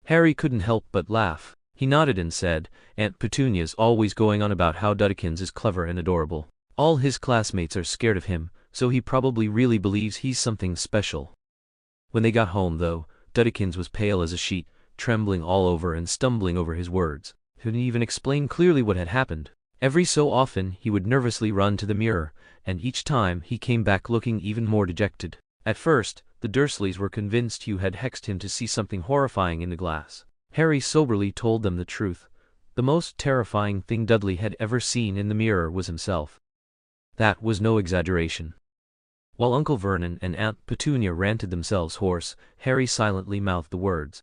Harry couldn't help but laugh. He nodded and said, "Aunt Petunia's always going on about how Duddekins is clever and adorable. All his classmates are scared of him, so he probably really believes he's something special." When they got home, though, Duddekins was pale as a sheet, trembling all over and stumbling over his words. He couldn't even explain clearly what had happened. Every so often he would nervously run to the mirror, and each time he came back looking even more dejected. At first, the Dursleys were convinced Hugh had hexed him to see something horrifying in the glass. Harry soberly told them the truth. The most terrifying thing Dudley had ever seen in the mirror was himself. That was no exaggeration. While Uncle Vernon and Aunt Petunia ranted themselves hoarse, Harry silently mouthed the words.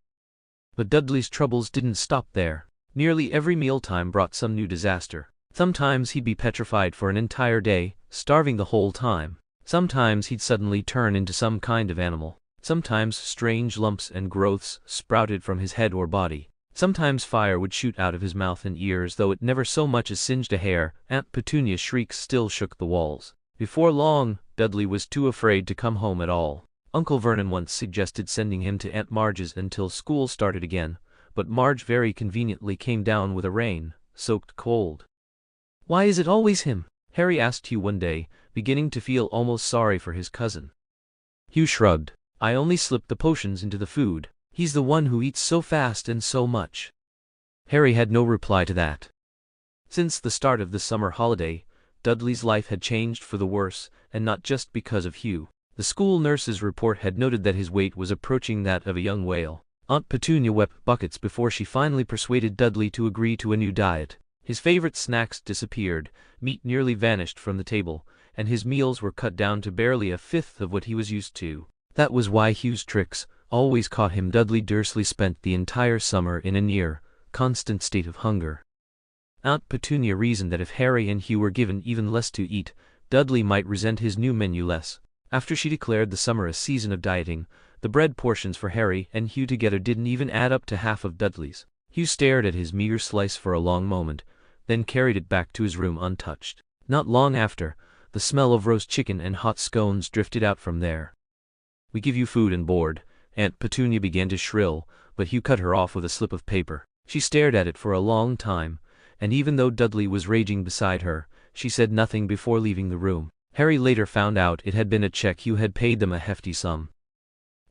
But Dudley's troubles didn't stop there. Nearly every mealtime brought some new disaster. Sometimes he'd be petrified for an entire day, starving the whole time. Sometimes he'd suddenly turn into some kind of animal. Sometimes strange lumps and growths sprouted from his head or body. Sometimes fire would shoot out of his mouth and ears, though it never so much as singed a hair. Aunt Petunia's shrieks still shook the walls. Before long, Dudley was too afraid to come home at all. Uncle Vernon once suggested sending him to Aunt Marge's until school started again, but Marge very conveniently came down with a rain-soaked cold. "Why is it always him?" Harry asked Hugh one day, beginning to feel almost sorry for his cousin. Hugh shrugged. "I only slip the potions into the food. He's the one who eats so fast and so much." Harry had no reply to that. Since the start of the summer holiday, Dudley's life had changed for the worse, and not just because of Hugh. The school nurse's report had noted that his weight was approaching that of a young whale. Aunt Petunia wept buckets before she finally persuaded Dudley to agree to a new diet. His favorite snacks disappeared, meat nearly vanished from the table, and his meals were cut down to barely a fifth of what he was used to. That was why Hugh's tricks always caught him. Dudley Dursley spent the entire summer in a near-constant state of hunger. Aunt Petunia reasoned that if Harry and Hugh were given even less to eat, Dudley might resent his new menu less. After she declared the summer a season of dieting, the bread portions for Harry and Hugh together didn't even add up to half of Dudley's. Hugh stared at his meager slice for a long moment, then carried it back to his room untouched. Not long after, the smell of roast chicken and hot scones drifted out from there. "We give you food and board," Aunt Petunia began to shrill, but Hugh cut her off with a slip of paper. She stared at it for a long time, and even though Dudley was raging beside her, she said nothing before leaving the room. Harry later found out it had been a check. Hugh had paid them a hefty sum.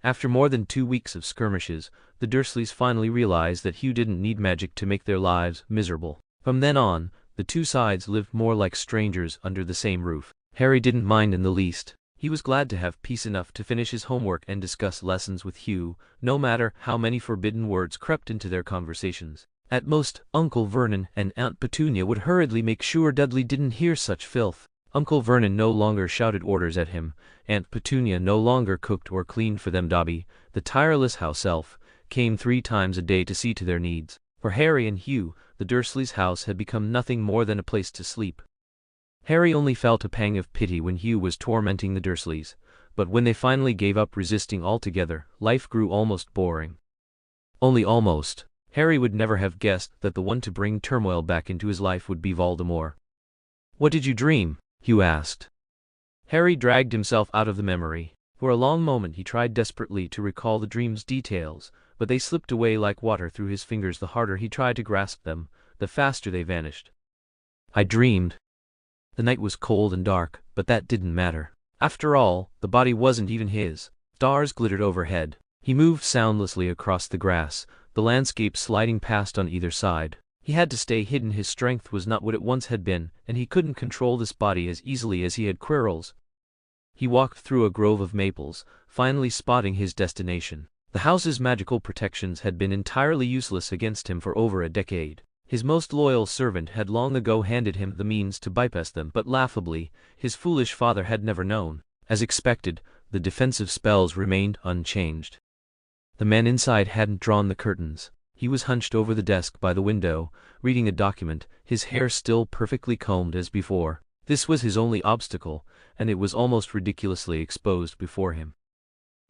After more than 2 weeks of skirmishes, the Dursleys finally realized that Hugh didn't need magic to make their lives miserable. From then on, the two sides lived more like strangers under the same roof. Harry didn't mind in the least. He was glad to have peace enough to finish his homework and discuss lessons with Hugh, no matter how many forbidden words crept into their conversations. At most, Uncle Vernon and Aunt Petunia would hurriedly make sure Dudley didn't hear such filth. Uncle Vernon no longer shouted orders at him. Aunt Petunia no longer cooked or cleaned for them. Dobby, the tireless house elf, came 3 times a day to see to their needs. For Harry and Hugh, the Dursleys' house had become nothing more than a place to sleep. Harry only felt a pang of pity when Hugh was tormenting the Dursleys, but when they finally gave up resisting altogether, life grew almost boring. Only almost. Harry would never have guessed that the one to bring turmoil back into his life would be Voldemort. "What did you dream?" Hugh asked. Harry dragged himself out of the memory. For a long moment he tried desperately to recall the dream's details, but they slipped away like water through his fingers. The harder he tried to grasp them, the faster they vanished. "I dreamed." The night was cold and dark, but that didn't matter. After all, the body wasn't even his. Stars glittered overhead. He moved soundlessly across the grass, the landscape sliding past on either side. He had to stay hidden. His strength was not what it once had been, and he couldn't control this body as easily as he had Quirrell's. He walked through a grove of maples, finally spotting his destination. The house's magical protections had been entirely useless against him for over a decade. His most loyal servant had long ago handed him the means to bypass them, but laughably, his foolish father had never known. As expected, the defensive spells remained unchanged. The man inside hadn't drawn the curtains. He was hunched over the desk by the window, reading a document, his hair still perfectly combed as before. This was his only obstacle, and it was almost ridiculously exposed before him.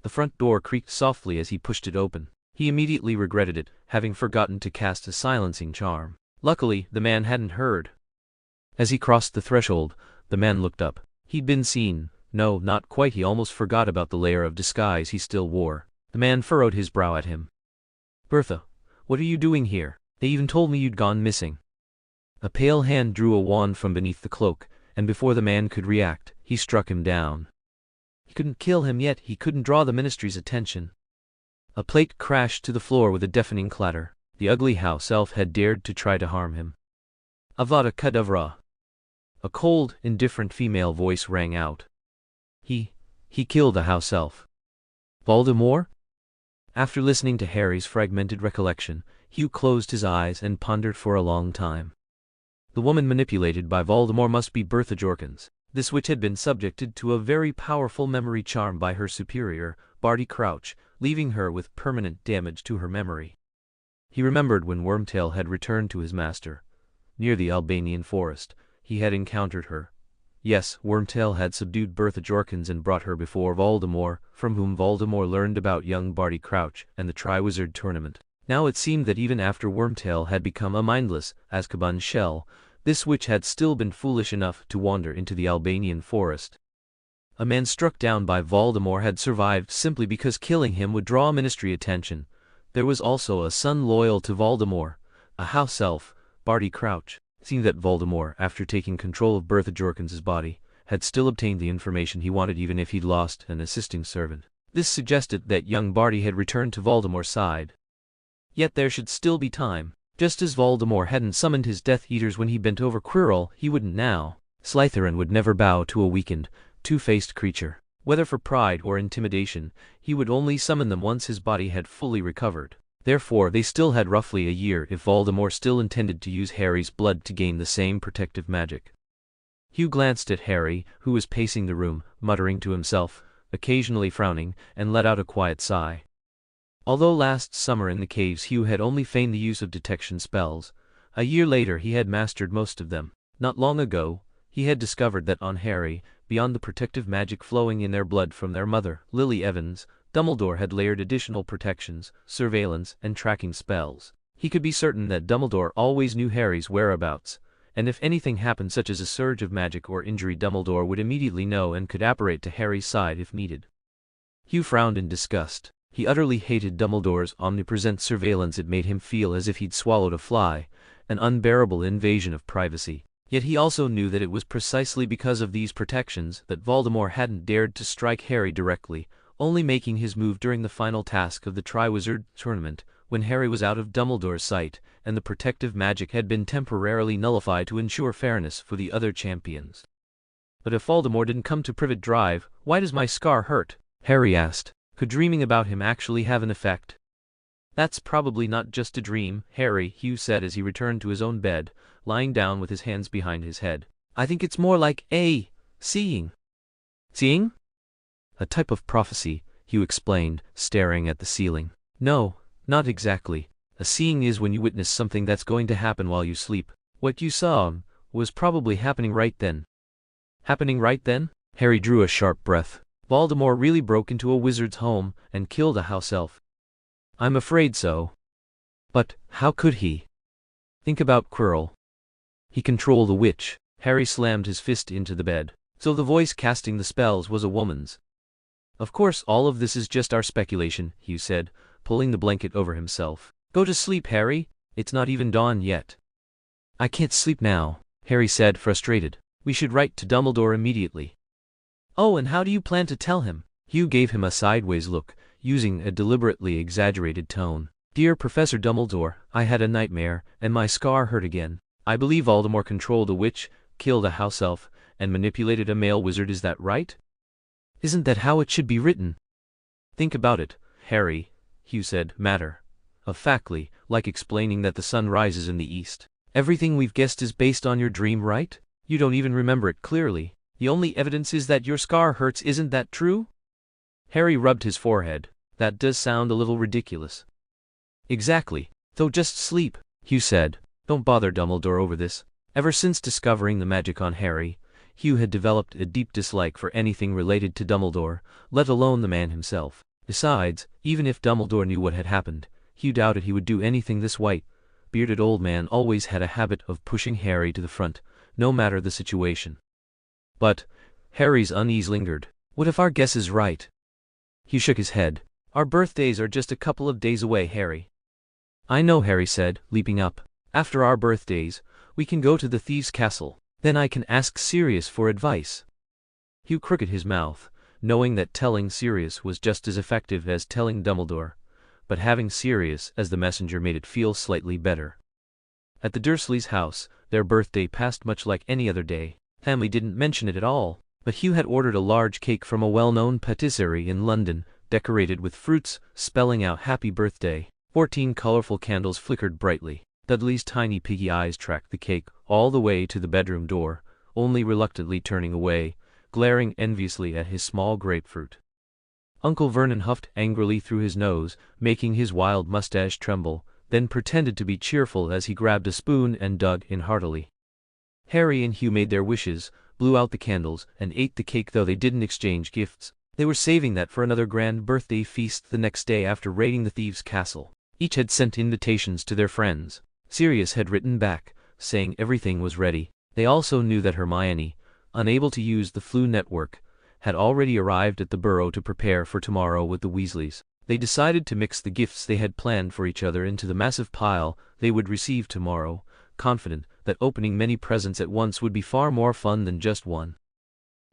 The front door creaked softly as he pushed it open. He immediately regretted it, having forgotten to cast a silencing charm. Luckily, the man hadn't heard. As he crossed the threshold, the man looked up. He'd been seen. No, not quite. He almost forgot about the layer of disguise he still wore. The man furrowed his brow at him. "Bertha, what are you doing here? They even told me you'd gone missing." A pale hand drew a wand from beneath the cloak, and before the man could react, he struck him down. He couldn't kill him yet, he couldn't draw the ministry's attention. A plate crashed to the floor with a deafening clatter. The ugly house elf had dared to try to harm him. Avada Kedavra. A cold, indifferent female voice rang out. He killed the house elf. Voldemort? After listening to Harry's fragmented recollection, Hugh closed his eyes and pondered for a long time. The woman manipulated by Voldemort must be Bertha Jorkins. This witch had been subjected to a very powerful memory charm by her superior, Barty Crouch, leaving her with permanent damage to her memory. He remembered when Wormtail had returned to his master. Near the Albanian forest, he had encountered her. Yes, Wormtail had subdued Bertha Jorkins and brought her before Voldemort, from whom Voldemort learned about young Barty Crouch and the Triwizard Tournament. Now it seemed that even after Wormtail had become a mindless Azkaban shell, this witch had still been foolish enough to wander into the Albanian forest. A man struck down by Voldemort had survived simply because killing him would draw ministry attention. There was also a son loyal to Voldemort, a house elf, Barty Crouch. Seeing that Voldemort, after taking control of Bertha Jorkins' body, had still obtained the information he wanted even if he'd lost an assisting servant. This suggested that young Barty had returned to Voldemort's side. Yet there should still be time. Just as Voldemort hadn't summoned his Death Eaters when he bent over Quirrell, he wouldn't now. Slytherin would never bow to a weakened, two-faced creature. Whether for pride or intimidation, he would only summon them once his body had fully recovered. Therefore, they still had roughly a year if Voldemort still intended to use Harry's blood to gain the same protective magic. Hugh glanced at Harry, who was pacing the room, muttering to himself, occasionally frowning, and let out a quiet sigh. Although last summer in the caves Hugh had only feigned the use of detection spells, a year later he had mastered most of them. Not long ago, he had discovered that on Harry, beyond the protective magic flowing in their blood from their mother, Lily Evans, Dumbledore had layered additional protections, surveillance, and tracking spells. He could be certain that Dumbledore always knew Harry's whereabouts, and if anything happened such as a surge of magic or injury, Dumbledore would immediately know and could apparate to Harry's side if needed. Hugh frowned in disgust. He utterly hated Dumbledore's omnipresent surveillance. It made him feel as if he'd swallowed a fly, an unbearable invasion of privacy. Yet he also knew that it was precisely because of these protections that Voldemort hadn't dared to strike Harry directly, only making his move during the final task of the Triwizard Tournament, when Harry was out of Dumbledore's sight, and the protective magic had been temporarily nullified to ensure fairness for the other champions. "But if Voldemort didn't come to Privet Drive, why does my scar hurt?" Harry asked. Could dreaming about him actually have an effect? "That's probably not just a dream, Harry," Hugh said as he returned to his own bed, lying down with his hands behind his head. "I think it's more like seeing." "Seeing?" "A type of prophecy," Hugh explained, staring at the ceiling. "No, not exactly. A seeing is when you witness something that's going to happen while you sleep. What you saw was probably happening right then." "Happening right then?" Harry drew a sharp breath. "Voldemort really broke into a wizard's home and killed a house elf." "I'm afraid so. But how could he? Think about Quirrell. He controlled a witch." Harry slammed his fist into the bed. "So the voice casting the spells was a woman's." "Of course all of this is just our speculation," Hugh said, pulling the blanket over himself. "Go to sleep, Harry. It's not even dawn yet." "I can't sleep now," Harry said, frustrated. "We should write to Dumbledore immediately." "Oh, and how do you plan to tell him?" Hugh gave him a sideways look, using a deliberately exaggerated tone. "Dear Professor Dumbledore, I had a nightmare, and my scar hurt again. I believe Voldemort controlled a witch, killed a house elf, and manipulated a male wizard. Is that right?" "Isn't that how it should be written?" "Think about it, Harry," Hugh said, matter-of-factly, like explaining that the sun rises in the east. "Everything we've guessed is based on your dream, right? You don't even remember it clearly. The only evidence is that your scar hurts. Isn't that true?" Harry rubbed his forehead. "That does sound a little ridiculous." "Exactly. So just sleep," Hugh said. "Don't bother Dumbledore over this." Ever since discovering the magic on Harry, Hugh had developed a deep dislike for anything related to Dumbledore, let alone the man himself. Besides, even if Dumbledore knew what had happened, Hugh doubted he would do anything. This white-bearded old man always had a habit of pushing Harry to the front, no matter the situation. But Harry's unease lingered. "What if our guess is right?" He shook his head. "Our birthdays are just a couple of days away, Harry." I know, Harry said, leaping up. After our birthdays, we can go to the thieves' castle. Then I can ask Sirius for advice. Hugh crooked his mouth, knowing that telling Sirius was just as effective as telling Dumbledore, but having Sirius as the messenger made it feel slightly better. At the Dursleys' house, their birthday passed much like any other day. Family didn't mention it at all, but Hugh had ordered a large cake from a well-known patisserie in London, decorated with fruits, spelling out Happy Birthday. 14 colorful candles flickered brightly. Dudley's tiny piggy eyes tracked the cake all the way to the bedroom door, only reluctantly turning away, glaring enviously at his small grapefruit. Uncle Vernon huffed angrily through his nose, making his wild mustache tremble, then pretended to be cheerful as he grabbed a spoon and dug in heartily. Harry and Hugh made their wishes, blew out the candles, and ate the cake, though they didn't exchange gifts. They were saving that for another grand birthday feast the next day after raiding the thieves' castle. Each had sent invitations to their friends. Sirius had written back, saying everything was ready. They also knew that Hermione, unable to use the Flu network, had already arrived at the burrow to prepare for tomorrow with the Weasleys. They decided to mix the gifts they had planned for each other into the massive pile they would receive tomorrow, confident that opening many presents at once would be far more fun than just one.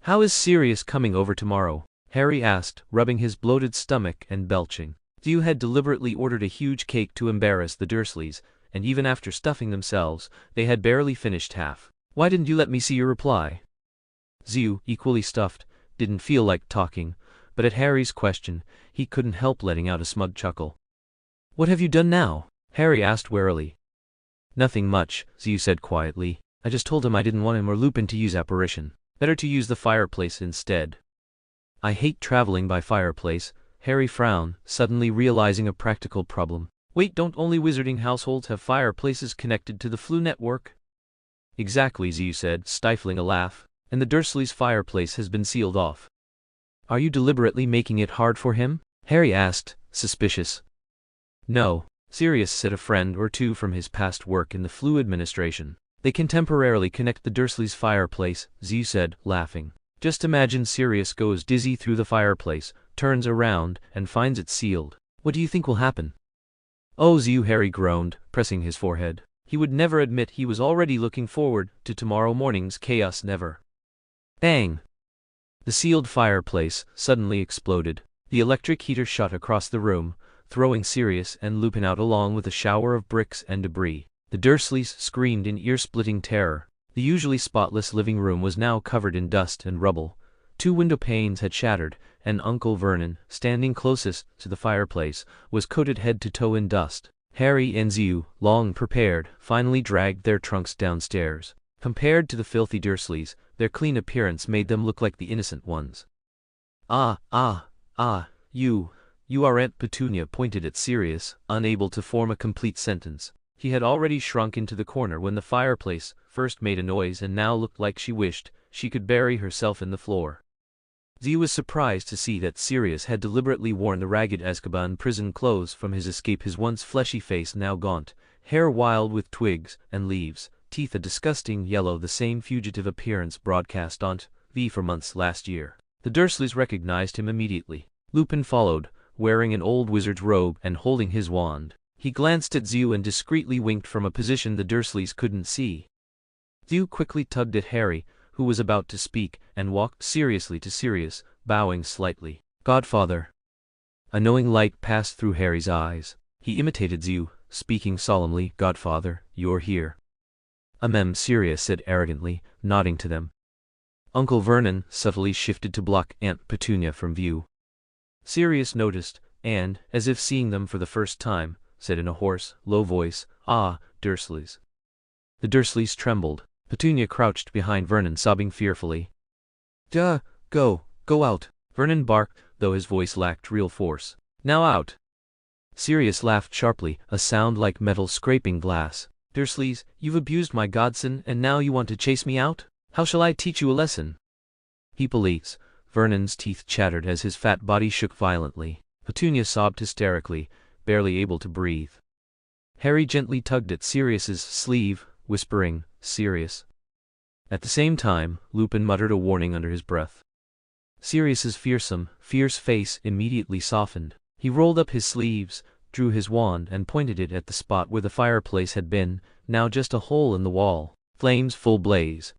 "How is Sirius coming over tomorrow?" Harry asked, rubbing his bloated stomach and belching. Hugh had deliberately ordered a huge cake to embarrass the Dursleys, and even after stuffing themselves, they had barely finished half. "Why didn't you let me see your reply?" Hugh, equally stuffed, didn't feel like talking, but at Harry's question, he couldn't help letting out a smug chuckle. "What have you done now?" Harry asked warily. "Nothing much," Hugh said quietly. "I just told him I didn't want him or Lupin to use apparition. Better to use the fireplace instead." "I hate traveling by fireplace," Harry frowned, suddenly realizing a practical problem. "Wait, don't only wizarding households have fireplaces connected to the Flu network?" "Exactly," Hugh said, stifling a laugh. "And the Dursleys' fireplace has been sealed off." "Are you deliberately making it hard for him?" Harry asked, suspicious. "No," Sirius said, a friend or two from his past work in the Flu administration. "They can temporarily connect the Dursleys' fireplace," Hugh said, laughing. "Just imagine Sirius goes dizzy through the fireplace, turns around, and finds it sealed. What do you think will happen?" "Oh, Hugh," Harry groaned, pressing his forehead. He would never admit he was already looking forward to tomorrow morning's chaos. Never. Bang! The sealed fireplace suddenly exploded. The electric heater shot across the room, throwing Sirius and Lupin out along with a shower of bricks and debris. The Dursleys screamed in ear-splitting terror. The usually spotless living room was now covered in dust and rubble. 2 window panes had shattered, and Uncle Vernon, standing closest to the fireplace, was coated head to toe in dust. Harry and Hugh, long prepared, finally dragged their trunks downstairs. Compared to the filthy Dursleys, their clean appearance made them look like the innocent ones. You are Aunt Petunia," pointed at Sirius, unable to form a complete sentence. He had already shrunk into the corner when the fireplace first made a noise and now looked like she wished she could bury herself in the floor. Hugh was surprised to see that Sirius had deliberately worn the ragged Azkaban prison clothes from his escape, his once fleshy face now gaunt, hair wild with twigs and leaves, teeth a disgusting yellow, the same fugitive appearance broadcast on TV for months last year. The Dursleys recognized him immediately. Lupin followed, wearing an old wizard's robe and holding his wand. He glanced at Hugh and discreetly winked from a position the Dursleys couldn't see. Hugh quickly tugged at Harry, who was about to speak, and walked seriously to Sirius, bowing slightly. "Godfather." A knowing light passed through Harry's eyes. He imitated Hugh, speaking solemnly. "Godfather, you're here." Sirius said arrogantly, nodding to them. Uncle Vernon subtly shifted to block Aunt Petunia from view. Sirius noticed, and, as if seeing them for the first time, said in a hoarse, low voice, "Ah, Dursleys." The Dursleys trembled. Petunia crouched behind Vernon, sobbing fearfully. Go out," Vernon barked, though his voice lacked real force. "Now out." Sirius laughed sharply, a sound like metal scraping glass. "Dursleys, you've abused my godson and now you want to chase me out? How shall I teach you a lesson?" "Hippolyte." Vernon's teeth chattered as his fat body shook violently. Petunia sobbed hysterically, barely able to breathe. Harry gently tugged at Sirius's sleeve, whispering, "Sirius." At the same time, Lupin muttered a warning under his breath. Sirius's fierce face immediately softened. He rolled up his sleeves, drew his wand and pointed it at the spot where the fireplace had been, now just a hole in the wall. Flames full blaze.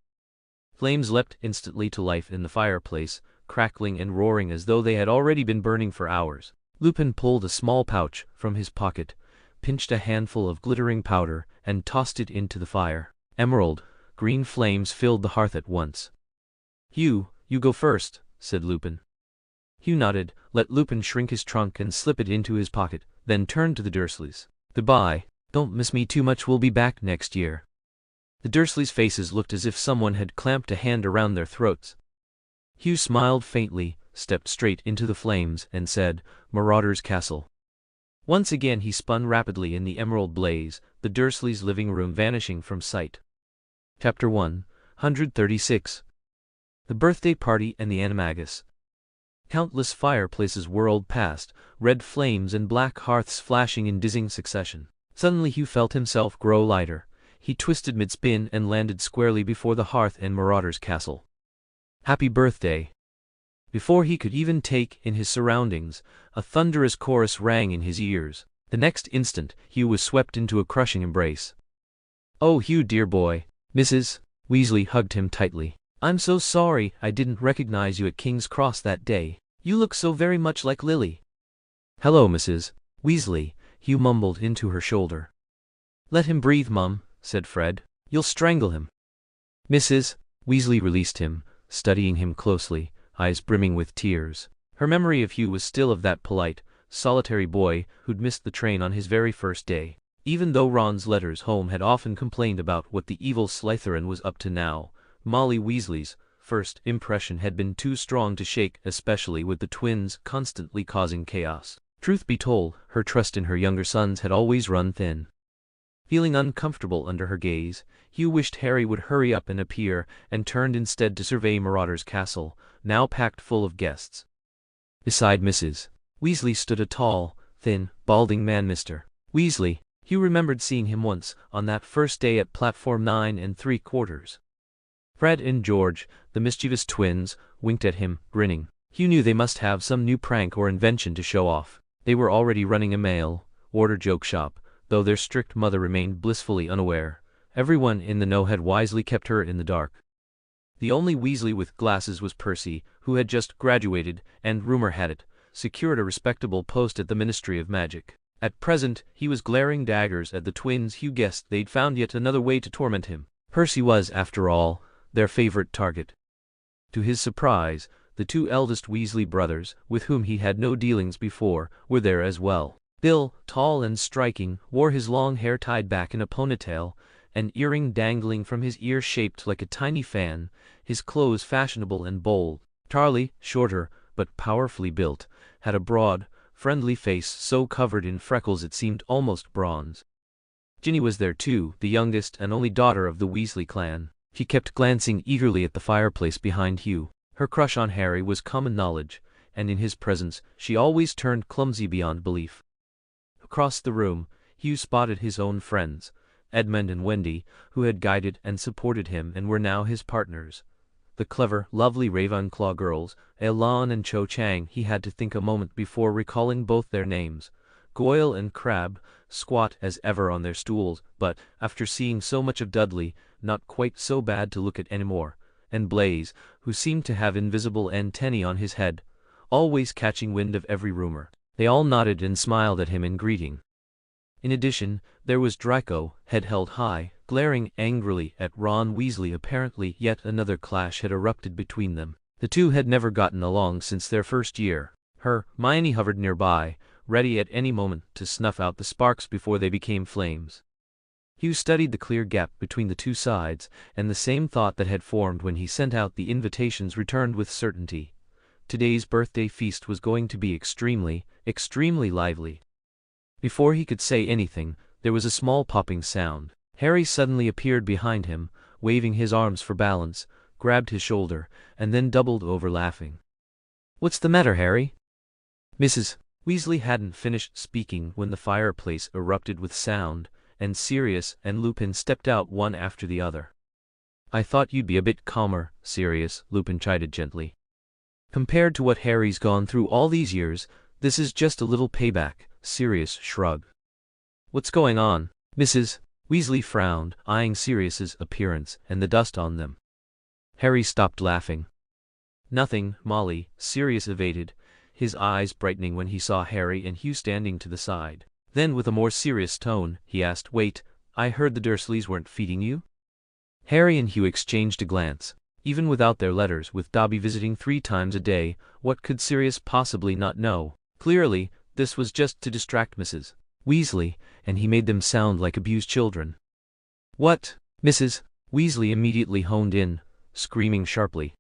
Flames leapt instantly to life in the fireplace, crackling and roaring as though they had already been burning for hours. Lupin pulled a small pouch from his pocket, pinched a handful of glittering powder, and tossed it into the fire. Emerald green flames filled the hearth at once. "Hugh, you go first," said Lupin. Hugh nodded, let Lupin shrink his trunk and slip it into his pocket, then turned to the Dursleys. "Goodbye. Don't miss me too much, we'll be back next year." The Dursleys' faces looked as if someone had clamped a hand around their throats. Hugh smiled faintly, stepped straight into the flames, and said, "Marauder's Castle." Once again he spun rapidly in the emerald blaze, the Dursleys' living room vanishing from sight. Chapter 136. The Birthday Party and the Animagus. Countless fireplaces whirled past, red flames and black hearths flashing in dizzying succession. Suddenly Hugh felt himself grow lighter. He twisted mid-spin and landed squarely before the hearth in Marauder's Castle. "Happy birthday!" Before he could even take in his surroundings, a thunderous chorus rang in his ears. The next instant, Hugh was swept into a crushing embrace. "Oh, Hugh, dear boy!" Mrs. Weasley hugged him tightly. "I'm so sorry I didn't recognize you at King's Cross that day. You look so very much like Lily." "Hello, Mrs. Weasley," Hugh mumbled into her shoulder. "Let him breathe, Mum," said Fred. "You'll strangle him." Mrs. Weasley released him, studying him closely, eyes brimming with tears. Her memory of Hugh was still of that polite, solitary boy who'd missed the train on his very first day. Even though Ron's letters home had often complained about what the evil Slytherin was up to now, Molly Weasley's first impression had been too strong to shake, especially with the twins constantly causing chaos. Truth be told, her trust in her younger sons had always run thin. Feeling uncomfortable under her gaze, Hugh wished Harry would hurry up and appear, and turned instead to survey Marauder's Castle, now packed full of guests. Beside Mrs. Weasley stood a tall, thin, balding man. Mr. Weasley. Hugh remembered seeing him once, on that first day at Platform 9 3/4. Fred and George, the mischievous twins, winked at him, grinning. Hugh knew they must have some new prank or invention to show off. They were already running a mail-order joke shop, though their strict mother remained blissfully unaware. Everyone in the know had wisely kept her in the dark. The only Weasley with glasses was Percy, who had just graduated, and, rumor had it, secured a respectable post at the Ministry of Magic. At present, he was glaring daggers at the twins. Hugh guessed they'd found yet another way to torment him. Percy was, after all, their favorite target. To his surprise, the two eldest Weasley brothers, with whom he had no dealings before, were there as well. Bill, tall and striking, wore his long hair tied back in a ponytail, an earring dangling from his ear shaped like a tiny fan, his clothes fashionable and bold. Charlie, shorter, but powerfully built, had a broad, friendly face so covered in freckles it seemed almost bronze. Ginny was there too, the youngest and only daughter of the Weasley clan. She kept glancing eagerly at the fireplace behind Hugh. Her crush on Harry was common knowledge, and in his presence she always turned clumsy beyond belief. Across the room, Hugh spotted his own friends, Edmund and Wendy, who had guided and supported him and were now his partners. The clever, lovely Ravenclaw girls, Elan and Cho Chang. He had to think a moment before recalling both their names. Goyle and Crabbe, squat as ever on their stools, but, after seeing so much of Dudley, not quite so bad to look at anymore, and Blaise, who seemed to have invisible antennae on his head, always catching wind of every rumor. They all nodded and smiled at him in greeting. In addition, there was Draco, head held high, glaring angrily at Ron Weasley. Apparently yet another clash had erupted between them. The two had never gotten along since their first year. Hermione hovered nearby, ready at any moment to snuff out the sparks before they became flames. Hugh studied the clear gap between the two sides, and the same thought that had formed when he sent out the invitations returned with certainty. Today's birthday feast was going to be extremely, extremely lively. Before he could say anything, there was a small popping sound. Harry suddenly appeared behind him, waving his arms for balance, grabbed his shoulder, and then doubled over laughing. "What's the matter, Harry?" Mrs. Weasley hadn't finished speaking when the fireplace erupted with sound, and Sirius and Lupin stepped out one after the other. "I thought you'd be a bit calmer, Sirius," Lupin chided gently. "Compared to what Harry's gone through all these years, This is just a little payback, Sirius shrugged. What's going on? Mrs. Weasley frowned, eyeing Sirius's appearance and the dust on them. Harry stopped laughing. Nothing, Molly, Sirius evaded, his eyes brightening when he saw Harry and Hugh standing to the side. Then with a more serious tone, he asked, Wait, I heard the Dursleys weren't feeding you? Harry and Hugh exchanged a glance. Even without their letters, with Dobby visiting 3 times a day, what could Sirius possibly not know? Clearly, this was just to distract Mrs. Weasley, and he made them sound like abused children. What? Mrs. Weasley immediately honed in, screaming sharply.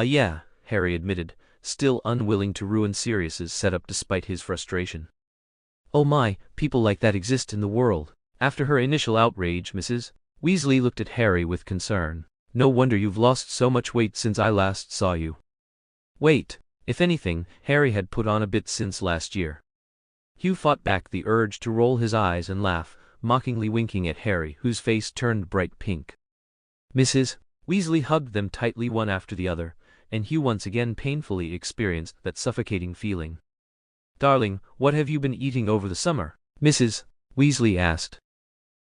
Yeah, Harry admitted, still unwilling to ruin Sirius's setup despite his frustration. Oh my, people like that exist in the world. After her initial outrage, Mrs. Weasley looked at Harry with concern. No wonder you've lost so much weight since I last saw you. Wait, if anything, Harry had put on a bit since last year. Hugh fought back the urge to roll his eyes and laugh, mockingly winking at Harry, whose face turned bright pink. Mrs. Weasley hugged them tightly one after the other, and Hugh once again painfully experienced that suffocating feeling. Darling, what have you been eating over the summer? Mrs. Weasley asked.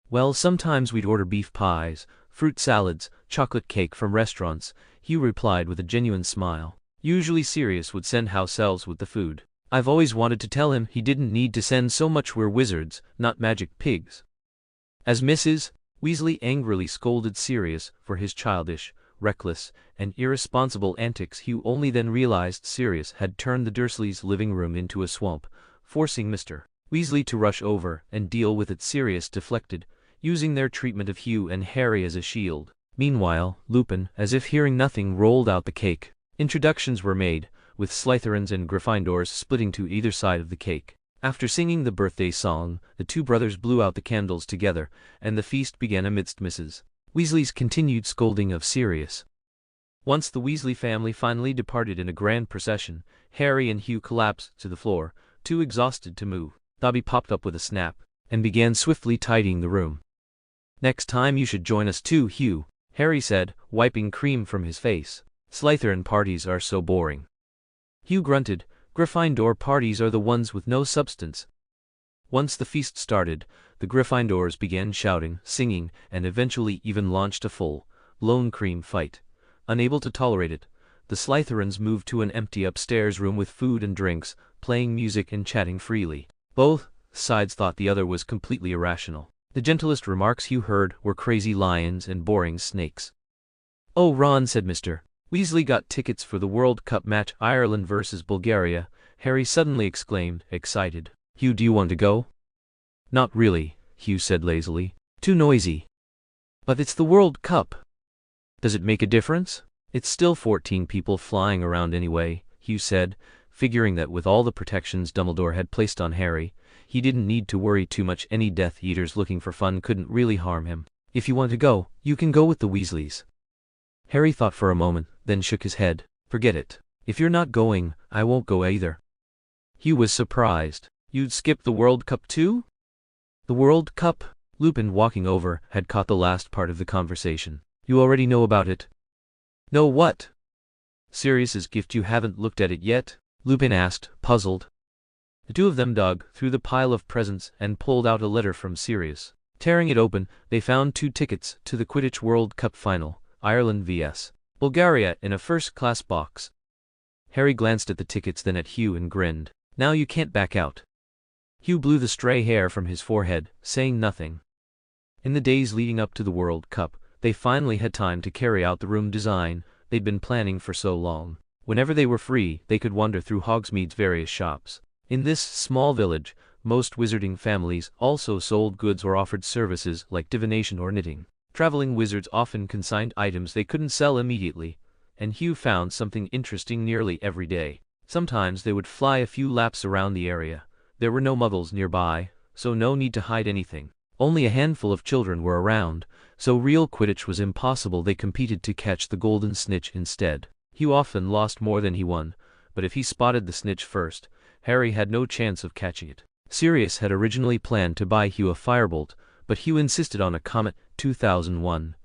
Well, sometimes we'd order beef pies, fruit salads, chocolate cake from restaurants, Hugh replied with a genuine smile. Usually Sirius would send house elves with the food. I've always wanted to tell him he didn't need to send so much, we're wizards, not magic pigs. As Mrs. Weasley angrily scolded Sirius for his childish, reckless, and irresponsible antics, Hugh only then realized Sirius had turned the Dursleys' living room into a swamp, forcing Mr. Weasley to rush over and deal with it. Sirius deflected, using their treatment of Hugh and Harry as a shield. Meanwhile, Lupin, as if hearing nothing, rolled out the cake. Introductions were made, with Slytherins and Gryffindors splitting to either side of the cake. After singing the birthday song, the 2 brothers blew out the candles together, and the feast began amidst Mrs. Weasley's continued scolding of Sirius. Once the Weasley family finally departed in a grand procession, Harry and Hugh collapsed to the floor, too exhausted to move. Dobby popped up with a snap, and began swiftly tidying the room. Next time you should join us too, Hugh, Harry said, wiping cream from his face. Slytherin parties are so boring. Hugh grunted. Gryffindor parties are the ones with no substance. Once the feast started, the Gryffindors began shouting, singing, and eventually even launched a full-blown cream fight. Unable to tolerate it, the Slytherins moved to an empty upstairs room with food and drinks, playing music and chatting freely. Both sides thought the other was completely irrational. The gentlest remarks Hugh heard were crazy lions and boring snakes. Oh, Ron, said Mr. Weasley, got tickets for the World Cup match, Ireland versus Bulgaria, Harry suddenly exclaimed, excited. Hugh, do you want to go? Not really, Hugh said lazily. Too noisy. But it's the World Cup. Does it make a difference? It's still 14 people flying around anyway, Hugh said, figuring that with all the protections Dumbledore had placed on Harry, he didn't need to worry too much. Any Death Eaters looking for fun couldn't really harm him. If you want to go, you can go with the Weasleys. Harry thought for a moment, then shook his head. Forget it. If you're not going, I won't go either. Hugh was surprised. You'd skip the World Cup too? The World Cup? Lupin, walking over, had caught the last part of the conversation. You already know about it. Know what? Sirius's gift. You haven't looked at it yet? Lupin asked, puzzled. The 2 of them dug through the pile of presents and pulled out a letter from Sirius. Tearing it open, they found 2 tickets to the Quidditch World Cup final, Ireland vs. Bulgaria, in a first-class box. Harry glanced at the tickets, then at Hugh, and grinned. Now you can't back out. Hugh blew the stray hair from his forehead, saying nothing. In the days leading up to the World Cup, they finally had time to carry out the room design they'd been planning for so long. Whenever they were free, they could wander through Hogsmeade's various shops. In this small village, most wizarding families also sold goods or offered services like divination or knitting. Traveling wizards often consigned items they couldn't sell immediately, and Hugh found something interesting nearly every day. Sometimes they would fly a few laps around the area. There were no muggles nearby, so no need to hide anything. Only a handful of children were around, so real Quidditch was impossible. They competed to catch the golden snitch instead. Hugh often lost more than he won, but if he spotted the snitch first, Harry had no chance of catching it. Sirius had originally planned to buy Hugh a firebolt, but Hugh insisted on a Comet 2001.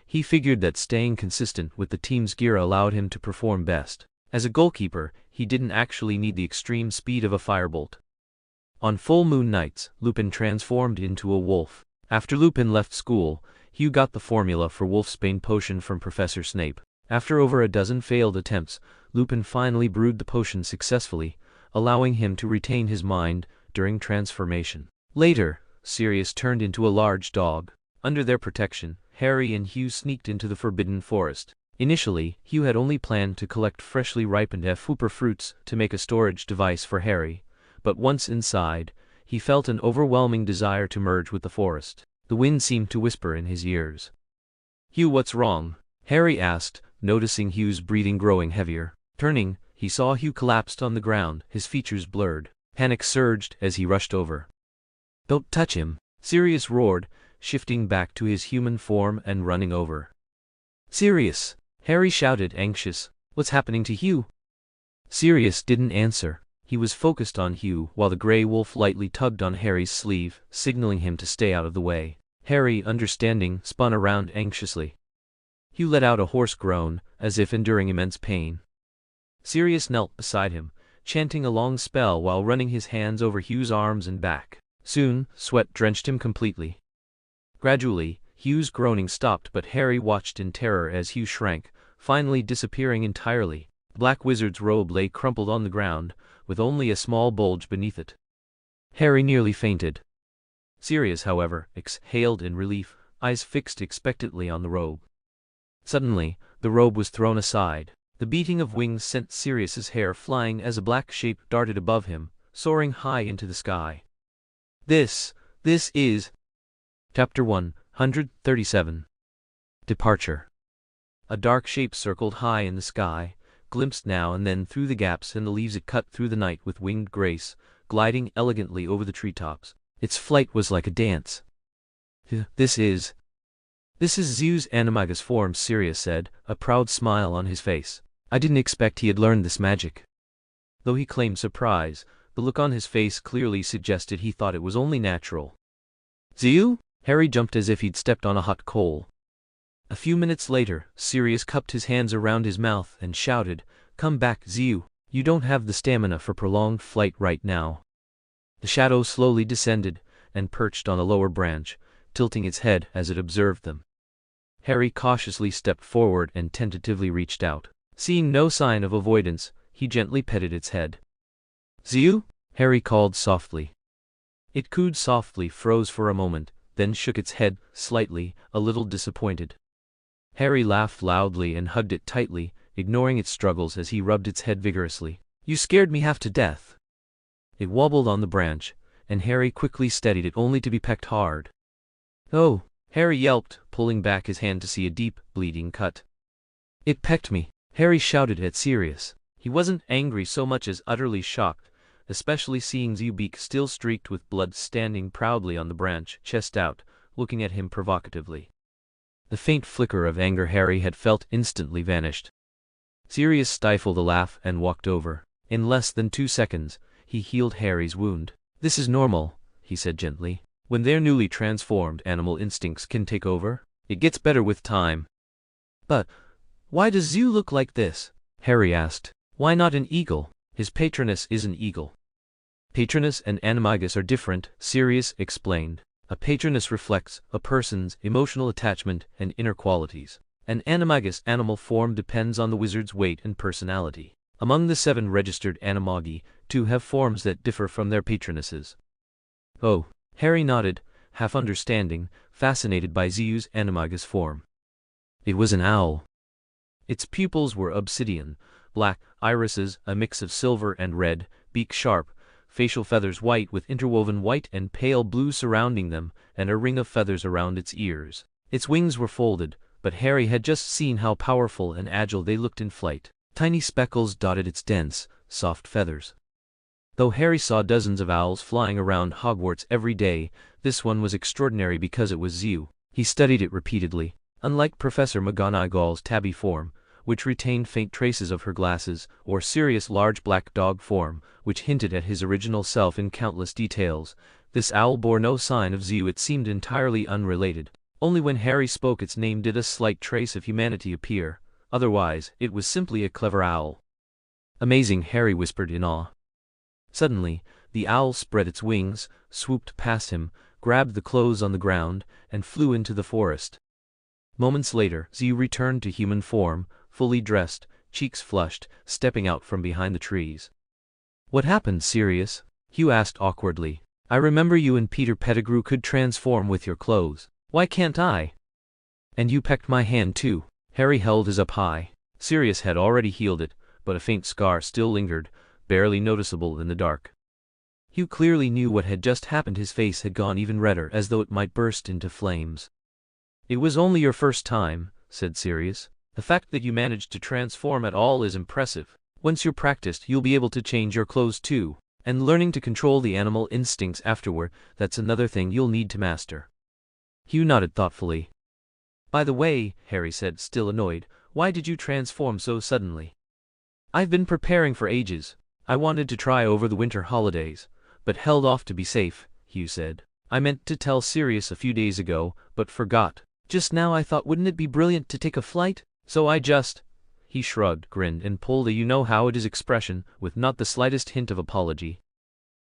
He figured that staying consistent with the team's gear allowed him to perform best. As a goalkeeper, he didn't actually need the extreme speed of a firebolt. On full moon nights, Lupin transformed into a wolf. After Lupin left school, Hugh got the formula for Wolfsbane potion from Professor Snape. After over a dozen failed attempts, Lupin finally brewed the potion successfully, allowing him to retain his mind during transformation. Later, Sirius turned into a large dog. Under their protection, Harry and Hugh sneaked into the Forbidden Forest. Initially, Hugh had only planned to collect freshly ripened F-Whooper fruits to make a storage device for Harry, but once inside, he felt an overwhelming desire to merge with the forest. The wind seemed to whisper in his ears. "Hugh, what's wrong?" Harry asked, noticing Hugh's breathing growing heavier. Turning, he saw Hugh collapsed on the ground, his features blurred. Panic surged as he rushed over. "Don't touch him!" Sirius roared, shifting back to his human form and running over. "Sirius!" Harry shouted, anxious. "What's happening to Hugh?" Sirius didn't answer. He was focused on Hugh while the gray wolf lightly tugged on Harry's sleeve, signaling him to stay out of the way. Harry, understanding, spun around anxiously. Hugh let out a hoarse groan, as if enduring immense pain. Sirius knelt beside him, chanting a long spell while running his hands over Hugh's arms and back. Soon, sweat drenched him completely. Gradually, Hugh's groaning stopped, but Harry watched in terror as Hugh shrank, finally disappearing entirely. The Black Wizard's robe lay crumpled on the ground, with only a small bulge beneath it. Harry nearly fainted. Sirius, however, exhaled in relief, eyes fixed expectantly on the robe. Suddenly, the robe was thrown aside. The beating of wings sent Sirius's hair flying as a black shape darted above him, soaring high into the sky. This is... Chapter 137. Departure. A dark shape circled high in the sky, glimpsed now and then through the gaps in the leaves it cut through the night with winged grace, gliding elegantly over the treetops. Its flight was like a dance. This is Zeus Animagus form, Sirius said, a proud smile on his face. I didn't expect he had learned this magic. Though he claimed surprise, the look on his face clearly suggested he thought it was only natural. Zeus? Harry jumped as if he'd stepped on a hot coal. A few minutes later, Sirius cupped his hands around his mouth and shouted, "Come back, Zeus. You don't have the stamina for prolonged flight right now." The shadow slowly descended and perched on a lower branch, tilting its head as it observed them. Harry cautiously stepped forward and tentatively reached out. Seeing no sign of avoidance, he gently petted its head. "Zeus?" Harry called softly. It cooed softly, froze for a moment, then shook its head slightly, a little disappointed. Harry laughed loudly and hugged it tightly, ignoring its struggles as he rubbed its head vigorously. "You scared me half to death." It wobbled on the branch, and Harry quickly steadied it only to be pecked hard. "Oh!" Harry yelped, pulling back his hand to see a deep, bleeding cut. "It pecked me," Harry shouted at Sirius. He wasn't angry so much as utterly shocked, especially seeing Zeus' beak still streaked with blood standing proudly on the branch, chest out, looking at him provocatively. The faint flicker of anger Harry had felt instantly vanished. Sirius stifled a laugh and walked over. In less than 2 seconds, he healed Harry's wound. "This is normal," he said gently. "When they're newly transformed, animal instincts can take over. It gets better with time." "But why does Zeus look like this?" Harry asked. "Why not an eagle? His patroness is an eagle." "Patroness and animagus are different," Sirius explained. "A patroness reflects a person's emotional attachment and inner qualities. An animagus animal form depends on the wizard's weight and personality. Among the 7 registered animagi, 2 have forms that differ from their patronesses." "Oh." Harry nodded, half understanding, fascinated by Zeus' animagus form. It was an owl. Its pupils were obsidian, black, irises a mix of silver and red, beak sharp, facial feathers white with interwoven white and pale blue surrounding them, and a ring of feathers around its ears. Its wings were folded, but Harry had just seen how powerful and agile they looked in flight. Tiny speckles dotted its dense, soft feathers. Though Harry saw dozens of owls flying around Hogwarts every day, this one was extraordinary because it was Zeus. He studied it repeatedly. Unlike Professor McGonagall's tabby form, which retained faint traces of her glasses, or Sirius' large black dog form, which hinted at his original self in countless details, this owl bore no sign of Zeus. It seemed entirely unrelated. Only when Harry spoke its name did a slight trace of humanity appear. Otherwise, it was simply a clever owl. Amazing, Harry whispered in awe. Suddenly, the owl spread its wings, swooped past him, grabbed the clothes on the ground, and flew into the forest. Moments later, Zhu returned to human form, fully dressed, cheeks flushed, stepping out from behind the trees. What happened, Sirius? Hugh asked awkwardly. I remember you and Peter Pettigrew could transform with your clothes. Why can't I? And you pecked my hand too. Harry held his up high. Sirius had already healed it, but a faint scar still lingered, barely noticeable in the dark. Hugh clearly knew what had just happened. His face had gone even redder, as though it might burst into flames. It was only your first time, said Sirius. The fact that you managed to transform at all is impressive. Once you're practiced, you'll be able to change your clothes too, and learning to control the animal instincts afterward, that's another thing you'll need to master. Hugh nodded thoughtfully. By the way, Harry said, still annoyed, why did you transform so suddenly? I've been preparing for ages. I wanted to try over the winter holidays, but held off to be safe, Hugh said. I meant to tell Sirius a few days ago, but forgot. Just now I thought, wouldn't it be brilliant to take a flight? So I just... He shrugged, grinned, and pulled a you-know-how-it-is expression, with not the slightest hint of apology.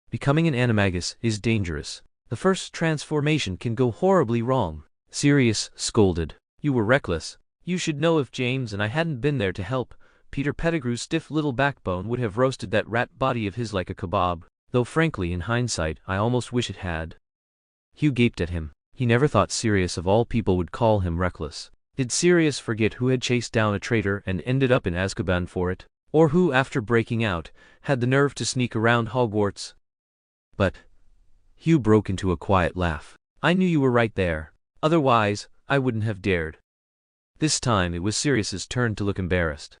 Becoming an animagus is dangerous. The first transformation can go horribly wrong. Sirius scolded. You were reckless. You should know if James and I hadn't been there to help, Peter Pettigrew's stiff little backbone would have roasted that rat body of his like a kebab, though frankly in hindsight I almost wish it had. Hugh gaped at him. He never thought Sirius of all people would call him reckless. Did Sirius forget who had chased down a traitor and ended up in Azkaban for it? Or who, after breaking out, had the nerve to sneak around Hogwarts? But... Hugh broke into a quiet laugh. I knew you were right there. Otherwise, I wouldn't have dared. This time it was Sirius's turn to look embarrassed.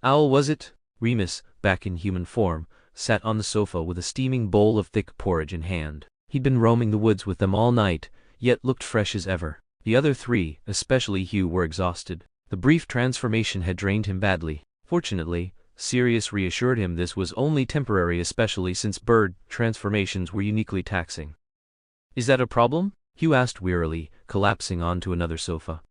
Owl, was it? Remus, back in human form, sat on the sofa with a steaming bowl of thick porridge in hand. He'd been roaming the woods with them all night, yet looked fresh as ever. The other three, especially Hugh, were exhausted. The brief transformation had drained him badly. Fortunately, Sirius reassured him this was only temporary, especially since bird transformations were uniquely taxing. Is that a problem? Hugh asked wearily, collapsing onto another sofa.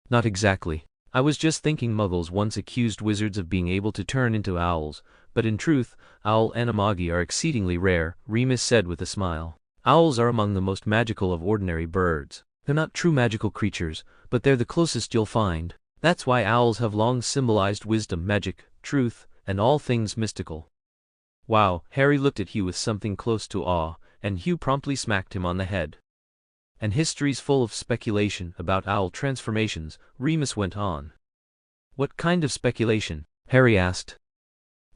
Not exactly. I was just thinking muggles once accused wizards of being able to turn into owls, but in truth, owl animagi are exceedingly rare, Remus said with a smile. Owls are among the most magical of ordinary birds. They're not true magical creatures, but they're the closest you'll find. That's why owls have long symbolized wisdom, magic, truth, and all things mystical. Wow, Harry looked at Hugh with something close to awe, and Hugh promptly smacked him on the head. And history's full of speculation about owl transformations, Remus went on. What kind of speculation? Harry asked.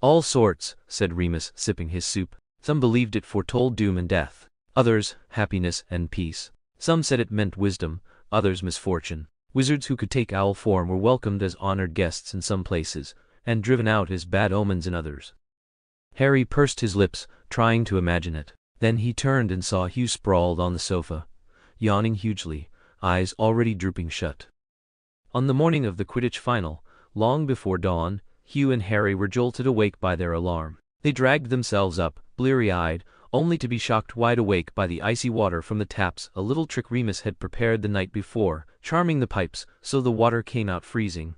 All sorts, said Remus, sipping his soup. Some believed it foretold doom and death. Others, happiness and peace. Some said it meant wisdom, others misfortune. Wizards who could take owl form were welcomed as honored guests in some places, and driven out as bad omens in others. Harry pursed his lips, trying to imagine it. Then he turned and saw Hugh sprawled on the sofa, yawning hugely, eyes already drooping shut. On the morning of the Quidditch final, long before dawn, Hugh and Harry were jolted awake by their alarm. They dragged themselves up, bleary-eyed, only to be shocked wide awake by the icy water from the taps, a little trick Remus had prepared the night before, charming the pipes so the water came out freezing.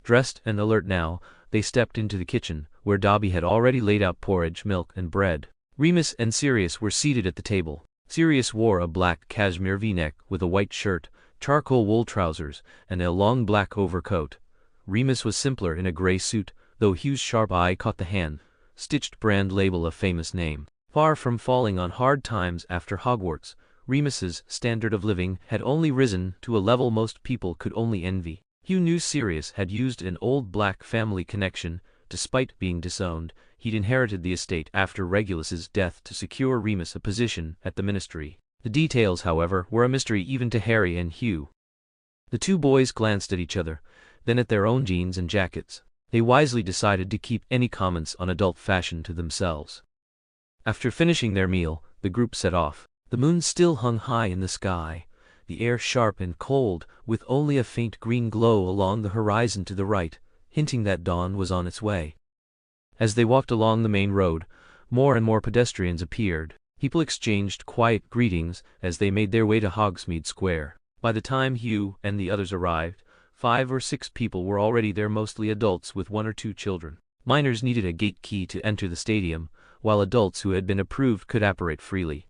Dressed and alert now, they stepped into the kitchen, where Dobby had already laid out porridge, milk, and bread. Remus and Sirius were seated at the table. Sirius wore a black cashmere v-neck with a white shirt, charcoal wool trousers, and a long black overcoat. Remus was simpler in a gray suit, though Hugh's sharp eye caught the hand-stitched brand label of famous name. Far from falling on hard times after Hogwarts, Remus's standard of living had only risen to a level most people could only envy. Hugh knew Sirius had used an old black family connection. Despite being disowned, he'd inherited the estate after Regulus's death to secure Remus a position at the ministry. The details, however, were a mystery even to Harry and Hugh. The two boys glanced at each other, then at their own jeans and jackets. They wisely decided to keep any comments on adult fashion to themselves. After finishing their meal, the group set off. The moon still hung high in the sky, the air sharp and cold, with only a faint green glow along the horizon to the right, hinting that dawn was on its way. As they walked along the main road, more and more pedestrians appeared. People exchanged quiet greetings as they made their way to Hogsmeade Square. By the time Hugh and the others arrived, 5 or 6 people were already there, mostly adults with 1 or 2 children. Minors needed a gate key to enter the stadium, while adults who had been approved could apparate freely.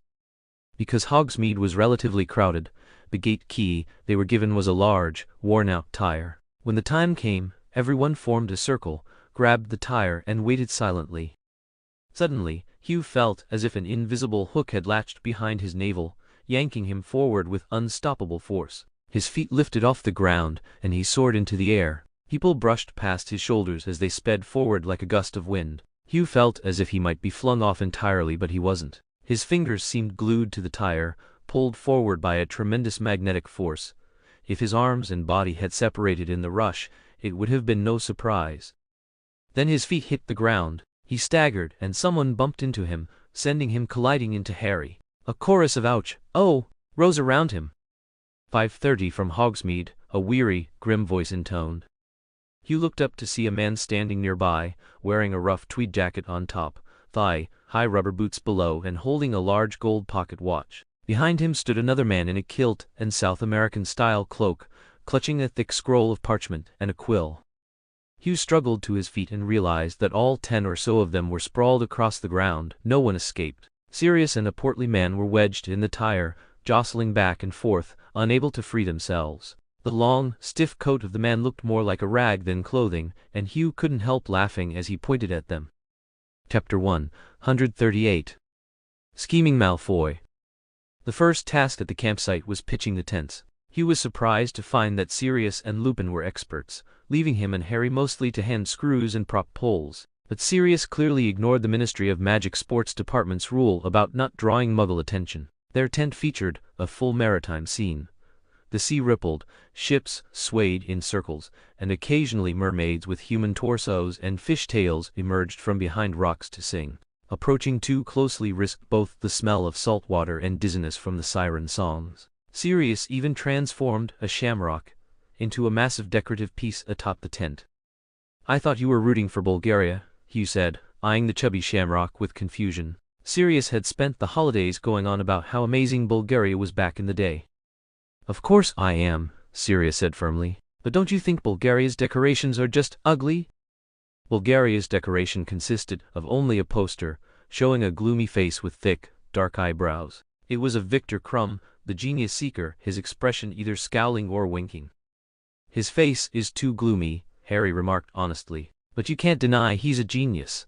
Because Hogsmeade was relatively crowded, the gate key they were given was a large, worn-out tire. When the time came, everyone formed a circle, grabbed the tire and waited silently. Suddenly, Hugh felt as if an invisible hook had latched behind his navel, yanking him forward with unstoppable force. His feet lifted off the ground, and he soared into the air. People brushed past his shoulders as they sped forward like a gust of wind. Hugh felt as if he might be flung off entirely, but he wasn't. His fingers seemed glued to the tire, pulled forward by a tremendous magnetic force. If his arms and body had separated in the rush, it would have been no surprise. Then his feet hit the ground. He staggered, and someone bumped into him, sending him colliding into Harry. A chorus of "ouch, oh!" rose around him. 5:30 from Hogsmeade, a weary, grim voice intoned. Hugh looked up to see a man standing nearby, wearing a rough tweed jacket on top, thigh-high rubber boots below, and holding a large gold pocket watch. Behind him stood another man in a kilt and South American-style cloak, clutching a thick scroll of parchment and a quill. Hugh struggled to his feet and realized that all 10 or so of them were sprawled across the ground. No one escaped. Sirius and a portly man were wedged in the tire, jostling back and forth, unable to free themselves. The long, stiff coat of the man looked more like a rag than clothing, and Hugh couldn't help laughing as he pointed at them. Chapter 138. Scheming Malfoy. The first task at the campsite was pitching the tents. Hugh was surprised to find that Sirius and Lupin were experts, leaving him and Harry mostly to hand screws and prop poles. But Sirius clearly ignored the Ministry of Magic Sports Department's rule about not drawing Muggle attention. Their tent featured a full maritime scene. The sea rippled, ships swayed in circles, and occasionally mermaids with human torsos and fish tails emerged from behind rocks to sing. Approaching too closely risked both the smell of salt water and dizziness from the siren songs. Sirius even transformed a shamrock into a massive decorative piece atop the tent. "I thought you were rooting for Bulgaria," Hugh said, eyeing the chubby shamrock with confusion. Sirius had spent the holidays going on about how amazing Bulgaria was back in the day. "Of course I am," Sirius said firmly. "But don't you think Bulgaria's decorations are just ugly?" Bulgaria's decoration consisted of only a poster, showing a gloomy face with thick, dark eyebrows. It was of Victor Crumb, the genius seeker, his expression either scowling or winking. "His face is too gloomy," Harry remarked honestly. "But you can't deny he's a genius.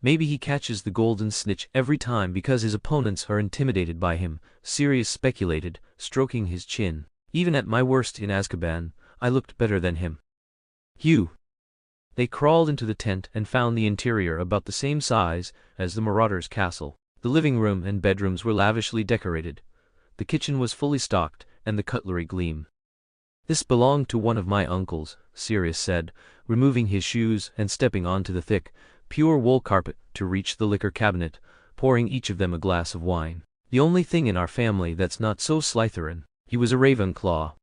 Maybe he catches the golden snitch every time because his opponents are intimidated by him," Sirius speculated, stroking his chin. "Even at my worst in Azkaban, I looked better than him." "Hugh." They crawled into the tent and found the interior about the same size as the Marauder's castle. The living room and bedrooms were lavishly decorated. The kitchen was fully stocked, and the cutlery gleamed. "This belonged to one of my uncles," Sirius said, removing his shoes and stepping onto the thick, pure wool carpet to reach the liquor cabinet, pouring each of them a glass of wine. "The only thing in our family that's not so Slytherin." He was a Ravenclaw.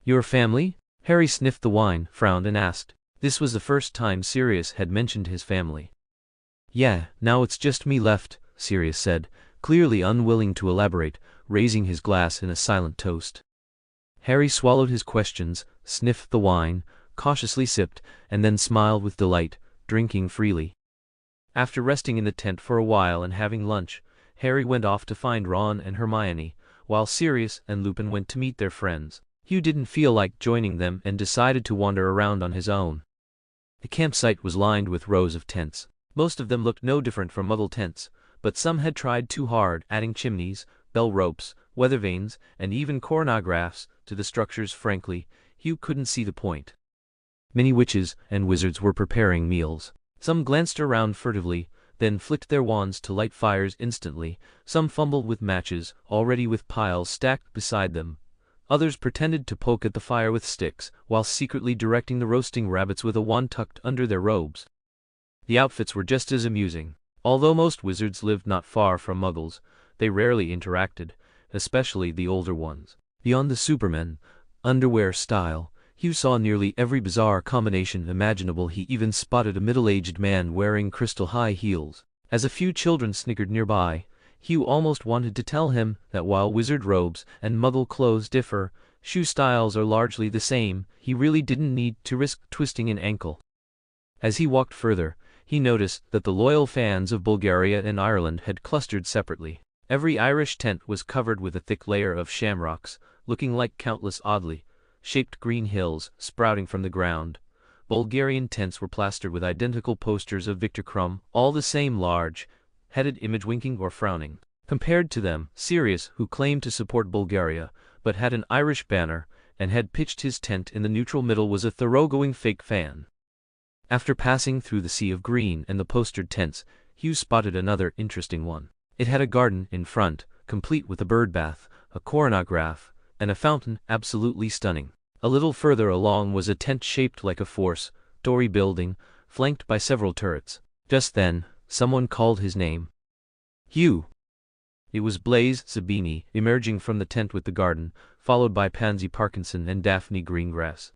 "Your family?" Harry sniffed the wine, frowned and asked. This was the first time Sirius had mentioned his family. "Yeah, now it's just me left," Sirius said, clearly unwilling to elaborate, raising his glass in a silent toast. Harry swallowed his questions, sniffed the wine, cautiously sipped, and then smiled with delight, drinking freely. After resting in the tent for a while and having lunch, Harry went off to find Ron and Hermione, while Sirius and Lupin went to meet their friends. Hugh didn't feel like joining them and decided to wander around on his own. The campsite was lined with rows of tents. Most of them looked no different from Muggle tents, but some had tried too hard, adding chimneys, bell ropes, weather vanes, and even coronagraphs to the structures. Frankly, Hugh couldn't see the point. Many witches and wizards were preparing meals. Some glanced around furtively, then flicked their wands to light fires instantly. Some fumbled with matches, already with piles stacked beside them. Others pretended to poke at the fire with sticks, while secretly directing the roasting rabbits with a wand tucked under their robes. The outfits were just as amusing. Although most wizards lived not far from Muggles, they rarely interacted, especially the older ones. Beyond the Superman underwear style, Hugh saw nearly every bizarre combination imaginable. He even spotted a middle-aged man wearing crystal high heels. As a few children snickered nearby, Hugh almost wanted to tell him that while wizard robes and Muggle clothes differ, shoe styles are largely the same. He really didn't need to risk twisting an ankle. As he walked further, he noticed that the loyal fans of Bulgaria and Ireland had clustered separately. Every Irish tent was covered with a thick layer of shamrocks, looking like countless oddly shaped green hills sprouting from the ground. Bulgarian tents were plastered with identical posters of Viktor Krum, all the same large-headed image winking or frowning. Compared to them, Sirius, who claimed to support Bulgaria, but had an Irish banner, and had pitched his tent in the neutral middle, was a thoroughgoing fake fan. After passing through the sea of green and the postered tents, Hugh spotted another interesting one. It had a garden in front, complete with a bird bath, a coronograph, and a fountain absolutely stunning. A little further along was a tent shaped like a four-story building, flanked by several turrets. Just then, someone called his name. Hugh! It was Blaise Zabini, emerging from the tent with the garden, followed by Pansy Parkinson and Daphne Greengrass.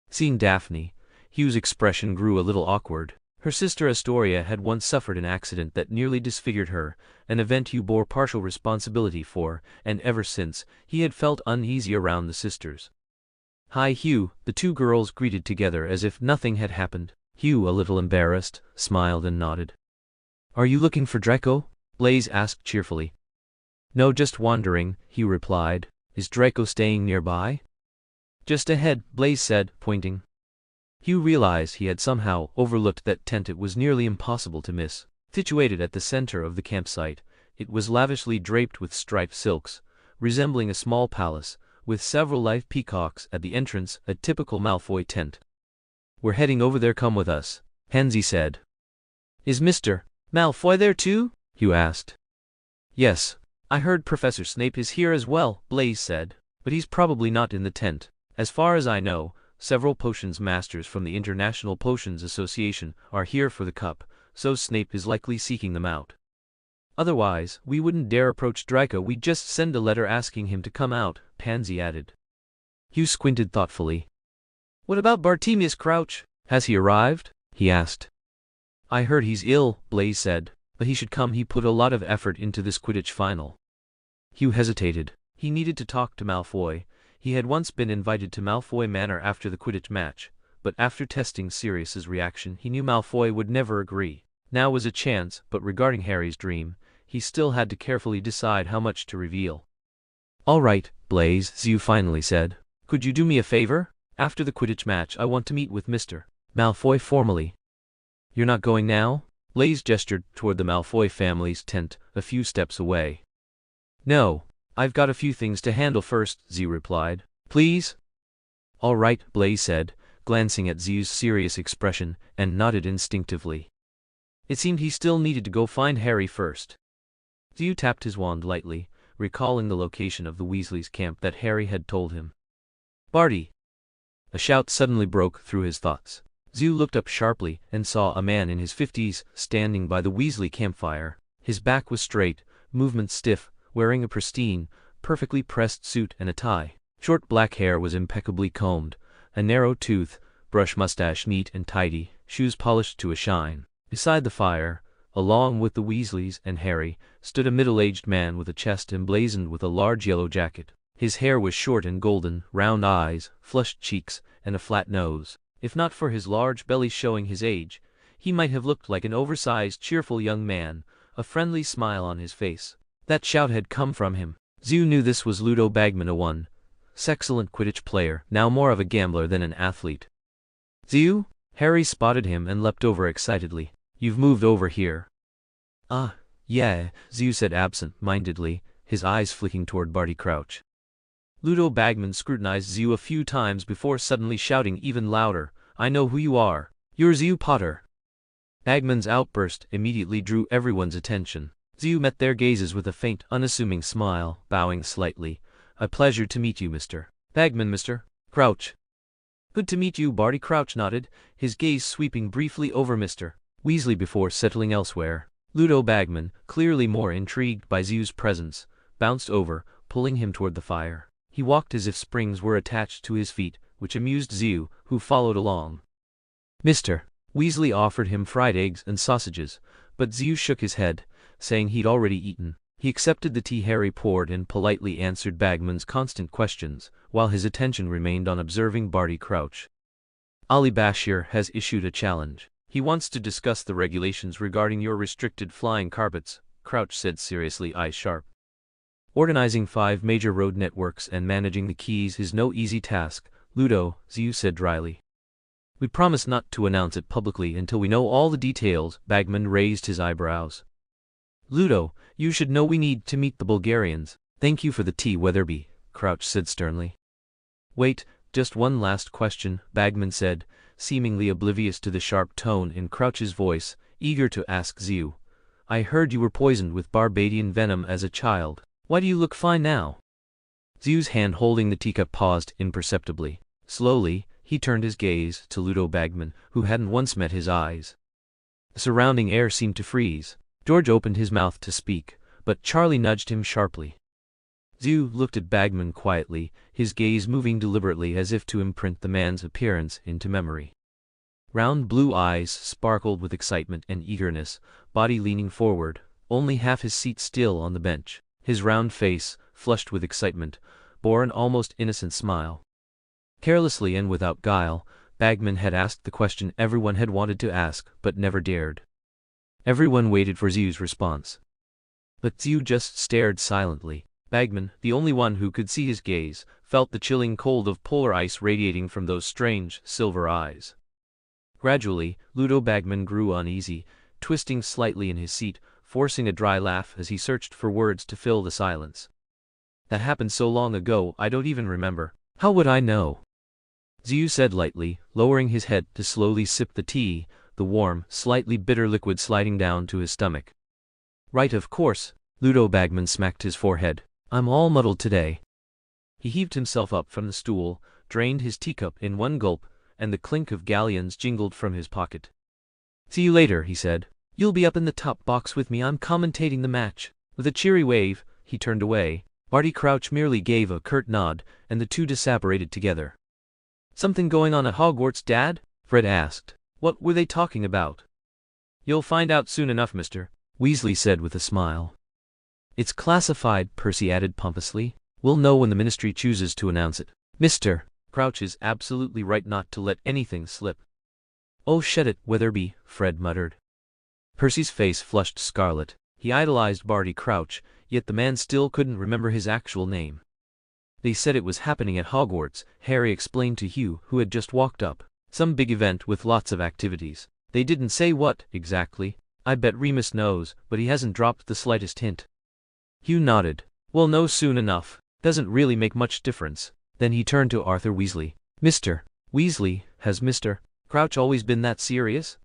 Seeing Daphne, Hugh's expression grew a little awkward. Her sister Astoria had once suffered an accident that nearly disfigured her, an event Hugh bore partial responsibility for, and ever since, he had felt uneasy around the sisters. "Hi Hugh," the two girls greeted together as if nothing had happened. Hugh, a little embarrassed, smiled and nodded. "Are you looking for Draco?" Blaise asked cheerfully. "No, just wandering," Hugh replied. "Is Draco staying nearby?" "Just ahead," Blaise said, pointing. Hugh realized he had somehow overlooked that tent. It was nearly impossible to miss. Situated at the center of the campsite, it was lavishly draped with striped silks, resembling a small palace, with several live peacocks at the entrance, a typical Malfoy tent. "We're heading over there, come with us," Pansy said. "Is Mr. Malfoy there too?" Hugh asked. "Yes. I heard Professor Snape is here as well," Blaise said. "But he's probably not in the tent. As far as I know, several potions masters from the International Potions Association are here for the cup, so Snape is likely seeking them out. Otherwise, we wouldn't dare approach Draco. We'd just send a letter asking him to come out," Pansy added. Hugh squinted thoughtfully. "What about Bartemius Crouch? Has he arrived?" he asked. "I heard he's ill," Blaise said, "but he should come. He put a lot of effort into this Quidditch final." Hugh hesitated. He needed to talk to Malfoy. He had once been invited to Malfoy Manor after the Quidditch match, but after testing Sirius's reaction, he knew Malfoy would never agree. Now was a chance, but regarding Harry's dream, he still had to carefully decide how much to reveal. "All right, Blaise," Hugh finally said. "Could you do me a favor? After the Quidditch match, I want to meet with Mr. Malfoy formally." "You're not going now?" Blaise gestured toward the Malfoy family's tent, a few steps away. "No. I've got a few things to handle first," Hugh replied. "Please?" "All right," Blaise said, glancing at Hugh's serious expression, and nodded instinctively. It seemed he still needed to go find Harry first. Hugh tapped his wand lightly, recalling the location of the Weasleys' camp that Harry had told him. "Barty!" A shout suddenly broke through his thoughts. Hugh looked up sharply and saw a man in his 50s standing by the Weasley campfire. His back was straight, movement stiff, wearing a pristine, perfectly pressed suit and a tie. Short black hair was impeccably combed, a narrow tooth-brush mustache neat and tidy, shoes polished to a shine. Beside the fire, along with the Weasleys and Harry, stood a middle-aged man with a chest emblazoned with a large yellow jacket. His hair was short and golden, round eyes, flushed cheeks, and a flat nose. If not for his large belly showing his age, he might have looked like an oversized, cheerful young man, a friendly smile on his face. That shout had come from him. Hugh knew this was Ludo Bagman, a once-excellent Quidditch player, now more of a gambler than an athlete. "Hugh?" Harry spotted him and leapt over excitedly. "You've moved over here." "Ah, yeah," Hugh said absent-mindedly, his eyes flicking toward Barty Crouch. Ludo Bagman scrutinized Hugh a few times before suddenly shouting even louder, "I know who you are. You're Hugh Potter." Bagman's outburst immediately drew everyone's attention. Hugh met their gazes with a faint, unassuming smile, bowing slightly. "A pleasure to meet you, Mr. Bagman, Mr. Crouch." "Good to meet you," Barty Crouch nodded, his gaze sweeping briefly over Mr. Weasley before settling elsewhere. Ludo Bagman, clearly more intrigued by Hugh's presence, bounced over, pulling him toward the fire. He walked as if springs were attached to his feet, which amused Hugh, who followed along. Mr. Weasley offered him fried eggs and sausages, but Hugh shook his head, saying he'd already eaten. He accepted the tea Harry poured and politely answered Bagman's constant questions, while his attention remained on observing Barty Crouch. Ali Bashir has issued a challenge. He wants to discuss the regulations regarding your restricted flying carpets, Crouch said seriously, eyes sharp. Organizing 5 major road networks and managing the keys is no easy task, Ludo, Ziyu said dryly. We promise not to announce it publicly until we know all the details. Bagman raised his eyebrows. Ludo, you should know we need to meet the Bulgarians. Thank you for the tea, Weatherby, Crouch said sternly. Wait, just one last question, Bagman said, seemingly oblivious to the sharp tone in Crouch's voice, eager to ask Ziyu. I heard you were poisoned with Barbadian venom as a child. Why do you look fine now? Ziyu's hand holding the teacup paused imperceptibly. Slowly, he turned his gaze to Ludo Bagman, who hadn't once met his eyes. The surrounding air seemed to freeze. George opened his mouth to speak, but Charlie nudged him sharply. Ziyu looked at Bagman quietly, his gaze moving deliberately as if to imprint the man's appearance into memory. Round blue eyes sparkled with excitement and eagerness, body leaning forward, only half his seat still on the bench. His round face, flushed with excitement, bore an almost innocent smile. Carelessly and without guile, Bagman had asked the question everyone had wanted to ask but never dared. Everyone waited for Ziyu's response. But Ziyu just stared silently. Bagman, the only one who could see his gaze, felt the chilling cold of polar ice radiating from those strange, silver eyes. Gradually, Ludo Bagman grew uneasy, twisting slightly in his seat, forcing a dry laugh as he searched for words to fill the silence. That happened so long ago, I don't even remember. How would I know? Ziyu said lightly, lowering his head to slowly sip the tea, the warm, slightly bitter liquid sliding down to his stomach. Right, of course, Ludo Bagman smacked his forehead. I'm all muddled today. He heaved himself up from the stool, drained his teacup in one gulp, and the clink of galleons jingled from his pocket. See you later, he said. You'll be up in the top box with me, I'm commentating the match. With a cheery wave, he turned away. Barty Crouch merely gave a curt nod, and the two disapparated together. Something going on at Hogwarts, Dad? Fred asked. What were they talking about? You'll find out soon enough, Mr. Weasley said with a smile. It's classified, Percy added pompously. We'll know when the Ministry chooses to announce it. Mr. Crouch is absolutely right not to let anything slip. Oh, shut it, Weatherby, Fred muttered. Percy's face flushed scarlet. He idolized Barty Crouch, yet the man still couldn't remember his actual name. They said it was happening at Hogwarts, Harry explained to Hugh, who had just walked up. Some big event with lots of activities. They didn't say what, exactly. I bet Remus knows, but he hasn't dropped the slightest hint. Hugh nodded. We'll know soon enough. Doesn't really make much difference. Then he turned to Arthur Weasley. Mr. Weasley, has Mr. Crouch always been that serious?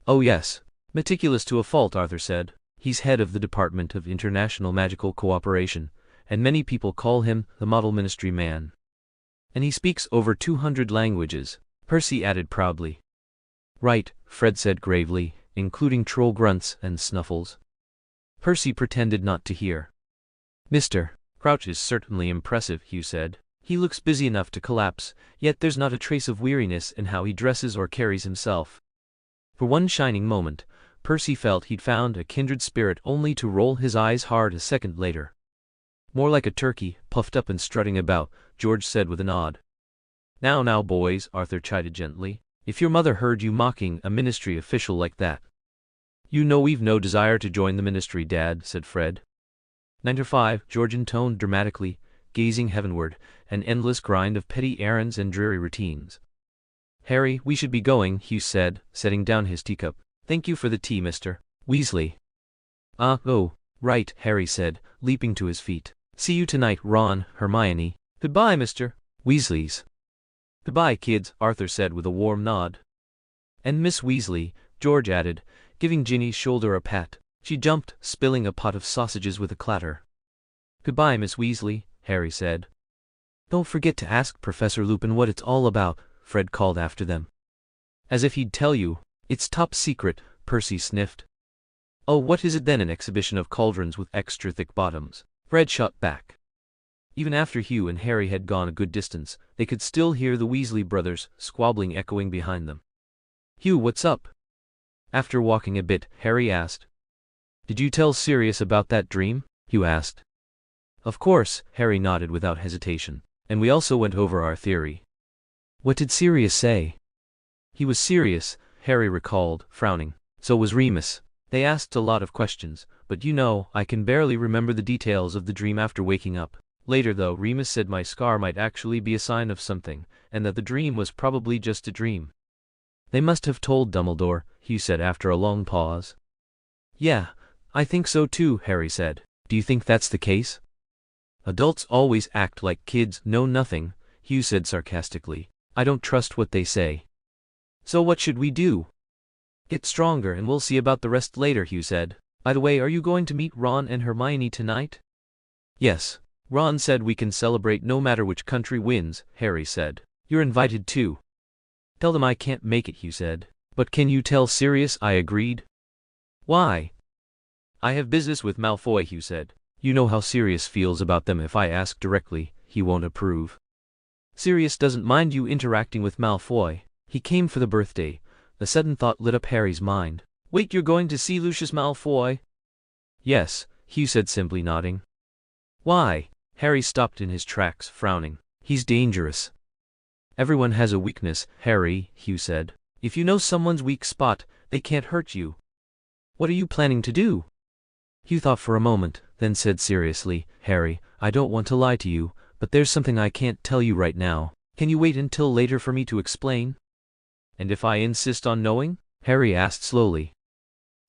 Oh yes. Meticulous to a fault, Arthur said. He's head of the Department of International Magical Cooperation, and many people call him the Model Ministry Man. And he speaks over 200 languages, Percy added proudly. Right, Fred said gravely, including troll grunts and snuffles. Percy pretended not to hear. Mr. Crouch is certainly impressive, Hugh said. He looks busy enough to collapse, yet there's not a trace of weariness in how he dresses or carries himself. For one shining moment, Percy felt he'd found a kindred spirit, only to roll his eyes hard a second later. More like a turkey, puffed up and strutting about, George said with a nod. Now boys, Arthur chided gently. If your mother heard you mocking a ministry official like that. You know we've no desire to join the ministry, Dad, said Fred. 9 to 5, George intoned dramatically, gazing heavenward, an endless grind of petty errands and dreary routines. Harry, we should be going, Hugh said, setting down his teacup. Thank you for the tea, Mr. Weasley. Oh, right, Harry said, leaping to his feet. See you tonight, Ron, Hermione. Goodbye, Mr. Weasleys. Goodbye, kids, Arthur said with a warm nod. And Miss Weasley, George added, giving Ginny's shoulder a pat. She jumped, spilling a pot of sausages with a clatter. Goodbye, Miss Weasley, Harry said. Don't forget to ask Professor Lupin what it's all about, Fred called after them. As if he'd tell you. It's top secret, Percy sniffed. Oh, what is it then? An exhibition of cauldrons with extra thick bottoms? Fred shot back. Even after Hugh and Harry had gone a good distance, they could still hear the Weasley brothers squabbling echoing behind them. Hugh, what's up? After walking a bit, Harry asked. Did you tell Sirius about that dream? Hugh asked. Of course, Harry nodded without hesitation. And we also went over our theory. What did Sirius say? He was serious, Harry recalled, frowning. So was Remus. They asked a lot of questions, but I can barely remember the details of the dream after waking up. Later though, Remus said my scar might actually be a sign of something, and that the dream was probably just a dream. They must have told Dumbledore, Hugh said after a long pause. Yeah, I think so too, Harry said. Do you think that's the case? Adults always act like kids know nothing, Hugh said sarcastically. I don't trust what they say. So what should we do? Get stronger and we'll see about the rest later, Hugh said. By the way, are you going to meet Ron and Hermione tonight? Yes. Ron said we can celebrate no matter which country wins, Harry said. You're invited too. Tell them I can't make it, Hugh said. But can you tell Sirius I agreed? Why? I have business with Malfoy, Hugh said. You know how Sirius feels about them. If I ask directly, he won't approve. Sirius doesn't mind you interacting with Malfoy. He came for the birthday. A sudden thought lit up Harry's mind. Wait, you're going to see Lucius Malfoy? Yes, Hugh said, simply nodding. Why? Harry stopped in his tracks, frowning. He's dangerous. Everyone has a weakness, Harry, Hugh said. If you know someone's weak spot, they can't hurt you. What are you planning to do? Hugh thought for a moment, then said seriously, Harry, I don't want to lie to you, but there's something I can't tell you right now. Can you wait until later for me to explain? And if I insist on knowing? Harry asked slowly.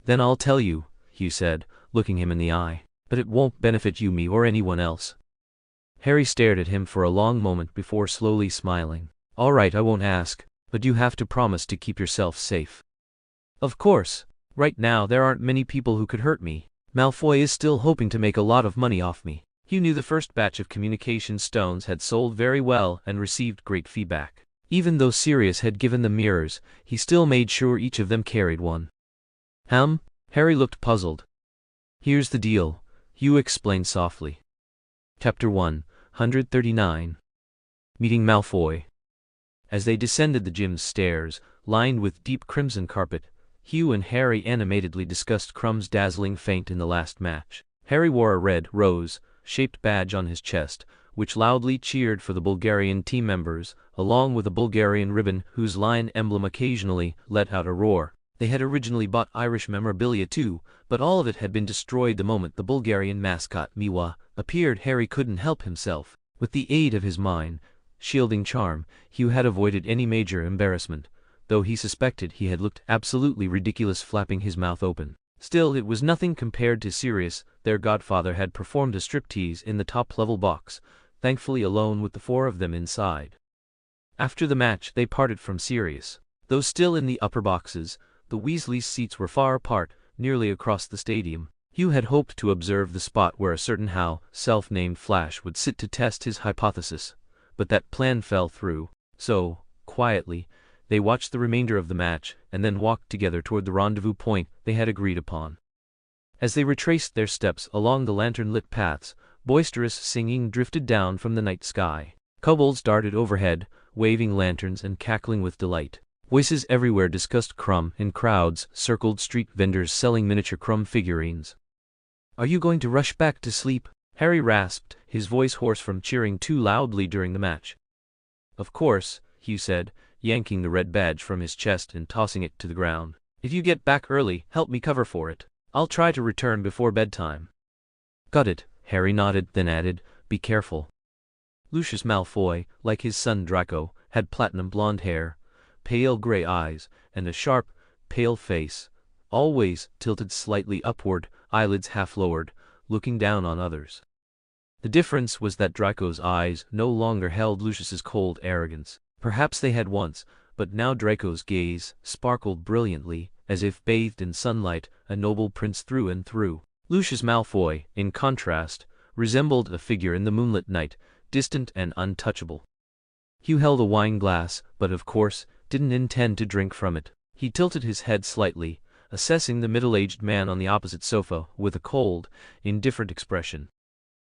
Then I'll tell you, Hugh said, looking him in the eye. But it won't benefit you, me, or anyone else. Harry stared at him for a long moment before slowly smiling. All right, I won't ask, but you have to promise to keep yourself safe. Of course. Right now there aren't many people who could hurt me. Malfoy is still hoping to make a lot of money off me. Hugh knew the first batch of communication stones had sold very well and received great feedback. Even though Sirius had given them mirrors, he still made sure each of them carried one. Harry looked puzzled. Here's the deal, Hugh explained softly. Chapter 139. Meeting Malfoy. As they descended the gym's stairs, lined with deep crimson carpet, Hugh and Harry animatedly discussed Krum's dazzling feint in the last match. Harry wore a red, rose-shaped badge on his chest, which loudly cheered for the Bulgarian team members, along with a Bulgarian ribbon whose lion emblem occasionally let out a roar. They had originally bought Irish memorabilia too, but all of it had been destroyed the moment the Bulgarian mascot, Miwa, appeared. Harry couldn't help himself. With the aid of his mind-shielding charm, Hugh had avoided any major embarrassment, though he suspected he had looked absolutely ridiculous flapping his mouth open. Still, it was nothing compared to Sirius. Their godfather had performed a striptease in the top-level box, thankfully alone with the four of them inside. After the match, they parted from Sirius. Though still in the upper boxes, the Weasleys' seats were far apart, nearly across the stadium. Hugh had hoped to observe the spot where a certain self-named Flash would sit to test his hypothesis, but that plan fell through, so, quietly, they watched the remainder of the match, and then walked together toward the rendezvous point they had agreed upon. As they retraced their steps along the lantern-lit paths, boisterous singing drifted down from the night sky. Kobolds darted overhead, waving lanterns and cackling with delight. Voices everywhere discussed Krum, and crowds circled street vendors selling miniature Krum figurines. Are you going to rush back to sleep? Harry rasped, his voice hoarse from cheering too loudly during the match. Of course, Hugh said, yanking the red badge from his chest and tossing it to the ground. If you get back early, help me cover for it. I'll try to return before bedtime. Got it, Harry nodded, then added, be careful. Lucius Malfoy, like his son Draco, had platinum blonde hair, pale gray eyes, and a sharp, pale face, always tilted slightly upward, eyelids half lowered, looking down on others. The difference was that Draco's eyes no longer held Lucius's cold arrogance. Perhaps they had once, but now Draco's gaze sparkled brilliantly, as if bathed in sunlight, a noble prince through and through. Lucius Malfoy, in contrast, resembled a figure in the moonlit night, distant and untouchable. Hugh held a wine glass, but of course, didn't intend to drink from it. He tilted his head slightly, assessing the middle-aged man on the opposite sofa, with a cold, indifferent expression.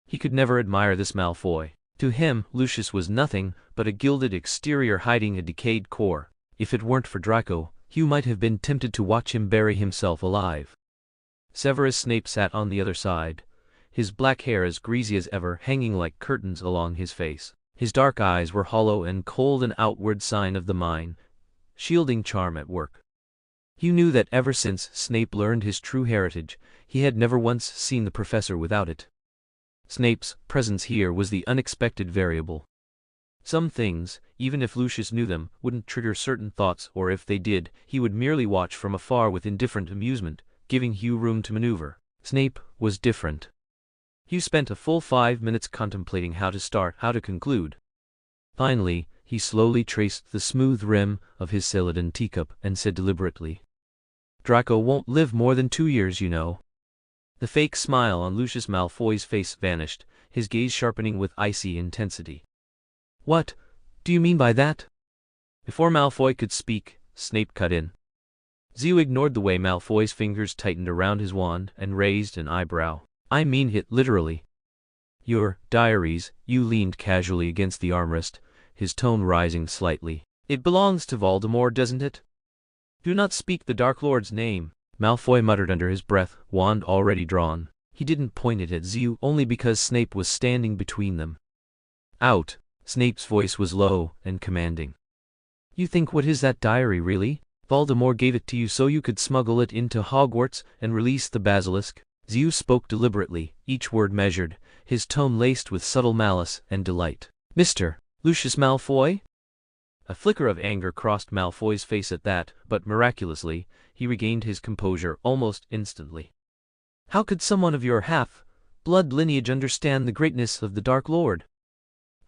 He could never admire this Malfoy. To him, Lucius was nothing but a gilded exterior hiding a decayed core. If it weren't for Draco, Hugh might have been tempted to watch him bury himself alive. Severus Snape sat on the other side, his black hair as greasy as ever hanging like curtains along his face. His dark eyes were hollow and cold, an outward sign of the mind shielding charm at work. Hugh knew that ever since Snape learned his true heritage, he had never once seen the professor without it. Snape's presence here was the unexpected variable. Some things, even if Lucius knew them, wouldn't trigger certain thoughts, or if they did, he would merely watch from afar with indifferent amusement, giving Hugh room to maneuver. Snape was different. Hugh spent a full 5 minutes contemplating how to start, how to conclude. Finally, he slowly traced the smooth rim of his celadon teacup and said deliberately, "Draco won't live more than 2 years, you know." The fake smile on Lucius Malfoy's face vanished, his gaze sharpening with icy intensity. "What do you mean by that?" Before Malfoy could speak, Snape cut in. Zio ignored the way Malfoy's fingers tightened around his wand and raised an eyebrow. "I mean it literally. Your diaries," Hugh leaned casually against the armrest, his tone rising slightly. "It belongs to Voldemort, doesn't it?" "Do not speak the Dark Lord's name," Malfoy muttered under his breath, wand already drawn. He didn't point it at Zio only because Snape was standing between them. "Out!" Snape's voice was low and commanding. "You think what is that diary really? Voldemort gave it to you so you could smuggle it into Hogwarts and release the basilisk?" Zio spoke deliberately, each word measured, his tone laced with subtle malice and delight. "Mr. Lucius Malfoy?" A flicker of anger crossed Malfoy's face at that, but miraculously, he regained his composure almost instantly. "How could someone of your half-blood lineage understand the greatness of the Dark Lord?"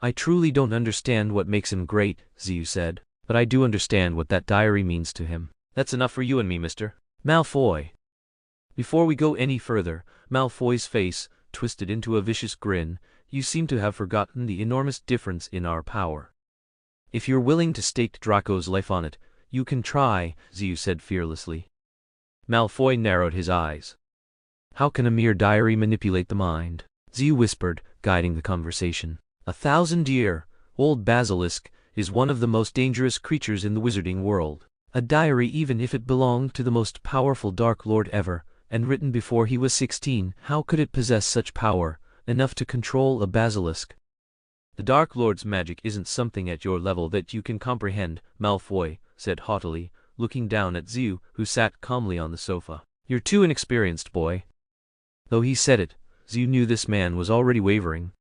"I truly don't understand what makes him great," Zio said, "but I do understand what that diary means to him." "That's enough for you and me, Mr. Malfoy." Before we go any further, Malfoy's face twisted into a vicious grin. "You seem to have forgotten the enormous difference in our power. If you're willing to stake Draco's life on it, you can try," Zio said fearlessly. Malfoy narrowed his eyes. "How can a mere diary manipulate the mind?" Zio whispered, guiding the conversation. "1,000-year-old basilisk is one of the most dangerous creatures in the wizarding world. A diary, even if it belonged to the most powerful Dark Lord ever, and written before he was 16, how could it possess such power, enough to control a basilisk?" "The Dark Lord's magic isn't something at your level that you can comprehend," Malfoy said haughtily, looking down at Zio, who sat calmly on the sofa. "You're too inexperienced, boy." Though he said it, Zio knew this man was already wavering.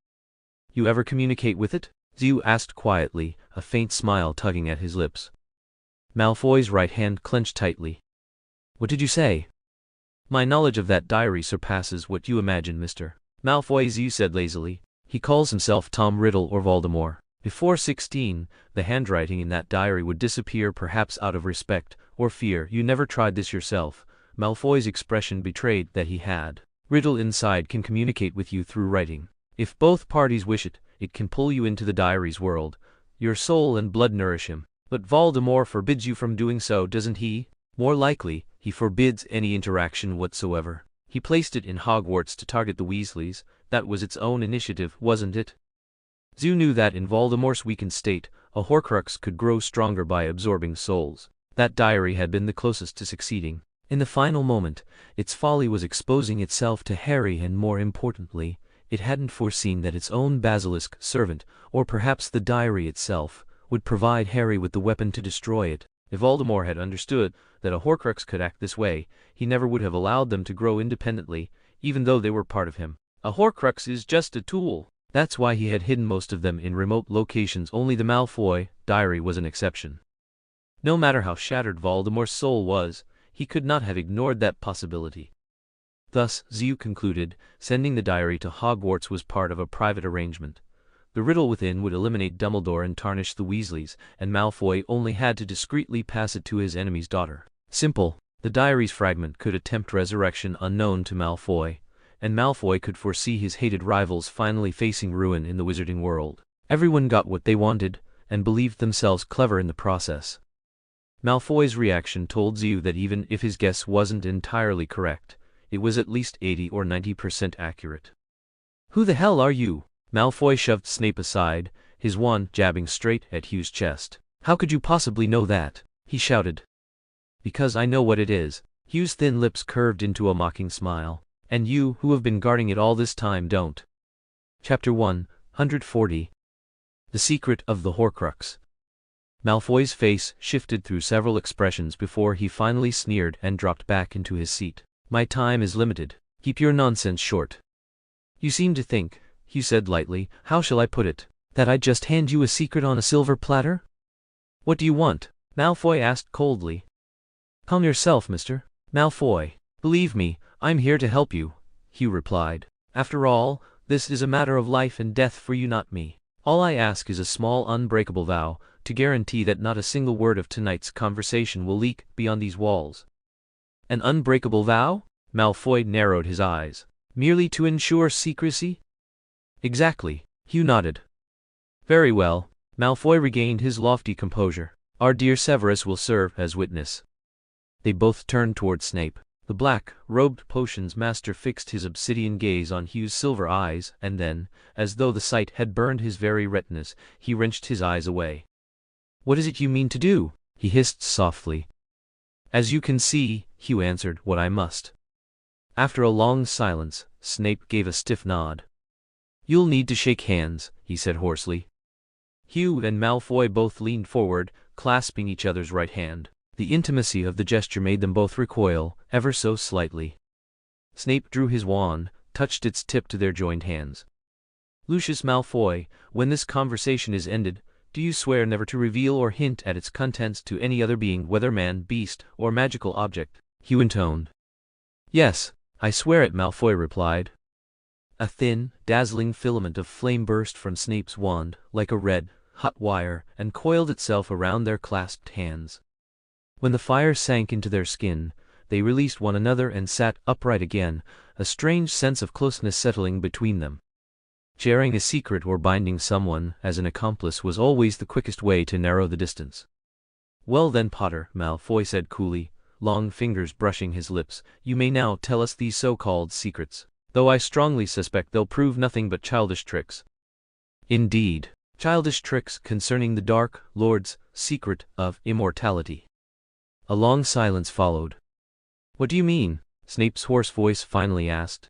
"You ever communicate with it?" Zio asked quietly, a faint smile tugging at his lips. Malfoy's right hand clenched tightly. "What did you say?" "My knowledge of that diary surpasses what you imagine, Mr. Malfoy," Zio said lazily. "He calls himself Tom Riddle or Voldemort. Before 16, the handwriting in that diary would disappear, perhaps out of respect or fear. You never tried this yourself." Malfoy's expression betrayed that he had. "Riddle inside can communicate with you through writing. If both parties wish it, it can pull you into the diary's world. Your soul and blood nourish him. But Voldemort forbids you from doing so, doesn't he?" "More likely, he forbids any interaction whatsoever. He placed it in Hogwarts to target the Weasleys. That was its own initiative, wasn't it?" Zio knew that in Voldemort's weakened state, a Horcrux could grow stronger by absorbing souls. That diary had been the closest to succeeding. In the final moment, its folly was exposing itself to Harry, and more importantly, it hadn't foreseen that its own basilisk servant, or perhaps the diary itself, would provide Harry with the weapon to destroy it. If Voldemort had understood that a Horcrux could act this way, he never would have allowed them to grow independently, even though they were part of him. A Horcrux is just a tool. That's why he had hidden most of them in remote locations. Only the Malfoy diary was an exception. No matter how shattered Voldemort's soul was, he could not have ignored that possibility. Thus, Zio concluded, sending the diary to Hogwarts was part of a private arrangement. The riddle within would eliminate Dumbledore and tarnish the Weasleys, and Malfoy only had to discreetly pass it to his enemy's daughter. Simple. The diary's fragment could attempt resurrection unknown to Malfoy, and Malfoy could foresee his hated rivals finally facing ruin in the wizarding world. Everyone got what they wanted, and believed themselves clever in the process. Malfoy's reaction told Zio that even if his guess wasn't entirely correct, it was at least 80 or 90% accurate. "Who the hell are you?" Malfoy shoved Snape aside, his wand jabbing straight at Hugh's chest. "How could you possibly know that?" he shouted. "Because I know what it is." Hugh's thin lips curved into a mocking smile. "And you, who have been guarding it all this time, don't." Chapter 140. The Secret of the Horcrux. Malfoy's face shifted through several expressions before he finally sneered and dropped back into his seat. My time is limited. Keep your nonsense short. You seem to think, Hugh said lightly, how shall I put it, that I'd just hand you a secret on a silver platter? What do you want? Malfoy asked coldly. Calm yourself, Mr. Malfoy. Believe me, I'm here to help you, Hugh replied. After all, this is a matter of life and death for you, not me. All I ask is a small unbreakable vow, to guarantee that not a single word of tonight's conversation will leak beyond these walls. An unbreakable vow? Malfoy narrowed his eyes. Merely to ensure secrecy? Exactly, Hugh nodded. Very well. Malfoy regained his lofty composure. Our dear Severus will serve as witness. They both turned toward Snape. The black-robed potions master fixed his obsidian gaze on Hugh's silver eyes, and then, as though the sight had burned his very retinas, he wrenched his eyes away. What is it you mean to do? He hissed softly. As you can see, Hugh answered, what I must. After a long silence, Snape gave a stiff nod. You'll need to shake hands, he said hoarsely. Hugh and Malfoy both leaned forward, clasping each other's right hand. The intimacy of the gesture made them both recoil, ever so slightly. Snape drew his wand, touched its tip to their joined hands. Lucius Malfoy, when this conversation is ended, do you swear never to reveal or hint at its contents to any other being, whether man, beast, or magical object? Hugh intoned. Yes, I swear it, Malfoy replied. A thin, dazzling filament of flame burst from Snape's wand, like a red, hot wire, and coiled itself around their clasped hands. When the fire sank into their skin, they released one another and sat upright again, a strange sense of closeness settling between them. Sharing a secret or binding someone as an accomplice was always the quickest way to narrow the distance. Well then, Potter, Malfoy said coolly, long fingers brushing his lips, you may now tell us these so-called secrets, though I strongly suspect they'll prove nothing but childish tricks. Indeed, childish tricks concerning the Dark Lord's secret of immortality. A long silence followed. What do you mean? Snape's hoarse voice finally asked.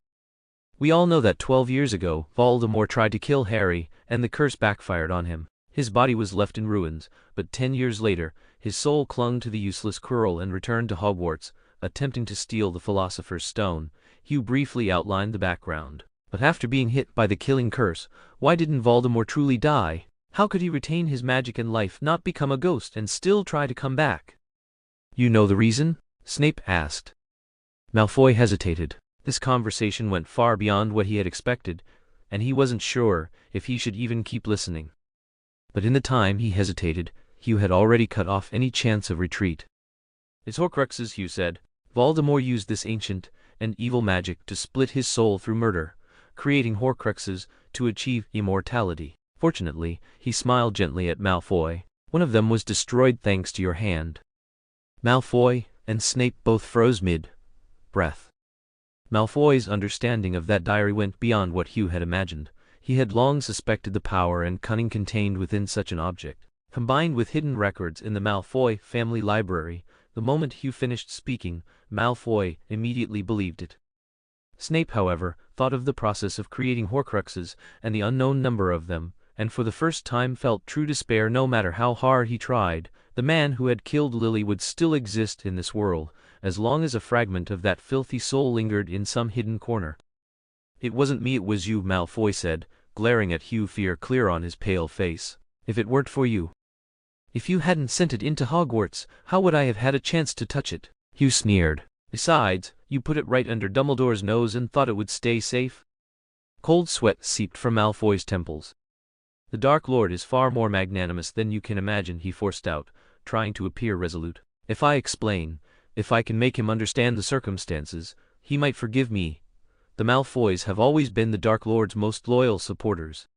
We all know that 12 years ago, Voldemort tried to kill Harry, and the curse backfired on him. His body was left in ruins, but 10 years later, his soul clung to the useless Quirrell and returned to Hogwarts, attempting to steal the Philosopher's Stone. Hugh briefly outlined the background. But after being hit by the killing curse, why didn't Voldemort truly die? How could he retain his magic and life, not become a ghost, and still try to come back? You know the reason? Snape asked. Malfoy hesitated. This conversation went far beyond what he had expected, and he wasn't sure if he should even keep listening. But in the time he hesitated, Hugh had already cut off any chance of retreat. It's Horcruxes, Hugh said. Voldemort used this ancient and evil magic to split his soul through murder, creating Horcruxes to achieve immortality. Fortunately, he smiled gently at Malfoy. One of them was destroyed thanks to your hand. Malfoy and Snape both froze mid-breath. Malfoy's understanding of that diary went beyond what Hugh had imagined. He had long suspected the power and cunning contained within such an object. Combined with hidden records in the Malfoy family library, the moment Hugh finished speaking, Malfoy immediately believed it. Snape, however, thought of the process of creating Horcruxes and the unknown number of them, and for the first time felt true despair. No matter how hard he tried, the man who had killed Lily would still exist in this world, as long as a fragment of that filthy soul lingered in some hidden corner. It wasn't me, it was you, Malfoy said, glaring at Hugh, fear clear on his pale face. If it weren't for you. If you hadn't sent it into Hogwarts, how would I have had a chance to touch it? Hugh sneered. Besides, you put it right under Dumbledore's nose and thought it would stay safe? Cold sweat seeped from Malfoy's temples. The Dark Lord is far more magnanimous than you can imagine, he forced out, trying to appear resolute. If I explain, if I can make him understand the circumstances, he might forgive me. The Malfoys have always been the Dark Lord's most loyal supporters.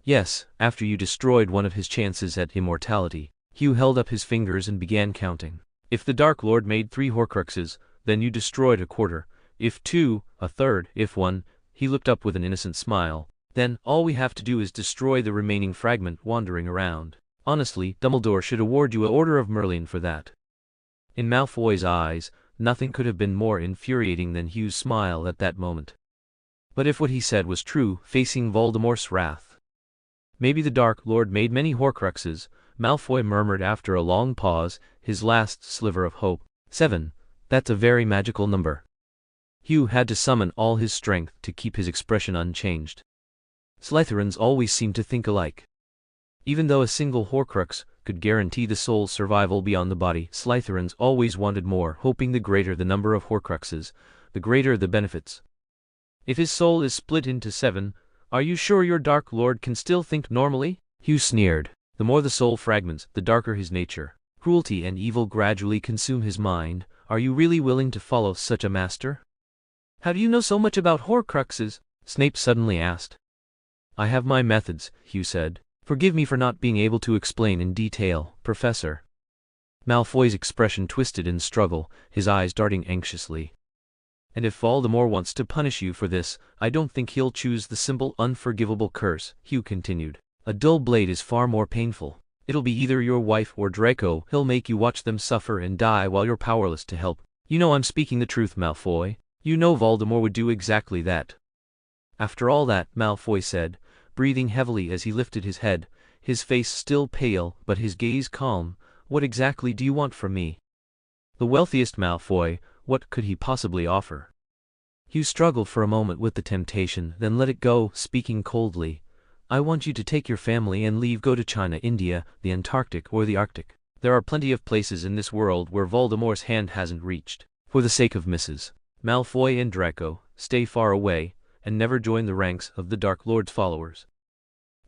Yes, after you destroyed one of his chances at immortality. Hugh held up his fingers and began counting. If the Dark Lord made 3 Horcruxes, then you destroyed a quarter. If 2, a third. If 1, he looked up with an innocent smile. Then, all we have to do is destroy the remaining fragment wandering around. Honestly, Dumbledore should award you an Order of Merlin for that. In Malfoy's eyes, nothing could have been more infuriating than Hugh's smile at that moment. But if what he said was true, facing Voldemort's wrath. Maybe the Dark Lord made many Horcruxes, Malfoy murmured after a long pause, his last sliver of hope. 7. That's a very magical number. Hugh had to summon all his strength to keep his expression unchanged. Slytherins always seem to think alike. Even though a single Horcrux could guarantee the soul's survival beyond the body, Slytherins always wanted more, hoping the greater the number of Horcruxes, the greater the benefits. If his soul is split into 7, are you sure your Dark Lord can still think normally? Hugh sneered. The more the soul fragments, the darker his nature. Cruelty and evil gradually consume his mind. Are you really willing to follow such a master? How do you know so much about Horcruxes? Snape suddenly asked. I have my methods, Hugh said. Forgive me for not being able to explain in detail, Professor. Malfoy's expression twisted in struggle, his eyes darting anxiously. And if Voldemort wants to punish you for this, I don't think he'll choose the simple, unforgivable curse, Hugh continued. A dull blade is far more painful. It'll be either your wife or Draco. He'll make you watch them suffer and die while you're powerless to help. You know I'm speaking the truth, Malfoy. You know Voldemort would do exactly that. After all that, Malfoy said, breathing heavily as he lifted his head, his face still pale but his gaze calm. What exactly do you want from me? The wealthiest Malfoy, what could he possibly offer? Hugh struggled for a moment with the temptation, then let it go, speaking coldly. I want you to take your family and leave. Go to China, India, the Antarctic, or the Arctic. There are plenty of places in this world where Voldemort's hand hasn't reached. For the sake of Mrs. Malfoy and Draco, stay far away, and never join the ranks of the Dark Lord's followers.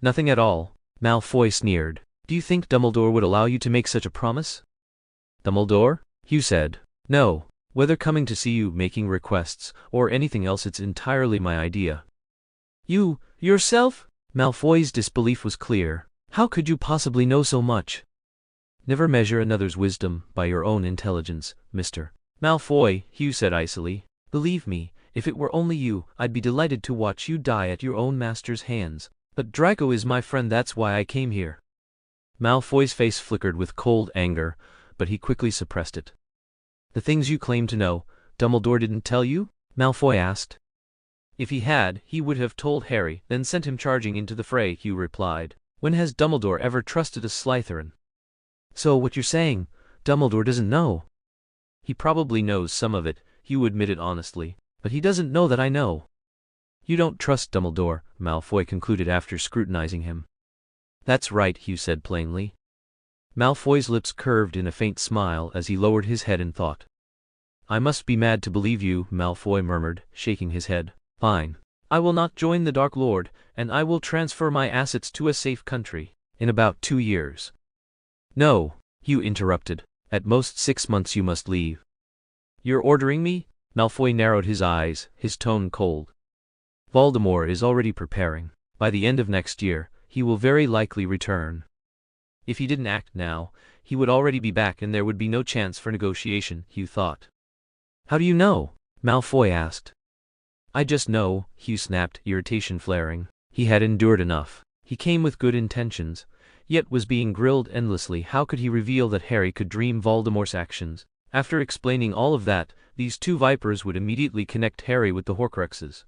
Nothing at all, Malfoy sneered. Do you think Dumbledore would allow you to make such a promise? Dumbledore? Hugh said. No. Whether coming to see you, making requests, or anything else, it's entirely my idea. You, yourself? Malfoy's disbelief was clear. How could you possibly know so much? Never measure another's wisdom by your own intelligence, Mr. Malfoy, Hugh said icily. Believe me, if it were only you, I'd be delighted to watch you die at your own master's hands. But Draco is my friend, that's why I came here. Malfoy's face flickered with cold anger, but he quickly suppressed it. The things you claim to know, Dumbledore didn't tell you? Malfoy asked. If he had, he would have told Harry, then sent him charging into the fray, Hugh replied. When has Dumbledore ever trusted a Slytherin? So what you're saying, Dumbledore doesn't know? He probably knows some of it, Hugh admitted honestly, but he doesn't know that I know. You don't trust Dumbledore, Malfoy concluded after scrutinizing him. That's right, Hugh said plainly. Malfoy's lips curved in a faint smile as he lowered his head in thought. I must be mad to believe you, Malfoy murmured, shaking his head. Fine. I will not join the Dark Lord, and I will transfer my assets to a safe country. In about 2 years. No, Hugh interrupted. At most 6 months you must leave. You're ordering me? Malfoy narrowed his eyes, his tone cold. Voldemort is already preparing. By the end of next year, he will very likely return. If he didn't act now, he would already be back and there would be no chance for negotiation, Hugh thought. How do you know? Malfoy asked. I just know, Hugh snapped, irritation flaring. He had endured enough. He came with good intentions, yet was being grilled endlessly. How could he reveal that Harry could dream Voldemort's actions? After explaining all of that, these two vipers would immediately connect Harry with the Horcruxes.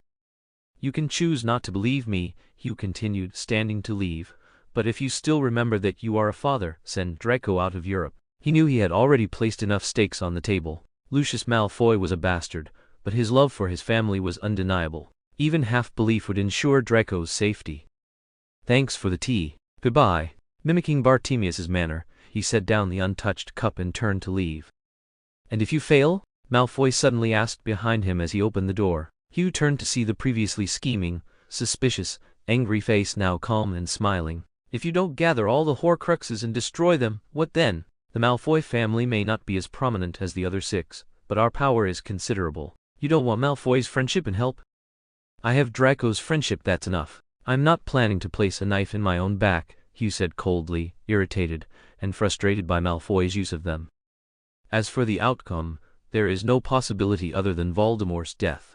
You can choose not to believe me, Hugh continued, standing to leave, but if you still remember that you are a father, send Draco out of Europe. He knew he had already placed enough stakes on the table. Lucius Malfoy was a bastard, but his love for his family was undeniable. Even half-belief would ensure Draco's safety. Thanks for the tea. Goodbye. Mimicking Bartemius's manner, he set down the untouched cup and turned to leave. And if you fail? Malfoy suddenly asked behind him as he opened the door. Hugh turned to see the previously scheming, suspicious, angry face now calm and smiling. If you don't gather all the Horcruxes and destroy them, what then? The Malfoy family may not be as prominent as the other 6, but our power is considerable. You don't want Malfoy's friendship and help? I have Draco's friendship, that's enough. I'm not planning to place a knife in my own back, Hugh said coldly, irritated and frustrated by Malfoy's use of them. As for the outcome, there is no possibility other than Voldemort's death.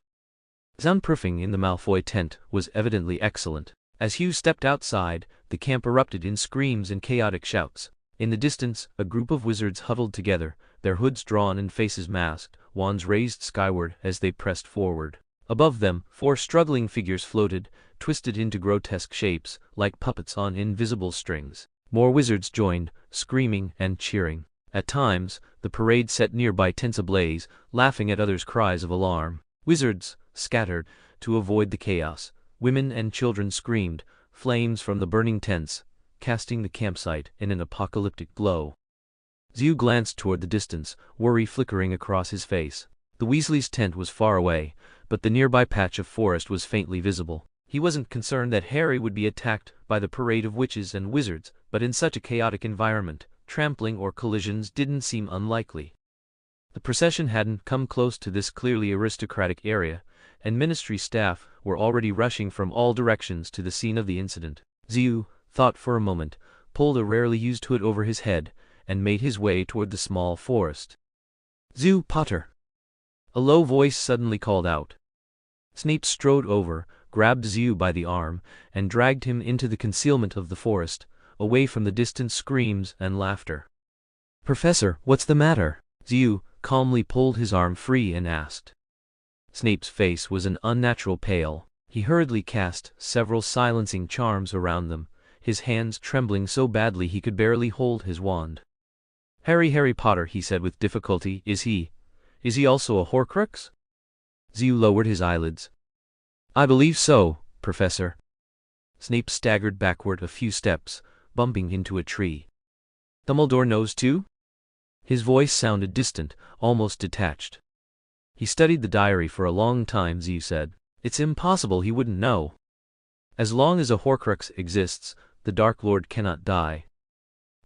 Soundproofing in the Malfoy tent was evidently excellent. As Hugh stepped outside, the camp erupted in screams and chaotic shouts. In the distance, a group of wizards huddled together, their hoods drawn and faces masked, wands raised skyward as they pressed forward. Above them, 4 struggling figures floated, twisted into grotesque shapes, like puppets on invisible strings. More wizards joined, screaming and cheering. At times, the parade set nearby tents ablaze, laughing at others' cries of alarm. Wizards scattered to avoid the chaos. Women and children screamed, flames from the burning tents, casting the campsite in an apocalyptic glow. Zhu glanced toward the distance, worry flickering across his face. The Weasleys' tent was far away, but the nearby patch of forest was faintly visible. He wasn't concerned that Harry would be attacked by the parade of witches and wizards, but in such a chaotic environment, trampling or collisions didn't seem unlikely. The procession hadn't come close to this clearly aristocratic area, and ministry staff were already rushing from all directions to the scene of the incident. Zhu thought for a moment, pulled a rarely used hood over his head, and made his way toward the small forest. "Zhu Potter!" A low voice suddenly called out. Snape strode over, grabbed Zhu by the arm, and dragged him into the concealment of the forest, away from the distant screams and laughter. "Professor, what's the matter?" Zhu calmly pulled his arm free and asked. Snape's face was an unnatural pale. He hurriedly cast several silencing charms around them, his hands trembling so badly he could barely hold his wand. Harry Potter," he said with difficulty, Is he also a Horcrux?" Zhu lowered his eyelids. "I believe so, Professor." Snape staggered backward a few steps, bumping into a tree. "Dumbledore knows too?" His voice sounded distant, almost detached. "He studied the diary for a long time," Zhu said. "It's impossible he wouldn't know. As long as a Horcrux exists, the Dark Lord cannot die."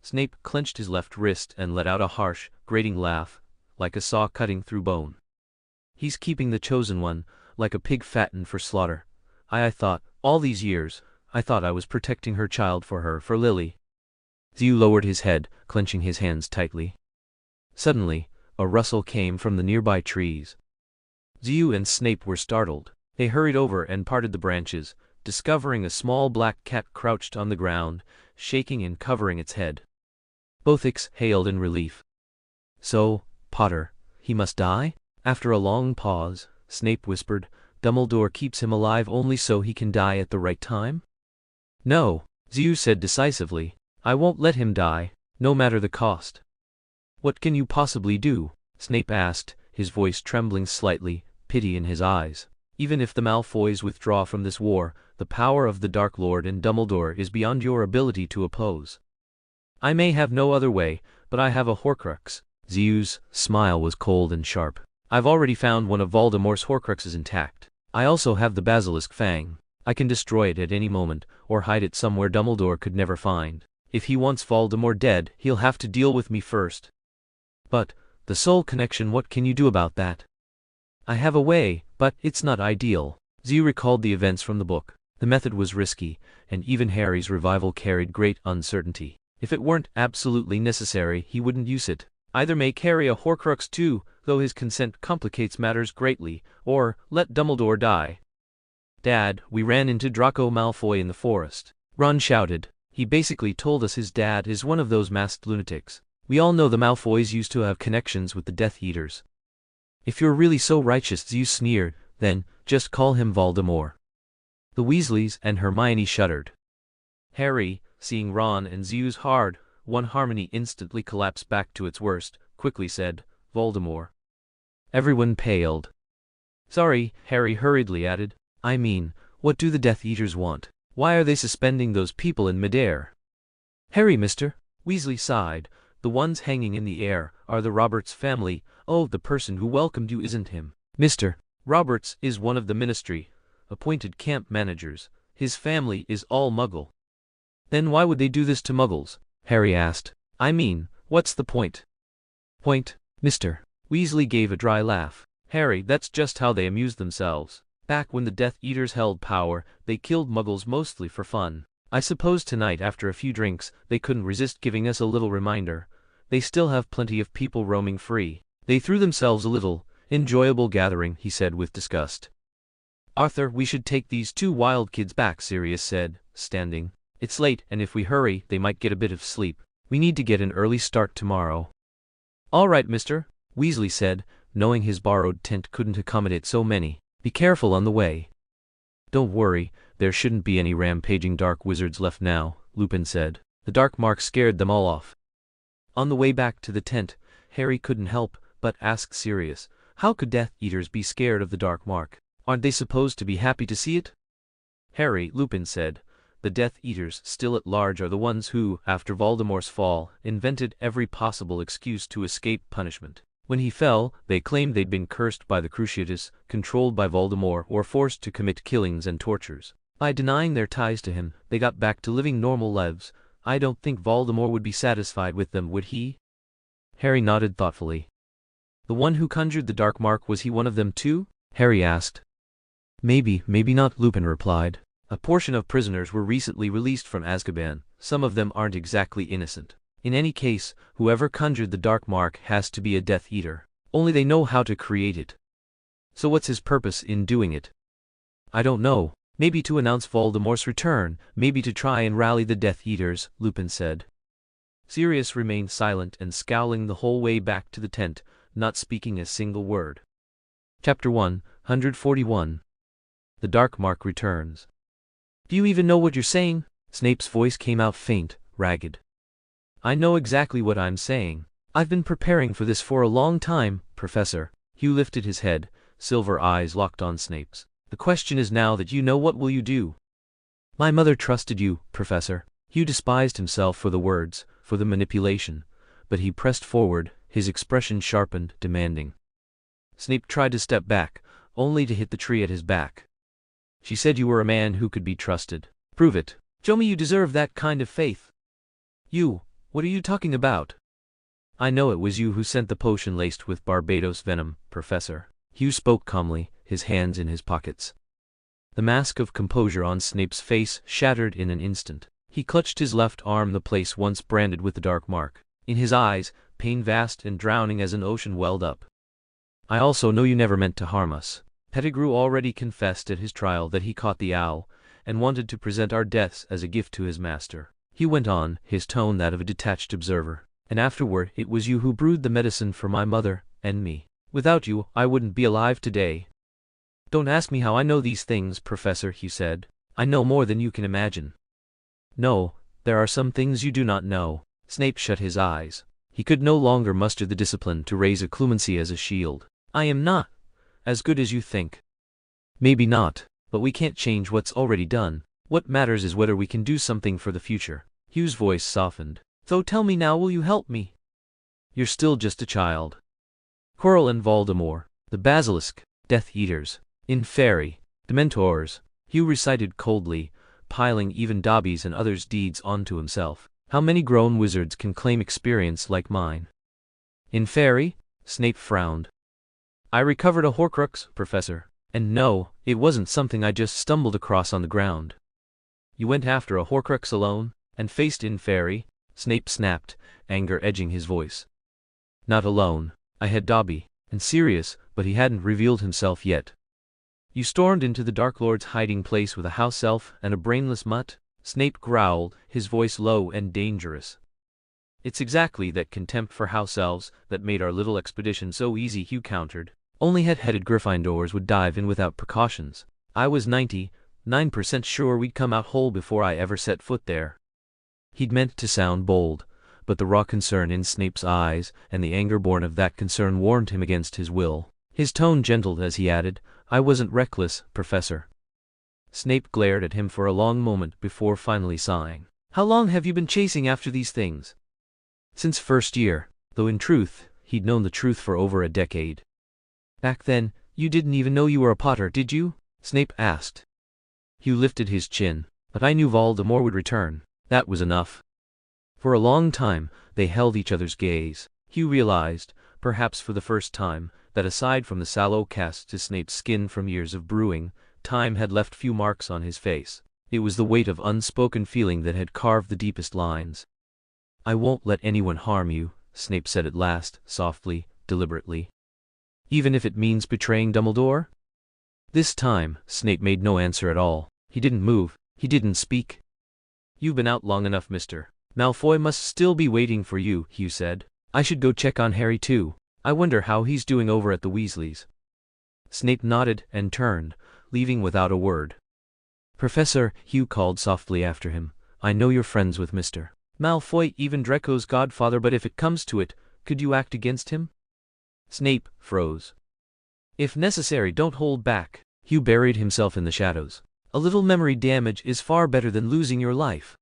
Snape clenched his left wrist and let out a harsh, grating laugh, like a saw cutting through bone. "He's keeping the Chosen One, like a pig fattened for slaughter. I thought, all these years, I thought I was protecting her child for Lily." Zhu lowered his head, clenching his hands tightly. Suddenly, a rustle came from the nearby trees. Zhu and Snape were startled. They hurried over and parted the branches, discovering a small black cat crouched on the ground, shaking and covering its head. Both exhaled in relief. "So, Potter, he must die?" After a long pause, Snape whispered, "Dumbledore keeps him alive only so he can die at the right time?" "No," Zhu said decisively. "I won't let him die, no matter the cost." "What can you possibly do?" Snape asked, his voice trembling slightly, pity in his eyes. "Even if the Malfoys withdraw from this war, the power of the Dark Lord and Dumbledore is beyond your ability to oppose. I may have no other way, but I have a Horcrux." Zhu's smile was cold and sharp. "I've already found one of Voldemort's Horcruxes intact. I also have the Basilisk Fang. I can destroy it at any moment, or hide it somewhere Dumbledore could never find. If he wants Voldemort dead, he'll have to deal with me first." "But, the soul connection, what can you do about that?" "I have a way, but it's not ideal." Zhu recalled the events from the book. The method was risky, and even Harry's revival carried great uncertainty. If it weren't absolutely necessary, he wouldn't use it. Either make Harry a Horcrux too, though his consent complicates matters greatly, or let Dumbledore die. "Dad, we ran into Draco Malfoy in the forest," Ron shouted. "He basically told us his dad is one of those masked lunatics. We all know the Malfoys used to have connections with the Death Eaters." "If you're really so righteous," Zhu sneered, "then just call him Voldemort." The Weasleys and Hermione shuddered. Harry, seeing Ron and Zhu's hard-won harmony instantly collapse back to its worst, quickly said, "Voldemort." Everyone paled. "Sorry," Harry hurriedly added. "I mean, what do the Death Eaters want? Why are they suspending those people in midair?" "Harry, Mr. Weasley sighed. "The ones hanging in the air are the Roberts family. Oh, the person who welcomed you isn't him. Mr. Roberts is one of the Ministry appointed camp managers. His family is all Muggle." "Then why would they do this to Muggles?" Harry asked. "I mean, what's the point?" "Point, Mr. Weasley gave a dry laugh. "Harry, that's just how they amuse themselves. Back when the Death Eaters held power, they killed Muggles mostly for fun. I suppose tonight, after a few drinks, they couldn't resist giving us a little reminder. They still have plenty of people roaming free. They threw themselves a little enjoyable gathering," he said with disgust. "Arthur, we should take these two wild kids back," Sirius said, standing. "It's late, and if we hurry, they might get a bit of sleep. We need to get an early start tomorrow." "All right, Mr. Weasley said, knowing his borrowed tent couldn't accommodate so many. "Be careful on the way." "Don't worry, there shouldn't be any rampaging dark wizards left now," Lupin said. The dark mark scared them all off. On the way back to the tent, Harry couldn't help but ask Sirius, how could Death Eaters be scared of the dark mark? Aren't they supposed to be happy to see it? Harry, Lupin said, the Death Eaters still at large are the ones who, after Voldemort's fall, invented every possible excuse to escape punishment. When he fell, they claimed they'd been cursed by the Cruciatus, controlled by Voldemort, or forced to commit killings and tortures. By denying their ties to him, they got back to living normal lives. I don't think Voldemort would be satisfied with them, would he? Harry nodded thoughtfully. The one who conjured the dark mark, was he one of them too? Harry asked. Maybe, maybe not, Lupin replied. A portion of prisoners were recently released from Azkaban. Some of them aren't exactly innocent. In any case, whoever conjured the dark mark has to be a Death Eater. Only they know how to create it. So what's his purpose in doing it? I don't know. Maybe to announce Voldemort's return, maybe to try and rally the Death Eaters, Lupin said. Sirius remained silent and scowling the whole way back to the tent, not speaking a single word. Chapter 141. The Dark Mark Returns. Do you even know what you're saying? Snape's voice came out faint, ragged. I know exactly what I'm saying. I've been preparing for this for a long time, Professor. Hugh lifted his head, silver eyes locked on Snape's. The question is, now that you know, what will you do? My mother trusted you, Professor. Hugh despised himself for the words, for the manipulation, but he pressed forward, his expression sharpened, demanding. Snape tried to step back, only to hit the tree at his back. She said you were a man who could be trusted. Prove it. Show me you deserve that kind of faith. You, what are you talking about? I know it was you who sent the potion laced with Barbados venom, Professor. Hugh spoke calmly, his hands in his pockets. The mask of composure on Snape's face shattered in an instant. He clutched his left arm, the place once branded with the dark mark. In his eyes, pain vast and drowning as an ocean welled up. I also know you never meant to harm us. Pettigrew already confessed at his trial that he caught the owl, and wanted to present our deaths as a gift to his master. He went on, his tone that of a detached observer. And afterward, it was you who brewed the medicine for my mother and me. Without you, I wouldn't be alive today. Don't ask me how I know these things, Professor, he said. I know more than you can imagine. No, there are some things you do not know. Snape shut his eyes. He could no longer muster the discipline to raise occlumency as a shield. I am not as good as you think. Maybe not, but we can't change what's already done. What matters is whether we can do something for the future. Hugh's voice softened. So tell me now, will you help me? You're still just a child. Quirrell and Voldemort, the Basilisk, Death Eaters, Inferi, Dementors, Hugh recited coldly, piling even Dobby's and others' deeds onto himself. How many grown wizards can claim experience like mine? Inferi? Snape frowned. I recovered a Horcrux, Professor. And no, it wasn't something I just stumbled across on the ground. You went after a Horcrux alone, and faced Inferi? Snape snapped, anger edging his voice. Not alone. I had Dobby, and Sirius, but he hadn't revealed himself yet. You stormed into the Dark Lord's hiding place with a house elf and a brainless mutt? Snape growled, his voice low and dangerous. It's exactly that contempt for house elves that made our little expedition so easy, Hugh countered. Only head-headed Gryffindors would dive in without precautions. I was 99% sure we'd come out whole before I ever set foot there. He'd meant to sound bold, but the raw concern in Snape's eyes and the anger born of that concern warned him against his will. His tone gentled as he added, I wasn't reckless, Professor. Snape glared at him for a long moment before finally sighing. How long have you been chasing after these things? Since first year, though in truth, he'd known the truth for over a decade. Back then, you didn't even know you were a Potter, did you? Snape asked. Hugh lifted his chin. But I knew Voldemort would return. That was enough. For a long time, they held each other's gaze. Hugh realized, perhaps for the first time, that aside from the sallow cast to Snape's skin from years of brewing, time had left few marks on his face. It was the weight of unspoken feeling that had carved the deepest lines. I won't let anyone harm you, Snape said at last, softly, deliberately. Even if it means betraying Dumbledore? This time, Snape made no answer at all. He didn't move, he didn't speak. You've been out long enough, Mr. Malfoy must still be waiting for you, Hugh said. I should go check on Harry too. I wonder how he's doing over at the Weasleys. Snape nodded and turned, leaving without a word. Professor, Hugh called softly after him, I know you're friends with Mr. Malfoy even Draco's godfather, but if it comes to it, could you act against him? Snape froze. If necessary, don't hold back. Hugh buried himself in the shadows. A little memory damage is far better than losing your life.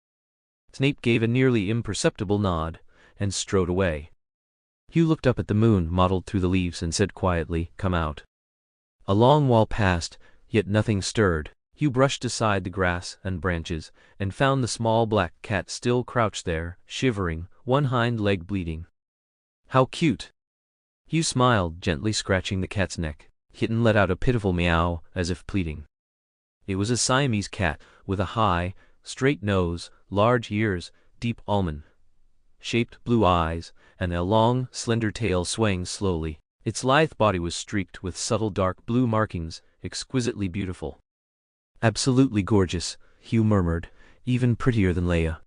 Snape gave a nearly imperceptible nod, and strode away. Hugh looked up at the moon mottled through the leaves and said quietly, "Come out." A long while passed, yet nothing stirred. Hugh brushed aside the grass and branches, and found the small black cat still crouched there, shivering, one hind leg bleeding. "How cute!" Hugh smiled, gently scratching the cat's neck. Kitten let out a pitiful meow, as if pleading. It was a Siamese cat, with a high, straight nose, large ears, deep almond-shaped blue eyes, and a long, slender tail swaying slowly. Its lithe body was streaked with subtle dark blue markings, exquisitely beautiful. "Absolutely gorgeous," Hugh murmured, "even prettier than Leia."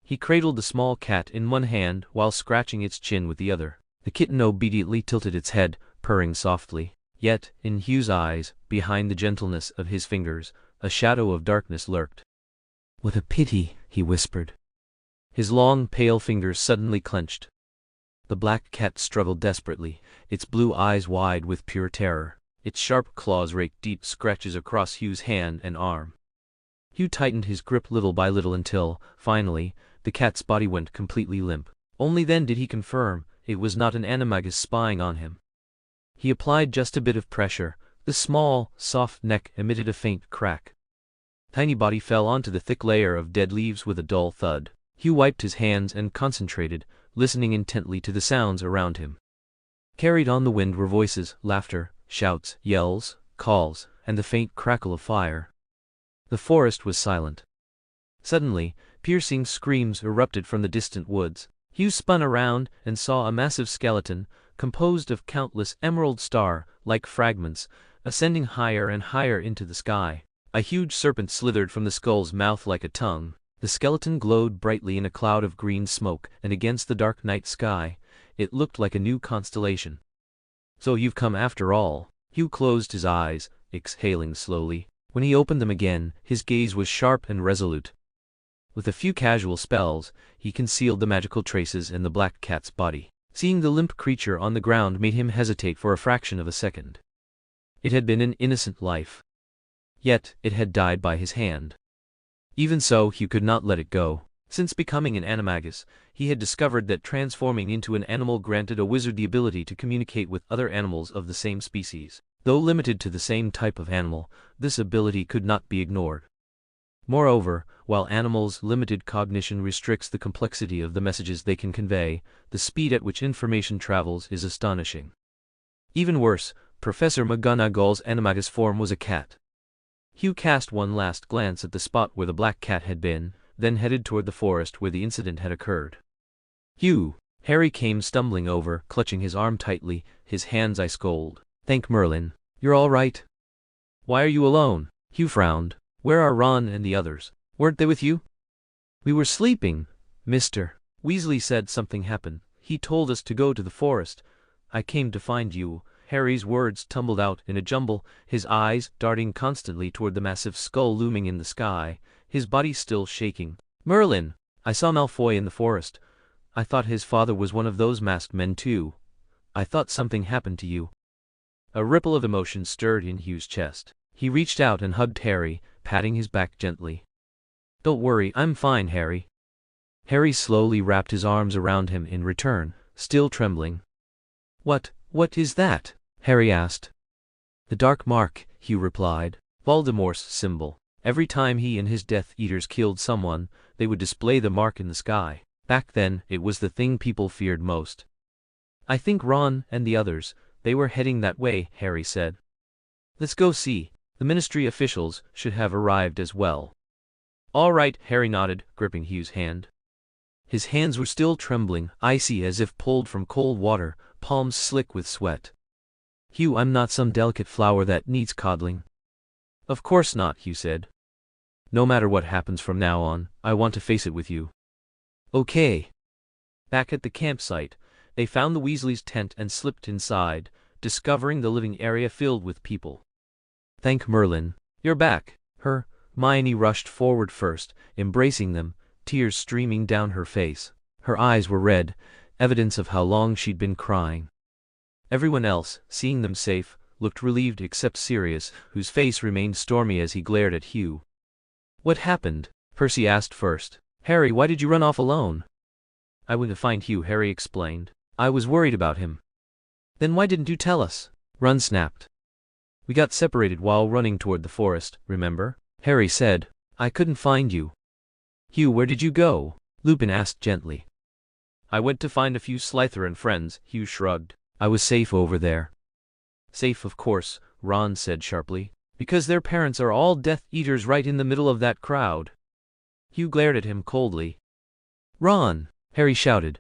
He cradled the small cat in one hand while scratching its chin with the other. The kitten obediently tilted its head, purring softly. Yet, in Hugh's eyes, behind the gentleness of his fingers, a shadow of darkness lurked. "What a pity," he whispered. His long, pale fingers suddenly clenched. The black cat struggled desperately, its blue eyes wide with pure terror. Its sharp claws raked deep scratches across Hugh's hand and arm. Hugh tightened his grip little by little until, finally, the cat's body went completely limp. Only then did he confirm it was not an animagus spying on him. He applied just a bit of pressure. The small, soft neck emitted a faint crack. Tiny body fell onto the thick layer of dead leaves with a dull thud. Hugh wiped his hands and concentrated, listening intently to the sounds around him. Carried on the wind were voices, laughter, shouts, yells, calls, and the faint crackle of fire. The forest was silent. Suddenly, piercing screams erupted from the distant woods. Hugh spun around and saw a massive skeleton, composed of countless emerald star-like fragments, ascending higher and higher into the sky. A huge serpent slithered from the skull's mouth like a tongue. The skeleton glowed brightly in a cloud of green smoke, and against the dark night sky, it looked like a new constellation. "So you've come after all." Hugh closed his eyes, exhaling slowly. When he opened them again, his gaze was sharp and resolute. With a few casual spells, he concealed the magical traces in the black cat's body. Seeing the limp creature on the ground made him hesitate for a fraction of a second. It had been an innocent life. Yet, it had died by his hand. Even so, Hugh could not let it go. Since becoming an animagus, he had discovered that transforming into an animal granted a wizard the ability to communicate with other animals of the same species. Though limited to the same type of animal, this ability could not be ignored. Moreover, while animals' limited cognition restricts the complexity of the messages they can convey, the speed at which information travels is astonishing. Even worse, Professor McGonagall's animagus form was a cat. Hugh cast one last glance at the spot where the black cat had been, then headed toward the forest where the incident had occurred. "Hugh!" Harry came stumbling over, clutching his arm tightly, his hands ice cold. "Thank Merlin. You're all right?" "Why are you alone?" Hugh frowned. "Where are Ron and the others? Weren't they with you?" "We were sleeping, Mr. Weasley said something happened. He told us to go to the forest. I came to find you." Harry's words tumbled out in a jumble, his eyes darting constantly toward the massive skull looming in the sky, his body still shaking. "Merlin, I saw Malfoy in the forest. I thought his father was one of those masked men too. I thought something happened to you." A ripple of emotion stirred in Hugh's chest. He reached out and hugged Harry, patting his back gently. "Don't worry, I'm fine, Harry." Harry slowly wrapped his arms around him in return, still trembling. What is that?" Harry asked. "The Dark Mark," Hugh replied. "Voldemort's symbol. Every time he and his Death Eaters killed someone, they would display the mark in the sky. Back then, it was the thing people feared most." "I think Ron and the others, they were heading that way," Harry said. "Let's go see. The Ministry officials should have arrived as well." "All right," Harry nodded, gripping Hugh's hand. His hands were still trembling, icy as if pulled from cold water, palms slick with sweat. "Hugh, I'm not some delicate flower that needs coddling." "Of course not," Hugh said. "No matter what happens from now on, I want to face it with you." "Okay." Back at the campsite, they found the Weasleys' tent and slipped inside, discovering the living area filled with people. "Thank Merlin. You're back." Hermione rushed forward first, embracing them, tears streaming down her face. Her eyes were red, evidence of how long she'd been crying. Everyone else, seeing them safe, looked relieved except Sirius, whose face remained stormy as he glared at Hugh. "What happened?" Percy asked first. "Harry, why did you run off alone?" "I went to find Hugh," Harry explained. "I was worried about him." "Then why didn't you tell us?" Ron snapped. "We got separated while running toward the forest, remember?" Harry said. "I couldn't find you." "Hugh, where did you go?" Lupin asked gently. "I went to find a few Slytherin friends," Hugh shrugged. "I was safe over there." "Safe, of course," Ron said sharply, "because their parents are all Death Eaters right in the middle of that crowd." Hugh glared at him coldly. "Ron!" Harry shouted.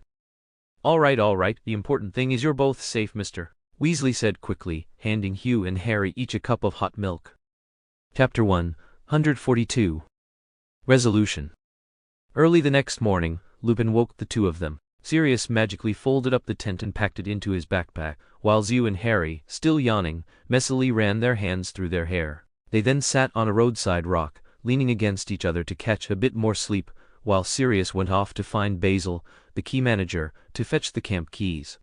All right, the important thing is you're both safe, Mr. Weasley said quickly, handing Hugh and Harry each a cup of hot milk. Chapter 142. Resolution. Early the next morning, Lupin woke the two of them. Sirius magically folded up the tent and packed it into his backpack, while Hugh and Harry, still yawning, messily ran their hands through their hair. They then sat on a roadside rock, leaning against each other to catch a bit more sleep, while Sirius went off to find Basil, the key manager, to fetch the camp keys.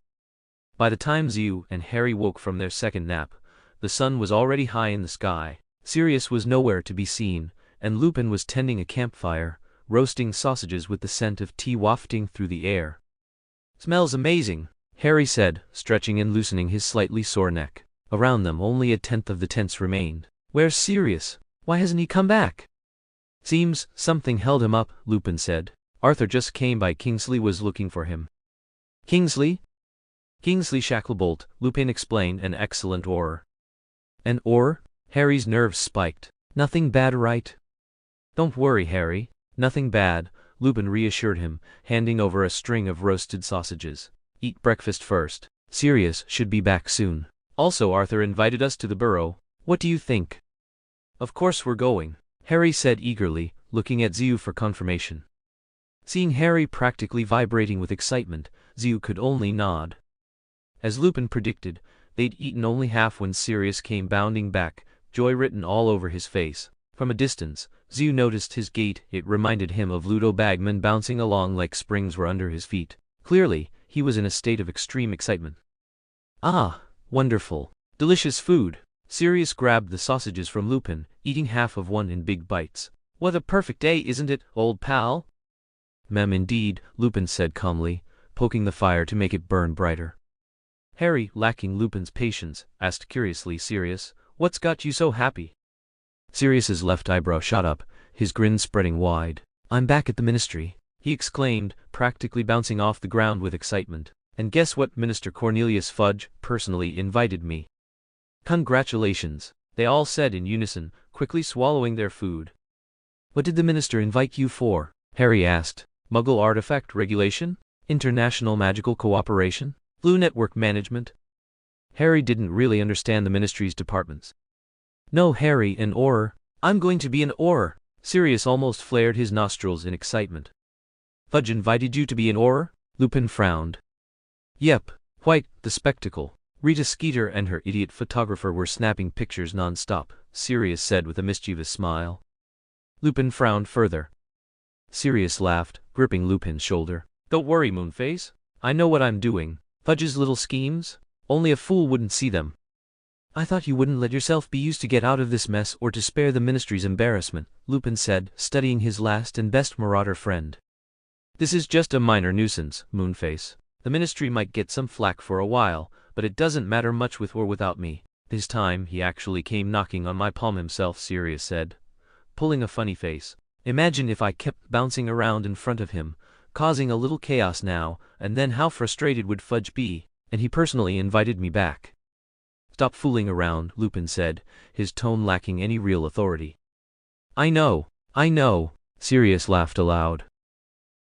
By the time Hugh and Harry woke from their second nap, the sun was already high in the sky. Sirius was nowhere to be seen, and Lupin was tending a campfire, roasting sausages with the scent of tea wafting through the air. "Smells amazing," Harry said, stretching and loosening his slightly sore neck. Around them only a tenth of the tents remained. "Where's Sirius? Why hasn't he come back?" "Seems something held him up," Lupin said. "Arthur just came by. Kingsley was looking for him." "Kingsley?" "Kingsley Shacklebolt," Lupin explained, "an excellent oar." "An oar?" Harry's nerves spiked. "Nothing bad, right?" "Don't worry, Harry. Nothing bad," Lupin reassured him, handing over a string of roasted sausages. "Eat breakfast first. Sirius should be back soon. Also, Arthur invited us to the burrow. What do you think?" "Of course we're going," Harry said eagerly, looking at Hugh for confirmation. Seeing Harry practically vibrating with excitement, Hugh could only nod. As Lupin predicted, they'd eaten only half when Sirius came bounding back, joy written all over his face. From a distance, Hugh noticed his gait. It reminded him of Ludo Bagman bouncing along like springs were under his feet. Clearly, he was in a state of extreme excitement. "Ah, wonderful. Delicious food." Sirius grabbed the sausages from Lupin, eating half of one in big bites. "What a perfect day, isn't it, old pal?" "Mem, indeed," Lupin said calmly, poking the fire to make it burn brighter. Harry, lacking Lupin's patience, asked curiously, "Sirius, what's got you so happy?" Sirius's left eyebrow shot up, his grin spreading wide. "I'm back at the ministry," he exclaimed, practically bouncing off the ground with excitement. "And guess what? Minister Cornelius Fudge personally invited me." "Congratulations," they all said in unison, quickly swallowing their food. "What did the minister invite you for?" Harry asked. "Muggle artifact regulation? International magical cooperation? Blue network management?" Harry didn't really understand the ministry's departments. "No, Harry, an oar. I'm going to be an oar." Sirius almost flared his nostrils in excitement. "Fudge invited you to be an oar?" Lupin frowned. "Yep. White, the spectacle. Rita Skeeter and her idiot photographer were snapping pictures non-stop," Sirius said with a mischievous smile. Lupin frowned further. Sirius laughed, gripping Lupin's shoulder. "Don't worry, Moonface. I know what I'm doing. Fudge's little schemes? Only a fool wouldn't see them." "I thought you wouldn't let yourself be used to get out of this mess or to spare the ministry's embarrassment," Lupin said, studying his last and best marauder friend. "This is just a minor nuisance, Moonface. The ministry might get some flack for a while, but it doesn't matter much with or without me." "This time he actually came knocking on my palm himself," Sirius said, pulling a funny face. "Imagine if I kept bouncing around in front of him, causing a little chaos now, and then how frustrated would Fudge be? And he personally invited me back." "Stop fooling around," Lupin said, his tone lacking any real authority. I know, Sirius laughed aloud.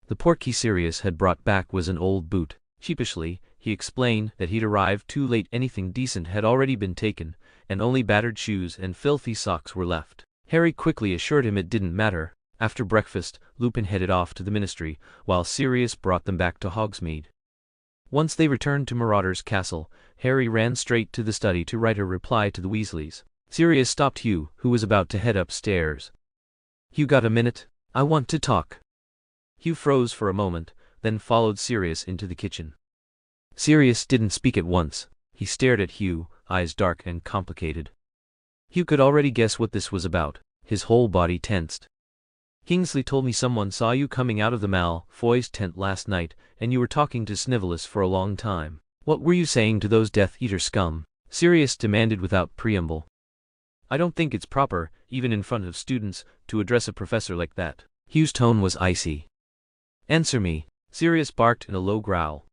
The portkey Sirius had brought back was an old boot. Sheepishly, he explained that he'd arrived too late. Anything decent had already been taken, and only battered shoes and filthy socks were left. Harry quickly assured him it didn't matter. After breakfast, Lupin headed off to the ministry, while Sirius brought them back to Hogsmeade. Once they returned to Marauder's castle, Harry ran straight to the study to write a reply to the Weasleys. Sirius stopped Hugh, who was about to head upstairs. "You got a minute? I want to talk." Hugh froze for a moment, then followed Sirius into the kitchen. Sirius didn't speak at once. He stared at Hugh, eyes dark and complicated. Hugh could already guess what this was about. His whole body tensed. Kingsley told me someone saw you coming out of the Malfoy's tent last night, and you were talking to Snivellus for a long time. What were you saying to those Death Eater scum? Sirius demanded without preamble. I don't think it's proper, even in front of students, to address a professor like that. Hugh's tone was icy. Answer me, Sirius barked in a low growl.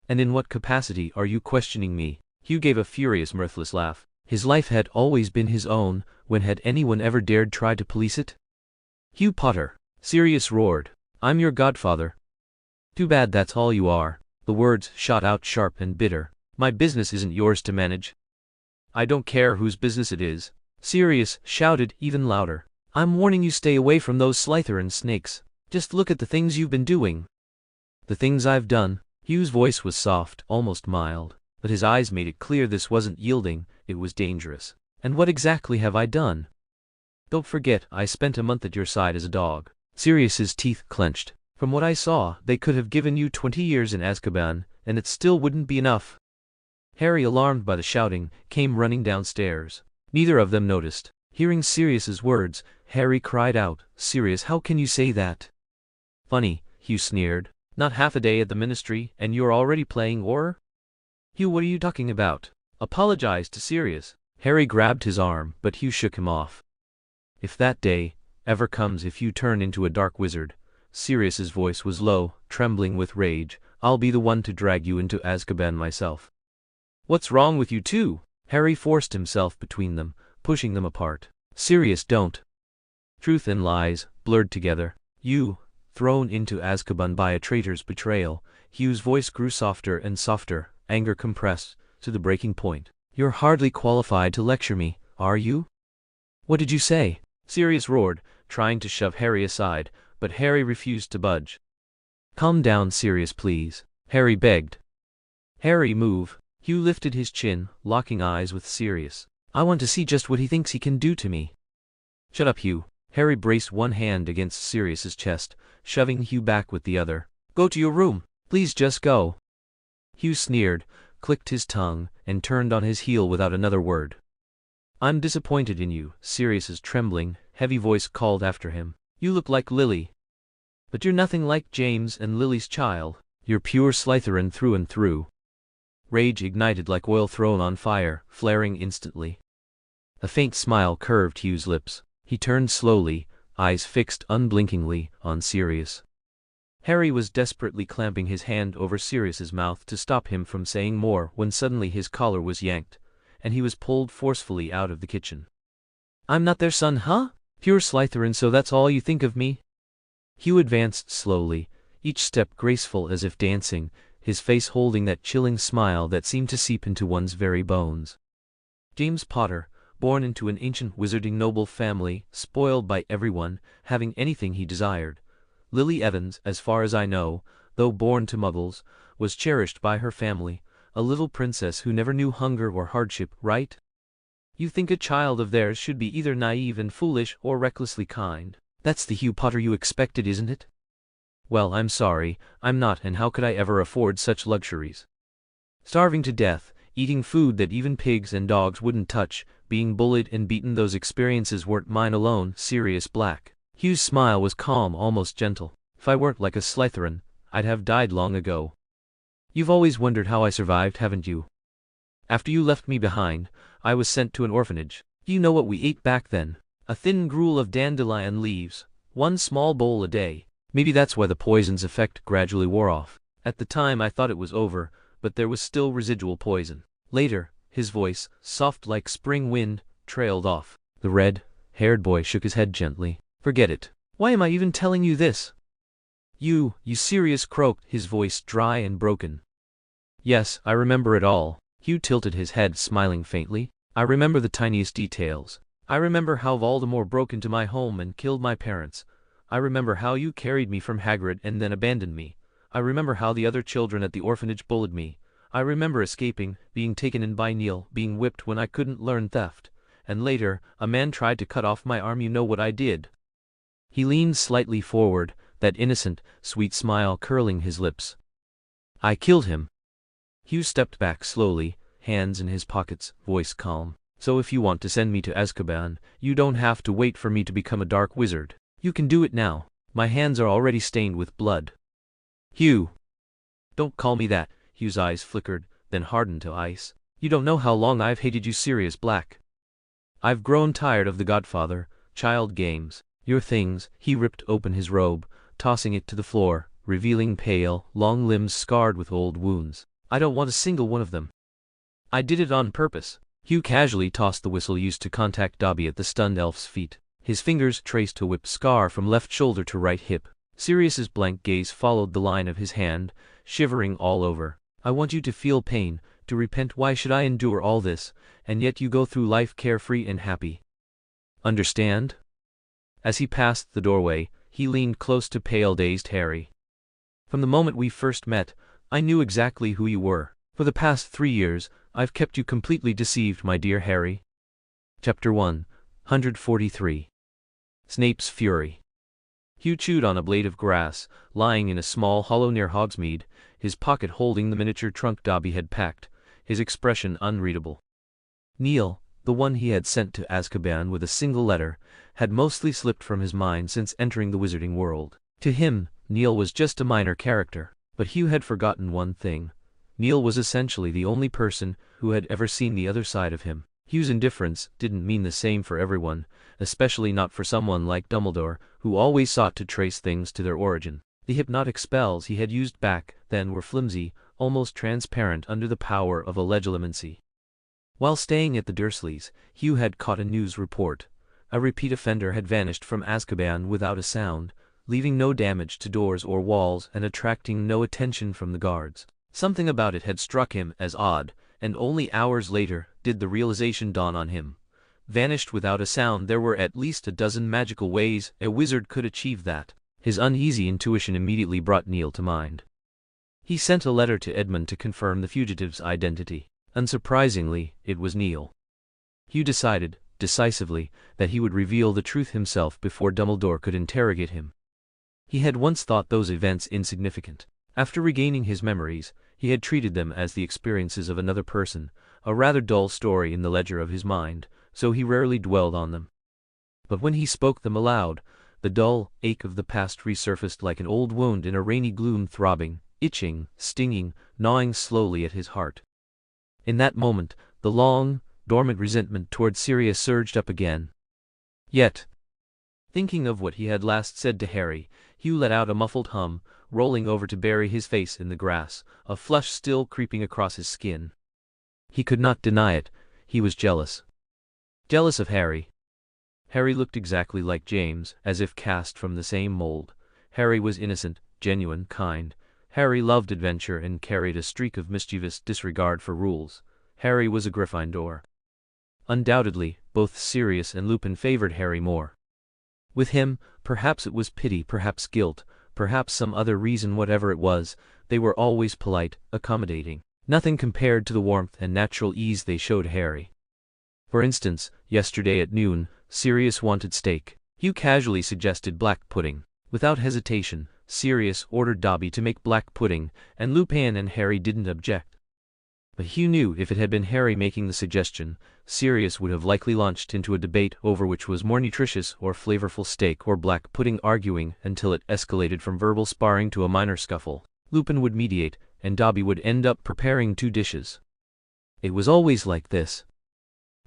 And in what capacity are you questioning me? Hugh gave a furious, mirthless laugh. His life had always been his own. When had anyone ever dared try to police it? Hugh Potter, Sirius roared. I'm your godfather. Too bad that's all you are. The words shot out sharp and bitter. My business isn't yours to manage. I don't care whose business it is. Sirius shouted even louder. I'm warning you, stay away from those Slytherin snakes. Just look at the things you've been doing. The things I've done. Hugh's voice was soft, almost mild, but his eyes made it clear this wasn't yielding, it was dangerous. And what exactly have I done? Don't forget, I spent a month at your side as a dog. Sirius's teeth clenched. From what I saw, they could have given you 20 years in Azkaban, and it still wouldn't be enough. Harry, alarmed by the shouting, came running downstairs. Neither of them noticed. Hearing Sirius's words, Harry cried out, Sirius, how can you say that? Funny, Hugh sneered. Not half a day at the ministry, and you're already playing Auror? Hugh, what are you talking about? Apologize to Sirius. Harry grabbed his arm, but Hugh shook him off. If that day ever comes, if you turn into a dark wizard, Sirius's voice was low, trembling with rage, I'll be the one to drag you into Azkaban myself. What's wrong with you two? Harry forced himself between them, pushing them apart. Sirius, don't. Truth and lies, blurred together. You, thrown into Azkaban by a traitor's betrayal. Hugh's voice grew softer and softer, anger compressed to the breaking point. You're hardly qualified to lecture me, are you? What did you say? Sirius roared, trying to shove Harry aside, but Harry refused to budge. Calm down, Sirius, please, Harry begged. Harry, move. Hugh lifted his chin, locking eyes with Sirius. I want to see just what he thinks he can do to me. Shut up, Hugh. Harry braced one hand against Sirius's chest, shoving Hugh back with the other. Go to your room. Please just go. Hugh sneered, clicked his tongue, and turned on his heel without another word. I'm disappointed in you, Sirius's trembling, heavy voice called after him. You look like Lily. But you're nothing like James and Lily's child. You're pure Slytherin through and through. Rage ignited like oil thrown on fire, flaring instantly. A faint smile curved Hugh's lips. He turned slowly, eyes fixed unblinkingly on Sirius. Harry was desperately clamping his hand over Sirius's mouth to stop him from saying more when suddenly his collar was yanked, and he was pulled forcefully out of the kitchen. I'm not their son, huh? Pure Slytherin, so that's all you think of me? Hugh advanced slowly, each step graceful as if dancing, his face holding that chilling smile that seemed to seep into one's very bones. James Potter, born into an ancient wizarding noble family, spoiled by everyone, having anything he desired. Lily Evans, as far as I know, though born to muggles, was cherished by her family, a little princess who never knew hunger or hardship, right? You think a child of theirs should be either naive and foolish or recklessly kind. That's the Hugh Potter you expected, isn't it? Well, I'm sorry, I'm not, and how could I ever afford such luxuries? Starving to death, eating food that even pigs and dogs wouldn't touch, being bullied and beaten, those experiences weren't mine alone. Sirius Black. Hugh's smile was calm, almost gentle. If I weren't like a Slytherin, I'd have died long ago. You've always wondered how I survived, haven't you? After you left me behind, I was sent to an orphanage. Do you know what we ate back then? A thin gruel of dandelion leaves, one small bowl a day. Maybe that's why the poison's effect gradually wore off. At the time I thought it was over, but there was still residual poison. Later, his voice, soft like spring wind, trailed off. The red-haired boy shook his head gently. Forget it. Why am I even telling you this? You Sirius croaked, his voice dry and broken. Yes, I remember it all. Hugh tilted his head, smiling faintly. I remember the tiniest details. I remember how Voldemort broke into my home and killed my parents. I remember how you carried me from Hagrid and then abandoned me. I remember how the other children at the orphanage bullied me. I remember escaping, being taken in by Neil, being whipped when I couldn't learn theft. And later, a man tried to cut off my arm. You know what I did? He leaned slightly forward, that innocent, sweet smile curling his lips. I killed him. Hugh stepped back slowly, hands in his pockets, voice calm. So if you want to send me to Azkaban, you don't have to wait for me to become a dark wizard. You can do it now. My hands are already stained with blood. Hugh! Don't call me that. Hugh's eyes flickered, then hardened to ice. You don't know how long I've hated you, Sirius Black. I've grown tired of the Godfather, child games, your things. He ripped open his robe, tossing it to the floor, revealing pale, long limbs scarred with old wounds. I don't want a single one of them. I did it on purpose. Hugh casually tossed the whistle used to contact Dobby at the stunned elf's feet. His fingers traced a whip scar from left shoulder to right hip. Sirius's blank gaze followed the line of his hand, shivering all over. I want you to feel pain, to repent. Why should I endure all this, and yet you go through life carefree and happy? Understand? As he passed the doorway, he leaned close to pale, dazed Harry. From the moment we first met, I knew exactly who you were. For the past 3 years, I've kept you completely deceived, my dear Harry. Chapter 143. Snape's Fury. Hugh chewed on a blade of grass, lying in a small hollow near Hogsmeade, his pocket holding the miniature trunk Dobby had packed, his expression unreadable. Neil, the one he had sent to Azkaban with a single letter, had mostly slipped from his mind since entering the wizarding world. To him, Neil was just a minor character, but Hugh had forgotten one thing. Neil was essentially the only person who had ever seen the other side of him. Hugh's indifference didn't mean the same for everyone, especially not for someone like Dumbledore, who always sought to trace things to their origin. The hypnotic spells he had used back then were flimsy, almost transparent under the power of a legilimency. While staying at the Dursleys, Hugh had caught a news report. A repeat offender had vanished from Azkaban without a sound, leaving no damage to doors or walls and attracting no attention from the guards. Something about it had struck him as odd, and only hours later did the realization dawn on him. Vanished without a sound. There were at least a dozen magical ways a wizard could achieve that. His uneasy intuition immediately brought Neil to mind. He sent a letter to Edmund to confirm the fugitive's identity. Unsurprisingly, it was Neil. Hugh decided, decisively, that he would reveal the truth himself before Dumbledore could interrogate him. He had once thought those events insignificant. After regaining his memories, he had treated them as the experiences of another person, a rather dull story in the ledger of his mind, so he rarely dwelled on them. But when he spoke them aloud, the dull ache of the past resurfaced like an old wound in a rainy gloom, throbbing, itching, stinging, gnawing slowly at his heart. In that moment, the long, dormant resentment toward Sirius surged up again. Yet, thinking of what he had last said to Harry, Hugh let out a muffled hum, rolling over to bury his face in the grass, a flush still creeping across his skin. He could not deny it, he was jealous. Jealous of Harry. Harry looked exactly like James, as if cast from the same mold. Harry was innocent, genuine, kind. Harry loved adventure and carried a streak of mischievous disregard for rules. Harry was a Gryffindor. Undoubtedly, both Sirius and Lupin favored Harry more. With him, perhaps it was pity, perhaps guilt, perhaps some other reason. Whatever it was, they were always polite, accommodating. Nothing compared to the warmth and natural ease they showed Harry. For instance, yesterday at noon, Sirius wanted steak. Hugh casually suggested black pudding. Without hesitation, Sirius ordered Dobby to make black pudding, and Lupin and Harry didn't object. But Hugh knew if it had been Harry making the suggestion, Sirius would have likely launched into a debate over which was more nutritious or flavorful, steak or black pudding, arguing until it escalated from verbal sparring to a minor scuffle. Lupin would mediate, and Dobby would end up preparing 2 dishes. It was always like this.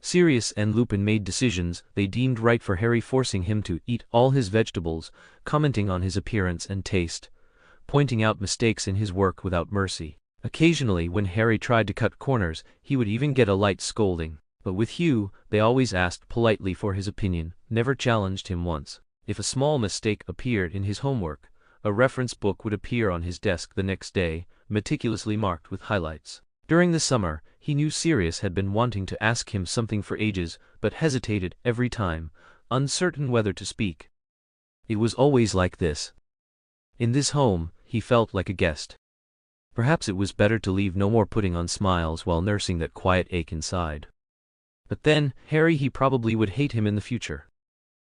Sirius and Lupin made decisions they deemed right for Harry, forcing him to eat all his vegetables, commenting on his appearance and taste, pointing out mistakes in his work without mercy. Occasionally, when Harry tried to cut corners, he would even get a light scolding. But with Hugh, they always asked politely for his opinion, never challenged him once. If a small mistake appeared in his homework, a reference book would appear on his desk the next day, meticulously marked with highlights. During the summer, he knew Sirius had been wanting to ask him something for ages, but hesitated every time, uncertain whether to speak. It was always like this. In this home, he felt like a guest. Perhaps it was better to leave no more putting on smiles while nursing that quiet ache inside. But then, Harry, he probably would hate him in the future.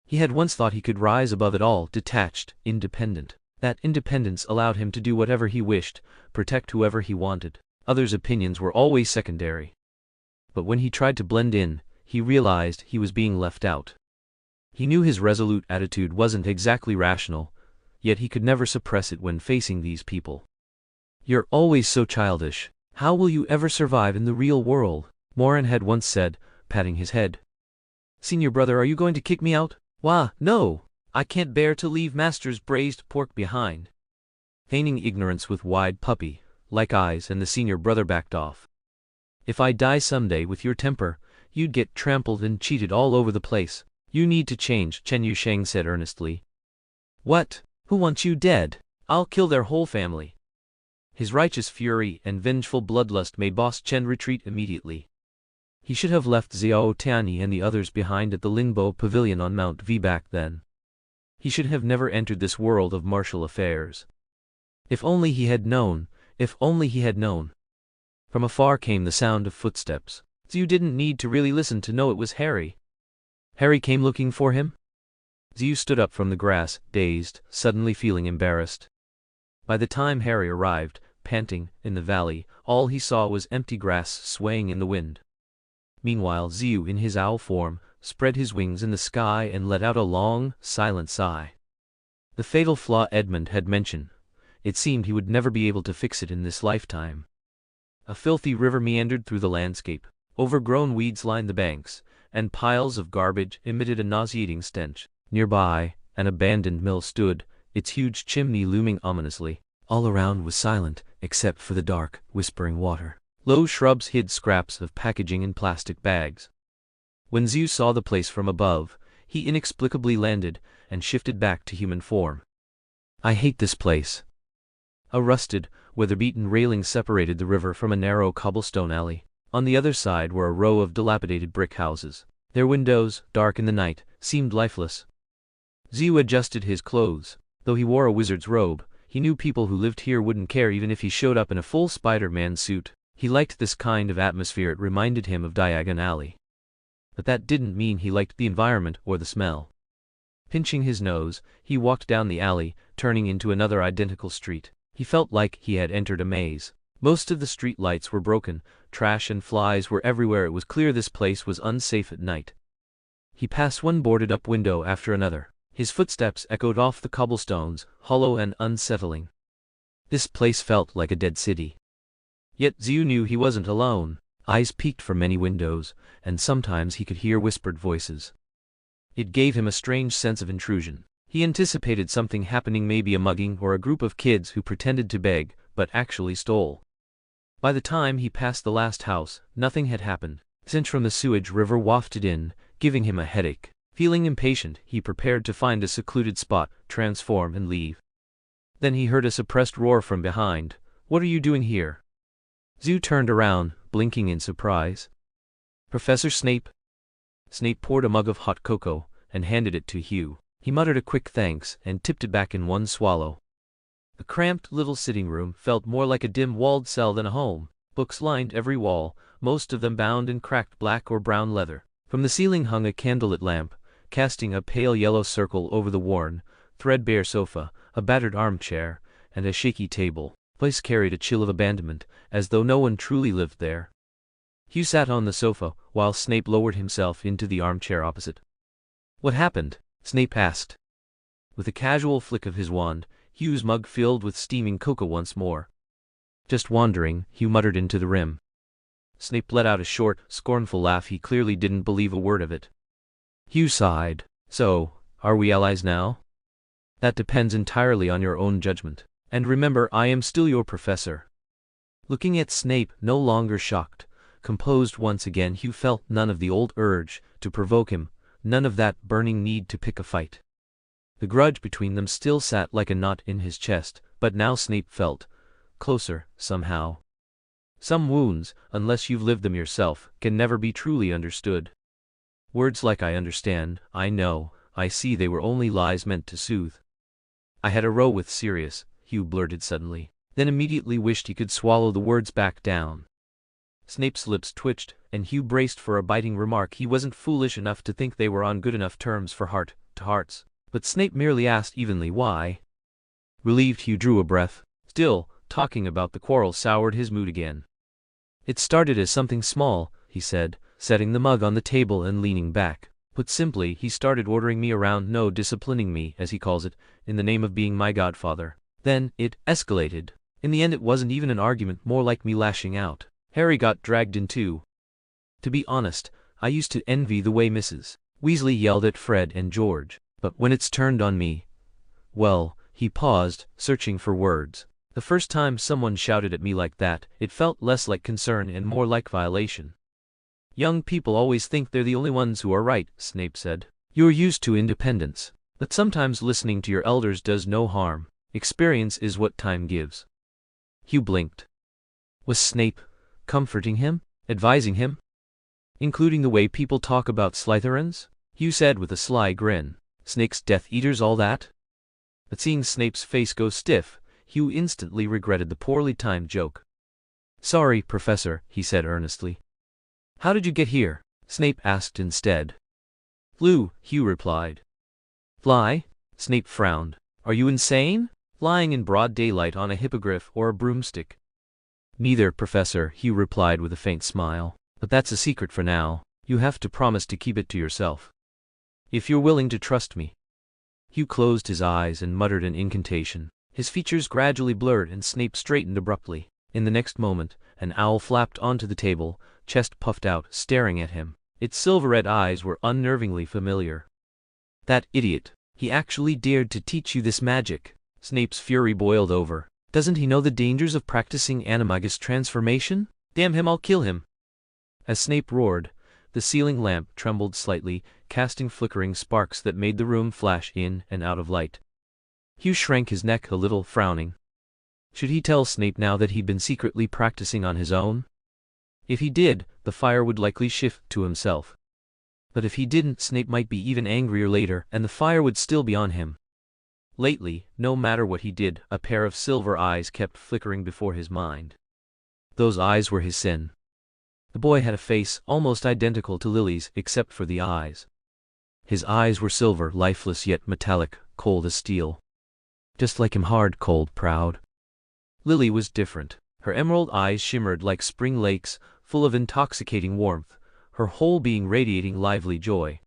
He had once thought he could rise above it all, detached, independent. That independence allowed him to do whatever he wished, protect whoever he wanted. Others' opinions were always secondary. But when he tried to blend in, he realized he was being left out. He knew his resolute attitude wasn't exactly rational, yet he could never suppress it when facing these people. "You're always so childish. How will you ever survive in the real world?" Morin had once said, patting his head. "Senior brother, are you going to kick me out?" "Wah, no! I can't bear to leave master's braised pork behind." Feigning ignorance with wide puppy-like eyes, and the senior brother backed off. "If I die someday with your temper, you'd get trampled and cheated all over the place. You need to change," Chen Yusheng said earnestly. "What? Who wants you dead? I'll kill their whole family." His righteous fury and vengeful bloodlust made Boss Chen retreat immediately. He should have left Xiao Tianyi and the others behind at the Lingbo Pavilion on Mount V back then. He should have never entered this world of martial affairs. If only he had known, if only he had known. From afar came the sound of footsteps. Zhu didn't need to really listen to know it was Harry. Harry came looking for him? Zhu stood up from the grass, dazed, suddenly feeling embarrassed. By the time Harry arrived, panting, in the valley, all he saw was empty grass swaying in the wind. Meanwhile, Zhu, in his owl form, spread his wings in the sky and let out a long, silent sigh. The fatal flaw Edmund had mentioned. It seemed he would never be able to fix it in this lifetime. A filthy river meandered through the landscape. Overgrown weeds lined the banks, and piles of garbage emitted a nauseating stench. Nearby, an abandoned mill stood, its huge chimney looming ominously. All around was silent, except for the dark, whispering water. Low shrubs hid scraps of packaging in plastic bags. When Zhu saw the place from above, he inexplicably landed and shifted back to human form. "I hate this place." A rusted, weather-beaten railing separated the river from a narrow cobblestone alley. On the other side were a row of dilapidated brick houses. Their windows, dark in the night, seemed lifeless. Zhu adjusted his clothes. Though he wore a wizard's robe, he knew people who lived here wouldn't care even if he showed up in a full Spider-Man suit. He liked this kind of atmosphere. It reminded him of Diagon Alley. But that didn't mean he liked the environment or the smell. Pinching his nose, he walked down the alley, turning into another identical street. He felt like he had entered a maze. Most of the street lights were broken, trash and flies were everywhere. It was clear this place was unsafe at night. He passed one boarded-up window after another. His footsteps echoed off the cobblestones, hollow and unsettling. This place felt like a dead city. Yet Zhu knew he wasn't alone. Eyes peeked from many windows, and sometimes he could hear whispered voices. It gave him a strange sense of intrusion. He anticipated something happening, maybe a mugging or a group of kids who pretended to beg, but actually stole. By the time he passed the last house, nothing had happened. Stench from the sewage river wafted in, giving him a headache. Feeling impatient, he prepared to find a secluded spot, transform and leave. Then he heard a suppressed roar from behind. "What are you doing here?" Zhu turned around, blinking in surprise. "Professor Snape." Snape poured a mug of hot cocoa and handed it to Hugh. He muttered a quick thanks and tipped it back in one swallow. The cramped little sitting room felt more like a dim-walled cell than a home. Books lined every wall, most of them bound in cracked black or brown leather. From the ceiling hung a candlelit lamp, casting a pale yellow circle over the worn, threadbare sofa, a battered armchair, and a shaky table. The place carried a chill of abandonment, as though no one truly lived there. Hugh sat on the sofa, while Snape lowered himself into the armchair opposite. "What happened?" Snape asked. With a casual flick of his wand, Hugh's mug filled with steaming cocoa once more. "Just wandering," Hugh muttered into the rim. Snape let out a short, scornful laugh. He clearly didn't believe a word of it. Hugh sighed. "So, are we allies now?" "That depends entirely on your own judgment. And remember, I am still your professor." Looking at Snape, no longer shocked, composed once again, Hugh felt none of the old urge to provoke him, none of that burning need to pick a fight. The grudge between them still sat like a knot in his chest, but now Snape felt closer, somehow. Some wounds, unless you've lived them yourself, can never be truly understood. Words like "I understand," "I know," "I see," they were only lies meant to soothe. "I had a row with Sirius," Hugh blurted suddenly, then immediately wished he could swallow the words back down. Snape's lips twitched, and Hugh braced for a biting remark. He wasn't foolish enough to think they were on good enough terms for heart-to-hearts. But Snape merely asked evenly, "Why?" Relieved, Hugh drew a breath. Still, talking about the quarrel soured his mood again. It started as something small, he said, setting the mug on the table and leaning back. Put simply, he started ordering me around, no, disciplining me, as he calls it, in the name of being my godfather. Then, it escalated. In the end it wasn't even an argument, more like me lashing out. Harry got dragged in too. To be honest, I used to envy the way Mrs. Weasley yelled at Fred and George. But when it's turned on me... Well, he paused, searching for words. The first time someone shouted at me like that, it felt less like concern and more like violation. Young people always think they're the only ones who are right, Snape said. You're used to independence. But sometimes listening to your elders does no harm. Experience is what time gives. Hugh blinked. Was Snape comforting him? Advising him? Including the way people talk about Slytherins? Hugh said with a sly grin. Snakes, Death Eaters, all that? But seeing Snape's face go stiff, Hugh instantly regretted the poorly timed joke. Sorry, Professor, he said earnestly. How did you get here? Snape asked instead. Flew, Hugh replied. Fly? Snape frowned. Are you insane? Flying in broad daylight on a hippogriff or a broomstick? Neither, Professor, Hugh replied with a faint smile. But that's a secret for now. You have to promise to keep it to yourself. If you're willing to trust me. Hugh closed his eyes and muttered an incantation. His features gradually blurred and Snape straightened abruptly. In the next moment, an owl flapped onto the table, chest puffed out, staring at him. Its silver-red eyes were unnervingly familiar. That idiot. He actually dared to teach you this magic. Snape's fury boiled over. Doesn't he know the dangers of practicing animagus transformation? Damn him, I'll kill him. As Snape roared, the ceiling lamp trembled slightly, casting flickering sparks that made the room flash in and out of light. Hugh shrank his neck a little, frowning. Should he tell Snape now that he'd been secretly practicing on his own? If he did, the fire would likely shift to himself. But if he didn't, Snape might be even angrier later, and the fire would still be on him. Lately, no matter what he did, a pair of silver eyes kept flickering before his mind. Those eyes were his sin. The boy had a face almost identical to Lily's, except for the eyes. His eyes were silver, lifeless yet metallic, cold as steel. Just like him, hard, cold, proud. Lily was different. Her emerald eyes shimmered like spring lakes, full of intoxicating warmth, her whole being radiating lively joy.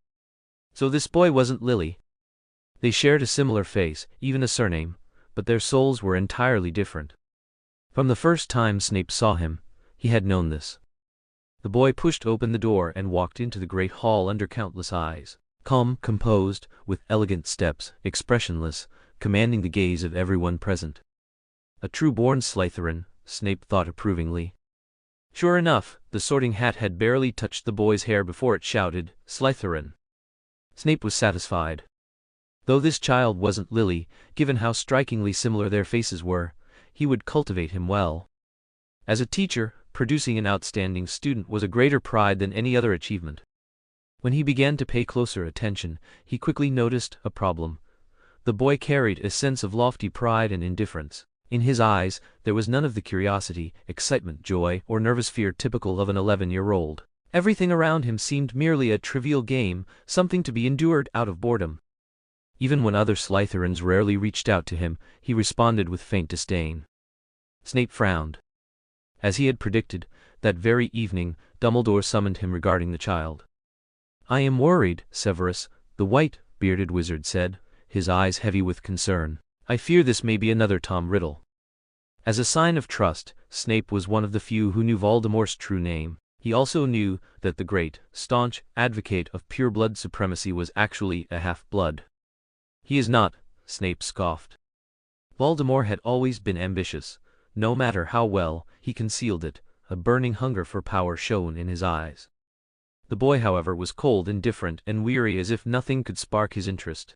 So this boy wasn't Lily. They shared a similar face, even a surname, but their souls were entirely different. From the first time Snape saw him, he had known this. The boy pushed open the door and walked into the great hall under countless eyes. Calm, composed, with elegant steps, expressionless, commanding the gaze of everyone present. A true-born Slytherin, Snape thought approvingly. Sure enough, the sorting hat had barely touched the boy's hair before it shouted, Slytherin. Snape was satisfied. Though this child wasn't Lily, given how strikingly similar their faces were, he would cultivate him well. As a teacher, producing an outstanding student was a greater pride than any other achievement. When he began to pay closer attention, he quickly noticed a problem. The boy carried a sense of lofty pride and indifference. In his eyes, there was none of the curiosity, excitement, joy, or nervous fear typical of an 11-year-old. Everything around him seemed merely a trivial game, something to be endured out of boredom. Even when other Slytherins rarely reached out to him, he responded with faint disdain. Snape frowned. As he had predicted, that very evening, Dumbledore summoned him regarding the child. I am worried, Severus, the white-bearded wizard said, his eyes heavy with concern. I fear this may be another Tom Riddle. As a sign of trust, Snape was one of the few who knew Voldemort's true name. He also knew that the great, staunch advocate of pure blood supremacy was actually a half-blood. He is not, Snape scoffed. Voldemort had always been ambitious. No matter how well he concealed it, a burning hunger for power shone in his eyes. The boy, however, was cold, indifferent, and weary, as if nothing could spark his interest.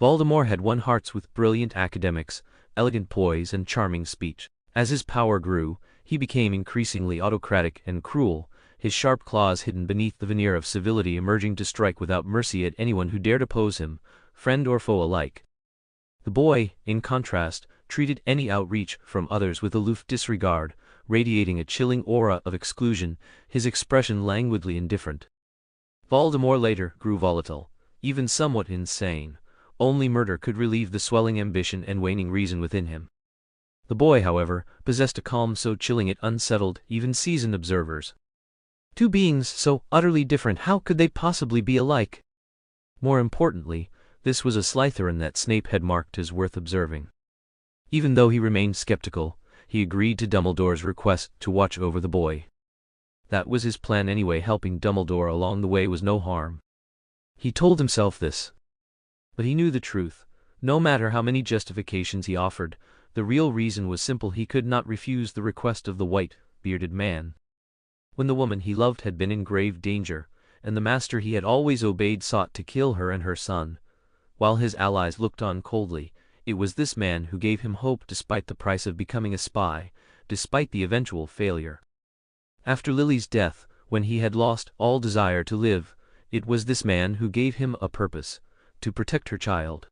Voldemort had won hearts with brilliant academics, elegant poise, and charming speech. As his power grew, he became increasingly autocratic and cruel, his sharp claws hidden beneath the veneer of civility emerging to strike without mercy at anyone who dared oppose him, friend or foe alike. The boy, in contrast, treated any outreach from others with aloof disregard, radiating a chilling aura of exclusion, his expression languidly indifferent. Voldemort later grew volatile, even somewhat insane, Only murder could relieve the swelling ambition and waning reason within him. The boy, however, possessed a calm so chilling it unsettled even seasoned observers. Two beings so utterly different, how could they possibly be alike? More importantly, this was a Slytherin that Snape had marked as worth observing. Even though he remained skeptical, he agreed to Dumbledore's request to watch over the boy. That was his plan anyway. Helping Dumbledore along the way was no harm. He told himself this. But he knew the truth. No matter how many justifications he offered, the real reason was simple: he could not refuse the request of the white, bearded man. When the woman he loved had been in grave danger, and the master he had always obeyed sought to kill her and her son, while his allies looked on coldly, it was this man who gave him hope despite the price of becoming a spy, despite the eventual failure. After Lily's death, when he had lost all desire to live, it was this man who gave him a purpose: to protect her child.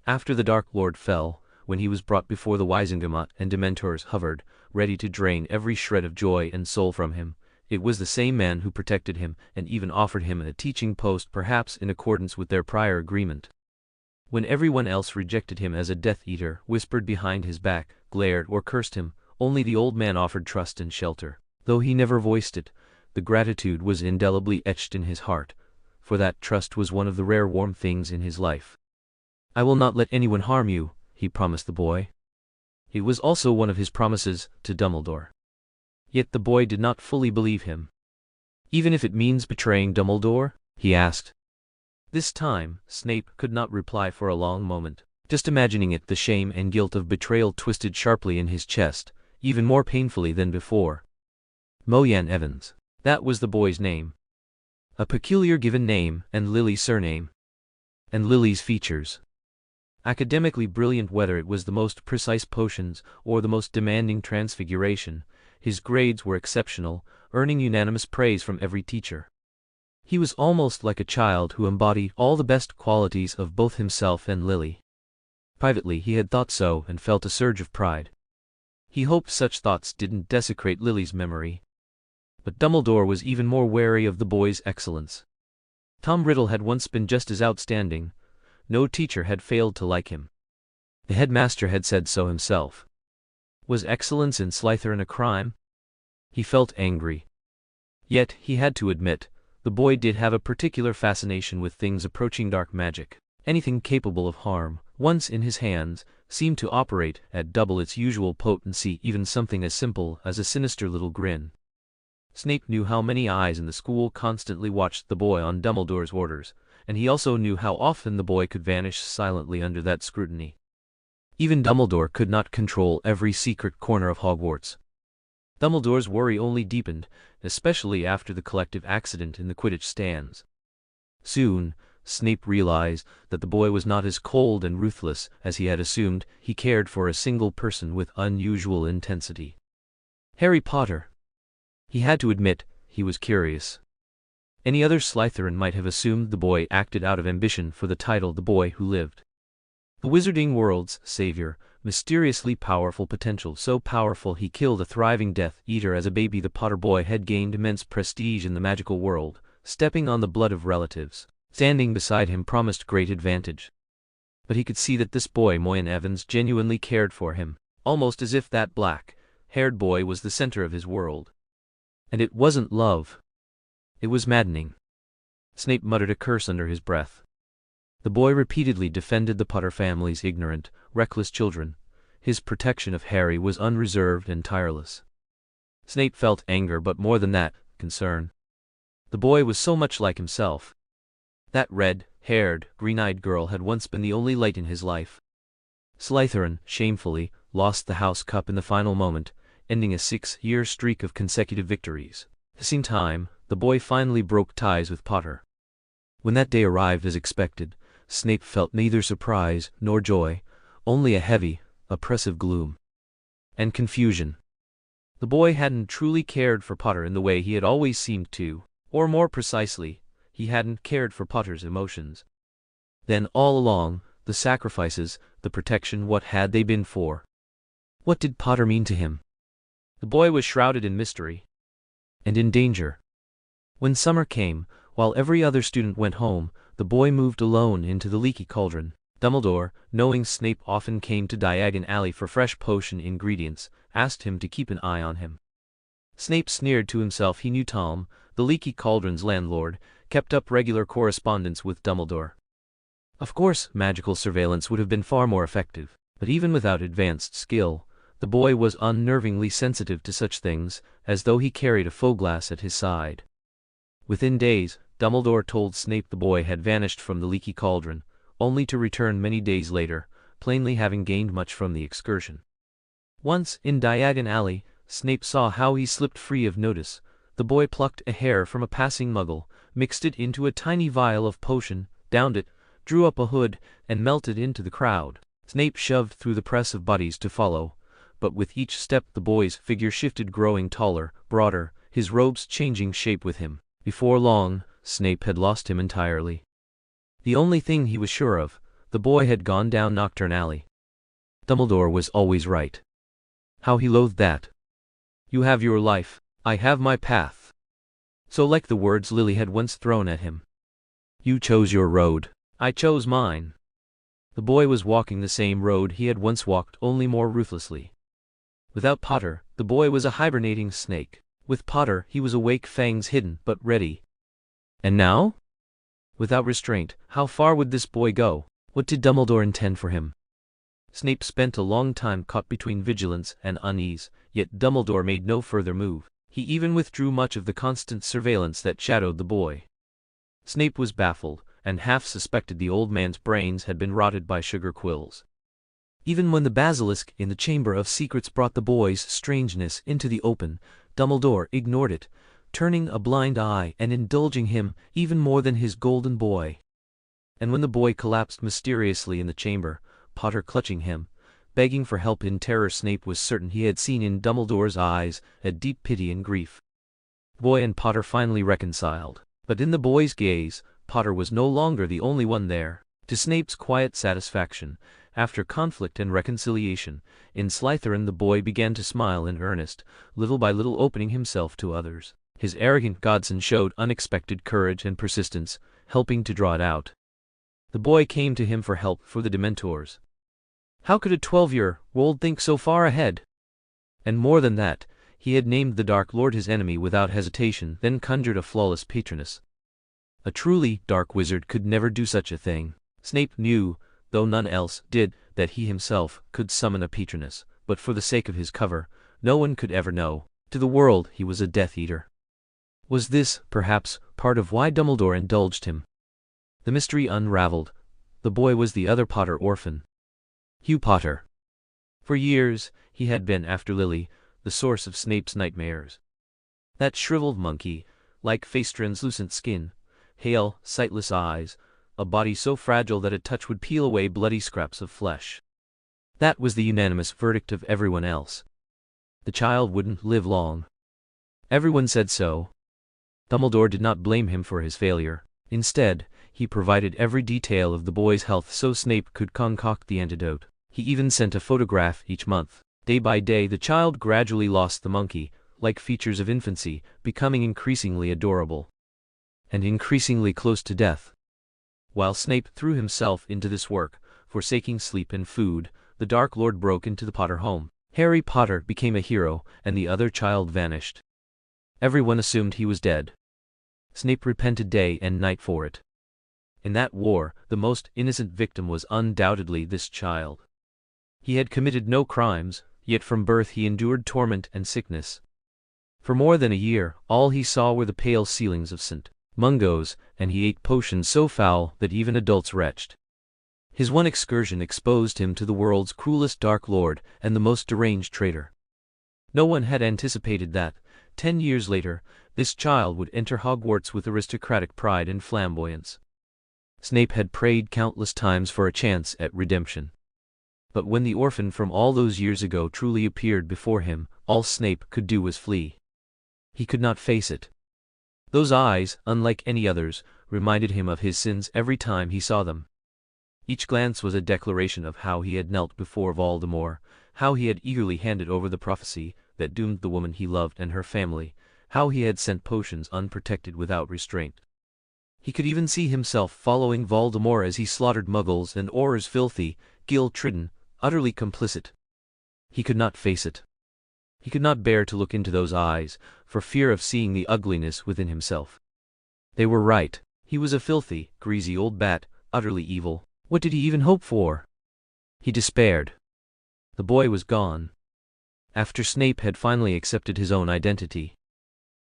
After the Dark Lord fell, when he was brought before the Wizengamot and Dementors hovered, ready to drain every shred of joy and soul from him, it was the same man who protected him and even offered him a teaching post, perhaps in accordance with their prior agreement. When everyone else rejected him as a Death Eater, whispered behind his back, glared or cursed him, only the old man offered trust and shelter. Though he never voiced it, the gratitude was indelibly etched in his heart, for that trust was one of the rare warm things in his life. "I will not let anyone harm you," he promised the boy. It was also one of his promises to Dumbledore. Yet the boy did not fully believe him. "Even if it means betraying Dumbledore?" he asked. This time, Snape could not reply for a long moment. Just imagining it, the shame and guilt of betrayal twisted sharply in his chest, even more painfully than before. Moyan Evans. That was the boy's name. A peculiar given name, and Lily's surname. And Lily's features. Academically brilliant, whether it was the most precise potions or the most demanding transfiguration, his grades were exceptional, earning unanimous praise from every teacher. He was almost like a child who embodied all the best qualities of both himself and Lily. Privately he had thought so and felt a surge of pride. He hoped such thoughts didn't desecrate Lily's memory. But Dumbledore was even more wary of the boy's excellence. Tom Riddle had once been just as outstanding. No teacher had failed to like him. The headmaster had said so himself. Was excellence in Slytherin a crime? He felt angry. Yet, he had to admit, the boy did have a particular fascination with things approaching dark magic. Anything capable of harm, once in his hands, seemed to operate at double its usual potency, even something as simple as a sinister little grin. Snape knew how many eyes in the school constantly watched the boy on Dumbledore's orders, and he also knew how often the boy could vanish silently under that scrutiny. Even Dumbledore could not control every secret corner of Hogwarts. Dumbledore's worry only deepened, especially after the collective accident in the Quidditch stands. Soon, Snape realized that the boy was not as cold and ruthless as he had assumed. He cared for a single person with unusual intensity. Harry Potter. He had to admit, he was curious. Any other Slytherin might have assumed the boy acted out of ambition for the title "The Boy Who Lived." The wizarding world's savior, mysteriously powerful potential, so powerful he killed a thriving Death Eater as a baby. The Potter boy had gained immense prestige in the magical world, stepping on the blood of relatives. Standing beside him promised great advantage. But he could see that this boy, Moyan Evans, genuinely cared for him, almost as if that black-haired boy was the center of his world. And it wasn't love. It was maddening. Snape muttered a curse under his breath. The boy repeatedly defended the Potter family's ignorant, reckless children. His protection of Harry was unreserved and tireless. Snape felt anger, but more than that, concern. The boy was so much like himself. That red-haired, green-eyed girl had once been the only light in his life. Slytherin, shamefully, lost the House Cup in the final moment, ending a 6-year streak of consecutive victories. At the same time, the boy finally broke ties with Potter. When that day arrived as expected, Snape felt neither surprise nor joy, only a heavy, oppressive gloom. And confusion. The boy hadn't truly cared for Potter in the way he had always seemed to, or more precisely, he hadn't cared for Potter's emotions. Then all along, the sacrifices, the protection, what had they been for? What did Potter mean to him? The boy was shrouded in mystery. And in danger. When summer came, while every other student went home, the boy moved alone into the leaky cauldron. Dumbledore, knowing Snape often came to Diagon Alley for fresh potion ingredients, asked him to keep an eye on him. Snape sneered to himself. He knew Tom, the Leaky Cauldron's landlord, kept up regular correspondence with Dumbledore. Of course, magical surveillance would have been far more effective, but even without advanced skill, the boy was unnervingly sensitive to such things, as though he carried a foe-glass at his side. Within days, Dumbledore told Snape the boy had vanished from the Leaky Cauldron, only to return many days later, plainly having gained much from the excursion. Once, in Diagon Alley, Snape saw how he slipped free of notice. The boy plucked a hair from a passing muggle, mixed it into a tiny vial of potion, downed it, drew up a hood, and melted into the crowd. Snape shoved through the press of bodies to follow, but with each step the boy's figure shifted, growing taller, broader, his robes changing shape with him. Before long, Snape had lost him entirely. The only thing he was sure of, the boy had gone down Knockturn Alley. Dumbledore was always right. How he loathed that. You have your life, I have my path. So like the words Lily had once thrown at him. You chose your road, I chose mine. The boy was walking the same road he had once walked, only more ruthlessly. Without Potter, the boy was a hibernating snake. With Potter, he was awake, fangs hidden, but ready. And now? Without restraint, how far would this boy go? What did Dumbledore intend for him? Snape spent a long time caught between vigilance and unease, yet Dumbledore made no further move. He even withdrew much of the constant surveillance that shadowed the boy. Snape was baffled, and half suspected the old man's brains had been rotted by sugar quills. Even when the basilisk in the Chamber of Secrets brought the boy's strangeness into the open, Dumbledore ignored it, turning a blind eye and indulging him even more than his golden boy. And when the boy collapsed mysteriously in the chamber, Potter clutching him, begging for help in terror, Snape was certain he had seen in Dumbledore's eyes a deep pity and grief. Boy and Potter finally reconciled, but in the boy's gaze, Potter was no longer the only one there. To Snape's quiet satisfaction, after conflict and reconciliation, in Slytherin the boy began to smile in earnest, little by little opening himself to others. His arrogant godson showed unexpected courage and persistence, helping to draw it out. The boy came to him for help for the Dementors. How could a 12-year-old think so far ahead? And more than that, he had named the Dark Lord his enemy without hesitation, then conjured a flawless patroness. A truly dark wizard could never do such a thing. Snape knew, though none else did, that he himself could summon a patroness, but for the sake of his cover, no one could ever know. To the world he was a Death Eater. Was this, perhaps, part of why Dumbledore indulged him? The mystery unraveled. The boy was the other Potter orphan. Hugh Potter. For years, he had been, after Lily, the source of Snape's nightmares. That shriveled monkey, like face, translucent skin, pale, sightless eyes, a body so fragile that a touch would peel away bloody scraps of flesh. That was the unanimous verdict of everyone else. The child wouldn't live long. Everyone said so. Dumbledore did not blame him for his failure. Instead, he provided every detail of the boy's health so Snape could concoct the antidote. He even sent a photograph each month. Day by day the child gradually lost the monkey-like features of infancy, becoming increasingly adorable. And increasingly close to death. While Snape threw himself into this work, forsaking sleep and food, the Dark Lord broke into the Potter home. Harry Potter became a hero, and the other child vanished. Everyone assumed he was dead. Snape repented day and night for it. In that war, the most innocent victim was undoubtedly this child. He had committed no crimes, yet from birth he endured torment and sickness. For more than a year, all he saw were the pale ceilings of St. Mungo's, and he ate potions so foul that even adults retched. His one excursion exposed him to the world's cruelest Dark Lord and the most deranged traitor. No one had anticipated that, 10 years later, this child would enter Hogwarts with aristocratic pride and flamboyance. Snape had prayed countless times for a chance at redemption. But when the orphan from all those years ago truly appeared before him, all Snape could do was flee. He could not face it. Those eyes, unlike any others, reminded him of his sins every time he saw them. Each glance was a declaration of how he had knelt before Voldemort, how he had eagerly handed over the prophecy that doomed the woman he loved and her family, how he had sent potions unprotected without restraint. He could even see himself following Voldemort as he slaughtered muggles and Aurors filthy, guilt-ridden, utterly complicit. He could not face it. He could not bear to look into those eyes, for fear of seeing the ugliness within himself. They were right. He was a filthy, greasy old bat, utterly evil. What did he even hope for? He despaired. The boy was gone. After Snape had finally accepted his own identity.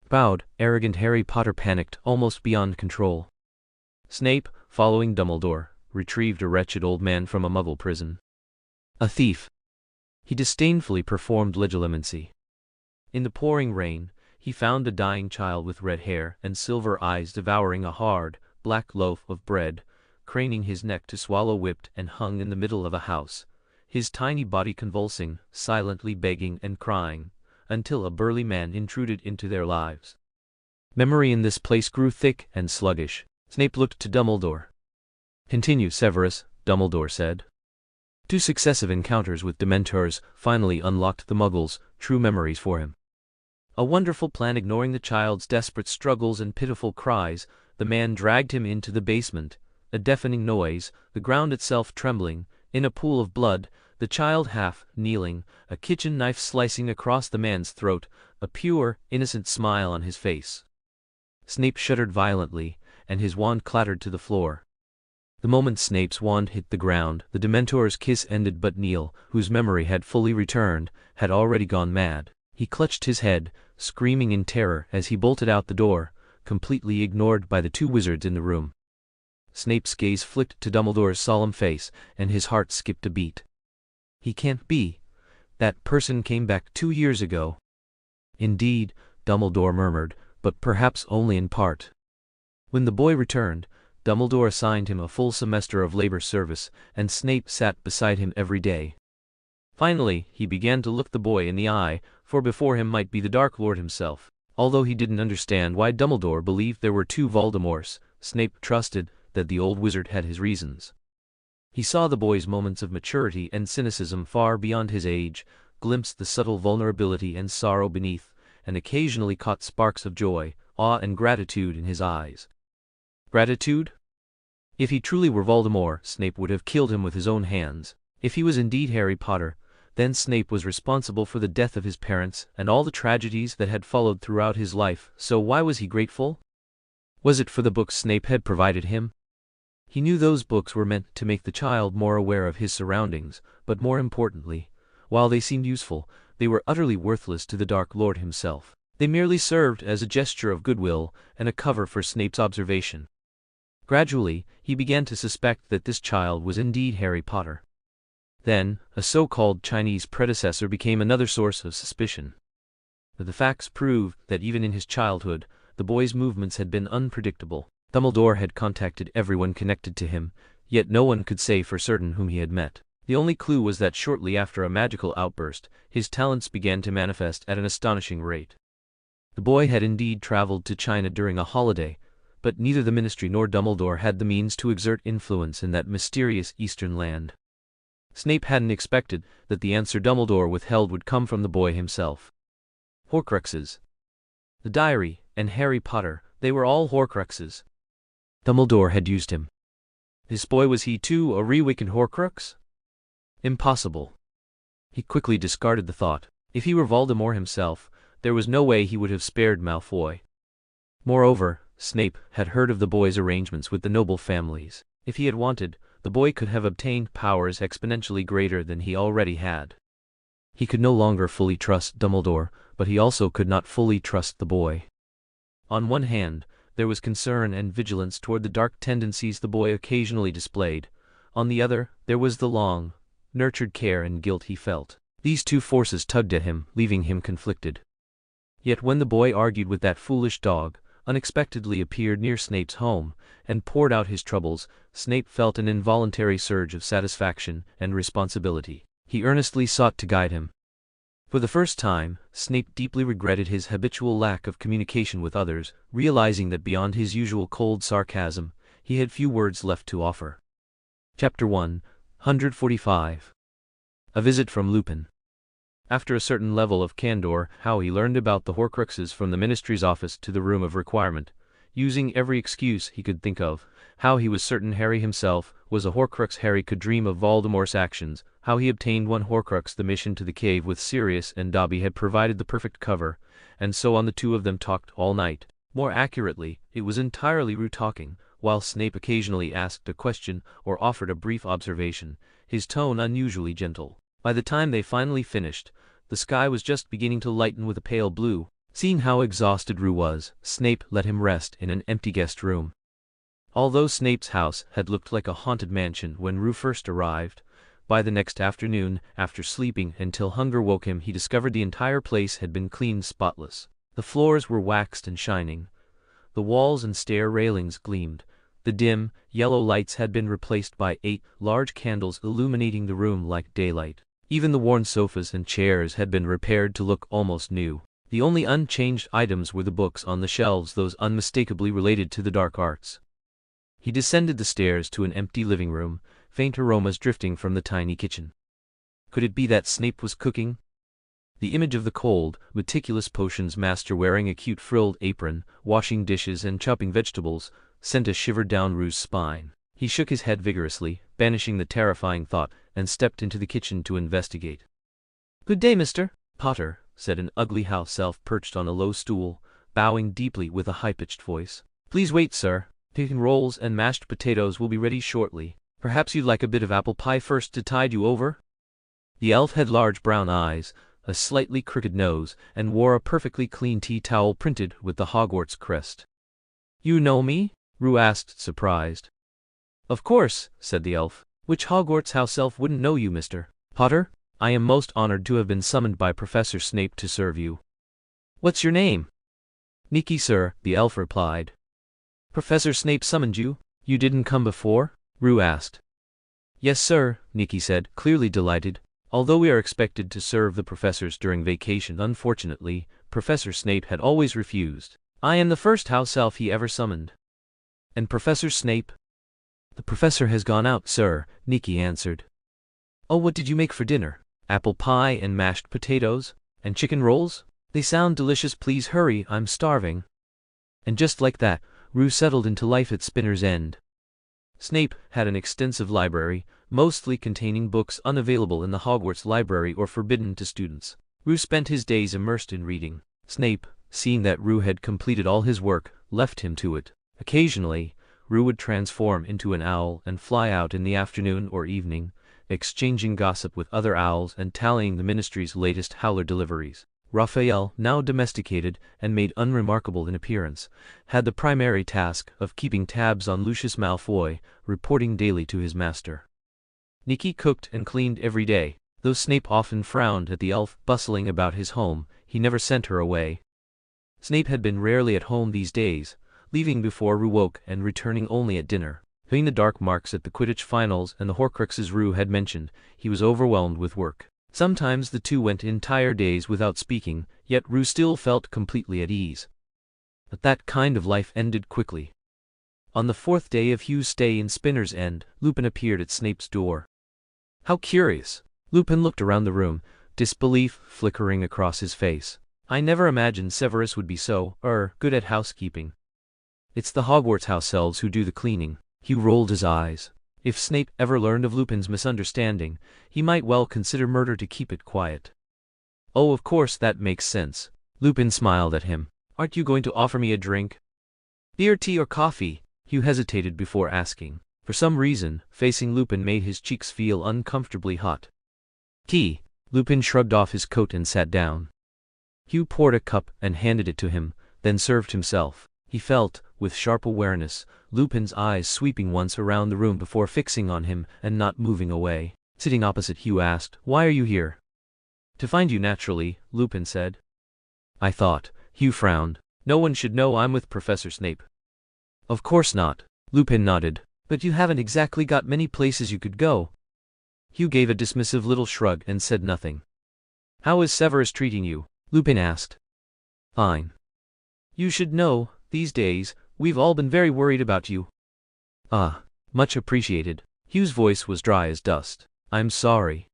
Bowed, arrogant Harry Potter panicked almost beyond control. Snape, following Dumbledore, retrieved a wretched old man from a Muggle prison. A thief. He disdainfully performed legilimency. In the pouring rain, he found a dying child with red hair and silver eyes devouring a hard, black loaf of bread, craning his neck to swallow whipped and hung in the middle of a house, his tiny body convulsing, silently begging and crying, until a burly man intruded into their lives. Memory in this place grew thick and sluggish. Snape looked to Dumbledore. "Continue, Severus," Dumbledore said. 2 successive encounters with Dementors finally unlocked the Muggles' true memories for him. A wonderful plan. Ignoring the child's desperate struggles and pitiful cries, the man dragged him into the basement, a deafening noise, the ground itself trembling, in a pool of blood, the child half kneeling, a kitchen knife slicing across the man's throat, a pure, innocent smile on his face. Snape shuddered violently, and his wand clattered to the floor. The moment Snape's wand hit the ground, the Dementor's kiss ended, but Neil, whose memory had fully returned, had already gone mad. He clutched his head, screaming in terror as he bolted out the door, completely ignored by the 2 wizards in the room. Snape's gaze flicked to Dumbledore's solemn face, and his heart skipped a beat. He can't be. That person came back 2 years ago. Indeed, Dumbledore murmured, but perhaps only in part. When the boy returned, Dumbledore assigned him a full semester of labor service, and Snape sat beside him every day. Finally, he began to look the boy in the eye, for before him might be the Dark Lord himself. Although he didn't understand why Dumbledore believed there were 2 Voldemorts, Snape trusted that the old wizard had his reasons. He saw the boy's moments of maturity and cynicism far beyond his age, glimpsed the subtle vulnerability and sorrow beneath, and occasionally caught sparks of joy, awe and gratitude in his eyes. Gratitude? If he truly were Voldemort, Snape would have killed him with his own hands. If he was indeed Harry Potter, then Snape was responsible for the death of his parents and all the tragedies that had followed throughout his life, so why was he grateful? Was it for the books Snape had provided him? He knew those books were meant to make the child more aware of his surroundings, but more importantly, while they seemed useful, they were utterly worthless to the Dark Lord himself. They merely served as a gesture of goodwill and a cover for Snape's observation. Gradually, he began to suspect that this child was indeed Harry Potter. Then, a so-called Chinese predecessor became another source of suspicion. But the facts proved that even in his childhood, the boy's movements had been unpredictable. Dumbledore had contacted everyone connected to him, yet no one could say for certain whom he had met. The only clue was that shortly after a magical outburst, his talents began to manifest at an astonishing rate. The boy had indeed traveled to China during a holiday, but neither the Ministry nor Dumbledore had the means to exert influence in that mysterious eastern land. Snape hadn't expected that the answer Dumbledore withheld would come from the boy himself. Horcruxes. The diary, and Harry Potter, they were all Horcruxes. Dumbledore had used him. This boy, was he too a reawakened Horcrux? Impossible. He quickly discarded the thought. If he were Voldemort himself, there was no way he would have spared Malfoy. Moreover, Snape had heard of the boy's arrangements with the noble families. If he had wanted, the boy could have obtained powers exponentially greater than he already had. He could no longer fully trust Dumbledore, but he also could not fully trust the boy. On one hand, there was concern and vigilance toward the dark tendencies the boy occasionally displayed. On the other, there was the long, nurtured care and guilt he felt. These 2 forces tugged at him, leaving him conflicted. Yet when the boy argued with that foolish dog, unexpectedly appeared near Snape's home, and poured out his troubles, Snape felt an involuntary surge of satisfaction and responsibility. He earnestly sought to guide him. For the first time, Snape deeply regretted his habitual lack of communication with others, realizing that beyond his usual cold sarcasm, he had few words left to offer. Chapter 145. A Visit from Lupin. After a certain level of candor, how he learned about the Horcruxes from the Ministry's office to the Room of Requirement, using every excuse he could think of. How he was certain Harry himself was a Horcrux. Harry could dream of Voldemort's actions, how he obtained one Horcrux, the mission to the cave with Sirius and Dobby had provided the perfect cover, and so on. The two of them talked all night. More accurately, it was entirely Rue talking, while Snape occasionally asked a question or offered a brief observation, his tone unusually gentle. By the time they finally finished, the sky was just beginning to lighten with a pale blue. Seeing how exhausted Rue was, Snape let him rest in an empty guest room. Although Snape's house had looked like a haunted mansion when Rue first arrived, by the next afternoon, after sleeping until hunger woke him, he discovered the entire place had been cleaned spotless. The floors were waxed and shining. The walls and stair railings gleamed. The dim, yellow lights had been replaced by 8 large candles illuminating the room like daylight. Even the worn sofas and chairs had been repaired to look almost new. The only unchanged items were the books on the shelves, those unmistakably related to the dark arts. He descended the stairs to an empty living room, faint aromas drifting from the tiny kitchen. Could it be that Snape was cooking? The image of the cold, meticulous potions master wearing a cute frilled apron, washing dishes and chopping vegetables, sent a shiver down Rue's spine. He shook his head vigorously, banishing the terrifying thought, and stepped into the kitchen to investigate. "Good day, Mr. Potter," said an ugly house elf perched on a low stool, bowing deeply with a high-pitched voice. "Please wait, sir. Chicken rolls and mashed potatoes will be ready shortly. Perhaps you'd like a bit of apple pie first to tide you over?" The elf had large brown eyes, a slightly crooked nose, and wore a perfectly clean tea towel printed with the Hogwarts crest. "You know me?" Rue asked, surprised. "Of course," said the elf. "Which Hogwarts house elf wouldn't know you, Mr. Potter? I am most honored to have been summoned by Professor Snape to serve you." "What's your name?" "Nicky, sir," the elf replied. "Professor Snape summoned you? You didn't come before?" Rue asked. "Yes, sir," Nicky said, clearly delighted. "Although we are expected to serve the professors during vacation, unfortunately, Professor Snape had always refused. I am the first house elf he ever summoned." "And Professor Snape?" "The professor has gone out, sir," Nicky answered. "Oh, what did you make for dinner? Apple pie and mashed potatoes? And chicken rolls? They sound delicious. Please hurry, I'm starving." And just like that, Rue settled into life at Spinner's End. Snape had an extensive library, mostly containing books unavailable in the Hogwarts library or forbidden to students. Rue spent his days immersed in reading. Snape, seeing that Rue had completed all his work, left him to it. Occasionally, Rue would transform into an owl and fly out in the afternoon or evening, exchanging gossip with other owls and tallying the Ministry's latest howler deliveries. Raphael, now domesticated and made unremarkable in appearance, had the primary task of keeping tabs on Lucius Malfoy, reporting daily to his master. Nicky cooked and cleaned every day. Though Snape often frowned at the elf bustling about his home, he never sent her away. Snape had been rarely at home these days, leaving before Rue woke and returning only at dinner. Between the dark marks at the Quidditch finals and the Horcruxes Rue had mentioned, he was overwhelmed with work. Sometimes the two went entire days without speaking, yet Rue still felt completely at ease. But that kind of life ended quickly. On the 4th day of Hugh's stay in Spinner's End, Lupin appeared at Snape's door. "How curious!" Lupin looked around the room, disbelief flickering across his face. "I never imagined Severus would be so, good at housekeeping." "It's the Hogwarts house elves who do the cleaning." Hugh rolled his eyes. If Snape ever learned of Lupin's misunderstanding, he might well consider murder to keep it quiet. "Oh, of course that makes sense." Lupin smiled at him. "Aren't you going to offer me a drink? Beer, tea, or coffee?" Hugh hesitated before asking. For some reason, facing Lupin made his cheeks feel uncomfortably hot. "Tea." Lupin shrugged off his coat and sat down. Hugh poured a cup and handed it to him, then served himself. He felt, with sharp awareness, Lupin's eyes sweeping once around the room before fixing on him and not moving away. Sitting opposite, Hugh asked, "Why are you here?" "To find you, naturally," Lupin said. "I thought." Hugh frowned. "No one should know I'm with Professor Snape." "Of course not." Lupin nodded. "But you haven't exactly got many places you could go." Hugh gave a dismissive little shrug and said nothing. "How is Severus treating you?" Lupin asked. "Fine. You should know, these days, we've all been very worried about you." "Ah, much appreciated." Hugh's voice was dry as dust. "I'm sorry."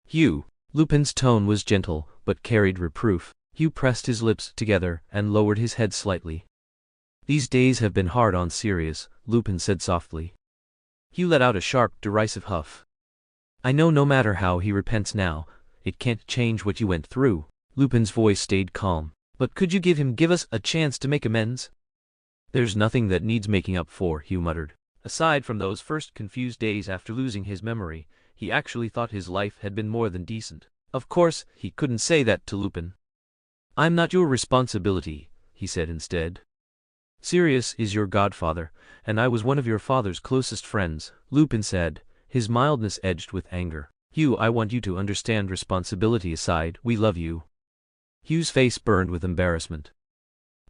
"Hugh." Lupin's tone was gentle, but carried reproof. Hugh pressed his lips together and lowered his head slightly. These days have been hard on Sirius, Lupin said softly. Hugh let out a sharp, derisive huff. I know no matter how he repents now, it can't change what you went through. Lupin's voice stayed calm. But could you give us a chance to make amends? There's nothing that needs making up for, Hugh muttered. Aside from those first confused days after losing his memory, he actually thought his life had been more than decent. Of course, he couldn't say that to Lupin. I'm not your responsibility, he said instead. Sirius is your godfather, and I was one of your father's closest friends, Lupin said, his mildness edged with anger. Hugh, I want you to understand, responsibility aside, we love you. Hugh's face burned with embarrassment.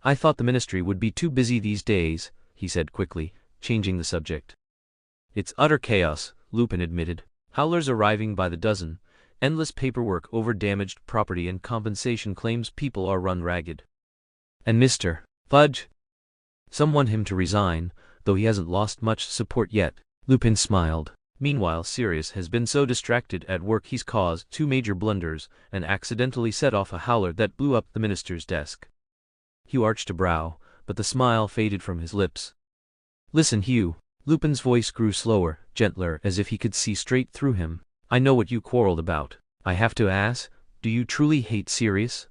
I thought the ministry would be too busy these days, he said quickly, changing the subject. It's utter chaos, Lupin admitted. Howlers arriving by the dozen, endless paperwork over damaged property and compensation claims. People are run ragged. And Mr. Fudge? Some want him to resign, though he hasn't lost much support yet. Lupin smiled. Meanwhile, Sirius has been so distracted at work he's caused 2 major blunders and accidentally set off a howler that blew up the minister's desk. Hugh arched a brow, but the smile faded from his lips. Listen, Hugh. Lupin's voice grew slower, gentler, as if he could see straight through him. I know what you quarreled about. I have to ask, do you truly hate Sirius?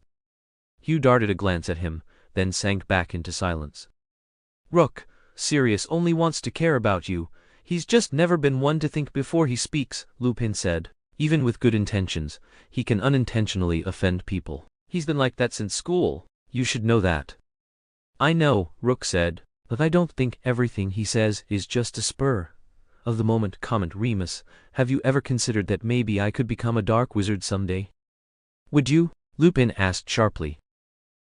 Hugh darted a glance at him, then sank back into silence. Rook, Sirius only wants to care about you. He's just never been one to think before he speaks, Lupin said. Even with good intentions, he can unintentionally offend people. He's been like that since school. You should know that. I know, Rook said, but I don't think everything he says is just a spur of the moment comment. Remus, have you ever considered that maybe I could become a dark wizard someday? Would you? Lupin asked sharply.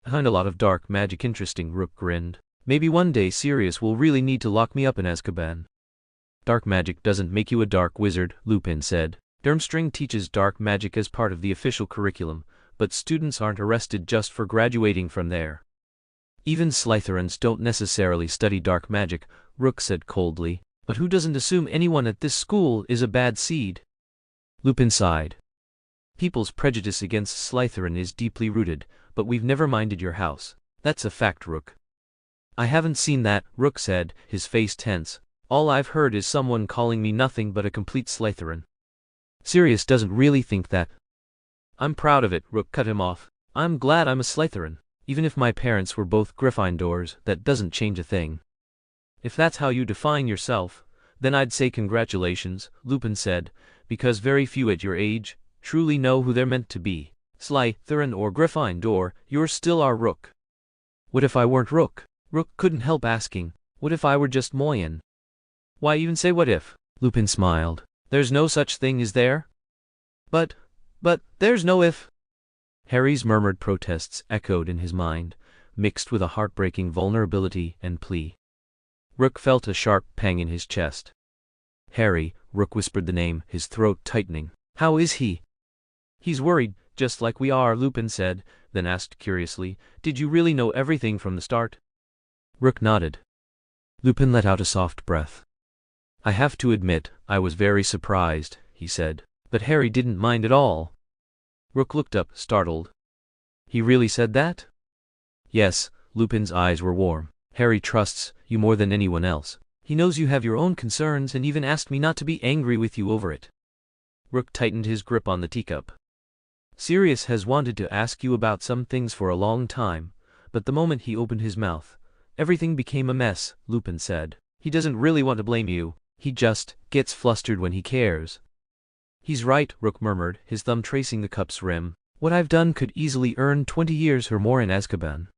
I find a lot of dark magic interesting, Rook grinned. Maybe one day Sirius will really need to lock me up in Azkaban. Dark magic doesn't make you a dark wizard, Lupin said. Durmstrang teaches dark magic as part of the official curriculum, but students aren't arrested just for graduating from there. Even Slytherins don't necessarily study dark magic, Rook said coldly. But who doesn't assume anyone at this school is a bad seed? Lupin sighed. People's prejudice against Slytherin is deeply rooted, but we've never minded your house. That's a fact, Rook. I haven't seen that, Rook said, his face tense. All I've heard is someone calling me nothing but a complete Slytherin. Sirius doesn't really think that. I'm proud of it, Rook cut him off. I'm glad I'm a Slytherin. Even if my parents were both Gryffindors, that doesn't change a thing. If that's how you define yourself, then I'd say congratulations, Lupin said, because very few at your age truly know who they're meant to be. Slytherin or Gryffindor, you're still our Rook. What if I weren't Rook? Rook couldn't help asking. What if I were just Moyen? Why even say what if? Lupin smiled. There's no such thing, is there? But there's no if. Harry's murmured protests echoed in his mind, mixed with a heartbreaking vulnerability and plea. Rook felt a sharp pang in his chest. Harry, Rook whispered the name, his throat tightening. How is he? He's worried, just like we are, Lupin said, then asked curiously, did you really know everything from the start? Rook nodded. Lupin let out a soft breath. I have to admit, I was very surprised, he said, but Harry didn't mind at all. Rook looked up, startled. He really said that? Yes, Lupin's eyes were warm. Harry trusts you more than anyone else. He knows you have your own concerns and even asked me not to be angry with you over it. Rook tightened his grip on the teacup. Sirius has wanted to ask you about some things for a long time, but the moment he opened his mouth, everything became a mess, Lupin said. He doesn't really want to blame you, he just gets flustered when he cares. He's right, Rook murmured, his thumb tracing the cup's rim. What I've done could easily earn 20 years or more in Azkaban.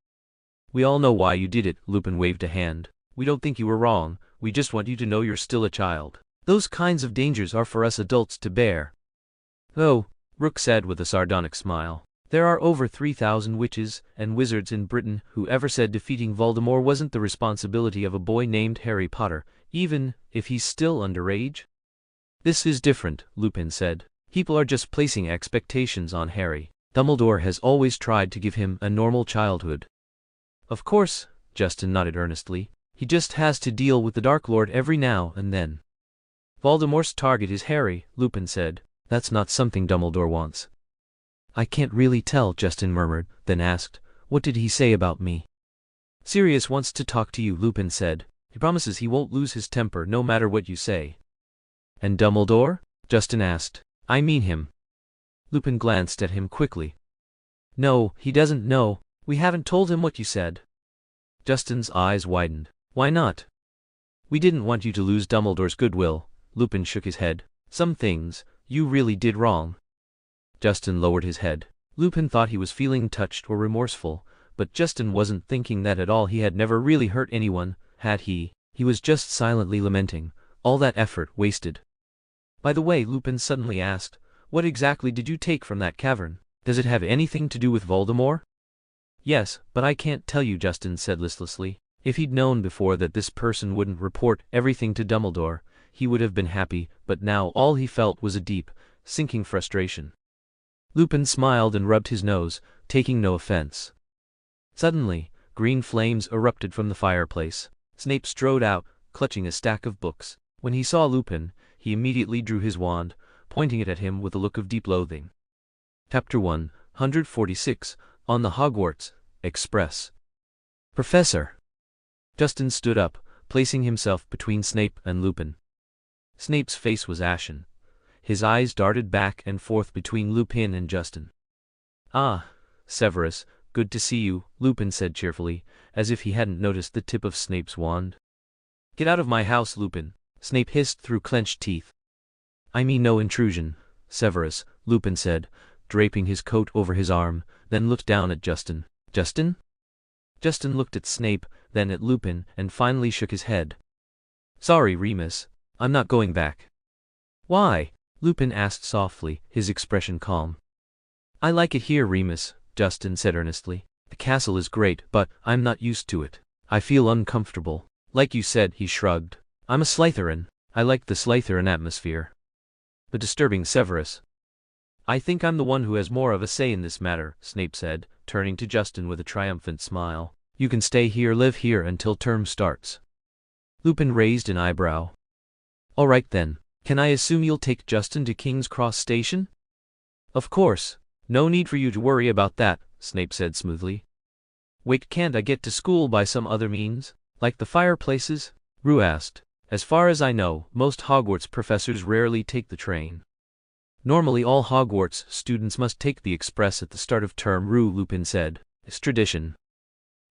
We all know why you did it, Lupin waved a hand. We don't think you were wrong, we just want you to know you're still a child. Those kinds of dangers are for us adults to bear. Oh, Rook said with a sardonic smile. There are over 3,000 witches and wizards in Britain. Whoever said defeating Voldemort wasn't the responsibility of a boy named Harry Potter, even if he's still underage? This is different, Lupin said. People are just placing expectations on Harry. Dumbledore has always tried to give him a normal childhood. Of course, Justin nodded earnestly. He just has to deal with the Dark Lord every now and then. Voldemort's target is Harry, Lupin said. That's not something Dumbledore wants. I can't really tell, Justin murmured, then asked, what did he say about me? Sirius wants to talk to you, Lupin said. He promises he won't lose his temper no matter what you say. And Dumbledore? Justin asked. I mean him. Lupin glanced at him quickly. No, he doesn't know. We haven't told him what you said. Justin's eyes widened. Why not? We didn't want you to lose Dumbledore's goodwill. Lupin shook his head. Some things you really did wrong. Justin lowered his head. Lupin thought he was feeling touched or remorseful, but Justin wasn't thinking that at all. He had never really hurt anyone, had he? He was just silently lamenting. All that effort wasted. By the way, Lupin suddenly asked, what exactly did you take from that cavern? Does it have anything to do with Voldemort? Yes, but I can't tell you, Justin said listlessly. If he'd known before that this person wouldn't report everything to Dumbledore, he would have been happy, but now all he felt was a deep, sinking frustration. Lupin smiled and rubbed his nose, taking no offense. Suddenly, green flames erupted from the fireplace. Snape strode out, clutching a stack of books. When he saw Lupin, he immediately drew his wand, pointing it at him with a look of deep loathing. Chapter 146, On the Hogwarts Express. Professor! Justin stood up, placing himself between Snape and Lupin. Snape's face was ashen. His eyes darted back and forth between Lupin and Justin. Ah, Severus, good to see you, Lupin said cheerfully, as if he hadn't noticed the tip of Snape's wand. Get out of my house, Lupin, Snape hissed through clenched teeth. I mean no intrusion, Severus, Lupin said, draping his coat over his arm, then looked down at Justin. Justin? Justin looked at Snape, then at Lupin, and finally shook his head. Sorry, Remus, I'm not going back. Why? Lupin asked softly, his expression calm. I like it here, Remus, Justin said earnestly. The castle is great, but I'm not used to it. I feel uncomfortable. Like you said, he shrugged. I'm a Slytherin. I like the Slytherin atmosphere. The disturbing Severus. I think I'm the one who has more of a say in this matter, Snape said, turning to Justin with a triumphant smile. You can stay here, live here until term starts. Lupin raised an eyebrow. All right then, can I assume you'll take Justin to King's Cross Station? Of course. No need for you to worry about that, Snape said smoothly. Wait, can't I get to school by some other means? Like the fireplaces? Rue asked. As far as I know, most Hogwarts professors rarely take the train. Normally all Hogwarts students must take the express at the start of term, Lupin said. It's tradition.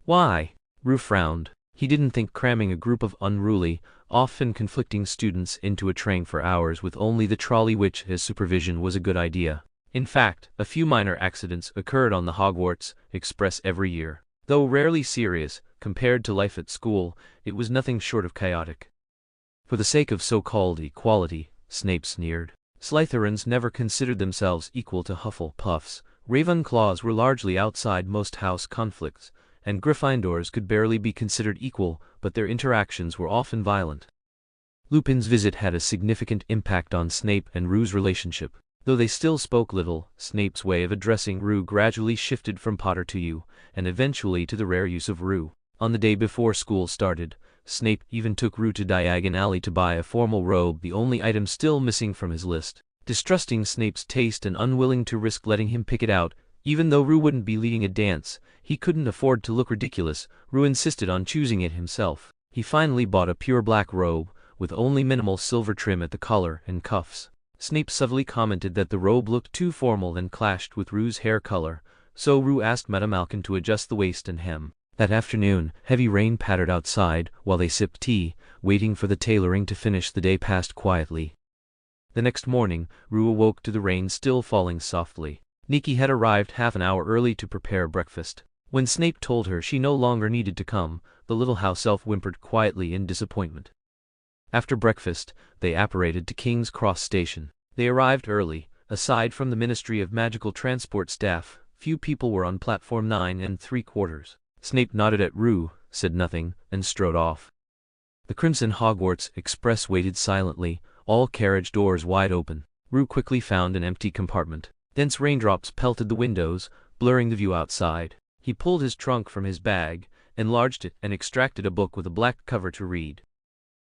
Why? Rue frowned. He didn't think cramming a group of unruly, often conflicting students into a train for hours with only the trolley witch as supervision was a good idea. In fact, a few minor accidents occurred on the Hogwarts Express every year. Though rarely serious, compared to life at school, it was nothing short of chaotic. For the sake of so-called equality, Snape sneered. Slytherins never considered themselves equal to Hufflepuffs. Ravenclaws were largely outside most house conflicts, and Gryffindors could barely be considered equal, but their interactions were often violent. Lupin's visit had a significant impact on Snape and Rue's relationship. Though they still spoke little, Snape's way of addressing Rue gradually shifted from Potter to you, and eventually to the rare use of Rue. On the day before school started, Snape even took Rue to Diagon Alley to buy a formal robe, the only item still missing from his list. Distrusting Snape's taste and unwilling to risk letting him pick it out, even though Rue wouldn't be leading a dance, he couldn't afford to look ridiculous. Rue insisted on choosing it himself. He finally bought a pure black robe, with only minimal silver trim at the collar and cuffs. Snape subtly commented that the robe looked too formal and clashed with Rue's hair color, so Rue asked Madame Malkin to adjust the waist and hem. That afternoon, heavy rain pattered outside while they sipped tea, waiting for the tailoring to finish. The day passed quietly. The next morning, Rue awoke to the rain still falling softly. Nikki had arrived half an hour early to prepare breakfast. When Snape told her she no longer needed to come, the little house elf whimpered quietly in disappointment. After breakfast, they apparated to King's Cross Station. They arrived early. Aside from the Ministry of Magical Transport staff, few people were on platform 9 3/4. Snape nodded at Rue, said nothing, and strode off. The Crimson Hogwarts Express waited silently, all carriage doors wide open. Rue quickly found an empty compartment. Dense raindrops pelted the windows, blurring the view outside. He pulled his trunk from his bag, enlarged it, and extracted a book with a black cover to read.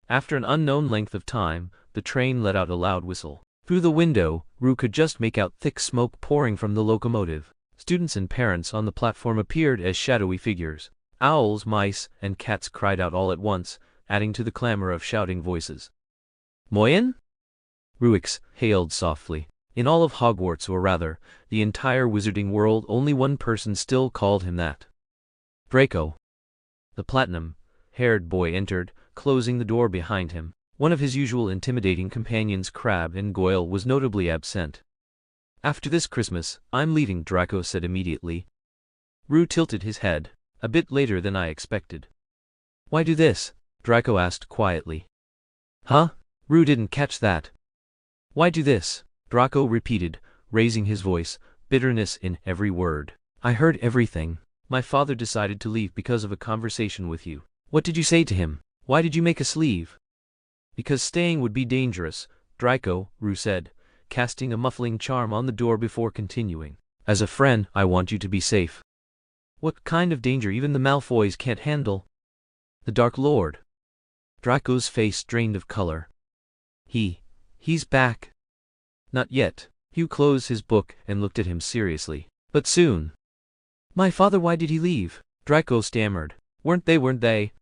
After an unknown length of time, the train let out a loud whistle. Through the window, Rue could just make out thick smoke pouring from the locomotive. Students and parents on the platform appeared as shadowy figures. Owls, mice, and cats cried out all at once, adding to the clamor of shouting voices. Moyen? Ruix hailed softly. In all of Hogwarts, or rather, the entire wizarding world, only one person still called him that. Draco. The platinum-haired boy entered, closing the door behind him. One of his usual intimidating companions, Crabbe and Goyle, was notably absent. After this Christmas, I'm leaving, Draco said immediately. Rue tilted his head. A bit later than I expected. Why do this? Draco asked quietly. Huh? Rue didn't catch that. Why do this? Draco repeated, raising his voice, bitterness in every word. I heard everything. My father decided to leave because of a conversation with you. What did you say to him? Why did you make us leave? Because staying would be dangerous, Draco, Rue said, casting a muffling charm on the door before continuing. As a friend, I want you to be safe. What kind of danger even the Malfoys can't handle? The Dark Lord. Draco's face drained of color. He's back. Not yet. Hugh closed his book and looked at him seriously. But soon. My father, why did he leave? Draco stammered. Weren't they?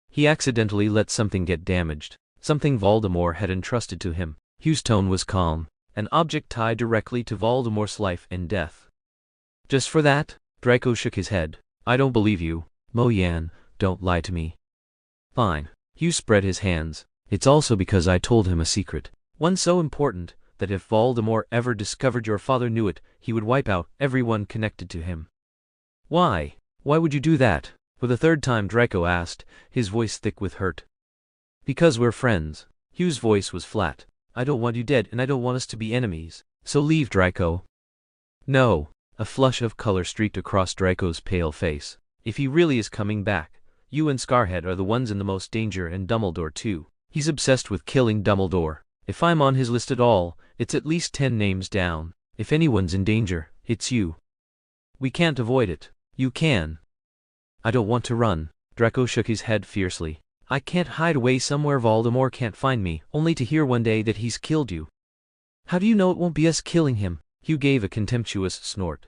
He accidentally let something get damaged. Something Voldemort had entrusted to him. Hugh's tone was calm. An object tied directly to Voldemort's life and death. Just for that? Draco shook his head. I don't believe you. Moyen, don't lie to me. Fine. Hugh spread his hands. It's also because I told him a secret. One so important, that if Voldemort ever discovered your father knew it, he would wipe out everyone connected to him. Why? Why would you do that? For the third time Draco asked, his voice thick with hurt. Because we're friends. Hugh's voice was flat. I don't want you dead and I don't want us to be enemies. So leave, Draco. No. A flush of color streaked across Draco's pale face. If he really is coming back, you and Scarhead are the ones in the most danger, and Dumbledore too. He's obsessed with killing Dumbledore. If I'm on his list at all, it's at least 10 names down. If anyone's in danger, it's you. We can't avoid it. You can. I don't want to run. Draco shook his head fiercely. I can't hide away somewhere Voldemort can't find me, only to hear one day that he's killed you. How do you know it won't be us killing him? Hugh gave a contemptuous snort.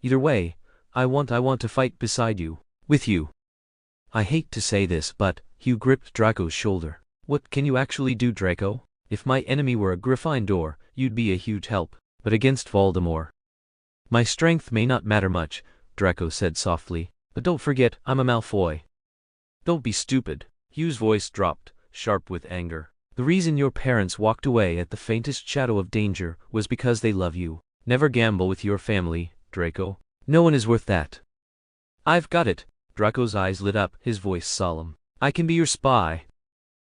Either way, I want to fight beside you, with you. I hate to say this, but Hugh gripped Draco's shoulder. What can you actually do, Draco? If my enemy were a Gryffindor, you'd be a huge help, but against Voldemort. My strength may not matter much, Draco said softly, but don't forget, I'm a Malfoy. Don't be stupid. Hugh's voice dropped, sharp with anger. The reason your parents walked away at the faintest shadow of danger was because they love you. Never gamble with your family, Draco. No one is worth that. I've got it. Draco's eyes lit up, his voice solemn. I can be your spy.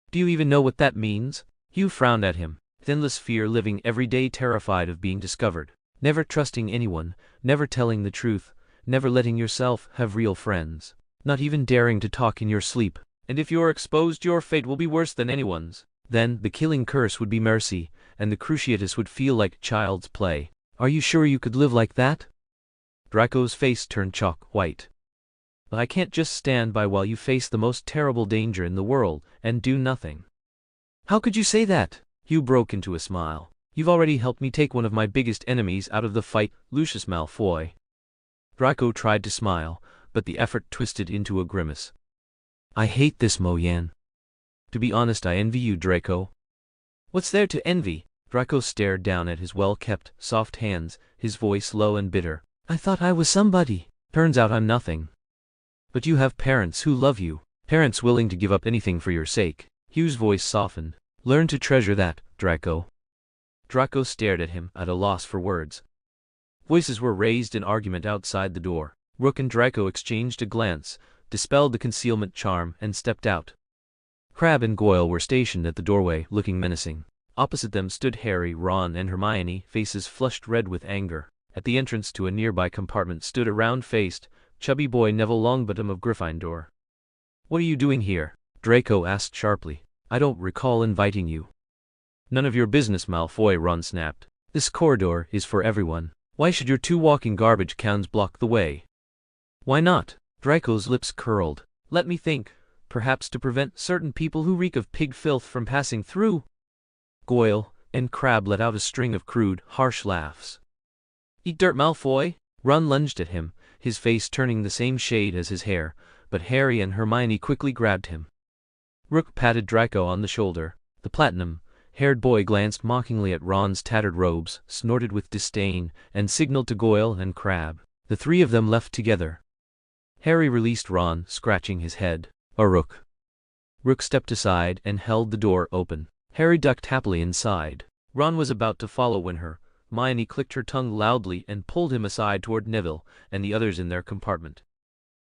Do you even know what that means? Hugh frowned at him. Thinless fear, living every day terrified of being discovered. Never trusting anyone, never telling the truth, never letting yourself have real friends. Not even daring to talk in your sleep. And if you're exposed, your fate will be worse than anyone's. Then, the killing curse would be mercy, and the Cruciatus would feel like child's play. Are you sure you could live like that? Draco's face turned chalk white. But I can't just stand by while you face the most terrible danger in the world, and do nothing. How could you say that? Hugh broke into a smile. You've already helped me take one of my biggest enemies out of the fight, Lucius Malfoy. Draco tried to smile, but the effort twisted into a grimace. I hate this, Moyen. To be honest, I envy you, Draco. What's there to envy? Draco stared down at his well-kept, soft hands, his voice low and bitter. I thought I was somebody. Turns out I'm nothing. But you have parents who love you. Parents willing to give up anything for your sake. Hugh's voice softened. Learn to treasure that, Draco. Draco stared at him, at a loss for words. Voices were raised in argument outside the door. Rook and Draco exchanged a glance, dispelled the concealment charm, and stepped out. Crabbe and Goyle were stationed at the doorway, looking menacing. Opposite them stood Harry, Ron, and Hermione, faces flushed red with anger. At the entrance to a nearby compartment stood a round-faced, chubby boy, Neville Longbottom of Gryffindor. What are you doing here? Draco asked sharply. I don't recall inviting you. None of your business, Malfoy, Ron snapped. This corridor is for everyone. Why should your 2 walking garbage cans block the way? Why not? Draco's lips curled. Let me think. Perhaps to prevent certain people who reek of pig filth from passing through. Goyle and Crabbe let out a string of crude, harsh laughs. Eat dirt, Malfoy! Ron lunged at him, his face turning the same shade as his hair, but Harry and Hermione quickly grabbed him. Rook patted Draco on the shoulder. The platinum-haired boy glanced mockingly at Ron's tattered robes, snorted with disdain, and signaled to Goyle and Crabbe. The three of them left together. Harry released Ron, scratching his head. Rook. Rook stepped aside and held the door open. Harry ducked happily inside. Ron was about to follow when Hermione clicked her tongue loudly and pulled him aside toward Neville and the others in their compartment.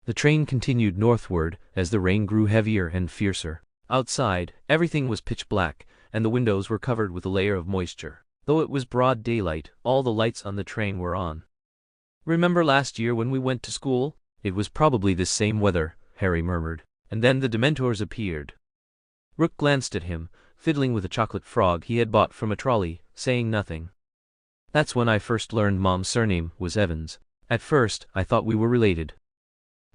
The train continued northward as the rain grew heavier and fiercer. Outside, everything was pitch black, and the windows were covered with a layer of moisture. Though it was broad daylight, all the lights on the train were on. "Remember last year when we went to school? It was probably this same weather," Harry murmured. And then the Dementors appeared. Rook glanced at him, fiddling with a chocolate frog he had bought from a trolley, saying nothing. "That's when I first learned Mom's surname was Evans. At first, I thought we were related."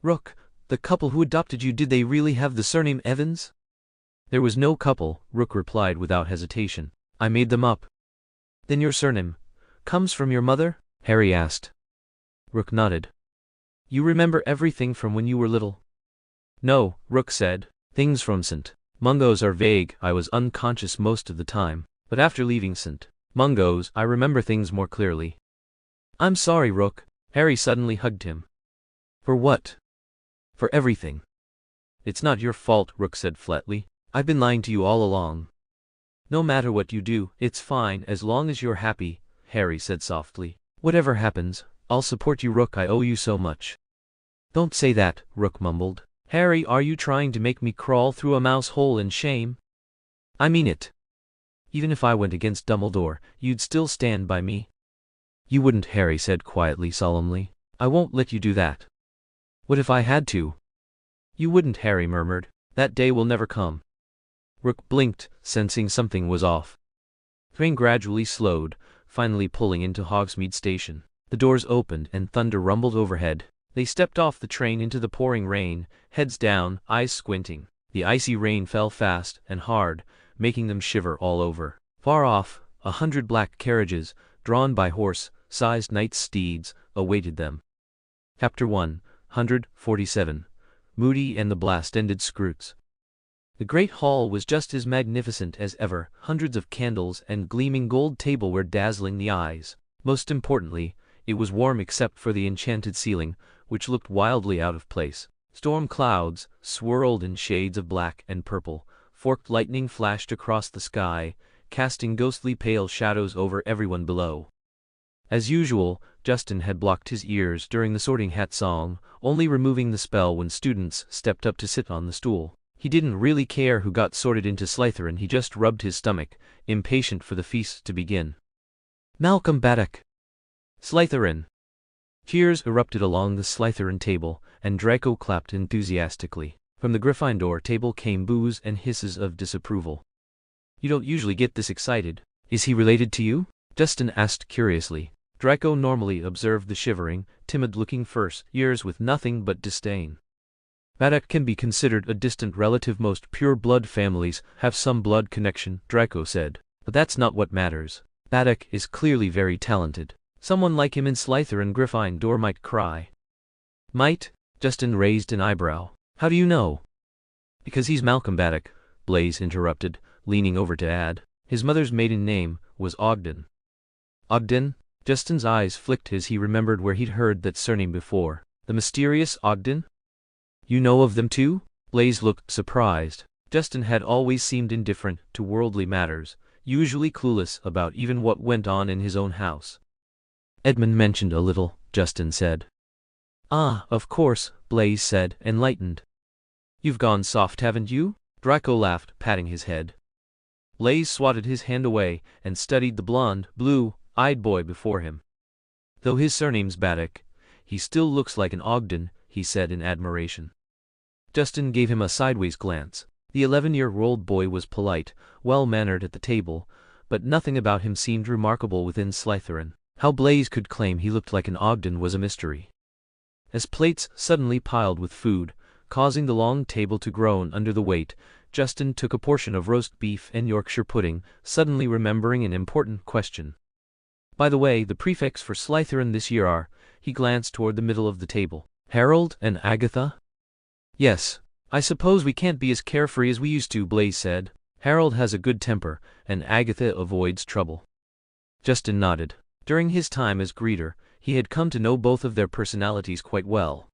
"Rook, the couple who adopted you, did they really have the surname Evans?" "There was no couple," Rook replied without hesitation. "I made them up." "Then your surname comes from your mother?" Harry asked. Rook nodded. "You remember everything from when you were little?" "No," Rook said. "Things from St. Mungo's are vague. I was unconscious most of the time, but after leaving St. Mungo's, I remember things more clearly." "I'm sorry, Rook." Harry suddenly hugged him. "For what?" "For everything." "It's not your fault," Rook said flatly. "I've been lying to you all along." "No matter what you do, it's fine as long as you're happy," Harry said softly. "Whatever happens, I'll support you, Rook. I owe you so much." "Don't say that," Rook mumbled. "Harry, are you trying to make me crawl through a mouse hole in shame?" "I mean it. Even if I went against Dumbledore, you'd still stand by me." "You wouldn't," Harry said quietly, solemnly. "I won't let you do that." "What if I had to?" "You wouldn't," Harry murmured. "That day will never come." Rook blinked, sensing something was off. The train gradually slowed, finally pulling into Hogsmeade Station. The doors opened and thunder rumbled overhead. They stepped off the train into the pouring rain, heads down, eyes squinting. The icy rain fell fast and hard, making them shiver all over. Far off, 100 black carriages, drawn by horse-sized knight's steeds, awaited them. Chapter 147. Moody and the Blast-Ended Scroots. The great hall was just as magnificent as ever. Hundreds of candles and gleaming gold tableware dazzling the eyes. Most importantly, it was warm except for the enchanted ceiling, which looked wildly out of place. Storm clouds, swirled in shades of black and purple. Forked lightning flashed across the sky, casting ghostly pale shadows over everyone below. As usual, Justin had blocked his ears during the Sorting Hat song, only removing the spell when students stepped up to sit on the stool. He didn't really care who got sorted into Slytherin, he just rubbed his stomach, impatient for the feast to begin. "Malcolm Baddock! Slytherin!" Cheers erupted along the Slytherin table, and Draco clapped enthusiastically. From the Gryffindor table came boos and hisses of disapproval. "You don't usually get this excited. Is he related to you?" Justin asked curiously. Draco normally observed the shivering, timid-looking first years with nothing but disdain. "Baddock can be considered a distant relative. Most pure-blood families have some blood connection," Draco said. "But that's not what matters. Baddock is clearly very talented. Someone like him in Slytherin Gryffindor might cry." "Might?" Justin raised an eyebrow. "How do you know?" "Because he's Malcolm Baddock," Blaise interrupted, leaning over to add. "His mother's maiden name was Ogden." "Ogden?" Justin's eyes flicked as he remembered where he'd heard that surname before. "The mysterious Ogden? You know of them too?" Blaise looked surprised. Justin had always seemed indifferent to worldly matters, usually clueless about even what went on in his own house. "Edmund mentioned a little," Justin said. "Ah, of course," Blaise said, enlightened. "You've gone soft, haven't you?" Draco laughed, patting his head. Blaise swatted his hand away and studied the blond, blue-eyed boy before him. "Though his surname's Baddock, he still looks like an Ogden," he said in admiration. Justin gave him a sideways glance. The 11-year-old boy was polite, well-mannered at the table, but nothing about him seemed remarkable within Slytherin. How Blaise could claim he looked like an Ogden was a mystery. As plates suddenly piled with food, causing the long table to groan under the weight, Justin took a portion of roast beef and Yorkshire pudding, suddenly remembering an important question. "By the way, the prefects for Slytherin this year are," He glanced toward the middle of the table. Harold and Agatha? Yes. I suppose we can't be as carefree as we used to, Blaze said. Harold has a good temper, and Agatha avoids trouble. Justin nodded. During his time as greeter, he had come to know both of their personalities quite well.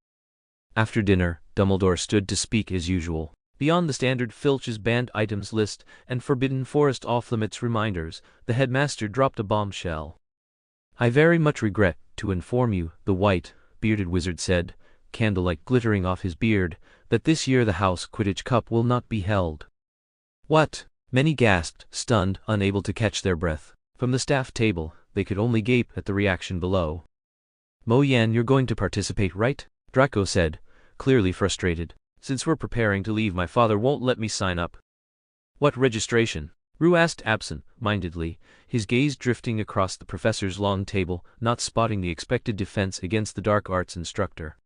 After dinner, Dumbledore stood to speak as usual. Beyond the standard Filch's banned items list and Forbidden Forest off-limits reminders, the headmaster dropped a bombshell. I very much regret to inform you, the white-bearded wizard said, candlelight glittering off his beard, that this year the House Quidditch Cup will not be held. What? Many gasped, stunned, unable to catch their breath. From the staff table, they could only gape at the reaction below. Mo Yan, you're going to participate, right? Draco said, clearly frustrated. Since we're preparing to leave, my father won't let me sign up. What registration? Rue asked absent-mindedly, his gaze drifting across the professor's long table, not spotting the expected defense against the dark arts instructor.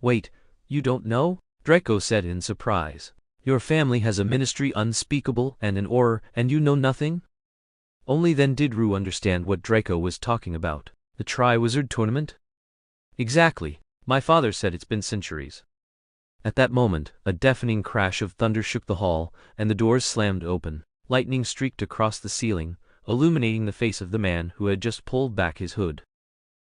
Wait, you don't know? Draco said in surprise. Your family has a ministry unspeakable and an auror, and you know nothing? Only then did Rue understand what Draco was talking about. The Tri-Wizard Tournament? Exactly. My father said it's been centuries. At that moment, a deafening crash of thunder shook the hall, and the doors slammed open. Lightning streaked across the ceiling, illuminating the face of the man who had just pulled back his hood.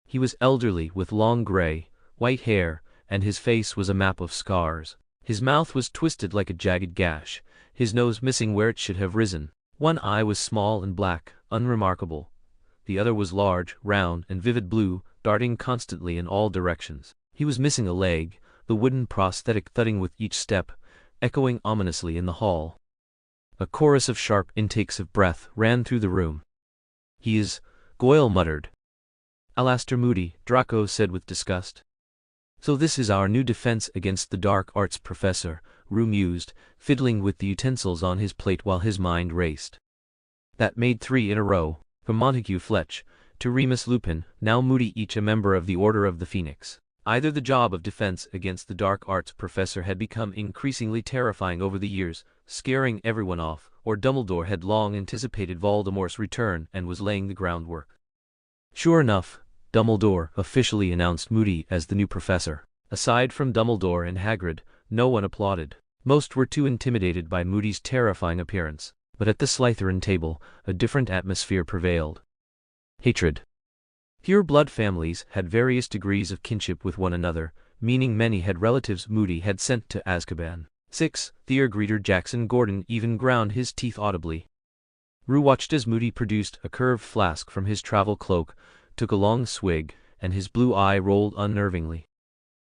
He was elderly, with long gray, white hair, and his face was a map of scars. His mouth was twisted like a jagged gash, his nose missing where it should have risen. One eye was small and black, unremarkable. The other was large, round, and vivid blue, darting constantly in all directions. He was missing a leg, the wooden prosthetic thudding with each step, echoing ominously in the hall. A chorus of sharp intakes of breath ran through the room. He is, Goyle muttered. Alastair Moody, Draco said with disgust. So this is our new defense against the dark arts, Professor, Rue mused, fiddling with the utensils on his plate while his mind raced. That made 3 in a row, from Montague Fletch to Remus Lupin, now Moody, each a member of the Order of the Phoenix. Either the job of defense against the dark arts professor had become increasingly terrifying over the years, scaring everyone off, or Dumbledore had long anticipated Voldemort's return and was laying the groundwork. Sure enough, Dumbledore officially announced Moody as the new professor. Aside from Dumbledore and Hagrid, no one applauded. Most were too intimidated by Moody's terrifying appearance, but at the Slytherin table, a different atmosphere prevailed. Hatred. Pure-blood families had various degrees of kinship with one another, meaning many had relatives Moody had sent to Azkaban. 6. Theater greeter Jackson Gordon even ground his teeth audibly. Rue watched as Moody produced a curved flask from his travel cloak, took a long swig, and his blue eye rolled unnervingly.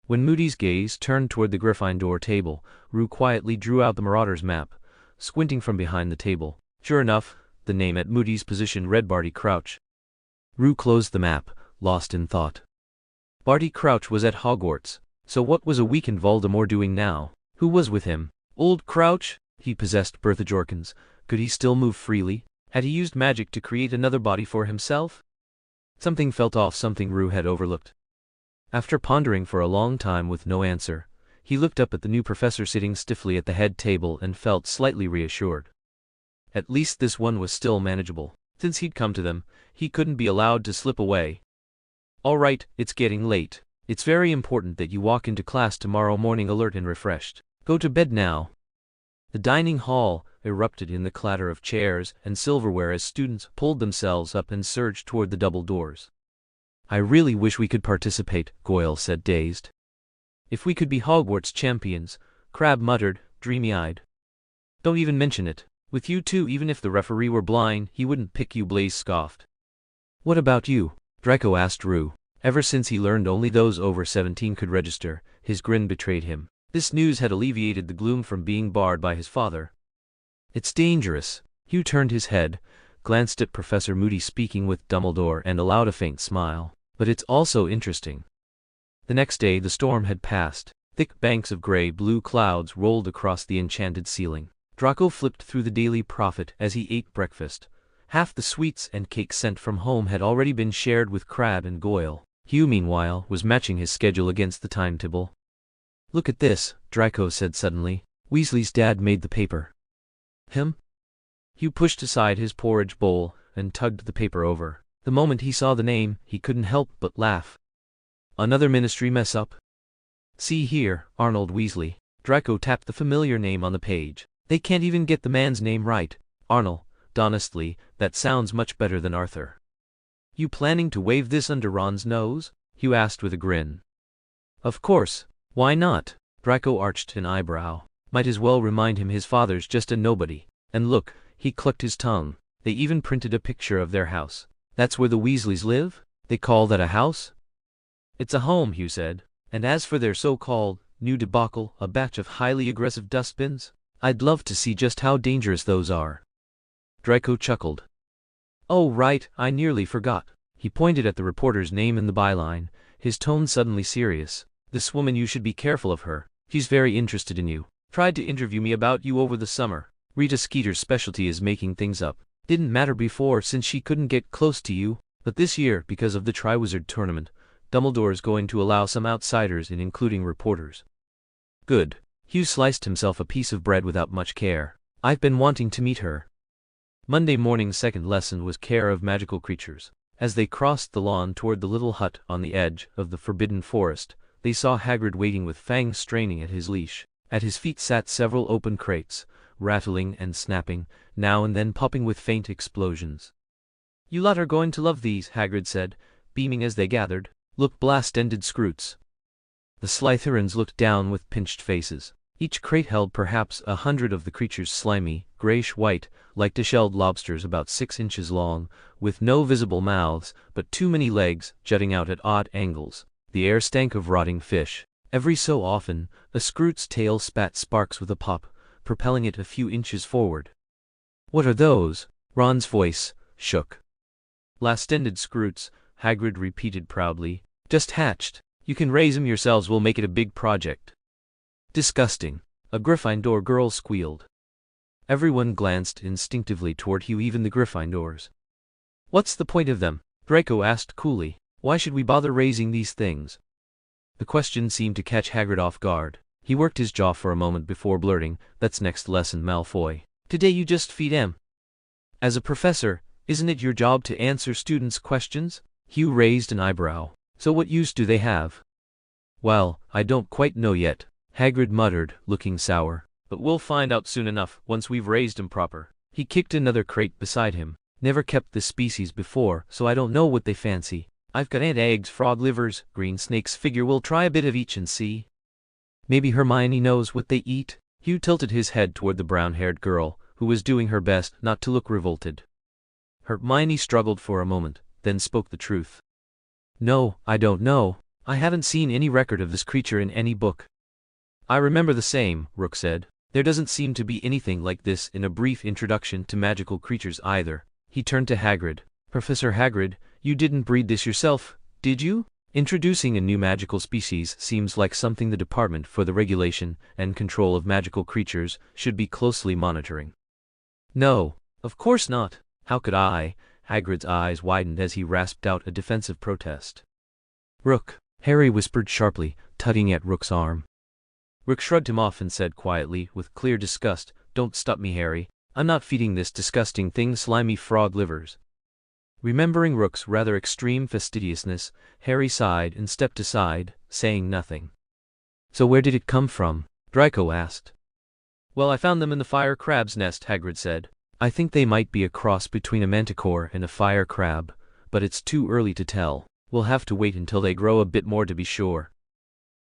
When Moody's gaze turned toward the Gryffindor table, Rue quietly drew out the Marauder's map, squinting from behind the table. Sure enough, the name at Moody's position read Barty Crouch. Rue closed the map, lost in thought. Barty Crouch was at Hogwarts, so what was a weakened Voldemort doing now? Who was with him? Old Crouch? He possessed Bertha Jorkins. Could he still move freely? Had he used magic to create another body for himself? Something felt off, something Rue had overlooked. After pondering for a long time with no answer, he looked up at the new professor sitting stiffly at the head table and felt slightly reassured. At least this one was still manageable. Since he'd come to them, he couldn't be allowed to slip away. All right, it's getting late. It's very important that you walk into class tomorrow morning alert and refreshed. Go to bed now. The dining hall erupted in the clatter of chairs and silverware as students pulled themselves up and surged toward the double doors. I really wish we could participate, Goyle said, dazed. If we could be Hogwarts champions, Crabbe muttered, dreamy-eyed. Don't even mention it. With you two, even if the referee were blind, he wouldn't pick you, Blaze scoffed. What about you? Draco asked Rue. Ever since he learned only those over 17 could register, his grin betrayed him. This news had alleviated the gloom from being barred by his father. It's dangerous. Hugh turned his head, glanced at Professor Moody speaking with Dumbledore and allowed a faint smile. But it's also interesting. The next day the storm had passed. Thick banks of gray-blue clouds rolled across the enchanted ceiling. Draco flipped through the Daily Prophet as he ate breakfast. Half the sweets and cakes sent from home had already been shared with Crabbe and Goyle. Hugh, meanwhile, was matching his schedule against the timetable. Look at this, Draco said suddenly. Weasley's dad made the paper. Him? Hugh pushed aside his porridge bowl and tugged the paper over. The moment he saw the name, he couldn't help but laugh. Another ministry mess-up? See here, Arnold Weasley. Draco tapped the familiar name on the page. They can't even get the man's name right. Arnold, honestly, that sounds much better than Arthur. You planning to wave this under Ron's nose? Hugh asked with a grin. Of course. Why not? Draco arched an eyebrow. Might as well remind him his father's just a nobody. And look, he clucked his tongue. They even printed a picture of their house. That's where the Weasleys live? They call that a house? It's a home, Hugh said. And as for their so-called new debacle, a batch of highly aggressive dustbins, I'd love to see just how dangerous those are. Draco chuckled. Oh right, I nearly forgot. He pointed at the reporter's name in the byline, his tone suddenly serious. This woman, you should be careful of her. She's very interested in you. Tried to interview me about you over the summer. Rita Skeeter's specialty is making things up. Didn't matter before since she couldn't get close to you, but this year, because of the Triwizard Tournament, Dumbledore's going to allow some outsiders in, including reporters. Good. Hugh sliced himself a piece of bread without much care. I've been wanting to meet her. Monday morning's second lesson was Care of Magical Creatures. As they crossed the lawn toward the little hut on the edge of the Forbidden Forest, they saw Hagrid waiting with fangs straining at his leash. At his feet sat several open crates, rattling and snapping, now and then popping with faint explosions. You lot are going to love these, Hagrid said, beaming as they gathered. Look, blast-ended Scroots. The Slytherins looked down with pinched faces. Each crate held perhaps 100 of the creatures, slimy, grayish-white, like dishelled lobsters about 6 inches long, with no visible mouths, but too many legs jutting out at odd angles. The air stank of rotting fish. Every so often, a Scroot's tail spat sparks with a pop, propelling it a few inches forward. What are those? Ron's voice shook. Blast-ended Scroots, Hagrid repeated proudly. Just hatched. You can raise 'em yourselves, we'll make it a big project. Disgusting. A Gryffindor girl squealed. Everyone glanced instinctively toward Hugh, even the Gryffindors. What's the point of them? Draco asked coolly. Why should we bother raising these things? The question seemed to catch Hagrid off guard. He worked his jaw for a moment before blurting, That's next lesson, Malfoy. Today you just feed 'em. As a professor, isn't it your job to answer students' questions? Hugh raised an eyebrow. So what use do they have? Well, I don't quite know yet, Hagrid muttered, looking sour. But we'll find out soon enough, once we've raised 'em proper. He kicked another crate beside him. Never kept this species before, so I don't know what they fancy. I've got ant eggs, frog livers, green snakes. Figure we'll try a bit of each and see. Maybe Hermione knows what they eat? Hugh tilted his head toward the brown-haired girl, who was doing her best not to look revolted. Hermione struggled for a moment, then spoke the truth. No, I don't know. I haven't seen any record of this creature in any book. I remember the same, Rook said. There doesn't seem to be anything like this in a brief introduction to magical creatures either. He turned to Hagrid. Professor Hagrid, you didn't breed this yourself, did you? Introducing a new magical species seems like something the Department for the Regulation and Control of Magical Creatures should be closely monitoring. No, of course not. How could I? Hagrid's eyes widened as he rasped out a defensive protest. Rook, Harry whispered sharply, tugging at Rook's arm. Rook shrugged him off and said quietly, with clear disgust, Don't stop me, Harry. I'm not feeding this disgusting thing slimy frog livers. Remembering Rook's rather extreme fastidiousness, Harry sighed and stepped aside, saying nothing. So where did it come from? Draco asked. Well, I found them in the fire crab's nest, Hagrid said. I think they might be a cross between a manticore and a fire crab, but it's too early to tell. We'll have to wait until they grow a bit more to be sure.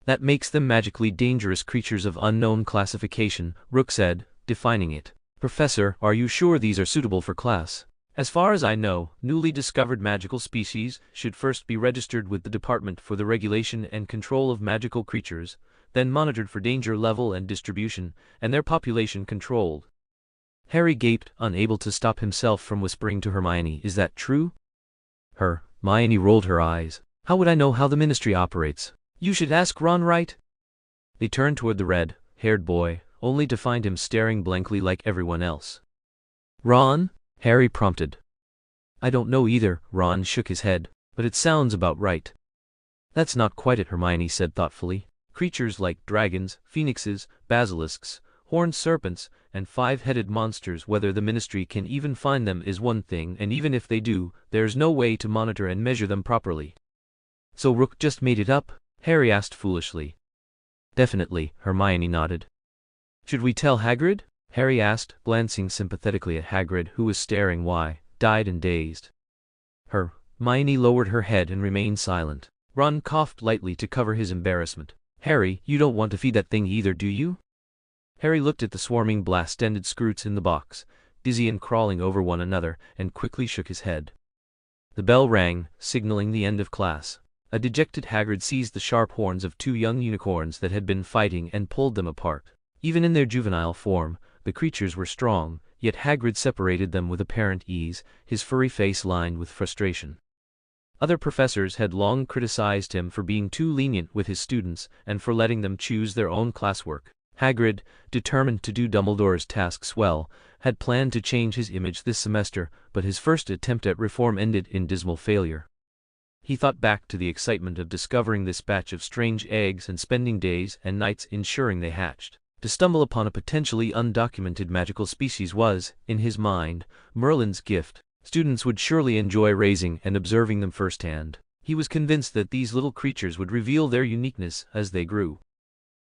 That makes them magically dangerous creatures of unknown classification, Rook said, defining it. Professor, are you sure these are suitable for class? As far as I know, newly discovered magical species should first be registered with the Department for the Regulation and Control of Magical Creatures, then monitored for danger level and distribution, and their population controlled. Harry gaped, unable to stop himself from whispering to Hermione, Is that true? Hermione rolled her eyes. How would I know how the Ministry operates? You should ask Ron, right? They turned toward the red-haired boy, only to find him staring blankly like everyone else. Ron? Harry prompted. I don't know either, Ron shook his head, but it sounds about right. That's not quite it, Hermione said thoughtfully. Creatures like dragons, phoenixes, basilisks, horned serpents, and five-headed monsters, whether the Ministry can even find them is one thing, and even if they do, there's no way to monitor and measure them properly. So Rook just made it up? Harry asked foolishly. Definitely, Hermione nodded. Should we tell Hagrid? Harry asked, glancing sympathetically at Hagrid, who was staring wide-eyed and dazed. Hermione lowered her head and remained silent. Ron coughed lightly to cover his embarrassment. Harry, you don't want to feed that thing either, do you? Harry looked at the swarming blast-ended Skrewts in the box, dizzy and crawling over one another, and quickly shook his head. The bell rang, signaling the end of class. A dejected Hagrid seized the sharp horns of two young unicorns that had been fighting and pulled them apart. Even in their juvenile form, the creatures were strong, yet Hagrid separated them with apparent ease, his furry face lined with frustration. Other professors had long criticized him for being too lenient with his students and for letting them choose their own classwork. Hagrid, determined to do Dumbledore's tasks well, had planned to change his image this semester, but his first attempt at reform ended in dismal failure. He thought back to the excitement of discovering this batch of strange eggs and spending days and nights ensuring they hatched. To stumble upon a potentially undocumented magical species was, in his mind, Merlin's gift. Students would surely enjoy raising and observing them firsthand. He was convinced that these little creatures would reveal their uniqueness as they grew.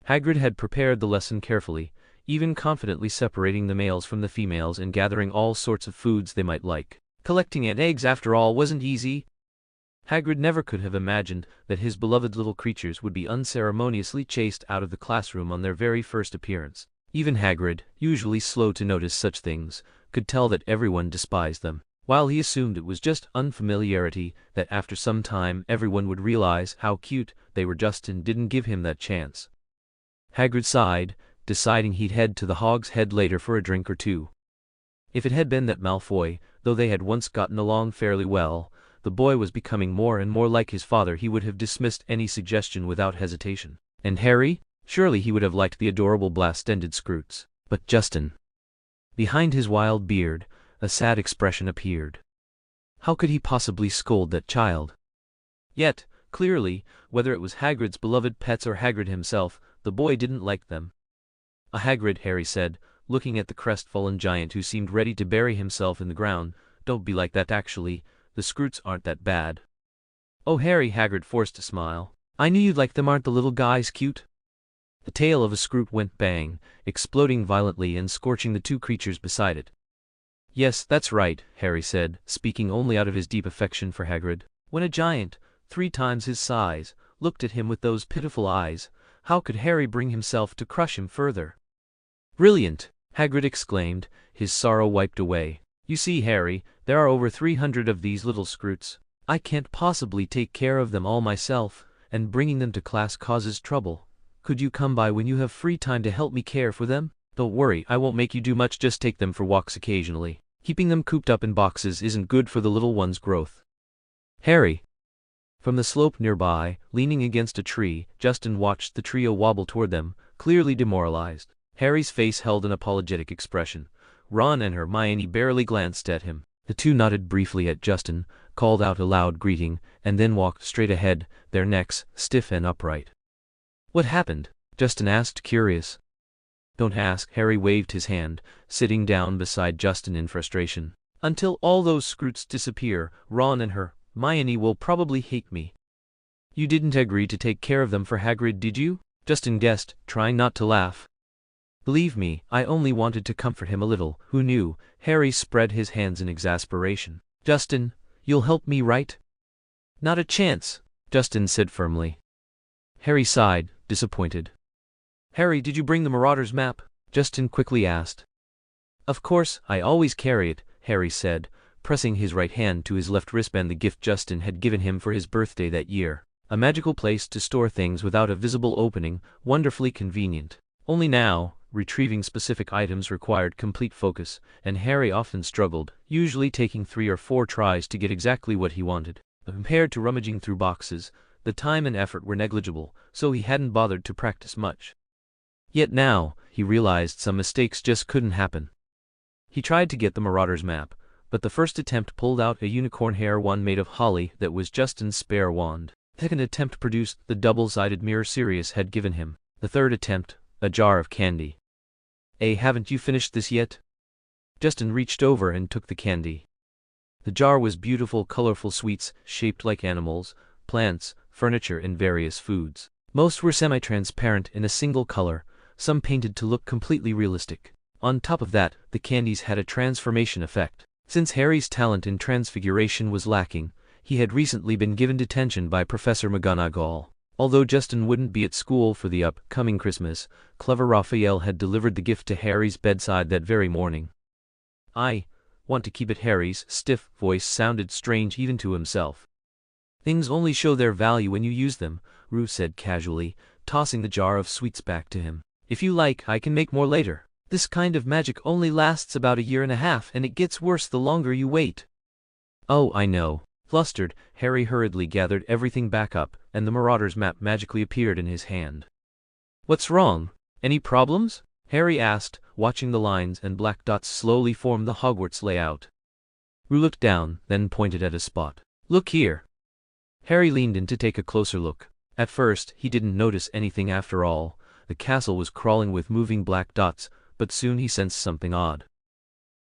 Hagrid had prepared the lesson carefully, even confidently separating the males from the females and gathering all sorts of foods they might like. Collecting eggs, after all, wasn't easy. Hagrid never could have imagined that his beloved little creatures would be unceremoniously chased out of the classroom on their very first appearance. Even Hagrid, usually slow to notice such things, could tell that everyone despised them. While he assumed it was just unfamiliarity, that after some time everyone would realize how cute they were, Justin didn't give him that chance. Hagrid sighed, deciding he'd head to the Hog's Head later for a drink or two. If it had been that Malfoy, though they had once gotten along fairly well, the boy was becoming more and more like his father, he would have dismissed any suggestion without hesitation. And Harry? Surely he would have liked the adorable blast-ended Skrewts. But Justin. Behind his wild beard, a sad expression appeared. How could he possibly scold that child? Yet, clearly, whether it was Hagrid's beloved pets or Hagrid himself, the boy didn't like them. Hagrid, Harry said, looking at the crestfallen giant who seemed ready to bury himself in the ground. Don't be like that, actually. The Skrewts aren't that bad. Oh, Harry, Hagrid forced a smile. I knew you'd like them. Aren't the little guys cute? The tail of a Skrewt went bang, exploding violently and scorching the two creatures beside it. Yes, that's right, Harry said, speaking only out of his deep affection for Hagrid. When a giant, 3 times his size, looked at him with those pitiful eyes, how could Harry bring himself to crush him further? Brilliant, Hagrid exclaimed, his sorrow wiped away. You see, Harry, there are over 300 of these little Skrewts. I can't possibly take care of them all myself, and bringing them to class causes trouble. Could you come by when you have free time to help me care for them? Don't worry, I won't make you do much, just take them for walks occasionally. Keeping them cooped up in boxes isn't good for the little one's growth. Harry. From the slope nearby, leaning against a tree, Justin watched the trio wobble toward them, clearly demoralized. Harry's face held an apologetic expression. Ron and Hermione barely glanced at him. The two nodded briefly at Justin, called out a loud greeting, and then walked straight ahead, their necks stiff and upright. What happened? Justin asked, curious. Don't ask, Harry waved his hand, sitting down beside Justin in frustration. Until all those Skrewts disappear, Ron and Hermione will probably hate me. You didn't agree to take care of them for Hagrid, did you? Justin guessed, trying not to laugh. Believe me, I only wanted to comfort him a little. Who knew? Harry spread his hands in exasperation. Justin, you'll help me, right? Not a chance, Justin said firmly. Harry sighed, disappointed. Harry, did you bring the Marauders map? Justin quickly asked. Of course, I always carry it, Harry said, pressing his right hand to his left wristband, the gift Justin had given him for his birthday that year. A magical place to store things without a visible opening, wonderfully convenient. Only now, retrieving specific items required complete focus, and Harry often struggled, usually taking 3 or 4 tries to get exactly what he wanted. Compared to rummaging through boxes, the time and effort were negligible, so he hadn't bothered to practice much. Yet now, he realized some mistakes just couldn't happen. He tried to get the Marauders map, but the first attempt pulled out a unicorn hair wand made of holly that was Justin's spare wand. The second attempt produced the double-sided mirror Sirius had given him. The third attempt, a jar of candy. Haven't you finished this yet? Justin reached over and took the candy. The jar was beautiful, colorful sweets, shaped like animals, plants, furniture and various foods. Most were semi-transparent in a single color, some painted to look completely realistic. On top of that, the candies had a transformation effect. Since Harry's talent in transfiguration was lacking, he had recently been given detention by Professor McGonagall. Although Justin wouldn't be at school for the upcoming Christmas, clever Raphael had delivered the gift to Harry's bedside that very morning. "I want to keep it." Harry's stiff voice sounded strange even to himself. "Things only show their value when you use them," Rue said casually, tossing the jar of sweets back to him. "If you like, I can make more later. This kind of magic only lasts about a year and a half, and it gets worse the longer you wait." "Oh, I know." Flustered, Harry hurriedly gathered everything back up, and the Marauder's map magically appeared in his hand. "What's wrong? Any problems?" Harry asked, watching the lines and black dots slowly form the Hogwarts layout. Rue looked down, then pointed at a spot. "Look here." Harry leaned in to take a closer look. At first, he didn't notice anything after all. The castle was crawling with moving black dots, but soon he sensed something odd.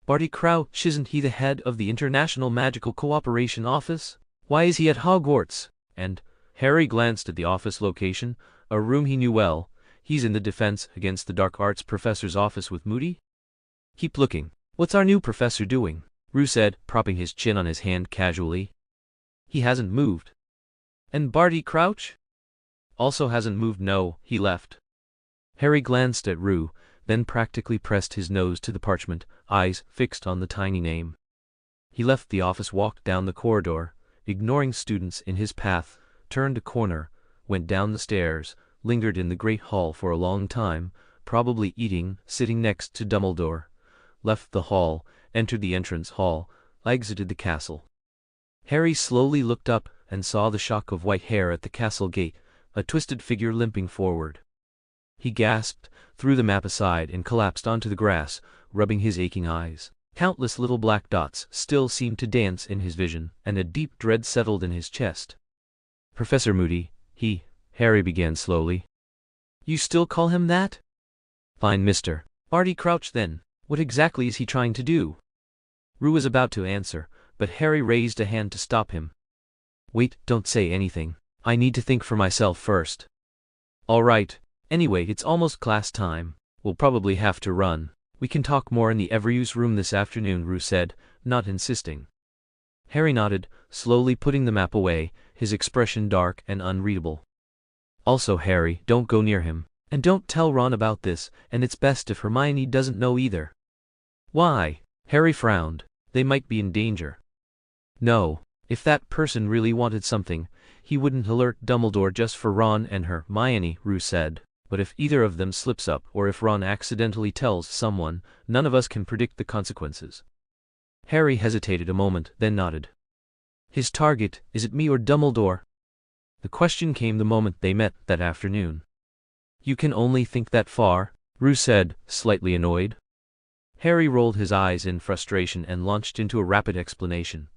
"Barty Crouch, isn't he the head of the International Magical Cooperation Office? Why is he at Hogwarts? And," Harry glanced at the office location, a room he knew well, "he's in the Defense Against the Dark Arts professor's office with Moody?" "Keep looking." "What's our new professor doing?" Rue said, propping his chin on his hand casually. "He hasn't moved." "And Barty Crouch?" "Also hasn't moved. No, he left." Harry glanced at Rue, then practically pressed his nose to the parchment, eyes fixed on the tiny name. He left the office, walked down the corridor, ignoring students in his path, turned a corner, went down the stairs, lingered in the great hall for a long time, probably eating, sitting next to Dumbledore, left the hall, entered the entrance hall, exited the castle. Harry slowly looked up and saw the shock of white hair at the castle gate, a twisted figure limping forward. He gasped, threw the map aside and collapsed onto the grass, rubbing his aching eyes. Countless little black dots still seemed to dance in his vision, and a deep dread settled in his chest. "Professor Moody, Harry began slowly. "You still call him that?" "Fine, Mr. Barty Crouch then. What exactly is he trying to do?" Rue was about to answer, but Harry raised a hand to stop him. "Wait, don't say anything. I need to think for myself first." "All right. Anyway, it's almost class time. We'll probably have to run. We can talk more in the ever-use room this afternoon," Rue said, not insisting. Harry nodded, slowly putting the map away, his expression dark and unreadable. "Also, Harry, don't go near him. And don't tell Ron about this, and it's best if Hermione doesn't know either." "Why?" Harry frowned. "They might be in danger." "No. If that person really wanted something, he wouldn't alert Dumbledore just for Ron and Hermione," Rue said. "But if either of them slips up or if Ron accidentally tells someone, none of us can predict the consequences." Harry hesitated a moment, then nodded. "His target, is it me or Dumbledore?" The question came the moment they met that afternoon. "You can only think that far," Rue said, slightly annoyed. Harry rolled his eyes in frustration and launched into a rapid explanation.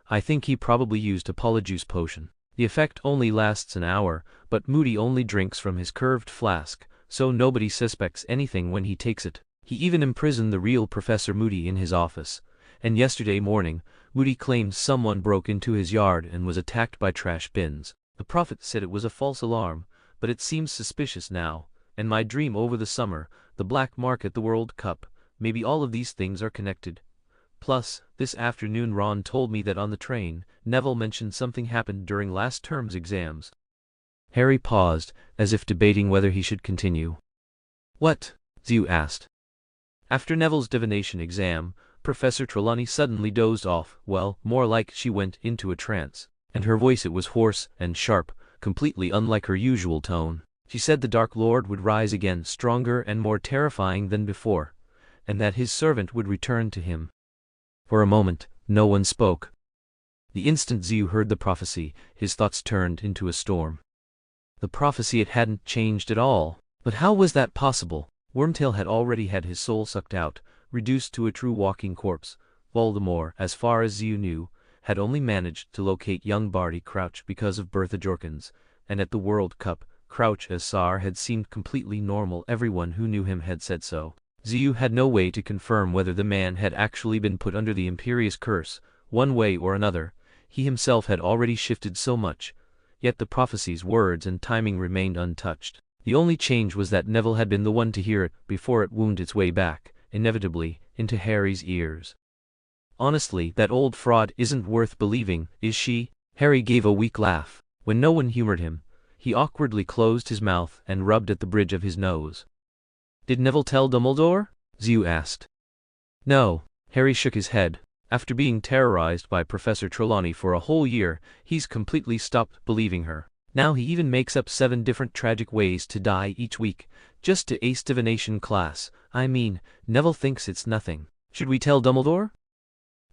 "I think he probably used a Polyjuice potion. The effect only lasts an hour, but Moody only drinks from his curved flask, so nobody suspects anything when he takes it. He even imprisoned the real Professor Moody in his office. And yesterday morning, Moody claimed someone broke into his yard and was attacked by trash bins. The prophet said it was a false alarm, but it seems suspicious now. And my dream over the summer, the black mark at the World Cup, maybe all of these things are connected. Plus, this afternoon Ron told me that on the train, Neville mentioned something happened during last term's exams." Harry paused, as if debating whether he should continue. "What?" Zhu asked. "After Neville's divination exam, Professor Trelawney suddenly dozed off, well, more like she went into a trance. And her voice, it was hoarse and sharp, completely unlike her usual tone. She said the Dark Lord would rise again, stronger and more terrifying than before, and that his servant would return to him." For a moment, no one spoke. The instant Zhu heard the prophecy, his thoughts turned into a storm. The prophecy, it hadn't changed at all. But how was that possible? Wormtail had already had his soul sucked out, reduced to a true walking corpse. Voldemort, as far as Zhu knew, had only managed to locate young Barty Crouch because of Bertha Jorkins, and at the World Cup, Crouch as Tsar had seemed completely normal. Everyone who knew him had said so. Zhu had no way to confirm whether the man had actually been put under the Imperious curse, one way or another. He himself had already shifted so much. yet the prophecy's words and timing remained untouched. The only change was that Neville had been the one to hear it before it wound its way back, inevitably, into Harry's ears. "Honestly, that old fraud isn't worth believing, is she?" Harry gave a weak laugh. When no one humored him, he awkwardly closed his mouth and rubbed at the bridge of his nose. "Did Neville tell Dumbledore?" Zhu asked. "No." Harry shook his head. After being terrorized by Professor Trelawney for a whole year, he's completely stopped believing her. Now he even makes up 7 different tragic ways to die each week, just to ace divination class. I mean, Neville thinks it's nothing. Should we tell Dumbledore?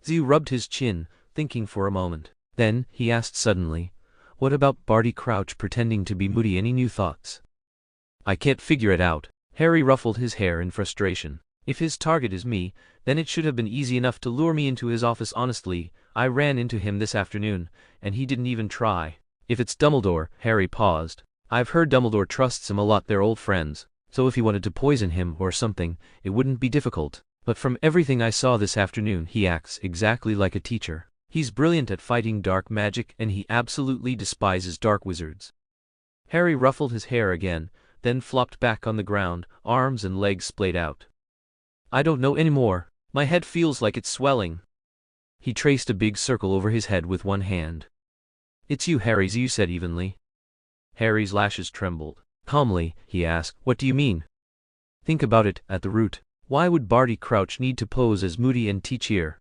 Zhu rubbed his chin, thinking for a moment. Then, he asked suddenly, "What about Barty Crouch pretending to be Moody? Any new thoughts?" "I can't figure it out." Harry ruffled his hair in frustration. "If his target is me, then it should have been easy enough to lure me into his office. Honestly, I ran into him this afternoon, and he didn't even try." "If it's Dumbledore," Harry paused. "I've heard Dumbledore trusts him a lot, they're old friends, so if he wanted to poison him or something, it wouldn't be difficult. But from everything I saw this afternoon, he acts exactly like a teacher. He's brilliant at fighting dark magic, and he absolutely despises dark wizards." Harry ruffled his hair again, then flopped back on the ground, arms and legs splayed out. "I don't know anymore. My head feels like it's swelling." He traced a big circle over his head with one hand. "It's you, Harry," Zhu said evenly. Harry's lashes trembled. Calmly, he asked, "What do you mean?" "Think about it, at the root. Why would Barty Crouch need to pose as Moody and teach here?"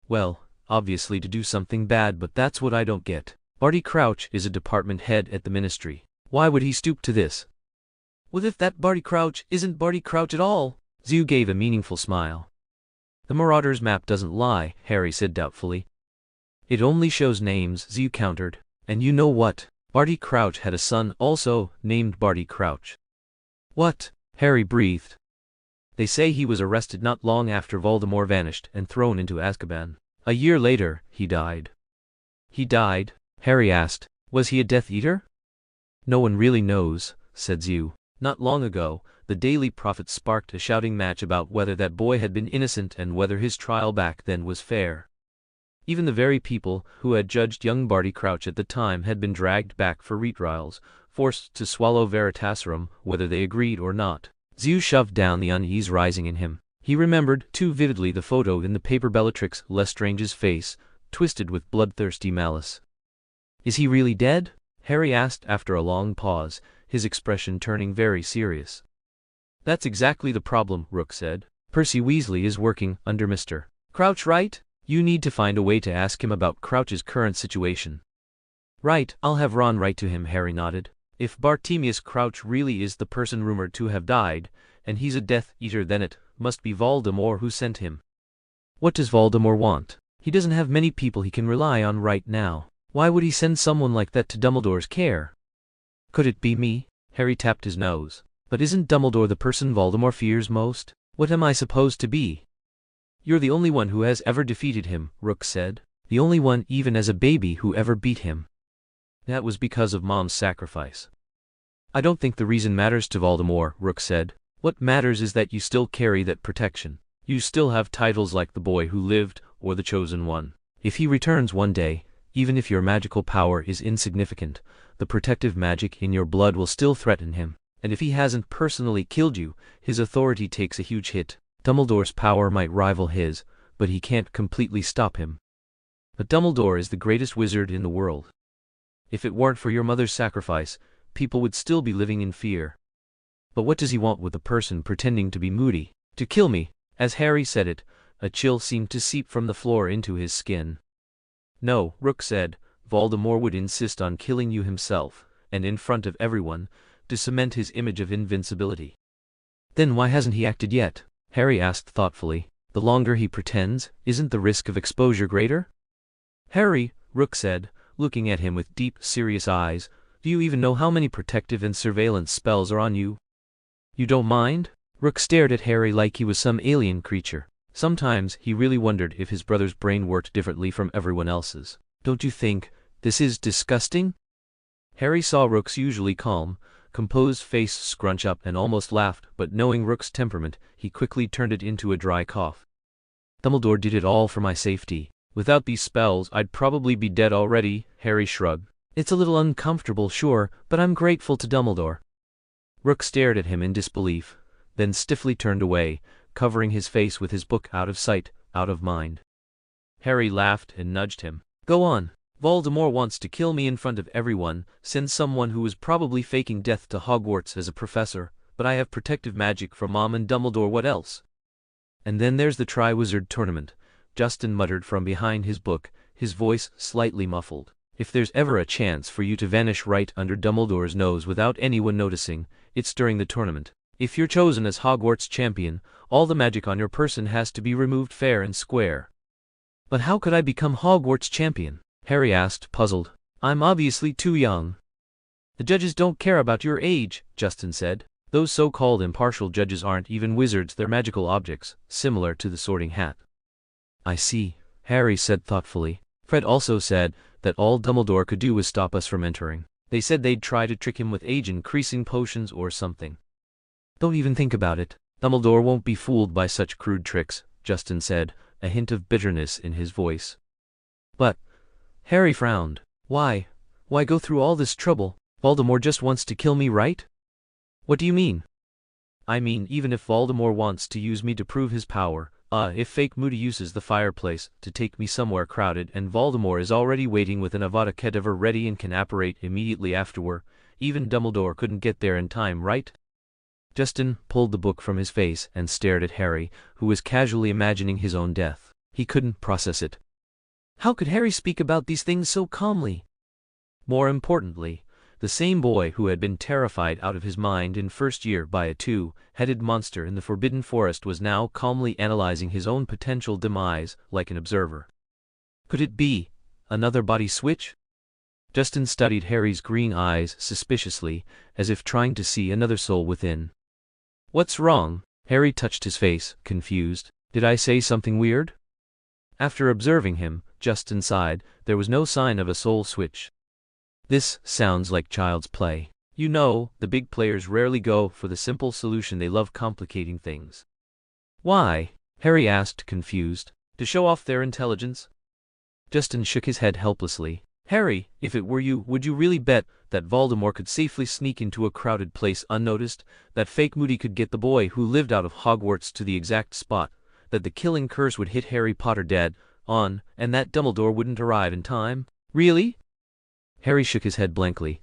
"Well, obviously to do something bad, but that's what I don't get. Barty Crouch is a department head at the Ministry. Why would he stoop to this?" "What if that Barty Crouch isn't Barty Crouch at all?" Zhu gave a meaningful smile. "The Marauder's map doesn't lie," Harry said doubtfully. "It only shows names," Zhu countered. "And you know what? Barty Crouch had a son also, named Barty Crouch." "What?" Harry breathed. "They say he was arrested not long after Voldemort vanished and thrown into Azkaban. A year later, he died." "He died?" Harry asked. "Was he a Death Eater?" "No one really knows," said Zhu. "Not long ago, the Daily Prophet sparked a shouting match about whether that boy had been innocent and whether his trial back then was fair. Even the very people who had judged young Barty Crouch at the time had been dragged back for retrials, forced to swallow Veritaserum, whether they agreed or not." Zhu shoved down the unease rising in him. He remembered too vividly the photo in the paper Bellatrix Lestrange's face, twisted with bloodthirsty malice. "Is he really dead?" Harry asked after a long pause, his expression turning very serious. "That's exactly the problem," Rook said. "Percy Weasley is working under Mr. Crouch, right? You need to find a way to ask him about Crouch's current situation." "Right, I'll have Ron write to him," Harry nodded. "If Bartemius Crouch really is the person rumored to have died, and he's a Death Eater, then it must be Voldemort who sent him." "What does Voldemort want? He doesn't have many people he can rely on right now. Why would he send someone like that to Dumbledore's care?" "Could it be me?" Harry tapped his nose. "But isn't Dumbledore the person Voldemort fears most? What am I supposed to be?" "You're the only one who has ever defeated him," Rook said. "The only one, even as a baby, who ever beat him. That was because of Mom's sacrifice." "I don't think the reason matters to Voldemort," Rook said. "What matters is that you still carry that protection. You still have titles like the Boy Who Lived or the Chosen One. If he returns one day, even if your magical power is insignificant, the protective magic in your blood will still threaten him. And if he hasn't personally killed you, his authority takes a huge hit. Dumbledore's power might rival his, but he can't completely stop him. But Dumbledore is the greatest wizard in the world. If it weren't for your mother's sacrifice, people would still be living in fear. But what does he want with a person pretending to be Moody? To kill me." As Harry said it, a chill seemed to seep from the floor into his skin. "No," Rook said, "Voldemort would insist on killing you himself, and in front of everyone, to cement his image of invincibility." "Then why hasn't he acted yet?" Harry asked thoughtfully. "The longer he pretends, isn't the risk of exposure greater?" "Harry," Rook said, looking at him with deep, serious eyes, "do you even know how many protective and surveillance spells are on you?" "You don't mind?" Rook stared at Harry like he was some alien creature. Sometimes he really wondered if his brother's brain worked differently from everyone else's. "Don't you think this is disgusting?" Harry saw Rook's usually calm, composed face scrunch up and almost laughed, but knowing Rook's temperament, he quickly turned it into a dry cough. "Dumbledore did it all for my safety. Without these spells, I'd probably be dead already," Harry shrugged. It's a little uncomfortable, sure, but I'm grateful to Dumbledore. Rook stared at him in disbelief, then stiffly turned away, covering his face with his book. Out of sight, out of mind. Harry laughed and nudged him. Go on. Voldemort wants to kill me in front of everyone, send someone who is probably faking death to Hogwarts as a professor, but I have protective magic from Mom and Dumbledore. What else? And then there's the Triwizard Tournament, Justin muttered from behind his book, his voice slightly muffled. If there's ever a chance for you to vanish right under Dumbledore's nose without anyone noticing, it's during the tournament. If you're chosen as Hogwarts champion, all the magic on your person has to be removed fair and square. But how could I become Hogwarts champion? Harry asked, puzzled. I'm obviously too young. The judges don't care about your age, Justin said. Those so-called impartial judges aren't even wizards, they're magical objects, similar to the Sorting Hat. I see, Harry said thoughtfully. Fred also said that all Dumbledore could do was stop us from entering. They said they'd try to trick him with age-increasing potions or something. Don't even think about it. Dumbledore won't be fooled by such crude tricks, Justin said, a hint of bitterness in his voice. But Harry frowned. Why go through all this trouble? Voldemort just wants to kill me, right? What do you mean? I mean, even if Voldemort wants to use me to prove his power, if fake Moody uses the fireplace to take me somewhere crowded and Voldemort is already waiting with an Avada Kedavra ready and can apparate immediately afterward, even Dumbledore couldn't get there in time, right? Justin pulled the book from his face and stared at Harry, who was casually imagining his own death. He couldn't process it. How could Harry speak about these things so calmly? More importantly, the same boy who had been terrified out of his mind in first year by a two-headed monster in the Forbidden Forest was now calmly analyzing his own potential demise like an observer. Could it be another body switch? Justin studied Harry's green eyes suspiciously, as if trying to see another soul within. What's wrong? Harry touched his face, confused. Did I say something weird? After observing him, Justin sighed. There was no sign of a soul switch. This sounds like child's play. You know, the big players rarely go for the simple solution, they love complicating things. Why? Harry asked, confused. To show off their intelligence? Justin shook his head helplessly. Harry, if it were you, would you really bet that Voldemort could safely sneak into a crowded place unnoticed, that fake Moody could get the boy who lived out of Hogwarts to the exact spot, that the killing curse would hit Harry Potter dead on, and that Dumbledore wouldn't arrive in time? Really? Harry shook his head blankly.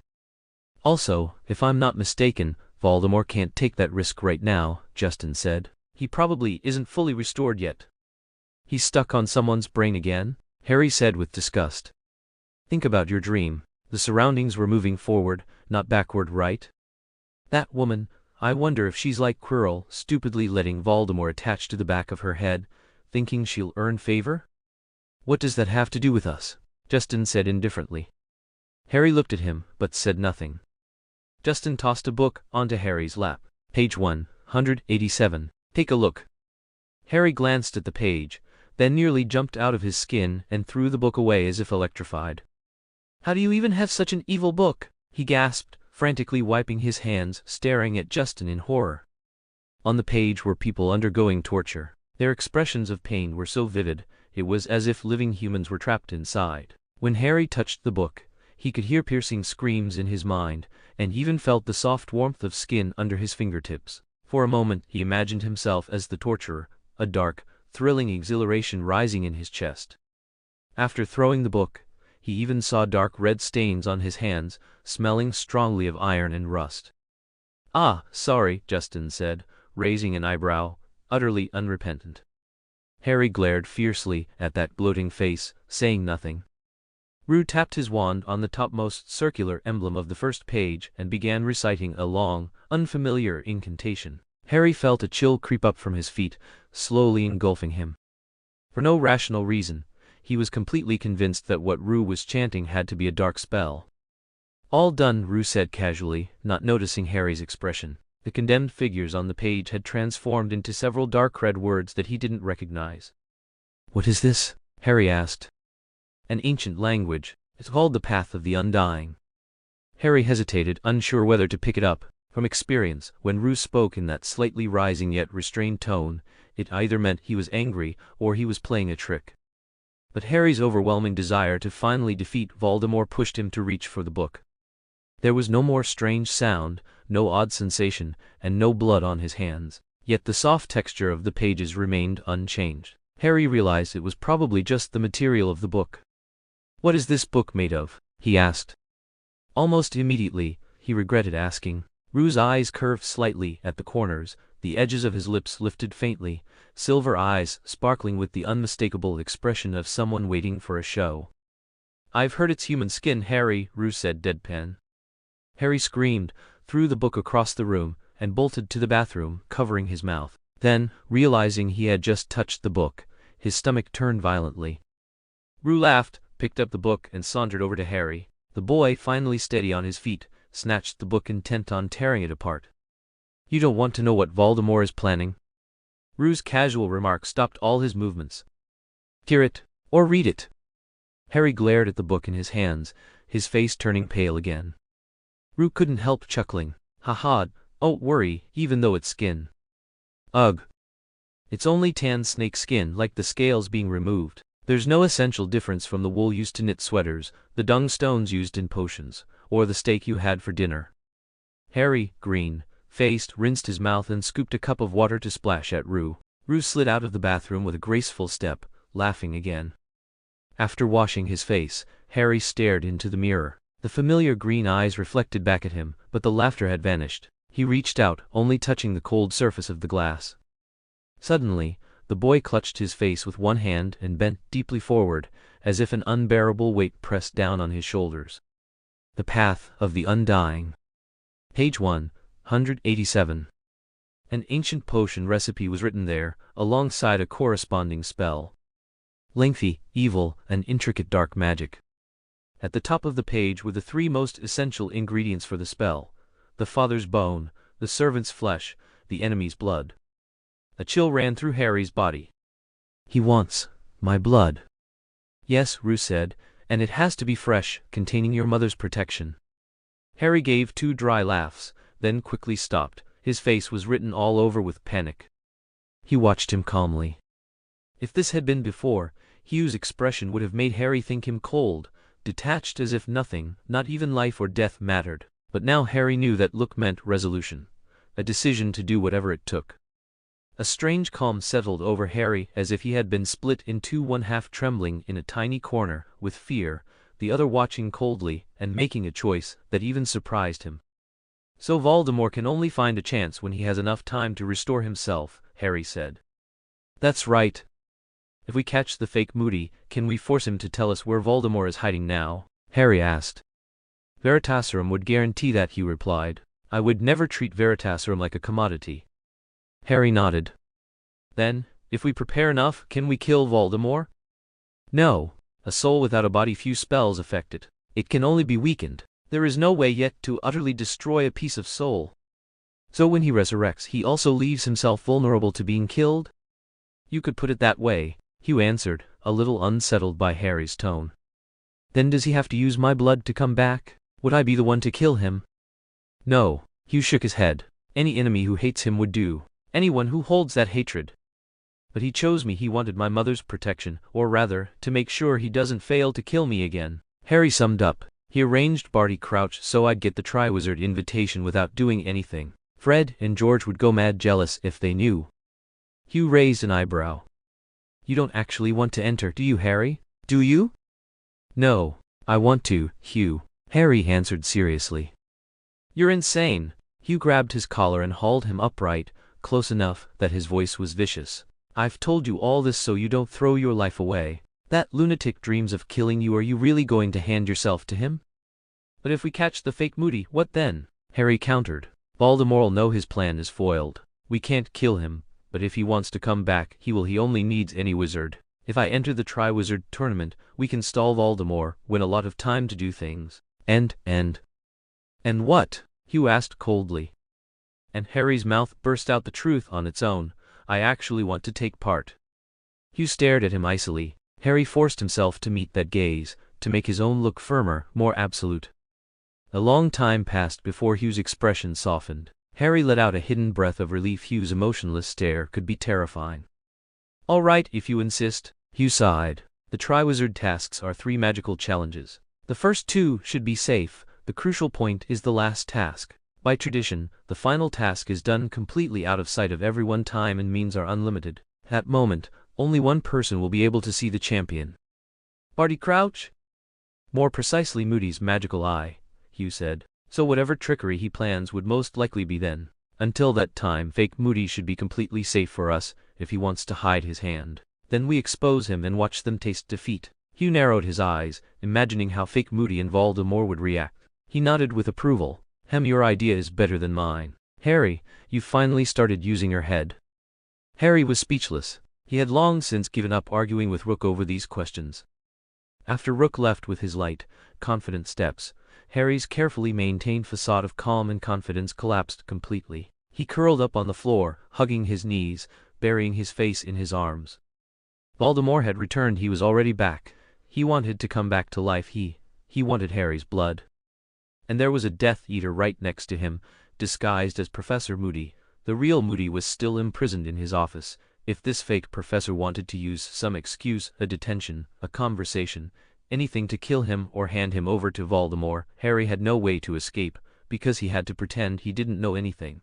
Also, if I'm not mistaken, Voldemort can't take that risk right now, Justin said. He probably isn't fully restored yet. He's stuck on someone's brain again, Harry said with disgust. Think about your dream. The surroundings were moving forward, not backward, right? That woman, I wonder if she's like Quirrell, stupidly letting Voldemort attach to the back of her head, thinking she'll earn favor? What does that have to do with us? Justin said indifferently. Harry looked at him, but said nothing. Justin tossed a book onto Harry's lap. Page 187. Take a look. Harry glanced at the page, then nearly jumped out of his skin and threw the book away as if electrified. How do you even have such an evil book? He gasped, frantically wiping his hands, staring at Justin in horror. On the page were people undergoing torture. Their expressions of pain were so vivid, it was as if living humans were trapped inside. When Harry touched the book, he could hear piercing screams in his mind, and even felt the soft warmth of skin under his fingertips. For a moment he imagined himself as the torturer, a dark, thrilling exhilaration rising in his chest. After throwing the book, he even saw dark red stains on his hands, smelling strongly of iron and rust. Ah, sorry, Justin said, raising an eyebrow, utterly unrepentant. Harry glared fiercely at that gloating face, saying nothing. Rue tapped his wand on the topmost circular emblem of the first page and began reciting a long, unfamiliar incantation. Harry felt a chill creep up from his feet, slowly engulfing him. For no rational reason, he was completely convinced that what Rue was chanting had to be a dark spell. All done, Rue said casually, not noticing Harry's expression. The condemned figures on the page had transformed into several dark red words that he didn't recognize. What is this? Harry asked. An ancient language. It's called the Path of the Undying. Harry hesitated, unsure whether to pick it up. From experience, when Rue spoke in that slightly rising yet restrained tone, it either meant he was angry or he was playing a trick. But Harry's overwhelming desire to finally defeat Voldemort pushed him to reach for the book. There was no more strange sound, no odd sensation, and no blood on his hands. Yet the soft texture of the pages remained unchanged. Harry realized it was probably just the material of the book. "What is this book made of?" he asked. Almost immediately, he regretted asking. Rue's eyes curved slightly at the corners, the edges of his lips lifted faintly, silver eyes sparkling with the unmistakable expression of someone waiting for a show. "I've heard it's human skin, Harry," Rue said deadpan. Harry screamed, threw the book across the room, and bolted to the bathroom, covering his mouth. Then, realizing he had just touched the book, his stomach turned violently. Rue laughed, picked up the book, and sauntered over to Harry. The boy, finally steady on his feet, snatched the book intent on tearing it apart. "You don't want to know what Voldemort is planning?" Rue's casual remark stopped all his movements. "Hear it, or read it." Harry glared at the book in his hands, his face turning pale again. Rue couldn't help chuckling. "Ha, don't worry, even though it's skin." "Ugh. It's only tanned snake skin, like the scales being removed. There's no essential difference from the wool used to knit sweaters, the dung stones used in potions, or the steak you had for dinner." Harry, green-faced, rinsed his mouth and scooped a cup of water to splash at Rue. Rue slid out of the bathroom with a graceful step, laughing again. After washing his face, Harry stared into the mirror. The familiar green eyes reflected back at him, but the laughter had vanished. He reached out, only touching the cold surface of the glass. Suddenly, the boy clutched his face with one hand and bent deeply forward, as if an unbearable weight pressed down on his shoulders. The Path of the Undying. Page 187. An ancient potion recipe was written there, alongside a corresponding spell. Lengthy, evil, and intricate dark magic. At the top of the page were the three most essential ingredients for the spell: the father's bone, the servant's flesh, the enemy's blood. A chill ran through Harry's body. "He wants my blood." "Yes," Rue said, "and it has to be fresh, containing your mother's protection." Harry gave two dry laughs, then quickly stopped. His face was written all over with panic. He watched him calmly. If this had been before, Hugh's expression would have made Harry think him cold, detached, as if nothing, not even life or death, mattered. But now Harry knew that look meant resolution, a decision to do whatever it took. A strange calm settled over Harry, as if he had been split in two, one half trembling in a tiny corner, with fear, the other watching coldly, and making a choice that even surprised him. "So Voldemort can only find a chance when he has enough time to restore himself," Harry said. "That's right. If we catch the fake Moody, can we force him to tell us where Voldemort is hiding now?" Harry asked. "Veritaserum would guarantee that," Hugh replied. "I would never treat Veritaserum like a commodity." Harry nodded. "Then, if we prepare enough, can we kill Voldemort?" "No. A soul without a body, few spells affect it. It can only be weakened. There is no way yet to utterly destroy a piece of soul. So when he resurrects, he also leaves himself vulnerable to being killed?" "You could put it that way," Hugh answered, a little unsettled by Harry's tone. "Then does he have to use my blood to come back? Would I be the one to kill him?" "No." Hugh shook his head. "Any enemy who hates him would do. Anyone who holds that hatred. But he chose me. He wanted my mother's protection, or rather, to make sure he doesn't fail to kill me again." Harry summed up. "He arranged Barty Crouch so I'd get the Triwizard invitation without doing anything. Fred and George would go mad jealous if they knew." Hugh raised an eyebrow. "You don't actually want to enter, do you, Harry? Do you?" "No, I want to, Hugh," Harry answered seriously. "You're insane." Hugh grabbed his collar and hauled him upright, close enough that his voice was vicious. "I've told you all this so you don't throw your life away. That lunatic dreams of killing you. Are you really going to hand yourself to him?" "But if we catch the fake Moody, what then?" Harry countered. "Voldemort'll know his plan is foiled. We can't kill him, but if he wants to come back, he will. He only needs any wizard. If I enter the Triwizard tournament, we can stall Voldemort, win a lot of time to do things. And what?" Hugh asked coldly. And Harry's mouth burst out the truth on its own. "I actually want to take part." Hugh stared at him icily. Harry forced himself to meet that gaze, to make his own look firmer, more absolute. A long time passed before Hugh's expression softened. Harry let out a hidden breath of relief. Hugh's emotionless stare could be terrifying. "All right, if you insist," Hugh sighed. The Triwizard tasks are 3 magical challenges. The first 2 should be safe, the crucial point is the last task. By tradition, the final task is done completely out of sight of everyone. Time and means are unlimited. At that moment, only one person will be able to see the champion. Barty Crouch? More precisely Moody's magical eye, Hugh said. So whatever trickery he plans would most likely be then. Until that time, fake Moody should be completely safe for us, if he wants to hide his hand. Then we expose him and watch them taste defeat. Hugh narrowed his eyes, imagining how fake Moody and Voldemort would react. He nodded with approval. Your idea is better than mine. Harry, you've finally started using your head. Harry was speechless. He had long since given up arguing with Rook over these questions. After Rook left with his light, confident steps, Harry's carefully maintained facade of calm and confidence collapsed completely. He curled up on the floor, hugging his knees, burying his face in his arms. Voldemort had returned. He was already back. He wanted to come back to life. He wanted Harry's blood. And there was a Death Eater right next to him, disguised as Professor Moody. The real Moody was still imprisoned in his office. If this fake professor wanted to use some excuse, a detention, a conversation, anything to kill him or hand him over to Voldemort, Harry had no way to escape, because he had to pretend he didn't know anything.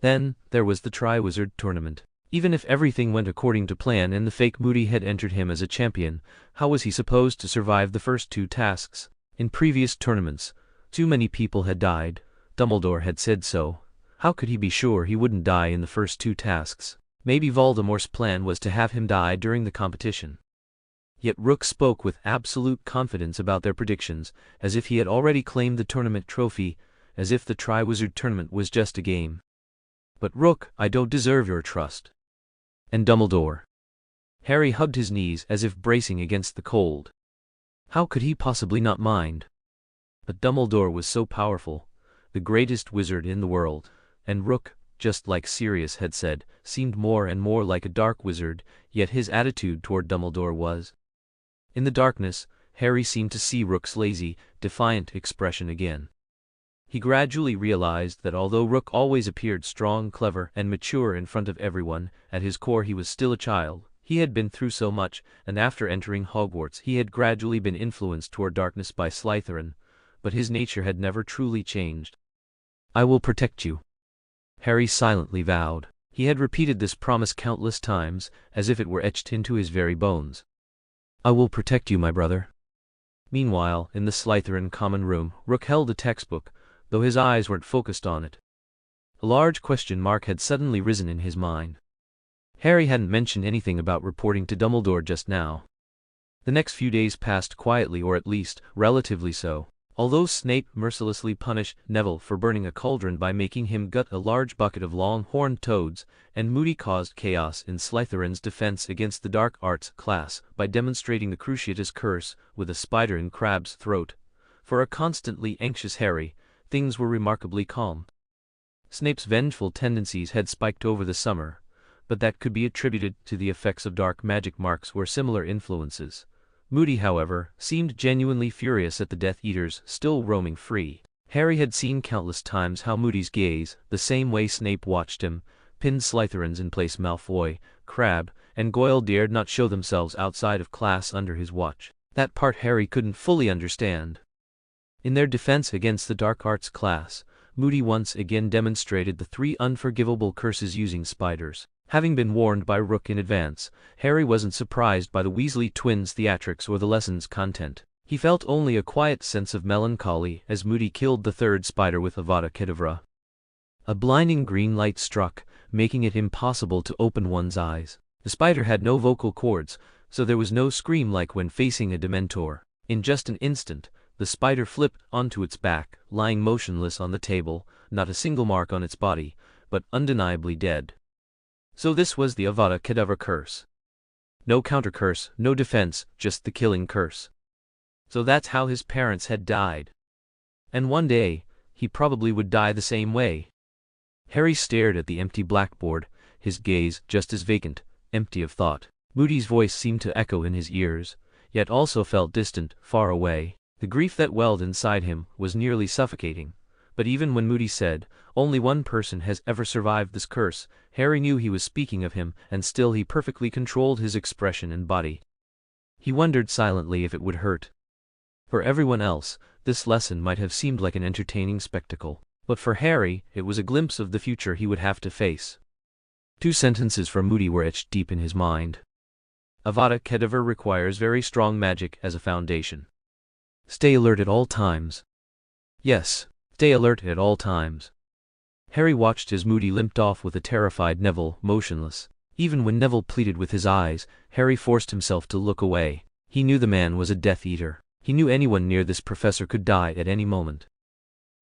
Then, there was the Triwizard Tournament. Even if everything went according to plan and the fake Moody had entered him as a champion, how was he supposed to survive the first 2 tasks? In previous tournaments, too many people had died. Dumbledore had said so. How could he be sure he wouldn't die in the first 2 tasks? Maybe Voldemort's plan was to have him die during the competition. Yet Rook spoke with absolute confidence about their predictions, as if he had already claimed the tournament trophy, as if the Triwizard Tournament was just a game. But Rook, I don't deserve your trust. And Dumbledore. Harry hugged his knees as if bracing against the cold. How could he possibly not mind? But Dumbledore was so powerful, the greatest wizard in the world, and Rook, just like Sirius had said, seemed more and more like a dark wizard, yet his attitude toward Dumbledore was. In the darkness, Harry seemed to see Rook's lazy, defiant expression again. He gradually realized that although Rook always appeared strong, clever, and mature in front of everyone, at his core he was still a child. He had been through so much, and after entering Hogwarts he had gradually been influenced toward darkness by Slytherin, but his nature had never truly changed. I will protect you, Harry silently vowed. He had repeated this promise countless times, as if it were etched into his very bones. I will protect you, my brother. Meanwhile, in the Slytherin common room, Rook held a textbook, though his eyes weren't focused on it. A large question mark had suddenly risen in his mind. Harry hadn't mentioned anything about reporting to Dumbledore just now. The next few days passed quietly, or at least, relatively so. Although Snape mercilessly punished Neville for burning a cauldron by making him gut a large bucket of long-horned toads, and Moody caused chaos in Slytherin's defense against the dark arts class by demonstrating the Cruciatus Curse with a spider in Crabbe's throat, for a constantly anxious Harry, things were remarkably calm. Snape's vengeful tendencies had spiked over the summer, but that could be attributed to the effects of dark magic marks or similar influences. Moody, however, seemed genuinely furious at the Death Eaters still roaming free. Harry had seen countless times how Moody's gaze, the same way Snape watched him, pinned Slytherins in place. Malfoy, Crabbe, and Goyle dared not show themselves outside of class under his watch. That part Harry couldn't fully understand. In their defense against the dark arts class, Moody once again demonstrated the 3 unforgivable curses using spiders. Having been warned by Rook in advance, Harry wasn't surprised by the Weasley twins' theatrics or the lesson's content. He felt only a quiet sense of melancholy as Moody killed the 3rd spider with Avada Kedavra. A blinding green light struck, making it impossible to open one's eyes. The spider had no vocal cords, so there was no scream like when facing a Dementor. In just an instant, the spider flipped onto its back, lying motionless on the table, not a single mark on its body, but undeniably dead. So this was the Avada Kedavra curse. No counter curse, no defense, just the killing curse. So that's how his parents had died. And one day, he probably would die the same way. Harry stared at the empty blackboard, his gaze just as vacant, empty of thought. Moody's voice seemed to echo in his ears, yet also felt distant, far away. The grief that welled inside him was nearly suffocating. But even when Moody said, "Only one person has ever survived this curse," Harry knew he was speaking of him, and still he perfectly controlled his expression and body. He wondered silently if it would hurt. For everyone else, this lesson might have seemed like an entertaining spectacle, but for Harry, it was a glimpse of the future he would have to face. 2 sentences from Moody were etched deep in his mind. Avada Kedavra requires very strong magic as a foundation. Stay alert at all times. Yes, stay alert at all times. Harry watched as Moody limped off with a terrified Neville motionless. Even when Neville pleaded with his eyes, Harry forced himself to look away. He knew the man was a Death Eater. He knew anyone near this professor could die at any moment.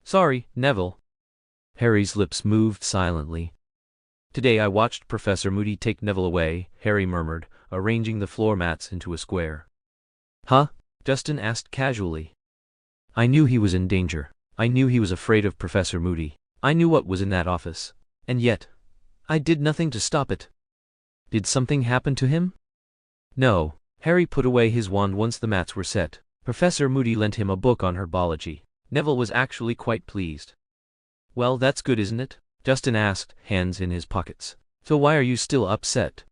Sorry, Neville. Harry's lips moved silently. Today I watched Professor Moody take Neville away, Harry murmured, arranging the floor mats into a square. Huh? Justin asked casually. I knew he was in danger. I knew he was afraid of Professor Moody. I knew what was in that office. And yet, I did nothing to stop it. Did something happen to him? No. Harry put away his wand once the mats were set. Professor Moody lent him a book on herbology. Neville was actually quite pleased. Well, that's good, isn't it? Justin asked, hands in his pockets. So why are you still upset?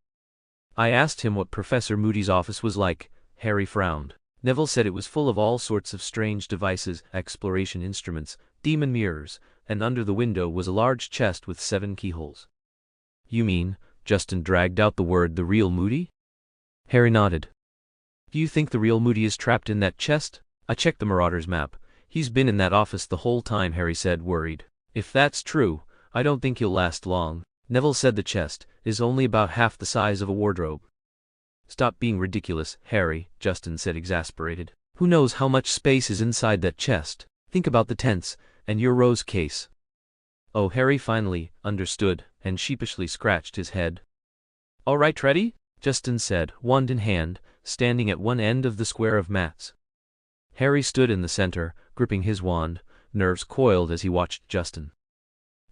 I asked him what Professor Moody's office was like. Harry frowned. Neville said it was full of all sorts of strange devices, exploration instruments, demon mirrors, and under the window was a large chest with 7 keyholes. You mean, Justin dragged out the word, the real Moody? Harry nodded. Do you think the real Moody is trapped in that chest? I checked the Marauder's map. He's been in that office the whole time, Harry said, worried. If that's true, I don't think he'll last long. Neville said the chest is only about half the size of a wardrobe. Stop being ridiculous, Harry, Justin said, exasperated. Who knows how much space is inside that chest? Think about the tents, and your rose case. Oh, Harry finally understood, and sheepishly scratched his head. All right, ready? Justin said, wand in hand, standing at one end of the square of mats. Harry stood in the center, gripping his wand, nerves coiled as he watched Justin.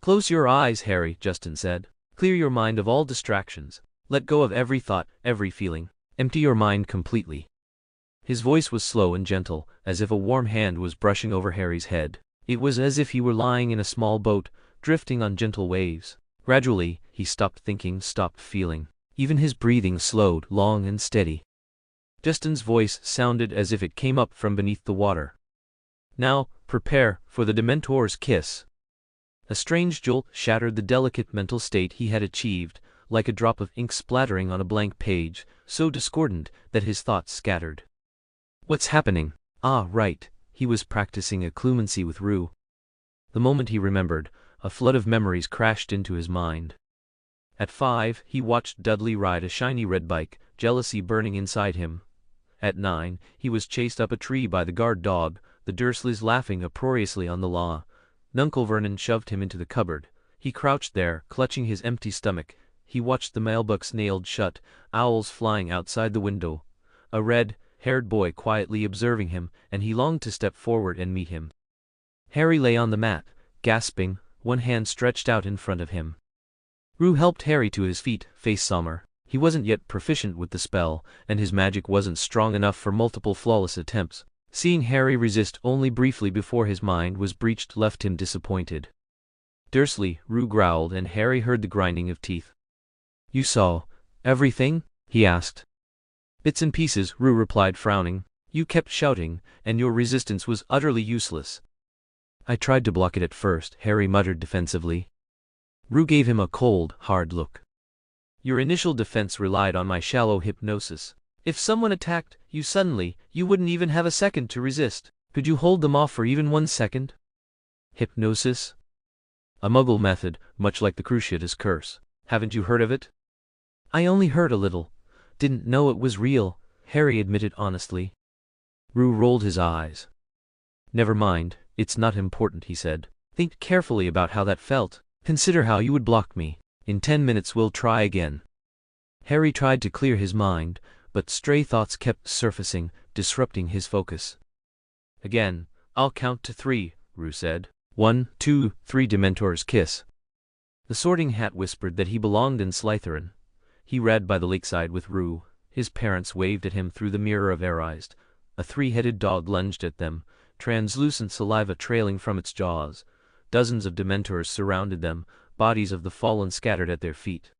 Close your eyes, Harry, Justin said. Clear your mind of all distractions. Let go of every thought, every feeling. Empty your mind completely. His voice was slow and gentle, as if a warm hand was brushing over Harry's head. It was as if he were lying in a small boat, drifting on gentle waves. Gradually, he stopped thinking, stopped feeling. Even his breathing slowed, long and steady. Justin's voice sounded as if it came up from beneath the water. Now, prepare for the Dementor's kiss. A strange jolt shattered the delicate mental state he had achieved, like a drop of ink splattering on a blank page, so discordant that his thoughts scattered. What's happening? Ah, right, he was practicing occlumency with Rue. The moment he remembered, a flood of memories crashed into his mind. At 5, he watched Dudley ride a shiny red bike, jealousy burning inside him. At 9, he was chased up a tree by the guard dog, the Dursleys laughing uproariously on the law. Nuncle Vernon shoved him into the cupboard. He crouched there, clutching his empty stomach. He watched the mailbox nailed shut, owls flying outside the window. A red-haired boy quietly observing him, and he longed to step forward and meet him. Harry lay on the mat, gasping, one hand stretched out in front of him. Rue helped Harry to his feet, face Sommer. He wasn't yet proficient with the spell, and his magic wasn't strong enough for multiple flawless attempts. Seeing Harry resist only briefly before his mind was breached left him disappointed. Dursley, Rue growled, and Harry heard the grinding of teeth. You saw everything? He asked. Bits and pieces, Rue replied, frowning. You kept shouting, and your resistance was utterly useless. I tried to block it at first, Harry muttered defensively. Rue gave him a cold, hard look. Your initial defense relied on my shallow hypnosis. If someone attacked you suddenly, you wouldn't even have a second to resist. Could you hold them off for even 1 second? Hypnosis? A Muggle method, much like the Cruciatus curse. Haven't you heard of it? I only heard a little. Didn't know it was real, Harry admitted honestly. Rue rolled his eyes. Never mind, it's not important, he said. Think carefully about how that felt. Consider how you would block me. In 10 minutes we'll try again. Harry tried to clear his mind, but stray thoughts kept surfacing, disrupting his focus. Again, I'll count to 3, Rue said. 1, 2, 3, Dementor's kiss. The Sorting Hat whispered that he belonged in Slytherin. He read by the lakeside with Rue. His parents waved at him through the mirror of Arised. A 3-headed dog lunged at them, translucent saliva trailing from its jaws. Dozens of Dementors surrounded them, bodies of the fallen scattered at their feet.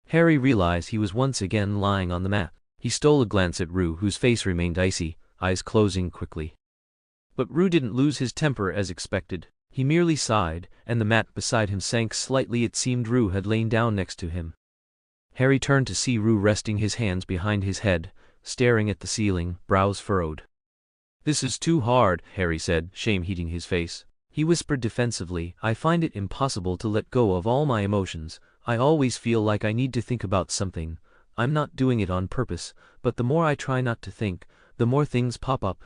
Harry realized he was once again lying on the mat. He stole a glance at Rue, whose face remained icy, eyes closing quickly. But Rue didn't lose his temper as expected. He merely sighed, and the mat beside him sank slightly. It seemed Rue had lain down next to him. Harry turned to see Rue resting his hands behind his head, staring at the ceiling, brows furrowed. "This is too hard," Harry said, shame heating his face. He whispered defensively, "I find it impossible to let go of all my emotions. I always feel like I need to think about something. I'm not doing it on purpose, but the more I try not to think, the more things pop up."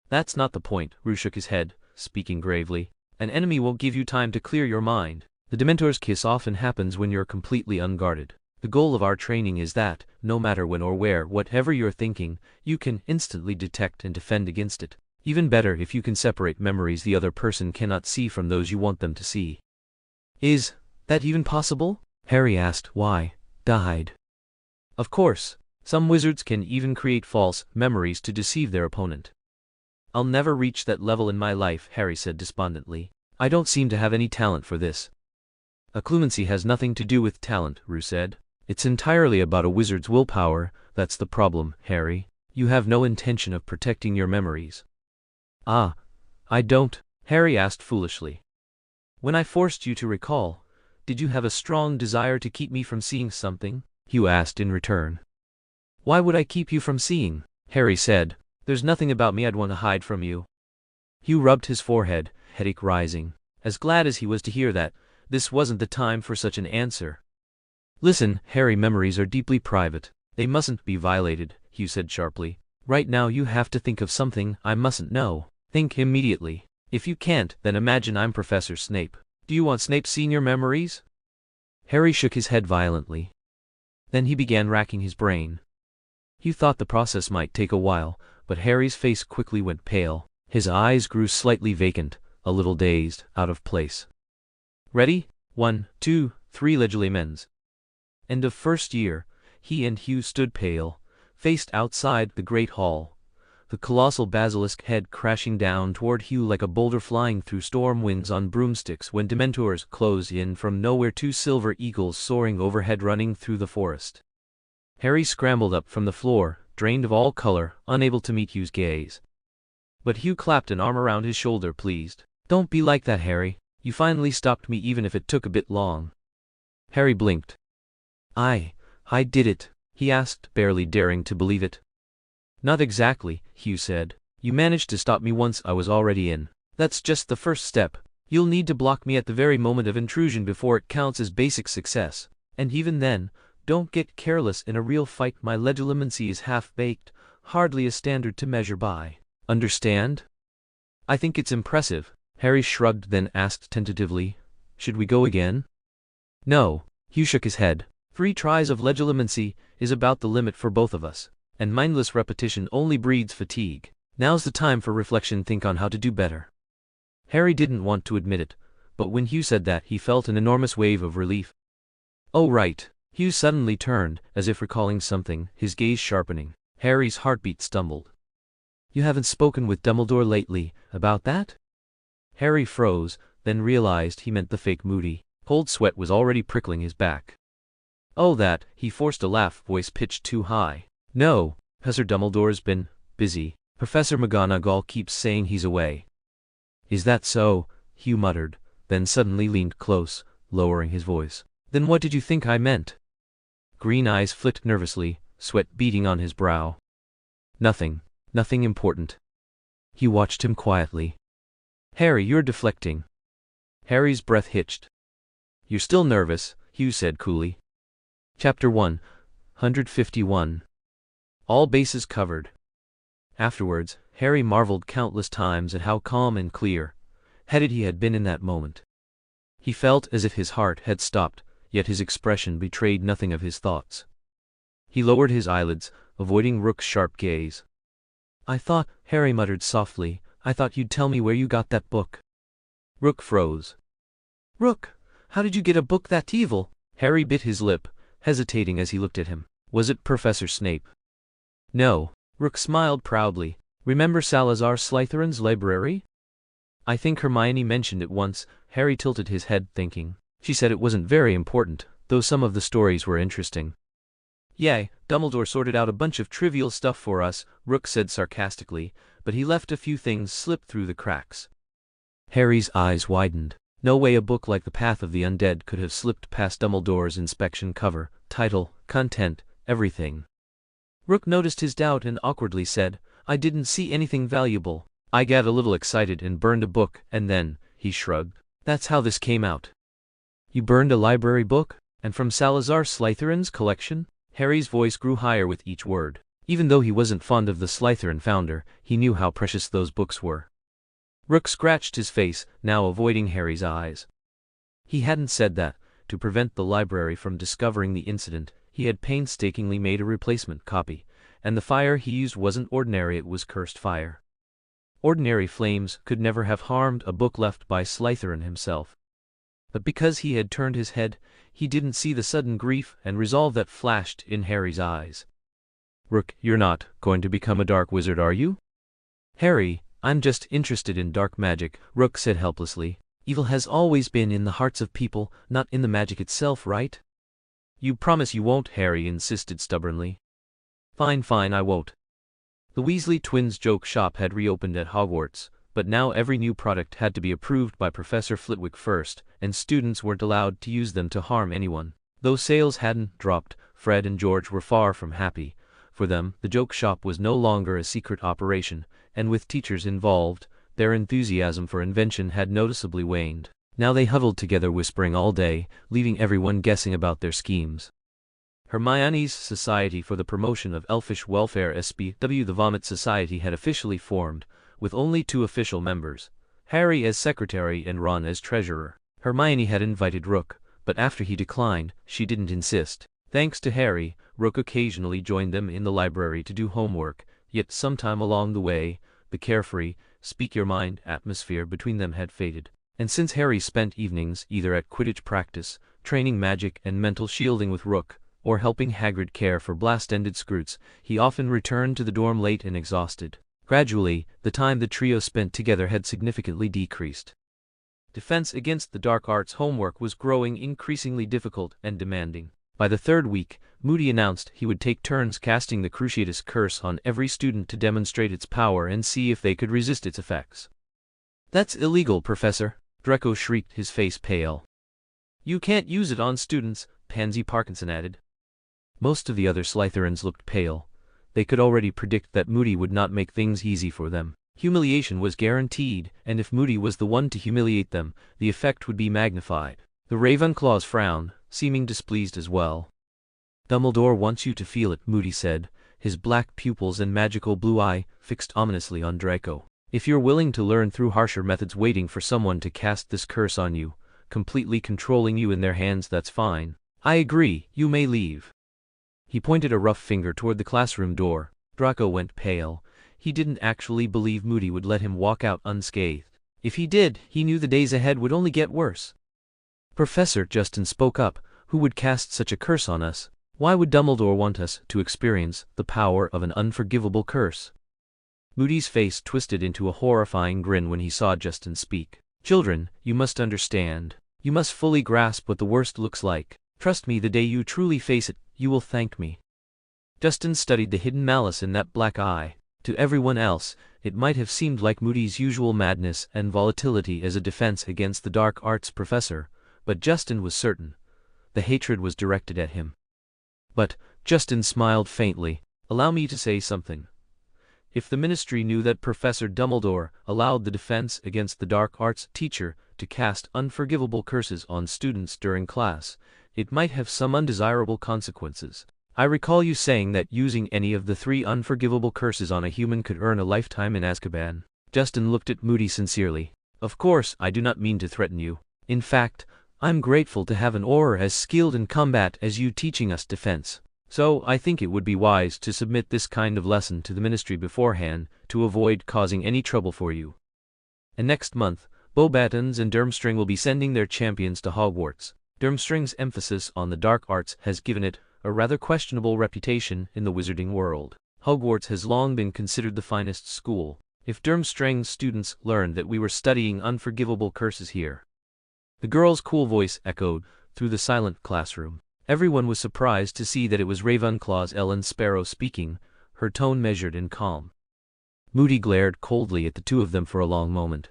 "That's not the point," Rue shook his head, speaking gravely. "An enemy won't give you time to clear your mind. The Dementor's kiss often happens when you're completely unguarded. The goal of our training is that, no matter when or where, whatever you're thinking, you can instantly detect and defend against it. Even better if you can separate memories the other person cannot see from those you want them to see." "Is that even possible?" Harry asked. "Why, died." "Of course. Some wizards can even create false memories to deceive their opponent." "I'll never reach that level in my life," Harry said despondently. "I don't seem to have any talent for this." "Occlumency has nothing to do with talent," Rue said. "It's entirely about a wizard's willpower. That's the problem, Harry. You have no intention of protecting your memories." "Ah, I don't?" Harry asked foolishly. "When I forced you to recall, did you have a strong desire to keep me from seeing something?" Hugh asked in return. "Why would I keep you from seeing?" Harry said. "There's nothing about me I'd want to hide from you." Hugh rubbed his forehead, headache rising. As glad as he was to hear that, this wasn't the time for such an answer. "Listen, Harry, memories are deeply private. They mustn't be violated," Hugh said sharply. "Right now you have to think of something I mustn't know. Think immediately. If you can't, then imagine I'm Professor Snape. Do you want Snape seeing your memories?" Harry shook his head violently. Then he began racking his brain. Hugh thought the process might take a while, but Harry's face quickly went pale. His eyes grew slightly vacant, a little dazed, out of place. "Ready? 1, 2, 3 Legilimens." End of first year. He and Hugh stood pale, faced outside the great hall. The colossal basilisk head crashing down toward Hugh like a boulder flying through storm winds on broomsticks when Dementors closed in from nowhere, 2 silver eagles soaring overhead running through the forest. Harry scrambled up from the floor, drained of all color, unable to meet Hugh's gaze. But Hugh clapped an arm around his shoulder, pleased. "Don't be like that, Harry. You finally stopped me even if it took a bit long." Harry blinked. I did it?" he asked, barely daring to believe it. "Not exactly," Hugh said. "You managed to stop me once I was already in. That's just the first step. You'll need to block me at the very moment of intrusion before it counts as basic success. And even then, don't get careless in a real fight. My legilimency is half-baked, hardly a standard to measure by. Understand?" "I think it's impressive." Harry shrugged, then asked tentatively, "Should we go again?" "No." Hugh shook his head. 3 tries of legilimency is about the limit for both of us, and mindless repetition only breeds fatigue. Now's the time for reflection. Think on how to do better." Harry didn't want to admit it, but when Hugh said that, he felt an enormous wave of relief. "Oh right." Hugh suddenly turned, as if recalling something, his gaze sharpening. Harry's heartbeat stumbled. "You haven't spoken with Dumbledore lately, about that?" Harry froze, then realized he meant the fake Moody. Cold sweat was already prickling his back. "Oh that," he forced a laugh, voice pitched too high. "No, Professor Dumbledore's been busy. Professor McGonagall keeps saying he's away." "Is that so?" Hugh muttered, then suddenly leaned close, lowering his voice. "Then what did you think I meant?" Green eyes flicked nervously, sweat beading on his brow. "Nothing. Nothing important." Hugh watched him quietly. "Harry, you're deflecting." Harry's breath hitched. "You're still nervous," Hugh said coolly. Chapter 151. All bases covered. Afterwards, Harry marveled countless times at how calm and clear-headed he had been in that moment. He felt as if his heart had stopped, yet his expression betrayed nothing of his thoughts. He lowered his eyelids, avoiding Rook's sharp gaze. "I thought," Harry muttered softly, "I thought you'd tell me where you got that book." Rook froze. "Rook, how did you get a book that evil?" Harry bit his lip, hesitating as he looked at him. "Was it Professor Snape?" "No." Rook smiled proudly. "Remember Salazar Slytherin's library?" "I think Hermione mentioned it once." Harry tilted his head, thinking. "She said it wasn't very important, though some of the stories were interesting." "Yay, Dumbledore sorted out a bunch of trivial stuff for us," Rook said sarcastically, "but he left a few things slip through the cracks." Harry's eyes widened. No way a book like The Path of the Undead could have slipped past Dumbledore's inspection. Cover, title, content, everything. Rook noticed his doubt and awkwardly said, "I didn't see anything valuable. I got a little excited and burned a book, and then," he shrugged. "That's how this came out." "You burned a library book? And from Salazar Slytherin's collection?" Harry's voice grew higher with each word. Even though he wasn't fond of the Slytherin founder, he knew how precious those books were. Rook scratched his face, now avoiding Harry's eyes. He hadn't said that. To prevent the library from discovering the incident, he had painstakingly made a replacement copy, and the fire he used wasn't ordinary, it was cursed fire. Ordinary flames could never have harmed a book left by Slytherin himself. But because he had turned his head, he didn't see the sudden grief and resolve that flashed in Harry's eyes. "Rook, you're not going to become a dark wizard, are you?" "Harry, I'm just interested in dark magic," Rook said helplessly. "Evil has always been in the hearts of people, not in the magic itself, right?" "You promise you won't?" Harry insisted stubbornly. Fine, I won't." The Weasley twins' joke shop had reopened at Hogwarts, but now every new product had to be approved by Professor Flitwick first, and students weren't allowed to use them to harm anyone. Though sales hadn't dropped, Fred and George were far from happy. For them, the joke shop was no longer a secret operation, and with teachers involved, their enthusiasm for invention had noticeably waned. Now they huddled together whispering all day, leaving everyone guessing about their schemes. Hermione's Society for the Promotion of Elfish Welfare SPW, the Vomit Society, had officially formed, with only 2 official members, Harry as secretary and Ron as treasurer. Hermione had invited Rook, but after he declined, she didn't insist. Thanks to Harry, Rook occasionally joined them in the library to do homework, yet sometime along the way, the carefree, speak-your-mind atmosphere between them had faded. And since Harry spent evenings either at Quidditch practice, training magic and mental shielding with Rook, or helping Hagrid care for blast-ended Scroots, he often returned to the dorm late and exhausted. Gradually, the time the trio spent together had significantly decreased. Defense against the dark arts homework was growing increasingly difficult and demanding. By the 3rd week, Moody announced he would take turns casting the Cruciatus Curse on every student to demonstrate its power and see if they could resist its effects. "That's illegal, Professor," Draco shrieked, his face pale. "You can't use it on students," Pansy Parkinson added. Most of the other Slytherins looked pale. They could already predict that Moody would not make things easy for them. Humiliation was guaranteed, and if Moody was the one to humiliate them, the effect would be magnified. The Ravenclaws frowned, seeming displeased as well. "Dumbledore wants you to feel it," Moody said, his black pupils and magical blue eye fixed ominously on Draco. "If you're willing to learn through harsher methods waiting for someone to cast this curse on you, completely controlling you in their hands, that's fine. I agree, you may leave." He pointed a rough finger toward the classroom door. Draco went pale. He didn't actually believe Moody would let him walk out unscathed. If he did, he knew the days ahead would only get worse. "Professor," Justin spoke up, "who would cast such a curse on us? Why would Dumbledore want us to experience the power of an unforgivable curse?" Moody's face twisted into a horrifying grin when he saw Justin speak. "Children, you must understand. You must fully grasp what the worst looks like. Trust me, the day you truly face it, you will thank me." Justin studied the hidden malice in that black eye. To everyone else, it might have seemed like Moody's usual madness and volatility as a defense against the dark arts professor, but Justin was certain. The hatred was directed at him. "But," Justin smiled faintly, "allow me to say something. If the Ministry knew that Professor Dumbledore allowed the defense against the dark arts teacher to cast unforgivable curses on students during class, it might have some undesirable consequences. I recall you saying that using any of the 3 unforgivable curses on a human could earn a lifetime in Azkaban." Justin looked at Moody sincerely. "Of course, I do not mean to threaten you. In fact, I'm grateful to have an Auror as skilled in combat as you teaching us defense. So I think it would be wise to submit this kind of lesson to the Ministry beforehand to avoid causing any trouble for you. And next month, Beauxbatons and Durmstrang will be sending their champions to Hogwarts. Durmstrang's emphasis on the dark arts has given it a rather questionable reputation in the wizarding world. Hogwarts has long been considered the finest school. If Durmstrang's students learned that we were studying unforgivable curses here..." The girl's cool voice echoed through the silent classroom. Everyone was surprised to see that it was Ravenclaw's Ellen Sparrow speaking, her tone measured and calm. Moody glared coldly at the two of them for a long moment.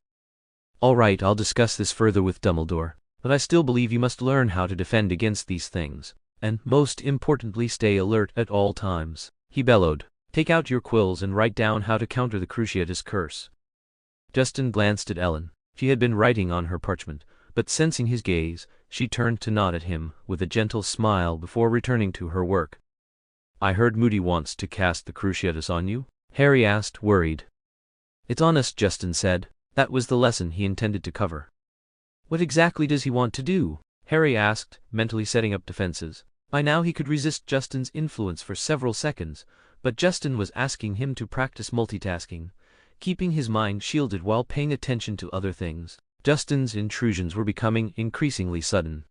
"All right, I'll discuss this further with Dumbledore, but I still believe you must learn how to defend against these things, and, most importantly, stay alert at all times," he bellowed. "Take out your quills and write down how to counter the Cruciatus Curse." Justin glanced at Ellen. She had been writing on her parchment, but sensing his gaze, she turned to nod at him with a gentle smile before returning to her work. "I heard Moody wants to cast the Cruciatus on you?" Harry asked, worried. "It's on us," Justin said. That was the lesson he intended to cover. "What exactly does he want to do?" Harry asked, mentally setting up defenses. By now he could resist Justin's influence for several seconds, but Justin was asking him to practice multitasking, keeping his mind shielded while paying attention to other things. Justin's intrusions were becoming increasingly sudden.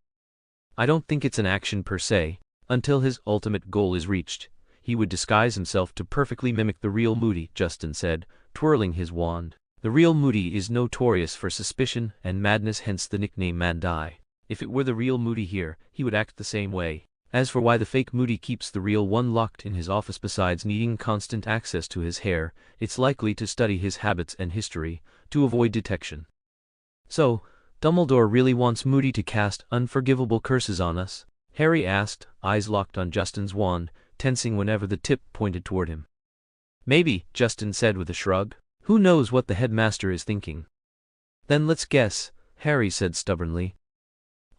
"I don't think it's an action per se. Until his ultimate goal is reached, he would disguise himself to perfectly mimic the real Moody," Justin said, twirling his wand. "The real Moody is notorious for suspicion and madness, hence the nickname Mandai. If it were the real Moody here, he would act the same way. As for why the fake Moody keeps the real one locked in his office besides needing constant access to his hair, it's likely to study his habits and history, to avoid detection." "So, Dumbledore really wants Moody to cast unforgivable curses on us?" Harry asked, eyes locked on Justin's wand, tensing whenever the tip pointed toward him. "Maybe," Justin said with a shrug. "Who knows what the headmaster is thinking?" "Then let's guess," Harry said stubbornly.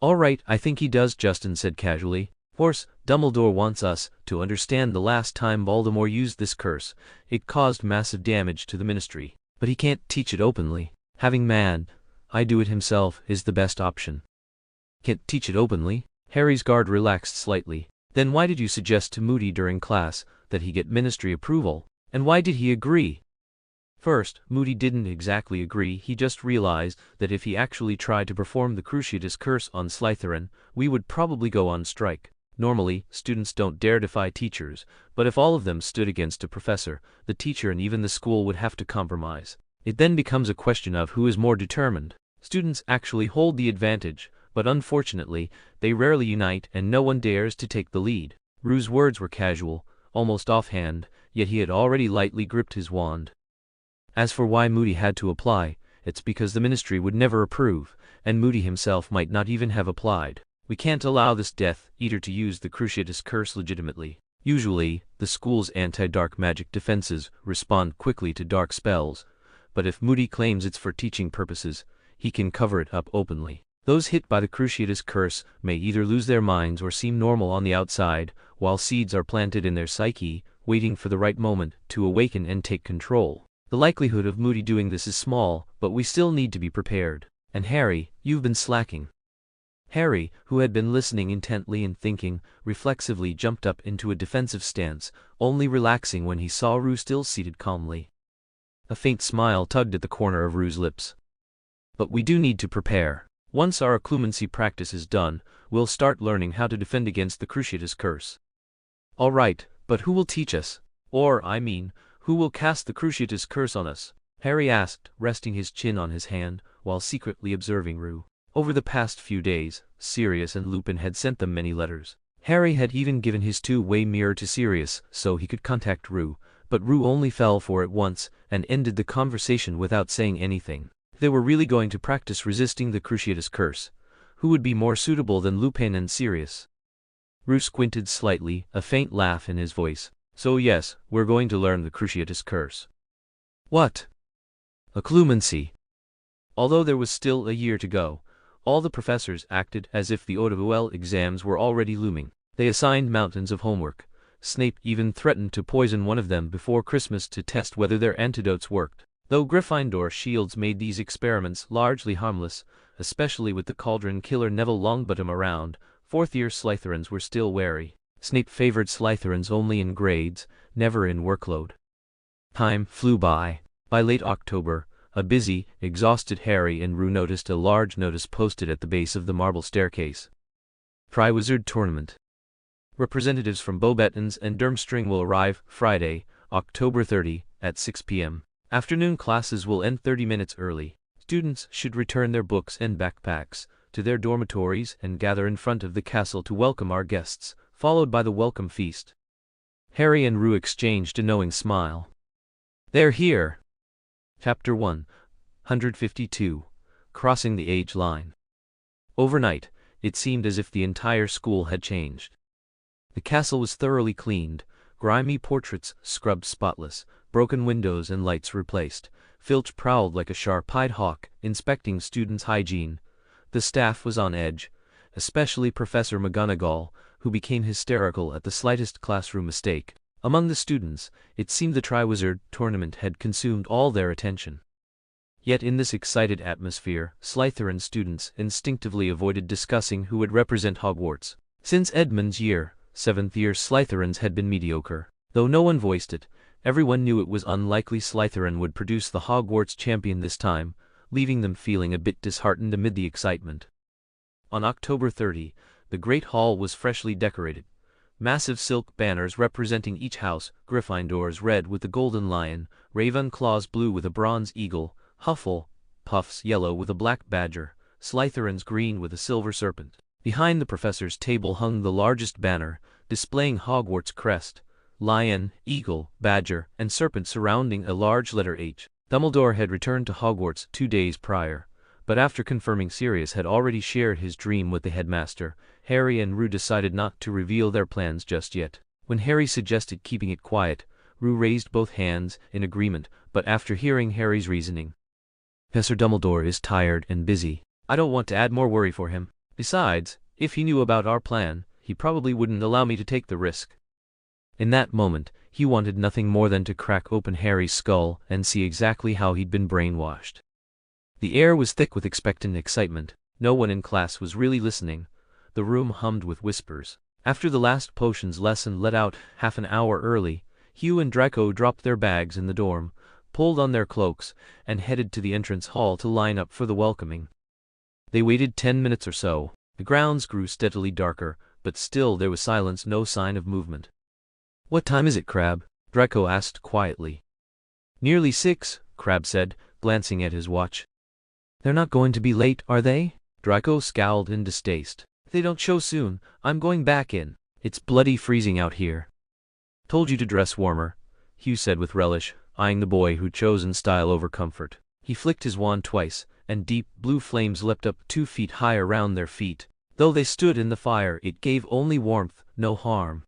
"All right, I think he does," Justin said casually. "Of course, Dumbledore wants us to understand the last time Voldemort used this curse, it caused massive damage to the Ministry. But he can't teach it openly. Having I do it himself is the best option." "Can't teach it openly?" Harry's guard relaxed slightly. "Then why did you suggest to Moody during class that he get Ministry approval, and why did he agree?" First, Moody didn't exactly agree, he just realized that if he actually tried to perform the Cruciatus Curse on Slytherin, we would probably go on strike. Normally, students don't dare defy teachers, but if all of them stood against a professor, the teacher and even the school would have to compromise. It then becomes a question of who is more determined. Students actually hold the advantage, but unfortunately, they rarely unite and no one dares to take the lead. Rue's words were casual, almost offhand, yet he had already lightly gripped his wand. As for why Moody had to apply, it's because the Ministry would never approve, and Moody himself might not even have applied. We can't allow this Death Eater to use the Cruciatus Curse legitimately. Usually, the school's anti-dark magic defenses respond quickly to dark spells, but if Moody claims it's for teaching purposes, he can cover it up openly. Those hit by the Cruciatus Curse may either lose their minds or seem normal on the outside, while seeds are planted in their psyche, waiting for the right moment to awaken and take control. The likelihood of Moody doing this is small, but we still need to be prepared. And Harry, you've been slacking. Harry, who had been listening intently and thinking, reflexively jumped up into a defensive stance, only relaxing when he saw Rue still seated calmly. A faint smile tugged at the corner of Rue's lips. "But we do need to prepare. Once our occlumency practice is done, we'll start learning how to defend against the Cruciatus Curse." "All right, but who will teach us? Or, I mean, who will cast the Cruciatus Curse on us?" Harry asked, resting his chin on his hand, while secretly observing Rue. Over the past few days, Sirius and Lupin had sent them many letters. Harry had even given his two-way mirror to Sirius so he could contact Rue, but Rue only fell for it once and ended the conversation without saying anything. If they were really going to practice resisting the Cruciatus Curse, who would be more suitable than Lupin and Sirius? Rue squinted slightly, a faint laugh in his voice. "So yes, we're going to learn the Cruciatus Curse." "What?" "Occlumency." Although there was still a year to go, all the professors acted as if the OWL exams were already looming. They assigned mountains of homework. Snape even threatened to poison one of them before Christmas to test whether their antidotes worked. Though Gryffindor shields made these experiments largely harmless, especially with the Cauldron Killer Neville Longbottom around, fourth-year Slytherins were still wary. Snape favored Slytherins only in grades, never in workload. Time flew by. By late October, a busy, exhausted Harry and Rue noticed a large notice posted at the base of the marble staircase. Triwizard Tournament. Representatives from Beauxbatons and Durmstrang will arrive Friday, October 30, at 6 p.m. Afternoon classes will end 30 minutes early. Students should return their books and backpacks to their dormitories and gather in front of the castle to welcome our guests, followed by the welcome feast. Harry and Rue exchanged a knowing smile. They're here! Chapter 152. Crossing the Age Line. Overnight, it seemed as if the entire school had changed. The castle was thoroughly cleaned, grimy portraits scrubbed spotless, broken windows and lights replaced. Filch prowled like a sharp-eyed hawk, inspecting students' hygiene. The staff was on edge, especially Professor McGonagall, who became hysterical at the slightest classroom mistake. Among the students, it seemed the Triwizard Tournament had consumed all their attention. Yet in this excited atmosphere, Slytherin students instinctively avoided discussing who would represent Hogwarts. Since Edmund's year, 7th year Slytherins had been mediocre. Though no one voiced it, everyone knew it was unlikely Slytherin would produce the Hogwarts champion this time, leaving them feeling a bit disheartened amid the excitement. On October 30, the Great Hall was freshly decorated. Massive silk banners representing each house, Gryffindor's red with a golden lion, Ravenclaw's blue with a bronze eagle, Hufflepuff's yellow with a black badger, Slytherin's green with a silver serpent. Behind the professor's table hung the largest banner, displaying Hogwarts' crest, lion, eagle, badger, and serpent surrounding a large letter H. Dumbledore had returned to Hogwarts 2 days prior, but after confirming Sirius had already shared his dream with the headmaster, Harry and Rue decided not to reveal their plans just yet. When Harry suggested keeping it quiet, Rue raised both hands in agreement, but after hearing Harry's reasoning, Professor Dumbledore is tired and busy. I don't want to add more worry for him. Besides, if he knew about our plan, he probably wouldn't allow me to take the risk. In that moment, he wanted nothing more than to crack open Harry's skull and see exactly how he'd been brainwashed. The air was thick with expectant excitement. No one in class was really listening. The room hummed with whispers. After the last potions lesson let out half an hour early, Hugh and Draco dropped their bags in the dorm, pulled on their cloaks, and headed to the entrance hall to line up for the welcoming. They waited 10 minutes or so. The grounds grew steadily darker, but still there was silence, no sign of movement. "What time is it, Crabbe?" Draco asked quietly. "Nearly 6, Crabbe said, glancing at his watch. "They're not going to be late, are they?" Draco scowled in distaste. "If they don't show soon, I'm going back in. It's bloody freezing out here." "Told you to dress warmer," Hugh said with relish, eyeing the boy who'd chosen style over comfort. He flicked his wand twice, and deep blue flames leapt up 2 feet high around their feet. Though they stood in the fire, it gave only warmth, no harm.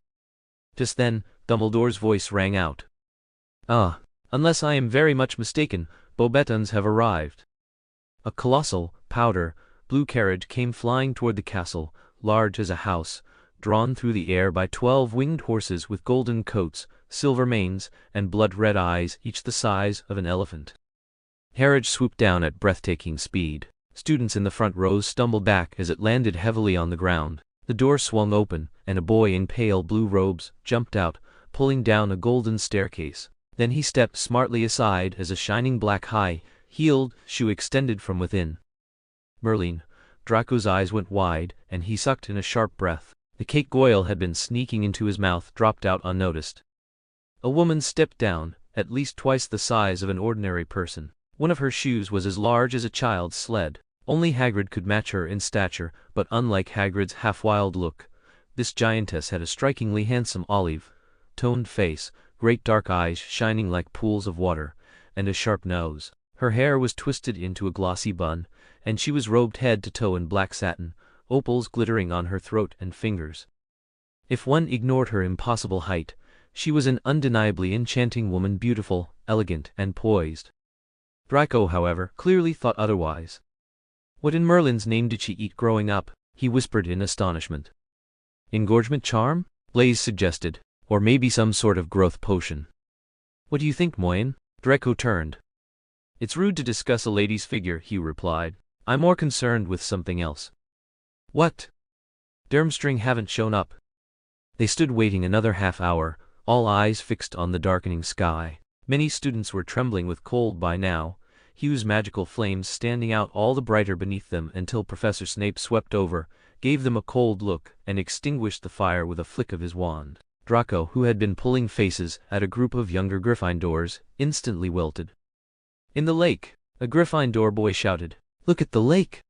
Just then, Dumbledore's voice rang out. "Ah, unless I am very much mistaken, Beauxbatons have arrived." A colossal, powder blue carriage came flying toward the castle, large as a house, drawn through the air by 12 winged horses with golden coats, silver manes, and blood-red eyes, each the size of an elephant. The carriage swooped down at breathtaking speed. Students in the front rows stumbled back as it landed heavily on the ground. The door swung open, and a boy in pale blue robes jumped out, pulling down a golden staircase. Then he stepped smartly aside as a shining black high-heeled shoe extended from within. Merlin. Draco's eyes went wide, and he sucked in a sharp breath. The cake Goyle had been sneaking into his mouth dropped out unnoticed. A woman stepped down, at least twice the size of an ordinary person. One of her shoes was as large as a child's sled. Only Hagrid could match her in stature, but unlike Hagrid's half-wild look, this giantess had a strikingly handsome olive-toned face, great dark eyes shining like pools of water, and a sharp nose. Her hair was twisted into a glossy bun, and she was robed head to toe in black satin, opals glittering on her throat and fingers. If one ignored her impossible height, she was an undeniably enchanting woman, beautiful, elegant, and poised. Draco, however, clearly thought otherwise. "What in Merlin's name did she eat growing up?" he whispered in astonishment. "Engorgement charm?" Blaise suggested. "Or maybe some sort of growth potion." "What do you think, Moyen?" Draco turned. "It's rude to discuss a lady's figure," Hugh replied. "I'm more concerned with something else." "What?" "Durmstrang haven't shown up." They stood waiting another half hour, all eyes fixed on the darkening sky. Many students were trembling with cold by now, Hugh's magical flames standing out all the brighter beneath them until Professor Snape swept over, gave them a cold look, and extinguished the fire with a flick of his wand. Draco, who had been pulling faces at a group of younger Gryffindors, instantly wilted. "In the lake!" a Gryffindor boy shouted. "Look at the lake!"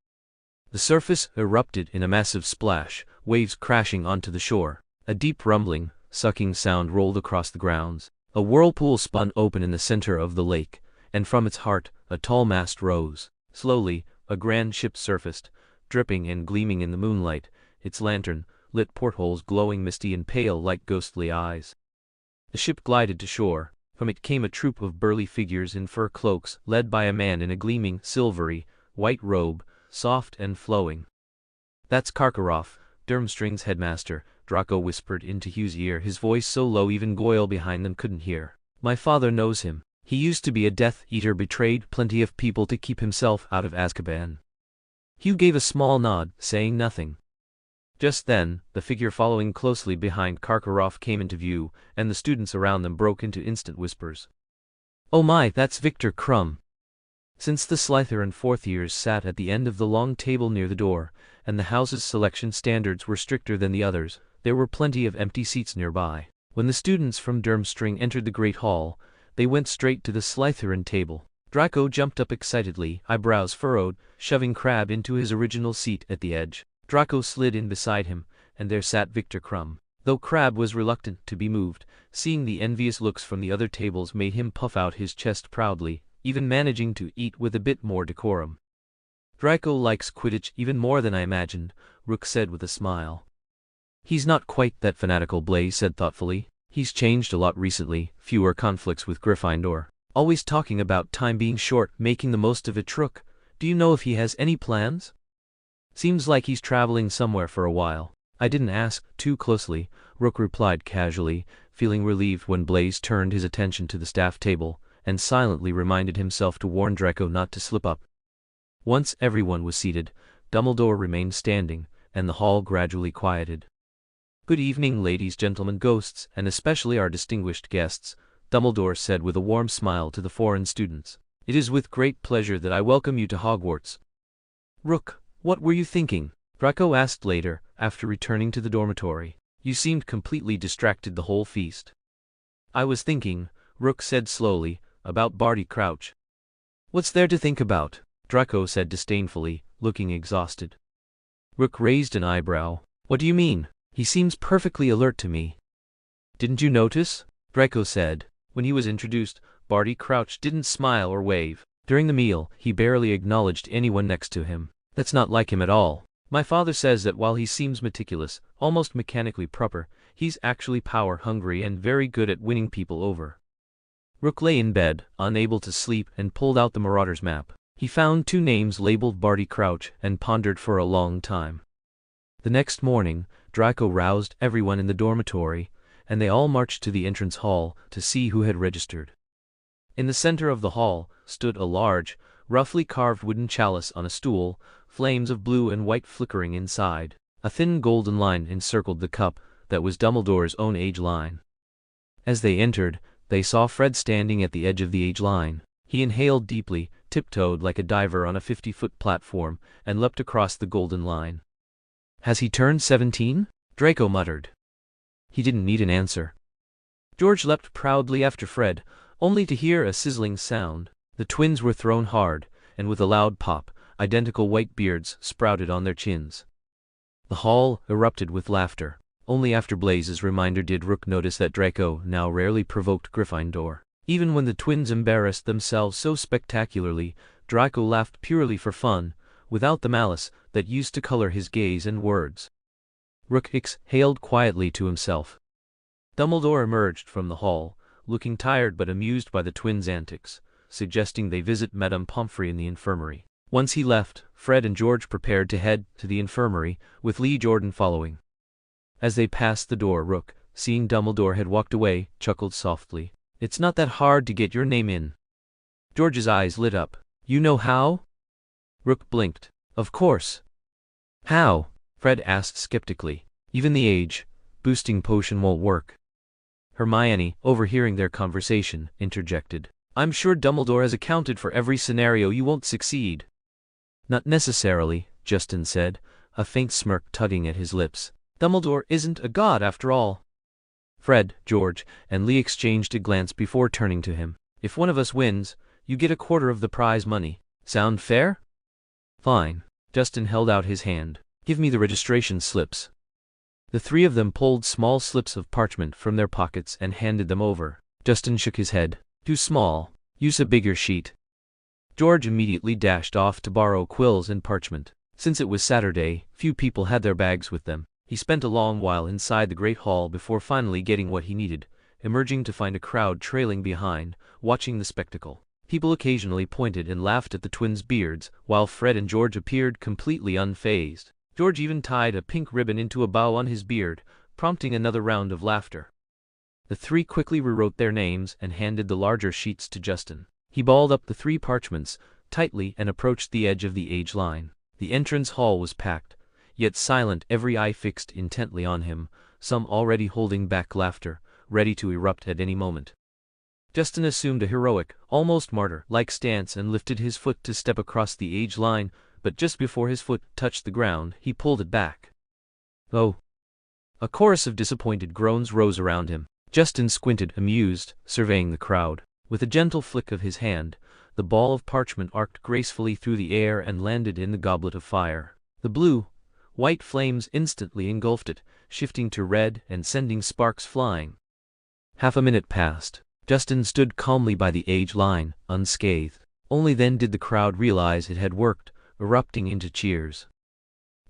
The surface erupted in a massive splash, waves crashing onto the shore. A deep rumbling, sucking sound rolled across the grounds. A whirlpool spun open in the center of the lake, and from its heart, a tall mast rose. Slowly, a grand ship surfaced, dripping and gleaming in the moonlight, its lantern-lit portholes glowing misty and pale like ghostly eyes. The ship glided to shore. From it came a troop of burly figures in fur cloaks, led by a man in a gleaming, silvery, white robe, soft and flowing. "That's Karkaroff, Durmstrang's headmaster," Draco whispered into Hugh's ear, his voice so low even Goyle behind them couldn't hear. "My father knows him. He used to be a Death Eater, betrayed plenty of people to keep himself out of Azkaban." Hugh gave a small nod, saying nothing. Just then, the figure following closely behind Karkaroff came into view, and the students around them broke into instant whispers. "Oh my, that's Victor Crumb!" Since the Slytherin fourth years sat at the end of the long table near the door, and the house's selection standards were stricter than the others, there were plenty of empty seats nearby. When the students from Durmstrang entered the Great Hall, they went straight to the Slytherin table. Draco jumped up excitedly, eyebrows furrowed, shoving Crabbe into his original seat at the edge. Draco slid in beside him, and there sat Victor Crumb. Though Crabbe was reluctant to be moved, seeing the envious looks from the other tables made him puff out his chest proudly, even managing to eat with a bit more decorum. "Draco likes Quidditch even more than I imagined," Rook said with a smile. "He's not quite that fanatical," Blaise said thoughtfully. "He's changed a lot recently, fewer conflicts with Gryffindor. Always talking about time being short, making the most of it." "Rook, do you know if he has any plans?" "Seems like he's traveling somewhere for a while." "I didn't ask too closely," Rook replied casually, feeling relieved when Blaise turned his attention to the staff table, and silently reminded himself to warn Draco not to slip up. Once everyone was seated, Dumbledore remained standing, and the hall gradually quieted. "Good evening, ladies, gentlemen, ghosts, and especially our distinguished guests," Dumbledore said with a warm smile to the foreign students. "It is with great pleasure that I welcome you to Hogwarts." "Rook, what were you thinking?" Draco asked later, after returning to the dormitory. "You seemed completely distracted the whole feast." "I was thinking," Rook said slowly, "about Barty Crouch." "What's there to think about?" Draco said disdainfully, looking exhausted. Rook raised an eyebrow. "What do you mean? He seems perfectly alert to me." "Didn't you notice?" Draco said. When he was introduced, Barty Crouch didn't smile or wave. During the meal, he barely acknowledged anyone next to him. "That's not like him at all. My father says that while he seems meticulous, almost mechanically proper, he's actually power-hungry and very good at winning people over." Rook lay in bed, unable to sleep, and pulled out the Marauders map. He found 2 names labeled Barty Crouch and pondered for a long time. The next morning, Draco roused everyone in the dormitory, and they all marched to the entrance hall to see who had registered. In the center of the hall stood a large, roughly carved wooden chalice on a stool, flames of blue and white flickering inside. A thin golden line encircled the cup that was Dumbledore's own age line. As they entered, they saw Fred standing at the edge of the age line. He inhaled deeply, tiptoed like a diver on a 50-foot platform, and leapt across the golden line. "Has he turned 17? Draco muttered. He didn't need an answer. George leapt proudly after Fred, only to hear a sizzling sound. The twins were thrown hard, and with a loud pop, identical white beards sprouted on their chins. The hall erupted with laughter. Only after Blaise's reminder did Rook notice that Draco now rarely provoked Gryffindor. Even when the twins embarrassed themselves so spectacularly, Draco laughed purely for fun, without the malice that used to color his gaze and words. Rook exhaled quietly to himself. Dumbledore emerged from the hall, looking tired but amused by the twins' antics, suggesting they visit Madame Pomfrey in the infirmary. Once he left, Fred and George prepared to head to the infirmary, with Lee Jordan following. As they passed the door, Rook, seeing Dumbledore had walked away, chuckled softly. "It's not that hard to get your name in." George's eyes lit up. "You know how?" Rook blinked. "Of course." "How?" Fred asked skeptically. "Even the age-boosting potion won't work." Hermione, overhearing their conversation, interjected. "I'm sure Dumbledore has accounted for every scenario you won't succeed." "Not necessarily," Justin said, a faint smirk tugging at his lips. "Dumbledore isn't a god after all." Fred, George, and Lee exchanged a glance before turning to him. "If one of us wins, you get a quarter of the prize money. Sound fair?" "Fine." Justin held out his hand. "Give me the registration slips." The three of them pulled small slips of parchment from their pockets and handed them over. Justin shook his head. "Too small. Use a bigger sheet." George immediately dashed off to borrow quills and parchment. Since it was Saturday, few people had their bags with them. He spent a long while inside the great hall before finally getting what he needed, emerging to find a crowd trailing behind, watching the spectacle. People occasionally pointed and laughed at the twins' beards, while Fred and George appeared completely unfazed. George even tied a pink ribbon into a bow on his beard, prompting another round of laughter. The three quickly rewrote their names and handed the larger sheets to Justin. He balled up the three parchments tightly and approached the edge of the age line. The entrance hall was packed, yet silent, every eye fixed intently on him, some already holding back laughter, ready to erupt at any moment. Justin assumed a heroic, almost martyr-like stance and lifted his foot to step across the age line, but just before his foot touched the ground, he pulled it back. "Oh!" A chorus of disappointed groans rose around him. Justin squinted, amused, surveying the crowd. With a gentle flick of his hand, the ball of parchment arced gracefully through the air and landed in the goblet of fire. The blue-white flames instantly engulfed it, shifting to red and sending sparks flying. Half a minute passed. Justin stood calmly by the age line, unscathed. Only then did the crowd realize it had worked, erupting into cheers.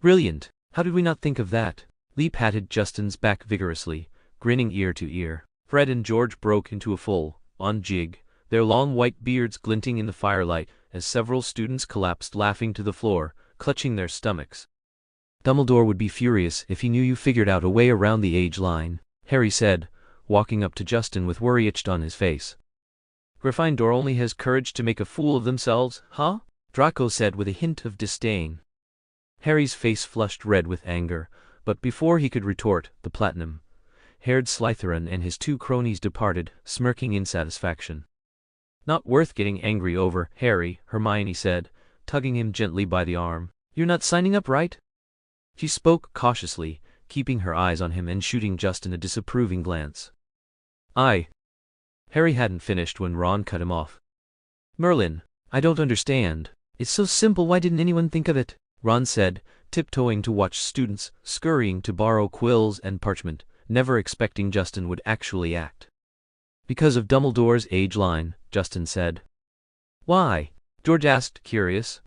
"Brilliant! How did we not think of that?" Lee patted Justin's back vigorously, grinning ear to ear. Fred and George broke into a full-on jig, their long white beards glinting in the firelight as several students collapsed laughing to the floor, clutching their stomachs. "Dumbledore would be furious if he knew you figured out a way around the age line," Harry said, walking up to Justin with worry etched on his face. "Gryffindor only has courage to make a fool of themselves, huh?" Draco said with a hint of disdain. Harry's face flushed red with anger, but before he could retort, the platinum-haired Slytherin and his two cronies departed, smirking in satisfaction. "Not worth getting angry over, Harry," Hermione said, tugging him gently by the arm. "You're not signing up, right?" She spoke cautiously, keeping her eyes on him and shooting Justin a disapproving glance. Harry hadn't finished when Ron cut him off. "Merlin, I don't understand. It's so simple, why didn't anyone think of it?" Ron said, tiptoeing to watch students scurrying to borrow quills and parchment, never expecting Justin would actually act. "Because of Dumbledore's age line," Justin said. "Why?" George asked, curious.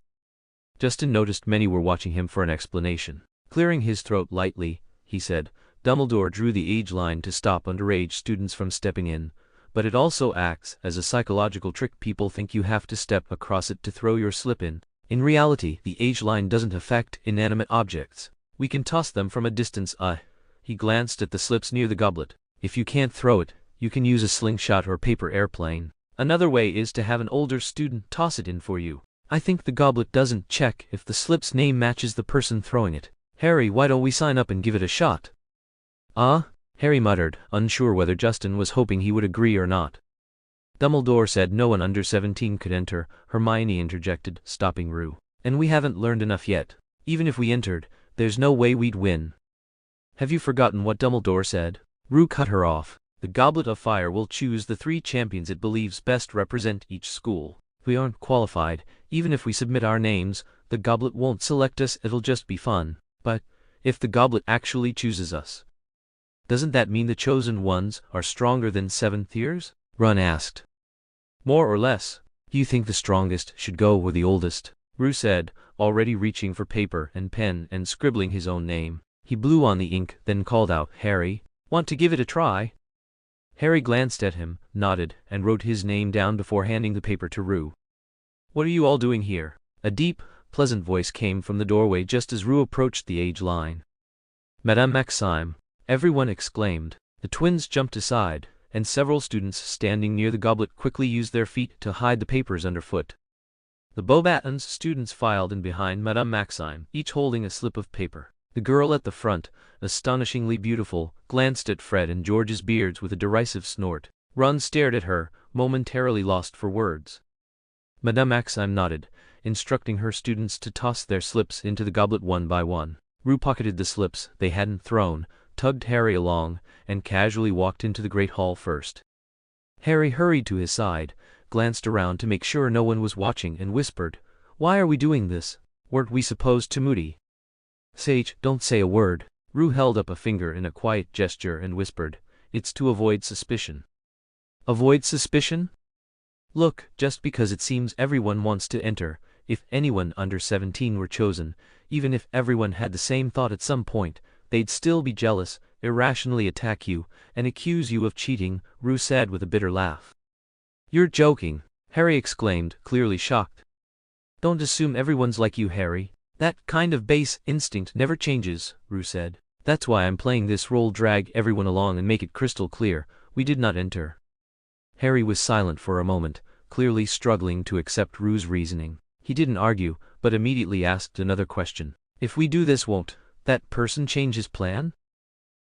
Justin noticed many were watching him for an explanation. Clearing his throat lightly, he said, "Dumbledore drew the age line to stop underage students from stepping in, but it also acts as a psychological trick. People think you have to step across it to throw your slip in. In reality, the age line doesn't affect inanimate objects. We can toss them from a distance." He glanced at the slips near the goblet. "If you can't throw it, you can use a slingshot or paper airplane. Another way is to have an older student toss it in for you. I think the goblet doesn't check if the slip's name matches the person throwing it. Harry, why don't we sign up and give it a shot?" Harry muttered, unsure whether Justin was hoping he would agree or not. "Dumbledore said no one under 17 could enter," Hermione interjected, stopping Rue. "And we haven't learned enough yet. Even if we entered, there's no way we'd win." "Have you forgotten what Dumbledore said?" Rue cut her off. "The Goblet of Fire will choose the 3 champions it believes best represent each school. If we aren't qualified, even if we submit our names, the goblet won't select us, it'll just be fun. But if the goblet actually chooses us, doesn't that mean the chosen ones are stronger than 7th years?" Ron asked. "More or less. Do you think the strongest should go with the oldest?" Rue said, already reaching for paper and pen and scribbling his own name. He blew on the ink, then called out, "Harry, want to give it a try?" Harry glanced at him, nodded, and wrote his name down before handing the paper to Rue. "What are you all doing here?" A deep, pleasant voice came from the doorway just as Rue approached the age line. "Madame Maxime!" everyone exclaimed. The twins jumped aside, and several students standing near the goblet quickly used their feet to hide the papers underfoot. The Beauxbatons students filed in behind Madame Maxime, each holding a slip of paper. The girl at the front, astonishingly beautiful, glanced at Fred and George's beards with a derisive snort. Ron stared at her, momentarily lost for words. Madame Maxime nodded, instructing her students to toss their slips into the goblet one by one. Rue pocketed the slips they hadn't thrown, tugged Harry along, and casually walked into the great hall first. Harry hurried to his side, glanced around to make sure no one was watching, and whispered, "Why are we doing this?" Weren't we supposed to Moody? Sage, don't say a word. Rue held up a finger in a quiet gesture and whispered, "It's to avoid suspicion." Avoid suspicion? Look, just because it seems everyone wants to enter, if anyone under 17 were chosen, even if everyone had the same thought at some point, they'd still be jealous, irrationally attack you, and accuse you of cheating, Rue said with a bitter laugh. You're joking, Harry exclaimed, clearly shocked. Don't assume everyone's like you, Harry. That kind of base instinct never changes, Rue said. That's why I'm playing this role, drag everyone along and make it crystal clear, we did not enter. Harry was silent for a moment, clearly struggling to accept Rue's reasoning. He didn't argue, but immediately asked another question. If we do this, won't that person change his plan?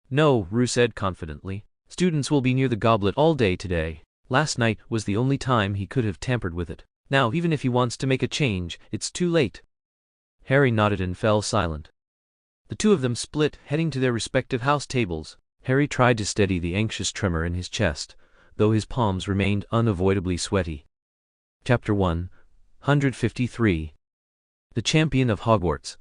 No, Rue said confidently. Students will be near the goblet all day today. Last night was the only time he could have tampered with it. Now even if he wants to make a change, it's too late. Harry nodded and fell silent. The two of them split, heading to their respective house tables. Harry tried to steady the anxious tremor in his chest, though his palms remained unavoidably sweaty. Chapter 153. The Champion of Hogwarts.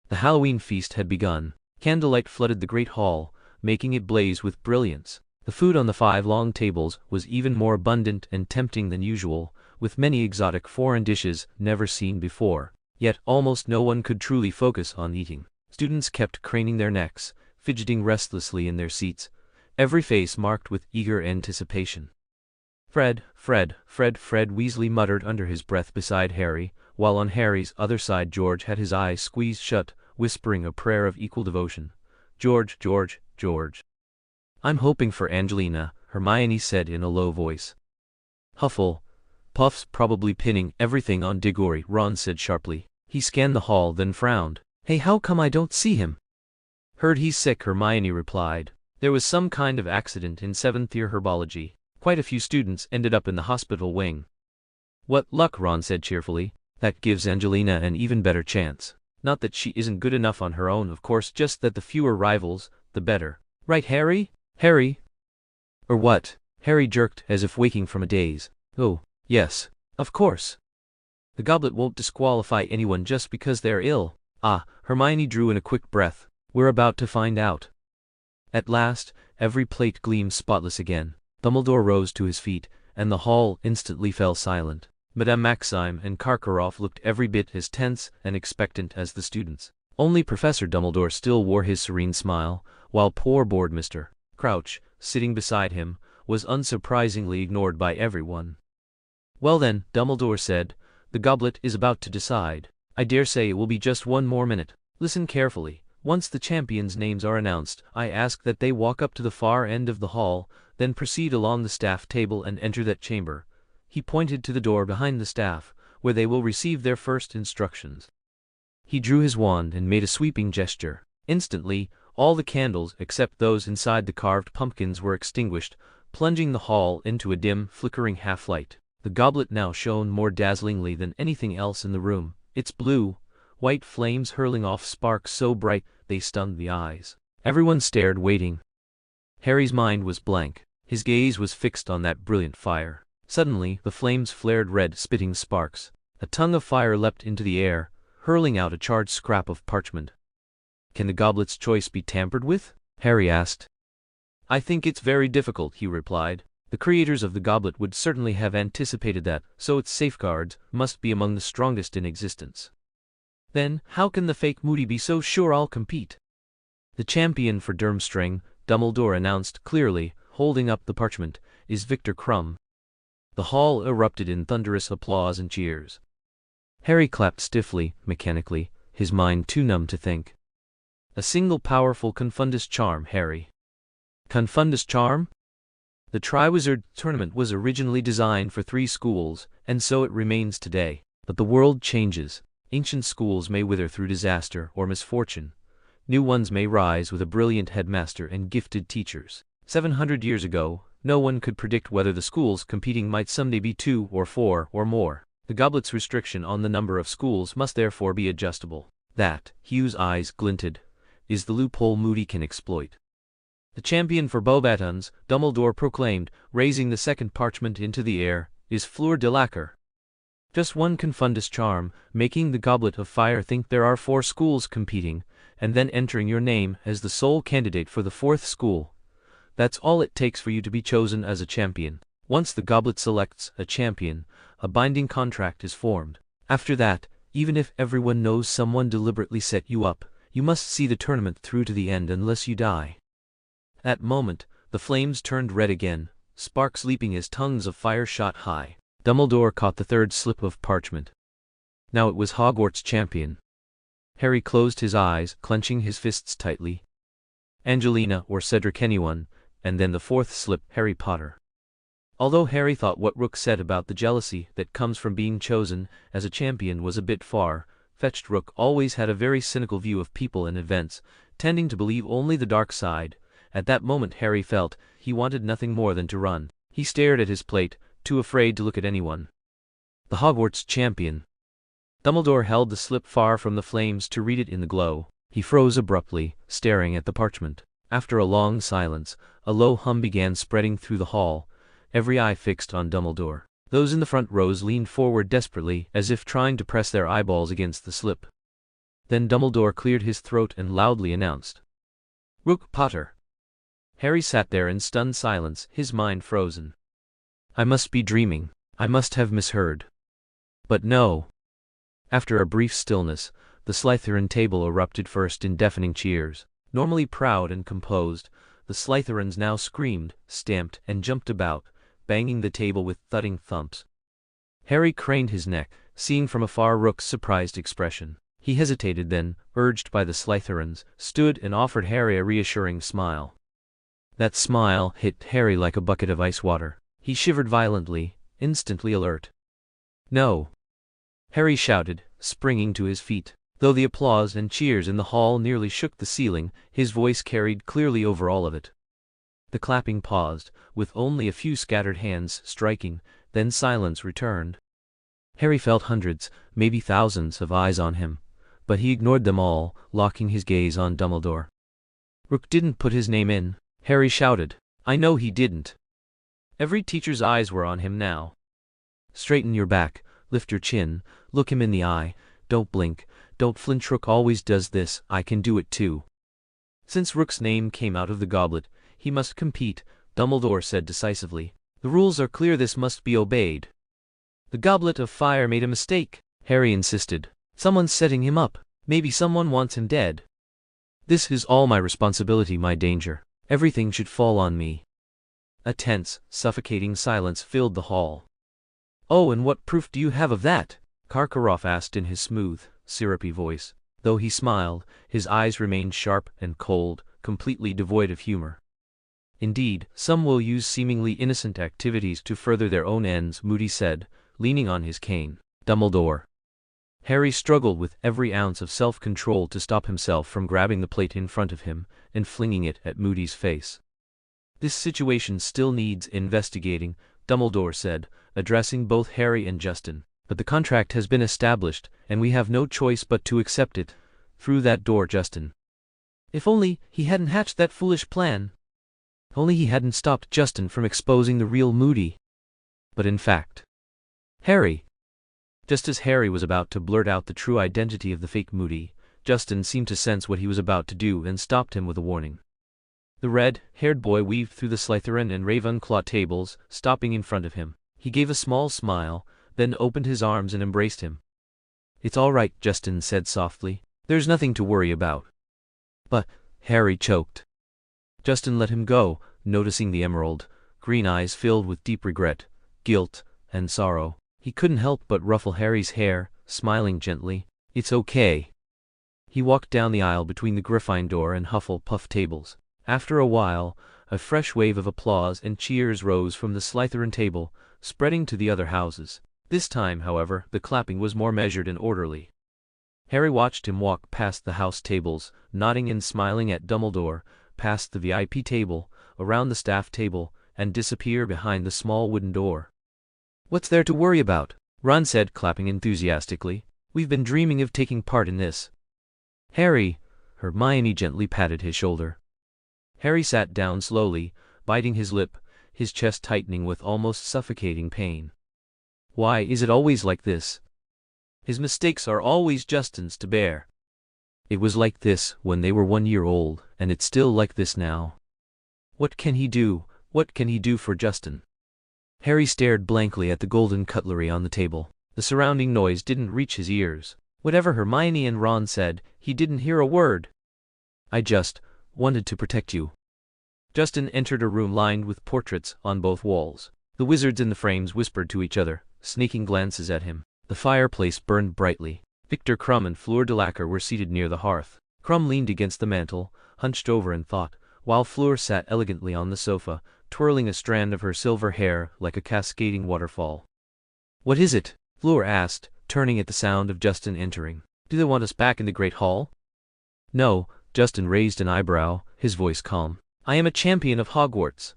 The Halloween feast had begun. Candlelight flooded the great hall, making it blaze with brilliance. The food on the 5 long tables was even more abundant and tempting than usual, with many exotic foreign dishes never seen before. Yet almost no one could truly focus on eating. Students kept craning their necks, fidgeting restlessly in their seats, every face marked with eager anticipation. Fred Weasley muttered under his breath beside Harry, while on Harry's other side George had his eyes squeezed shut, whispering a prayer of equal devotion. George. I'm hoping for Angelina, Hermione said in a low voice. Puff's probably pinning everything on Diggory, Ron said sharply. He scanned the hall, then frowned. Hey, how come I don't see him? Heard he's sick, Hermione replied. There was some kind of accident in 7th year herbology. Quite a few students ended up in the hospital wing. What luck, Ron said cheerfully. That gives Angelina an even better chance. Not that she isn't good enough on her own, of course, just that the fewer rivals, the better. Right, Harry? Harry? Or what? Harry jerked as if waking from a daze. Oh, yes, of course. The goblet won't disqualify anyone just because they're ill. Ah, Hermione drew in a quick breath. We're about to find out. At last, every plate gleamed spotless again. Dumbledore rose to his feet, and the hall instantly fell silent. Madame Maxime and Karkaroff looked every bit as tense and expectant as the students. Only Professor Dumbledore still wore his serene smile, while poor bored Mr. Crouch, sitting beside him, was unsurprisingly ignored by everyone. Well then, Dumbledore said, the goblet is about to decide. I dare say it will be just one more minute. Listen carefully. Once the champions' names are announced, I ask that they walk up to the far end of the hall, then proceed along the staff table and enter that chamber. He pointed to the door behind the staff, where they will receive their first instructions. He drew his wand and made a sweeping gesture. Instantly, all the candles except those inside the carved pumpkins were extinguished, plunging the hall into a dim, flickering half-light. The goblet now shone more dazzlingly than anything else in the room, its blue-white flames hurling off sparks so bright they stunned the eyes. Everyone stared, waiting. Harry's mind was blank. His gaze was fixed on that brilliant fire. Suddenly, the flames flared red, spitting sparks. A tongue of fire leapt into the air, hurling out a charred scrap of parchment. Can the goblet's choice be tampered with? Harry asked. I think it's very difficult, he replied. The creators of the goblet would certainly have anticipated that, so its safeguards must be among the strongest in existence. Then, how can the fake Moody be so sure I'll compete? The champion for Durmstrang, Dumbledore announced clearly, holding up the parchment, is Victor Crumb. The hall erupted in thunderous applause and cheers. Harry clapped stiffly, mechanically, his mind too numb to think. A single powerful Confundus charm, Harry. Confundus charm? The Triwizard Tournament was originally designed for 3 schools, and so it remains today. But the world changes. Ancient schools may wither through disaster or misfortune. New ones may rise with a brilliant headmaster and gifted teachers. 700 years ago, no one could predict whether the schools competing might someday be 2 or 4 or more. The goblet's restriction on the number of schools must therefore be adjustable. That, Hugh's eyes glinted, is the loophole Moody can exploit. The champion for Beauxbatons, Dumbledore proclaimed, raising the second parchment into the air, is Fleur de Lacquer. Just one can fund this charm, making the Goblet of Fire think there are 4 schools competing, and then entering your name as the sole candidate for the 4th school. That's all it takes for you to be chosen as a champion. Once the goblet selects a champion, a binding contract is formed. After that, even if everyone knows someone deliberately set you up, you must see the tournament through to the end unless you die. At that moment, the flames turned red again, sparks leaping as tongues of fire shot high. Dumbledore caught the 3rd slip of parchment. Now it was Hogwarts champion. Harry closed his eyes, clenching his fists tightly. Angelina or Cedric, anyone, and then the 4th slip, Harry Potter. Although Harry thought what Rook said about the jealousy that comes from being chosen as a champion was a bit far-fetched, Rook always had a very cynical view of people and events, tending to believe only the dark side. At that moment Harry felt he wanted nothing more than to run. He stared at his plate, too afraid to look at anyone. The Hogwarts champion. Dumbledore held the slip far from the flames to read it in the glow. He froze abruptly, staring at the parchment. After a long silence, a low hum began spreading through the hall, every eye fixed on Dumbledore. Those in the front rows leaned forward desperately, as if trying to press their eyeballs against the slip. Then Dumbledore cleared his throat and loudly announced, "Rook Potter." Harry sat there in stunned silence, his mind frozen. I must be dreaming. I must have misheard. But no. After a brief stillness, the Slytherin table erupted first in deafening cheers. Normally proud and composed, the Slytherins now screamed, stamped, and jumped about, banging the table with thudding thumps. Harry craned his neck, seeing from afar Rook's surprised expression. He hesitated, then, urged by the Slytherins, stood and offered Harry a reassuring smile. That smile hit Harry like a bucket of ice water. He shivered violently, instantly alert. "No!" Harry shouted, springing to his feet. Though the applause and cheers in the hall nearly shook the ceiling, his voice carried clearly over all of it. The clapping paused, with only a few scattered hands striking, then silence returned. Harry felt hundreds, maybe thousands, of eyes on him, but he ignored them all, locking his gaze on Dumbledore. "Rook didn't put his name in," Harry shouted. "I know he didn't." Every teacher's eyes were on him now. "Straighten your back, lift your chin, look him in the eye, don't blink, don't flinch. Rook always does this, I can do it too." Since Rook's name came out of the goblet, he must compete, Dumbledore said decisively. "The rules are clear, this must be obeyed." "The Goblet of Fire made a mistake," Harry insisted. "Someone's setting him up. Maybe someone wants him dead. This is all my responsibility, my danger. Everything should fall on me." A tense, suffocating silence filled the hall. "Oh, and what proof do you have of that?" Karkaroff asked in his smooth, syrupy voice. Though he smiled, his eyes remained sharp and cold, completely devoid of humor. "Indeed, some will use seemingly innocent activities to further their own ends," Moody said, leaning on his cane. "Dumbledore." Harry struggled with every ounce of self-control to stop himself from grabbing the plate in front of him and flinging it at Moody's face. "This situation still needs investigating," Dumbledore said, addressing both Harry and Justin. "But the contract has been established, and we have no choice but to accept it. Through that door, Justin." If only he hadn't hatched that foolish plan. If only he hadn't stopped Justin from exposing the real Moody. But in fact, Harry. Just as Harry was about to blurt out the true identity of the fake Moody, Justin seemed to sense what he was about to do and stopped him with a warning. The red-haired boy weaved through the Slytherin and Ravenclaw tables, stopping in front of him. He gave a small smile, then opened his arms and embraced him. "It's all right," Justin said softly. "There's nothing to worry about." "But," Harry choked. Justin let him go, noticing the emerald green eyes filled with deep regret, guilt, and sorrow. He couldn't help but ruffle Harry's hair, smiling gently. "It's okay." He walked down the aisle between the Gryffindor and Hufflepuff tables. After a while, a fresh wave of applause and cheers rose from the Slytherin table, spreading to the other houses. This time, however, the clapping was more measured and orderly. Harry watched him walk past the house tables, nodding and smiling at Dumbledore, past the VIP table, around the staff table, and disappear behind the small wooden door. "What's there to worry about?" Ron said, clapping enthusiastically. "We've been dreaming of taking part in this." "Harry," Hermione gently patted his shoulder. Harry sat down slowly, biting his lip, his chest tightening with almost suffocating pain. Why is it always like this? His mistakes are always Justin's to bear. It was like this when they were 1 year old, and it's still like this now. What can he do? What can he do for Justin? Harry stared blankly at the golden cutlery on the table. The surrounding noise didn't reach his ears. Whatever Hermione and Ron said, he didn't hear a word. I just wanted to protect you. Justin entered a room lined with portraits on both walls. The wizards in the frames whispered to each other, sneaking glances at him. The fireplace burned brightly. Victor Crumb and Fleur Delacour were seated near the hearth. Crumb leaned against the mantel, hunched over in thought, while Fleur sat elegantly on the sofa, twirling a strand of her silver hair like a cascading waterfall. What is it? Fleur asked, turning at the sound of Justin entering. Do they want us back in the Great Hall? No, Justin raised an eyebrow, his voice calm. I am a champion of Hogwarts.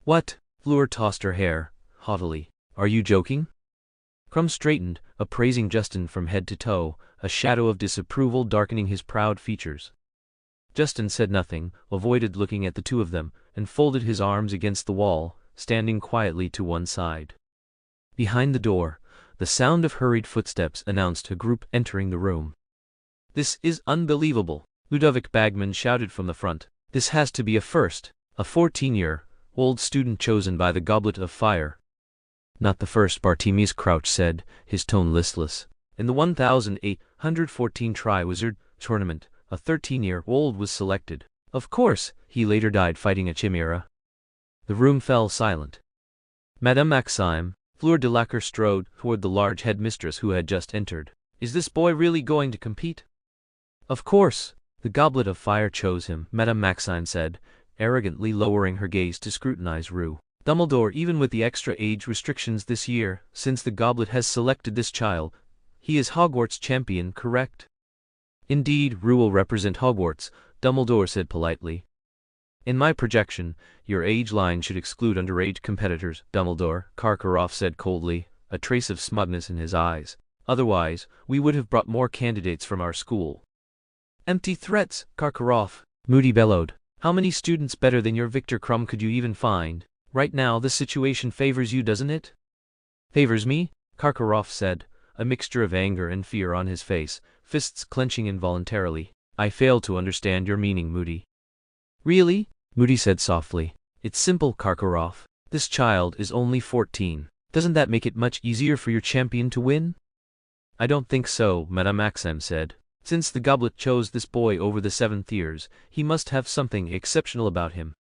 What? Fleur tossed her hair, haughtily. Are you joking? Crumb straightened, appraising Justin from head to toe, a shadow of disapproval darkening his proud features. Justin said nothing, avoided looking at the two of them, and folded his arms against the wall, standing quietly to one side. Behind the door, the sound of hurried footsteps announced a group entering the room. This is unbelievable, Ludovic Bagman shouted from the front. This has to be a first. A 14-year-old student chosen by the Goblet of Fire. Not the first, Bartemius Crouch said, his tone listless. In the 1814 Triwizard Tournament, a 13-year-old was selected. Of course, he later died fighting a chimera. The room fell silent. Madame Maxime, Fleur Delacour strode toward the large headmistress who had just entered. Is this boy really going to compete? Of course. The Goblet of Fire chose him, Madame Maxime said, arrogantly lowering her gaze to scrutinize Rue. Dumbledore, even with the extra age restrictions this year, since the Goblet has selected this child, he is Hogwarts champion, correct? Indeed, Rue will represent Hogwarts, Dumbledore said politely. In my projection, your age line should exclude underage competitors, Dumbledore, Karkaroff said coldly, a trace of smugness in his eyes. Otherwise, we would have brought more candidates from our school. Empty threats, Karkaroff, Moody bellowed. How many students better than your Victor Crumb could you even find? Right now the situation favors you, doesn't it? Favors me? Karkaroff said, a mixture of anger and fear on his face, fists clenching involuntarily. I fail to understand your meaning, Moody. Really? Moody said softly. It's simple, Karkaroff. This child is only 14. Doesn't that make it much easier for your champion to win? I don't think so, Madame Maxime said. Since the Goblet chose this boy over the 7th years, he must have something exceptional about him.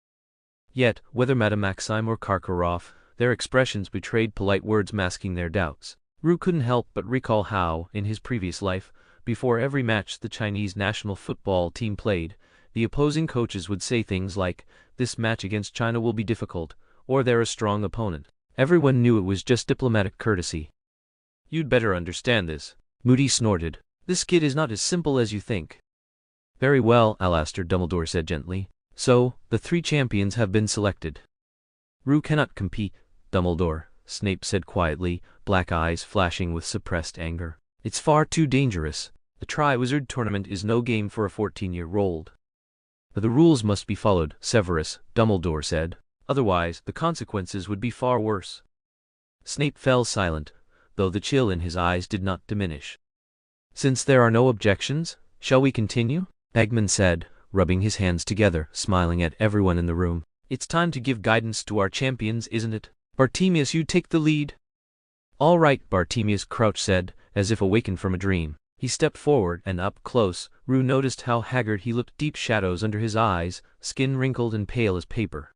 Yet, whether Madame Maxime or Karkaroff, their expressions betrayed polite words masking their doubts. Rue couldn't help but recall how, in his previous life, before every match the Chinese national football team played, the opposing coaches would say things like, "This match against China will be difficult," or "They're a strong opponent." Everyone knew it was just diplomatic courtesy. You'd better understand this, Moody snorted. This kid is not as simple as you think. Very well, Alastor, Dumbledore said gently. So, the 3 champions have been selected. Rue cannot compete, Dumbledore, Snape said quietly, black eyes flashing with suppressed anger. It's far too dangerous. The Triwizard Tournament is no game for a 14-year-old. The rules must be followed, Severus, Dumbledore said. Otherwise, the consequences would be far worse. Snape fell silent, though the chill in his eyes did not diminish. Since there are no objections, shall we continue? Bagman said, rubbing his hands together, smiling at everyone in the room. It's time to give guidance to our champions, isn't it? Bartemius, you take the lead. All right, Bartemius Crouch said, as if awakened from a dream. He stepped forward, and up close, Rue noticed how haggard he looked, deep shadows under his eyes, skin wrinkled and pale as paper.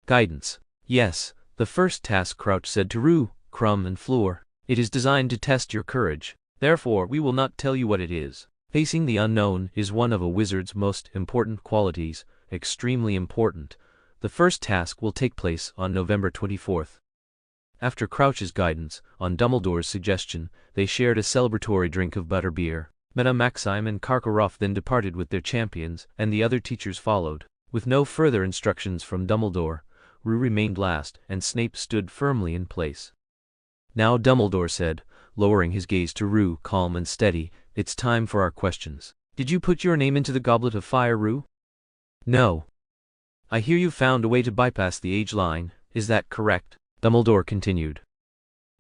Guidance. Yes, the first task, Crouch said to Rue, Crumb and Fleur. It is designed to test your courage. Therefore, we will not tell you what it is. Facing the unknown is one of a wizard's most important qualities, extremely important. The first task will take place on November 24th. After Crouch's guidance, on Dumbledore's suggestion, they shared a celebratory drink of butterbeer. Madame Maxime and Karkaroff then departed with their champions, and the other teachers followed. With no further instructions from Dumbledore, Rue remained last, and Snape stood firmly in place. Now Dumbledore said, lowering his gaze to Rue, calm and steady, it's time for our questions. Did you put your name into the Goblet of Fire, Rue? No. I hear you found a way to bypass the age line, is that correct? Dumbledore continued.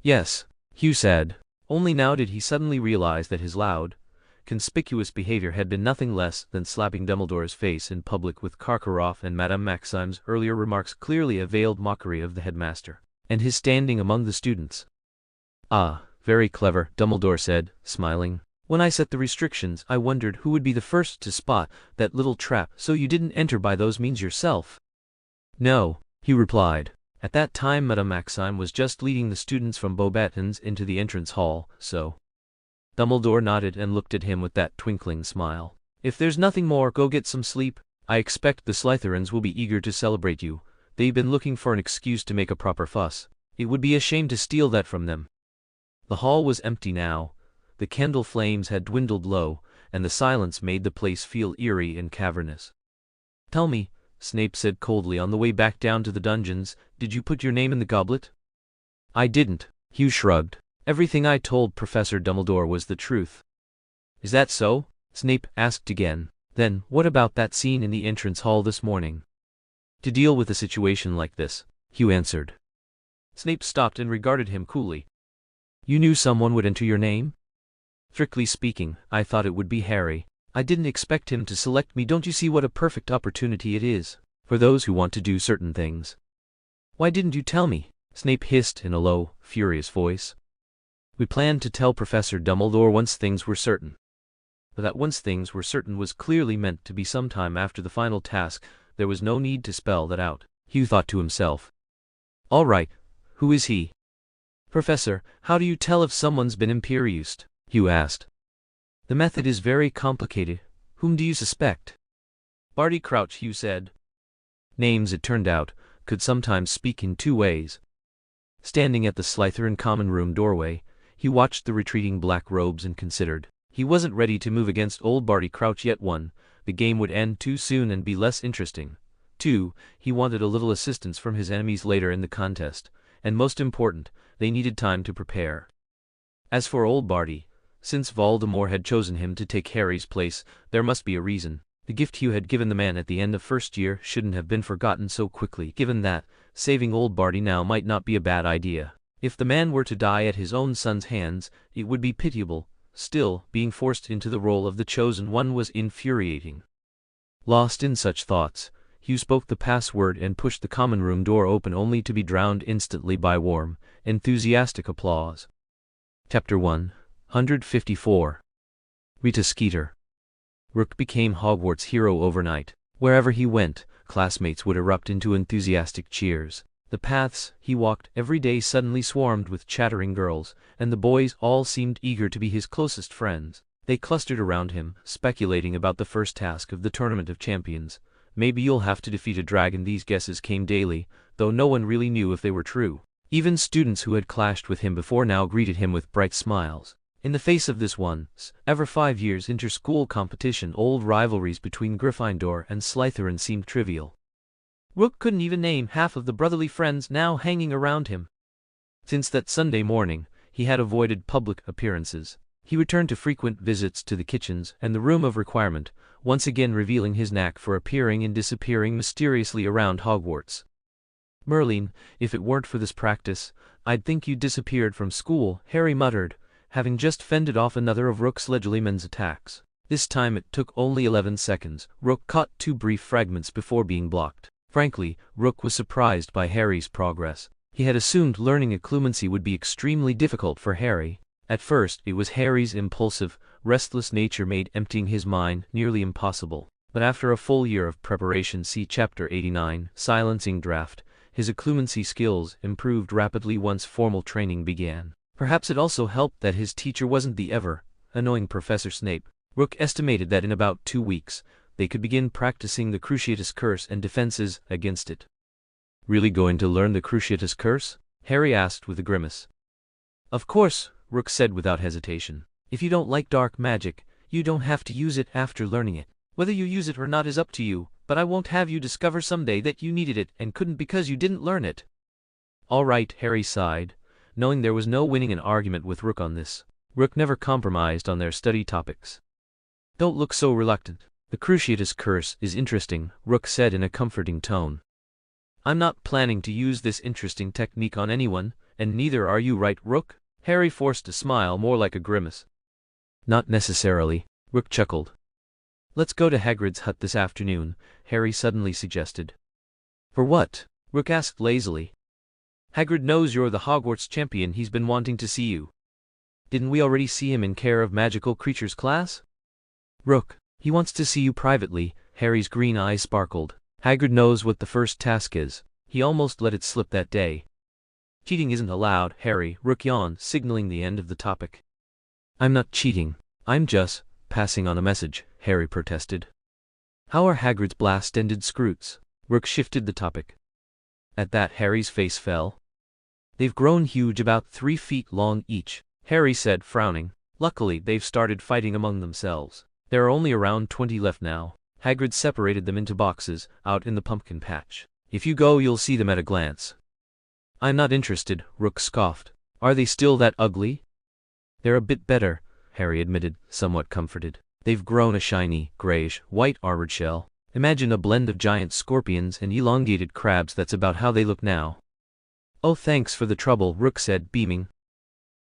Yes, Hugh said. Only now did he suddenly realize that his loud, conspicuous behavior had been nothing less than slapping Dumbledore's face in public with Karkaroff, and Madame Maxime's earlier remarks clearly a veiled mockery of the headmaster, and his standing among the students. Ah, very clever, Dumbledore said, smiling. When I set the restrictions, I wondered who would be the first to spot that little trap, so you didn't enter by those means yourself. No, Hugh replied. At that time Madame Maxime was just leading the students from Beauxbatons into the entrance hall, so. Dumbledore nodded and looked at him with that twinkling smile. If there's nothing more, go get some sleep. I expect the Slytherins will be eager to celebrate you. They've been looking for an excuse to make a proper fuss. It would be a shame to steal that from them. The hall was empty now. The candle flames had dwindled low, and the silence made the place feel eerie and cavernous. Tell me, Snape said coldly on the way back down to the dungeons, did you put your name in the goblet? I didn't, Hugh shrugged. Everything I told Professor Dumbledore was the truth. Is that so? Snape asked again. Then, what about that scene in the entrance hall this morning? To deal with a situation like this, Hugh answered. Snape stopped and regarded him coolly. You knew someone would enter your name? Strictly speaking, I thought it would be Harry. I didn't expect him to select me. Don't you see what a perfect opportunity it is for those who want to do certain things? Why didn't you tell me? Snape hissed in a low, furious voice. We planned to tell Professor Dumbledore once things were certain. But that once things were certain was clearly meant to be sometime after the final task. There was no need to spell that out, Hugh thought to himself. All right, who is he? Professor, how do you tell if someone's been imperiused? Hugh asked. The method is very complicated. Whom do you suspect? Barty Crouch, Hugh said. Names, it turned out, could sometimes speak in two ways. Standing at the Slytherin common room doorway, he watched the retreating black robes and considered. He wasn't ready to move against old Barty Crouch yet. 1. The game would end too soon and be less interesting. 2. He wanted a little assistance from his enemies later in the contest. And most important, they needed time to prepare. As for old Barty, since Voldemort had chosen him to take Harry's place, there must be a reason. The gift Hugh had given the man at the end of first year shouldn't have been forgotten so quickly. Given that, saving old Barty now might not be a bad idea. If the man were to die at his own son's hands, it would be pitiable. Still, being forced into the role of the chosen one was infuriating. Lost in such thoughts, Hugh spoke the password and pushed the common room door open, only to be drowned instantly by warm, enthusiastic applause. Chapter 154. Rita Skeeter. Rook became Hogwarts' hero overnight. Wherever he went, classmates would erupt into enthusiastic cheers. The paths he walked every day suddenly swarmed with chattering girls, and the boys all seemed eager to be his closest friends. They clustered around him, speculating about the first task of the Tournament of Champions. Maybe you'll have to defeat a dragon. These guesses came daily, though no one really knew if they were true. Even students who had clashed with him before now greeted him with bright smiles. In the face of this once ever 5 years inter-school competition, old rivalries between Gryffindor and Slytherin seemed trivial. Rook couldn't even name half of the brotherly friends now hanging around him. Since that Sunday morning, he had avoided public appearances. He returned to frequent visits to the kitchens and the room of requirement, once again revealing his knack for appearing and disappearing mysteriously around Hogwarts. Merlin, if it weren't for this practice, I'd think you disappeared from school, Harry muttered, having just fended off another of Rook's Legilimens attacks. This time it took only 11 seconds. Rook caught 2 brief fragments before being blocked. Frankly, Rook was surprised by Harry's progress. He had assumed learning Occlumency would be extremely difficult for Harry. At first, it was Harry's impulsive, restless nature made emptying his mind nearly impossible. But after a full year of preparation, see Chapter 89, Silencing Draft, his Occlumency skills improved rapidly once formal training began. Perhaps it also helped that his teacher wasn't the ever-annoying Professor Snape. Rook estimated that in about 2 weeks, they could begin practicing the Cruciatus Curse and defenses against it. Really going to learn the Cruciatus Curse? Harry asked with a grimace. Of course, Rook said without hesitation. If you don't like dark magic, you don't have to use it after learning it. Whether you use it or not is up to you, but I won't have you discover someday that you needed it and couldn't because you didn't learn it. All right, Harry sighed, knowing there was no winning an argument with Rook on this. Rook never compromised on their study topics. Don't look so reluctant. The Cruciatus Curse is interesting, Rook said in a comforting tone. I'm not planning to use this interesting technique on anyone, and neither are you, right, Rook? Harry forced a smile more like a grimace. Not necessarily, Rook chuckled. Let's go to Hagrid's hut this afternoon, Harry suddenly suggested. For what? Rook asked lazily. Hagrid knows you're the Hogwarts champion. He's been wanting to see you. Didn't we already see him in Care of Magical Creatures class? Rook, he wants to see you privately. Harry's green eyes sparkled. Hagrid knows what the first task is. He almost let it slip that day. Cheating isn't allowed, Harry. Rook yawned, signaling the end of the topic. I'm not cheating. I'm just passing on a message, Harry protested. How are Hagrid's blast-ended scroots? Rook shifted the topic. At that, Harry's face fell. They've grown huge, about 3 feet long each, Harry said, frowning. Luckily, they've started fighting among themselves. There are only around 20 left now. Hagrid separated them into boxes, out in the pumpkin patch. If you go, you'll see them at a glance. I'm not interested, Rook scoffed. Are they still that ugly? They're a bit better, Harry admitted, somewhat comforted. They've grown a shiny, grayish, white armored shell. Imagine a blend of giant scorpions and elongated crabs. That's about how they look now. Oh, thanks for the trouble, Rook said, beaming.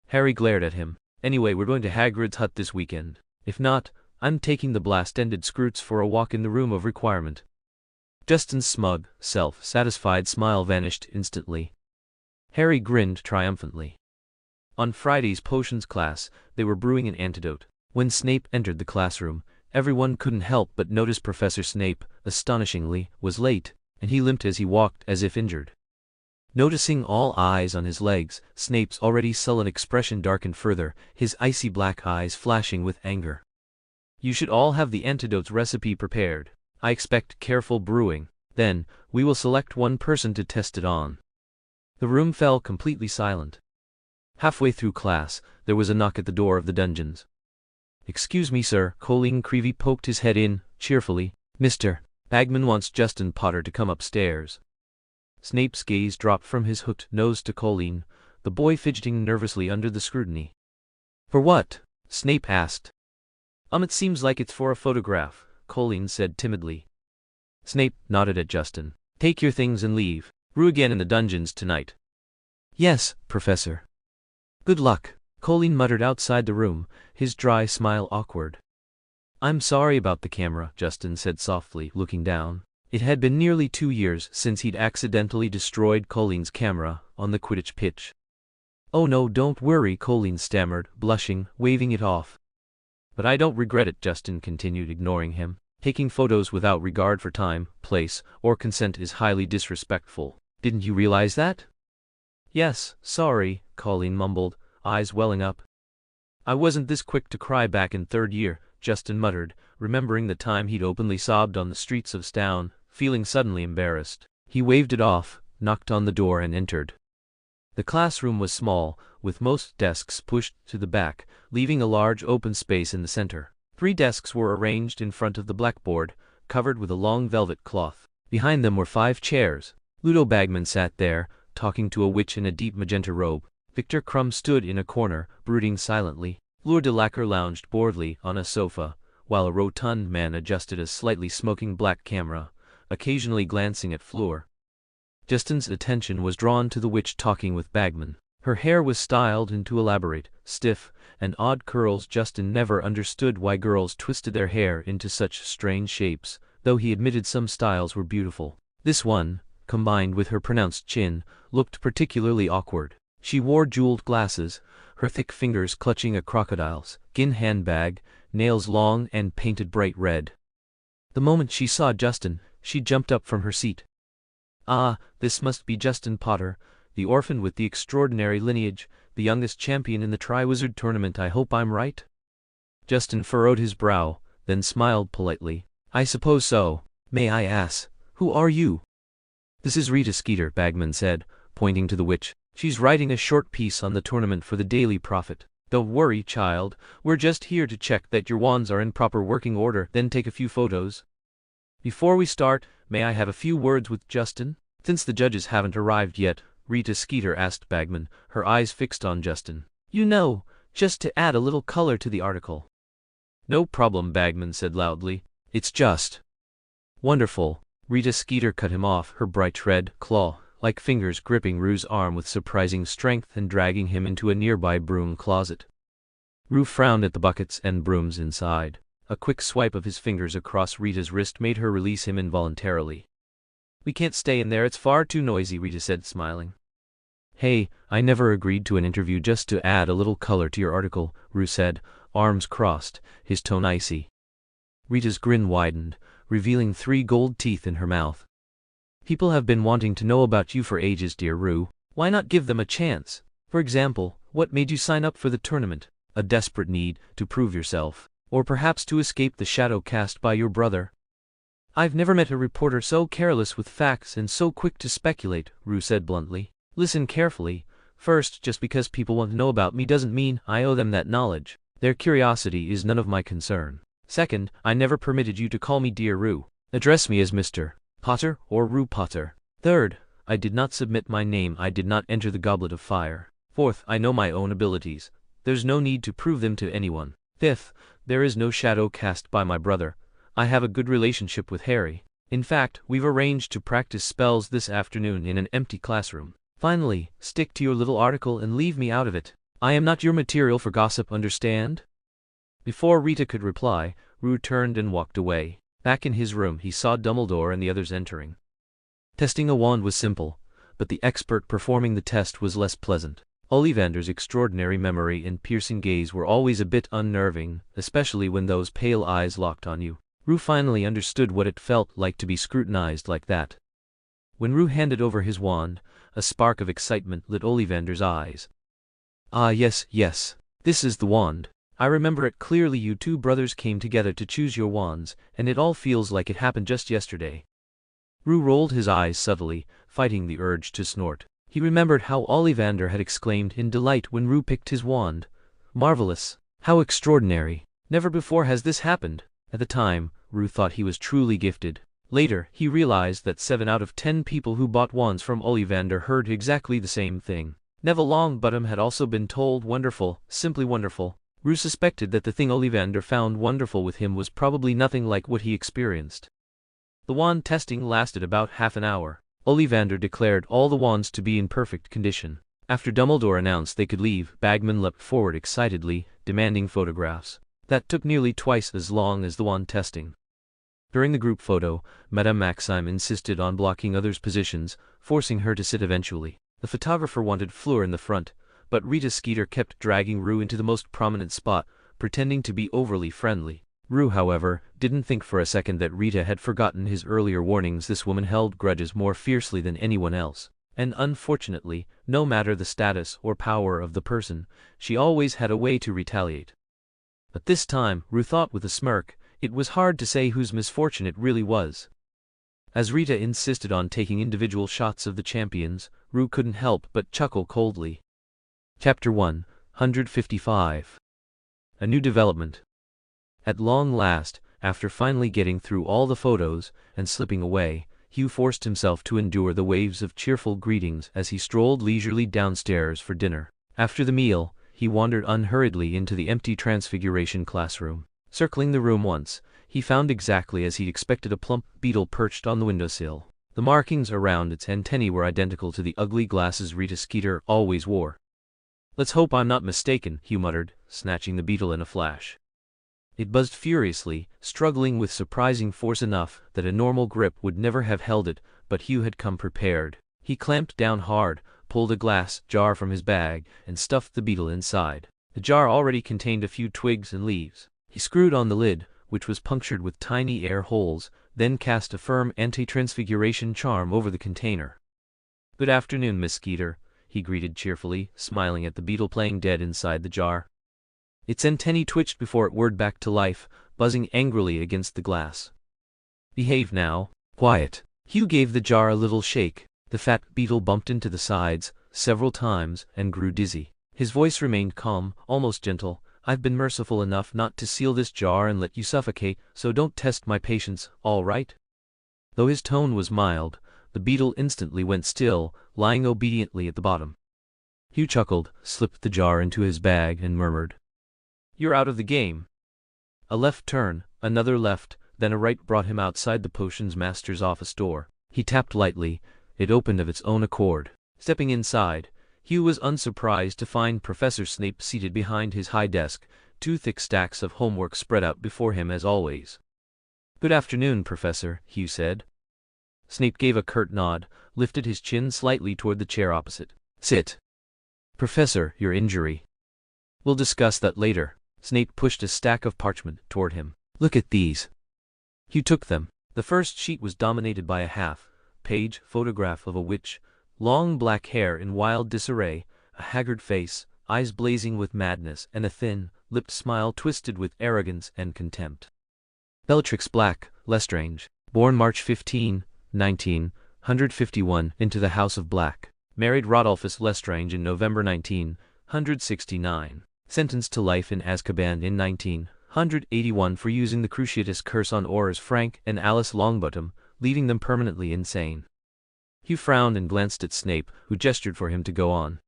Harry glared at him. Anyway, we're going to Hagrid's hut this weekend. If not, I'm taking the blast-ended scroots for a walk in the Room of Requirement. Justin's smug, self-satisfied smile vanished instantly. Harry grinned triumphantly. On Friday's potions class, they were brewing an antidote. When Snape entered the classroom, everyone couldn't help but notice Professor Snape, astonishingly, was late, and he limped as he walked as if injured. Noticing all eyes on his legs, Snape's already sullen expression darkened further, his icy black eyes flashing with anger. You should all have the antidote's recipe prepared. I expect careful brewing. Then, we will select one person to test it on. The room fell completely silent. Halfway through class, there was a knock at the door of the dungeons. Excuse me, sir. Colleen Creevey poked his head in, cheerfully. Mr. Bagman wants Justin Potter to come upstairs. Snape's gaze dropped from his hooked nose to Colleen, the boy fidgeting nervously under the scrutiny. For what? Snape asked. It seems like it's for a photograph, Colleen said timidly. Snape nodded at Justin. Take your things and leave. Brew again in the dungeons tonight. Yes, Professor. Good luck, Colleen muttered outside the room, his dry smile awkward. I'm sorry about the camera, Justin said softly, looking down. It had been nearly 2 years since he'd accidentally destroyed Colleen's camera on the Quidditch pitch. Oh no, don't worry, Colleen stammered, blushing, waving it off. But I don't regret it, Justin continued, ignoring him. Taking photos without regard for time, place, or consent is highly disrespectful. Didn't you realize that? Yes, sorry, Colleen mumbled, eyes welling up. I wasn't this quick to cry back in 3rd year, Justin muttered, remembering the time he'd openly sobbed on the streets of Stown, feeling suddenly embarrassed. He waved it off, knocked on the door and entered. The classroom was small, with most desks pushed to the back, leaving a large open space in the center. 3 desks were arranged in front of the blackboard, covered with a long velvet cloth. Behind them were 5 chairs. Ludo Bagman sat there, talking to a witch in a deep magenta robe. Victor Crumb stood in a corner, brooding silently. Fleur de Lacquer lounged boredly on a sofa, while a rotund man adjusted a slightly smoking black camera, occasionally glancing at Fleur. Justin's attention was drawn to the witch talking with Bagman. Her hair was styled into elaborate, stiff, and odd curls. Justin never understood why girls twisted their hair into such strange shapes, though he admitted some styles were beautiful. This one, combined with her pronounced chin, looked particularly awkward. She wore jeweled glasses, her thick fingers clutching a crocodile's skin handbag, nails long and painted bright red. The moment she saw Justin, she jumped up from her seat. Ah, this must be Justin Potter, the orphan with the extraordinary lineage, the youngest champion in the Triwizard Tournament. I hope I'm right? Justin furrowed his brow, then smiled politely. I suppose so. May I ask, who are you? This is Rita Skeeter, Bagman said, pointing to the witch. She's writing a short piece on the tournament for the Daily Prophet. Don't worry, child, we're just here to check that your wands are in proper working order, then take a few photos. Before we start, may I have a few words with Justin? Since the judges haven't arrived yet, Rita Skeeter asked Bagman, her eyes fixed on Justin. You know, just to add a little color to the article. No problem, Bagman said loudly. It's just wonderful. Rita Skeeter cut him off, her bright red claw like fingers gripping Rue's arm with surprising strength and dragging him into a nearby broom closet. Rue frowned at the buckets and brooms inside. A quick swipe of his fingers across Rita's wrist made her release him involuntarily. "We can't stay in there, it's far too noisy," Rita said, smiling. "Hey, I never agreed to an interview just to add a little color to your article," Rue said, arms crossed, his tone icy. Rita's grin widened, revealing 3 gold teeth in her mouth. "People have been wanting to know about you for ages, dear Rue. Why not give them a chance? For example, what made you sign up for the tournament? A desperate need to prove yourself, or perhaps to escape the shadow cast by your brother?" "I've never met a reporter so careless with facts and so quick to speculate," Rue said bluntly. "Listen carefully. First, just because people want to know about me doesn't mean I owe them that knowledge. Their curiosity is none of my concern. Second, I never permitted you to call me dear Rue. Address me as Mr. Potter or Rue Potter. Third, I did not submit my name, I did not enter the goblet of fire. Fourth, I know my own abilities. There's no need to prove them to anyone. Fifth, there is no shadow cast by my brother. I have a good relationship with Harry. In fact, we've arranged to practice spells this afternoon in an empty classroom. Finally, stick to your little article and leave me out of it. I am not your material for gossip, understand?" Before Rita could reply, Rue turned and walked away. Back in his room, he saw Dumbledore and the others entering. Testing a wand was simple, but the expert performing the test was less pleasant. Ollivander's extraordinary memory and piercing gaze were always a bit unnerving, especially when those pale eyes locked on you. Rue finally understood what it felt like to be scrutinized like that. When Rue handed over his wand, a spark of excitement lit Ollivander's eyes. "Ah, yes, this is the wand. I remember it clearly. You 2 brothers came together to choose your wands, and it all feels like it happened just yesterday." Rue rolled his eyes subtly, fighting the urge to snort. He remembered how Ollivander had exclaimed in delight when Rue picked his wand. "Marvelous! How extraordinary! Never before has this happened." At the time, Rue thought he was truly gifted. Later, he realized that 7 out of 10 people who bought wands from Ollivander heard exactly the same thing. Neville Longbottom had also been told wonderful, simply wonderful. Rue suspected that the thing Ollivander found wonderful with him was probably nothing like what he experienced. The wand testing lasted about half an hour. Ollivander declared all the wands to be in perfect condition. After Dumbledore announced they could leave, Bagman leapt forward excitedly, demanding photographs. That took nearly twice as long as the wand testing. During the group photo, Madame Maxime insisted on blocking others' positions, forcing her to sit eventually. The photographer wanted Fleur in the front, but Rita Skeeter kept dragging Rue into the most prominent spot, pretending to be overly friendly. Rue, however, didn't think for a second that Rita had forgotten his earlier warnings. This woman held grudges more fiercely than anyone else, and unfortunately, no matter the status or power of the person, she always had a way to retaliate. But this time, Rue thought with a smirk, it was hard to say whose misfortune it really was. As Rita insisted on taking individual shots of the champions, Rue couldn't help but chuckle coldly. Chapter 155. A new development. At long last, after finally getting through all the photos and slipping away, Hugh forced himself to endure the waves of cheerful greetings as he strolled leisurely downstairs for dinner. After the meal, he wandered unhurriedly into the empty Transfiguration classroom. Circling the room once, he found exactly as he'd expected a plump beetle perched on the windowsill. The markings around its antennae were identical to the ugly glasses Rita Skeeter always wore. "Let's hope I'm not mistaken," Hugh muttered, snatching the beetle in a flash. It buzzed furiously, struggling with surprising force enough that a normal grip would never have held it, but Hugh had come prepared. He clamped down hard, pulled a glass jar from his bag, and stuffed the beetle inside. The jar already contained a few twigs and leaves. He screwed on the lid, which was punctured with tiny air holes, then cast a firm anti-transfiguration charm over the container. "Good afternoon, Miss Skeeter," he greeted cheerfully, smiling at the beetle playing dead inside the jar. Its antennae twitched before it whirred back to life, buzzing angrily against the glass. "Behave now. Quiet." Hugh gave the jar a little shake. The fat beetle bumped into the sides several times and grew dizzy. His voice remained calm, almost gentle. "I've been merciful enough not to seal this jar and let you suffocate, so don't test my patience, all right?" Though his tone was mild, the beetle instantly went still, lying obediently at the bottom. Hugh chuckled, slipped the jar into his bag and murmured, "You're out of the game." A left turn, another left, then a right brought him outside the potions master's office door. He tapped lightly, It opened of its own accord. Stepping inside, Hugh was unsurprised to find Professor Snape seated behind his high desk, two thick stacks of homework spread out before him as always. "Good afternoon, Professor," Hugh said. Snape gave a curt nod, lifted his chin slightly toward the chair opposite. "Sit. Professor, your injury. We'll discuss that later." Snape pushed a stack of parchment toward him. "Look at these." Hugh took them. The first sheet was dominated by a half-page photograph of a witch, long black hair in wild disarray, a haggard face, eyes blazing with madness, and a thin-lipped smile twisted with arrogance and contempt. Bellatrix Black, Lestrange, born March 15, 1951, into the House of Black. Married Rodolphus Lestrange in November 1969. Sentenced to life in Azkaban in 1981 for using the Cruciatus curse on Aurors Frank and Alice Longbottom, leaving them permanently insane. Hugh frowned and glanced at Snape, who gestured for him to go on.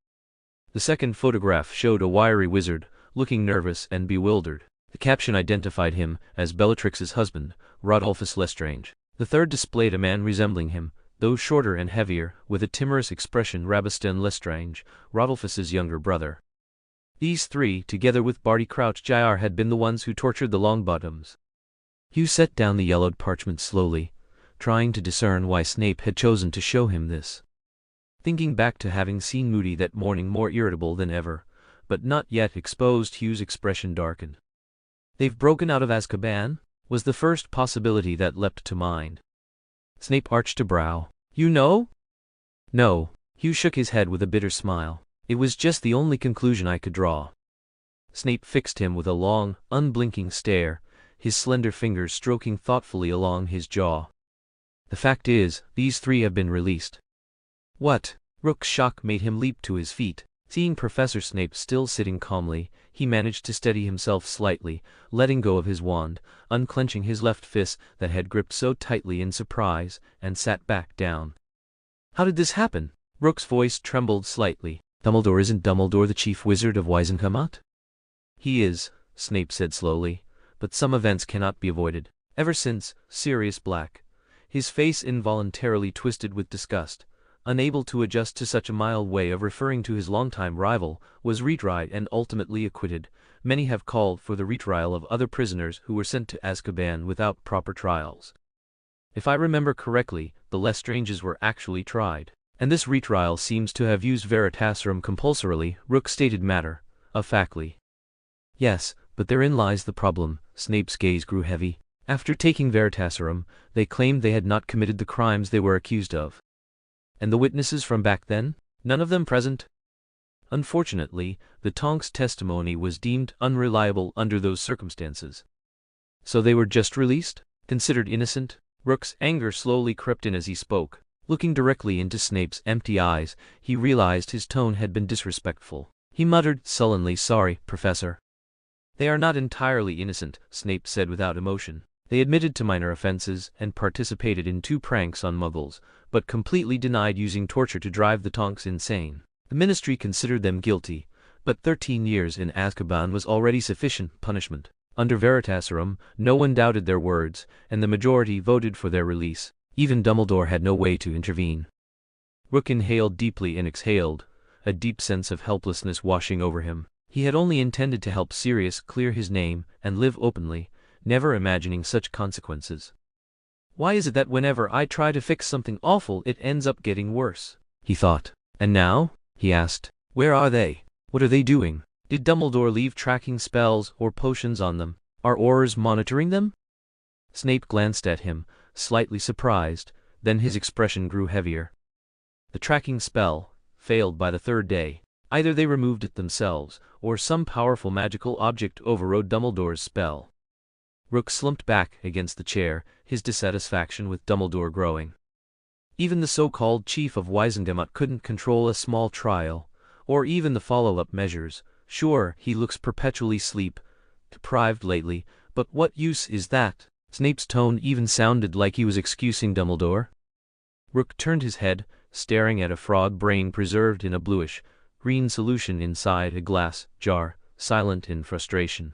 The second photograph showed a wiry wizard, looking nervous and bewildered. The caption identified him as Bellatrix's husband, Rodolphus Lestrange. The third displayed a man resembling him, though shorter and heavier, with a timorous expression. Rabastan Lestrange, Rodolphus's younger brother. These three, together with Barty Crouch Jr., had been the ones who tortured the Longbottoms. Hugh set down the yellowed parchment slowly, trying to discern why Snape had chosen to show him this. Thinking back to having seen Moody that morning more irritable than ever, but not yet exposed, Hugh's expression darkened. "They've broken out of Azkaban?" was the first possibility that leapt to mind. Snape arched a brow. "You know?" "No." Hugh shook his head with a bitter smile. "It was just the only conclusion I could draw." Snape fixed him with a long, unblinking stare, his slender fingers stroking thoughtfully along his jaw. "The fact is, these three have been released." "What?" Rook's shock made him leap to his feet. Seeing Professor Snape still sitting calmly, he managed to steady himself slightly, letting go of his wand, unclenching his left fist that had gripped so tightly in surprise, and sat back down. "How did this happen?" Rook's voice trembled slightly. "Dumbledore isn't Dumbledore the chief wizard of Wizencamat?" "He is," Snape said slowly, "but some events cannot be avoided. Ever since Sirius Black." His face involuntarily twisted with disgust. Unable to adjust to such a mild way of referring to his longtime rival, was retried and ultimately acquitted. Many have called for the retrial of other prisoners who were sent to Azkaban without proper trials. If I remember correctly, the Lestranges were actually tried. And this retrial seems to have used Veritaserum compulsorily, Rook stated matter-of-factly. "Yes, but therein lies the problem." Snape's gaze grew heavy. "After taking Veritaserum, they claimed they had not committed the crimes they were accused of." "And the witnesses from back then? None of them present?" "Unfortunately, the Tonks' testimony was deemed unreliable under those circumstances." "So they were just released? Considered innocent?" Rook's anger slowly crept in as he spoke. Looking directly into Snape's empty eyes, he realized his tone had been disrespectful. He muttered sullenly, "Sorry, Professor." "They are not entirely innocent," Snape said without emotion. "They admitted to minor offenses and participated in 2 pranks on Muggles, but completely denied using torture to drive the Tonks insane. The Ministry considered them guilty, but 13 years in Azkaban was already sufficient punishment. Under Veritaserum, no one doubted their words, and the majority voted for their release. Even Dumbledore had no way to intervene." Rook inhaled deeply and exhaled, a deep sense of helplessness washing over him. He had only intended to help Sirius clear his name and live openly, never imagining such consequences. "Why is it that whenever I try to fix something awful it ends up getting worse?" he thought. "And now?" he asked. "Where are they? What are they doing? Did Dumbledore leave tracking spells or potions on them? Are Aurors monitoring them?" Snape glanced at him, slightly surprised, then his expression grew heavier. "The tracking spell failed by the 3rd day. Either they removed it themselves, or some powerful magical object overrode Dumbledore's spell." Rook slumped back against the chair, his dissatisfaction with Dumbledore growing. "Even the so-called chief of Wizengamot couldn't control a small trial, or even the follow-up measures. Sure, he looks perpetually sleep-deprived lately, but what use is that?" Snape's tone even sounded like he was excusing Dumbledore. Rook turned his head, staring at a frog brain preserved in a bluish-green solution inside a glass jar, silent in frustration.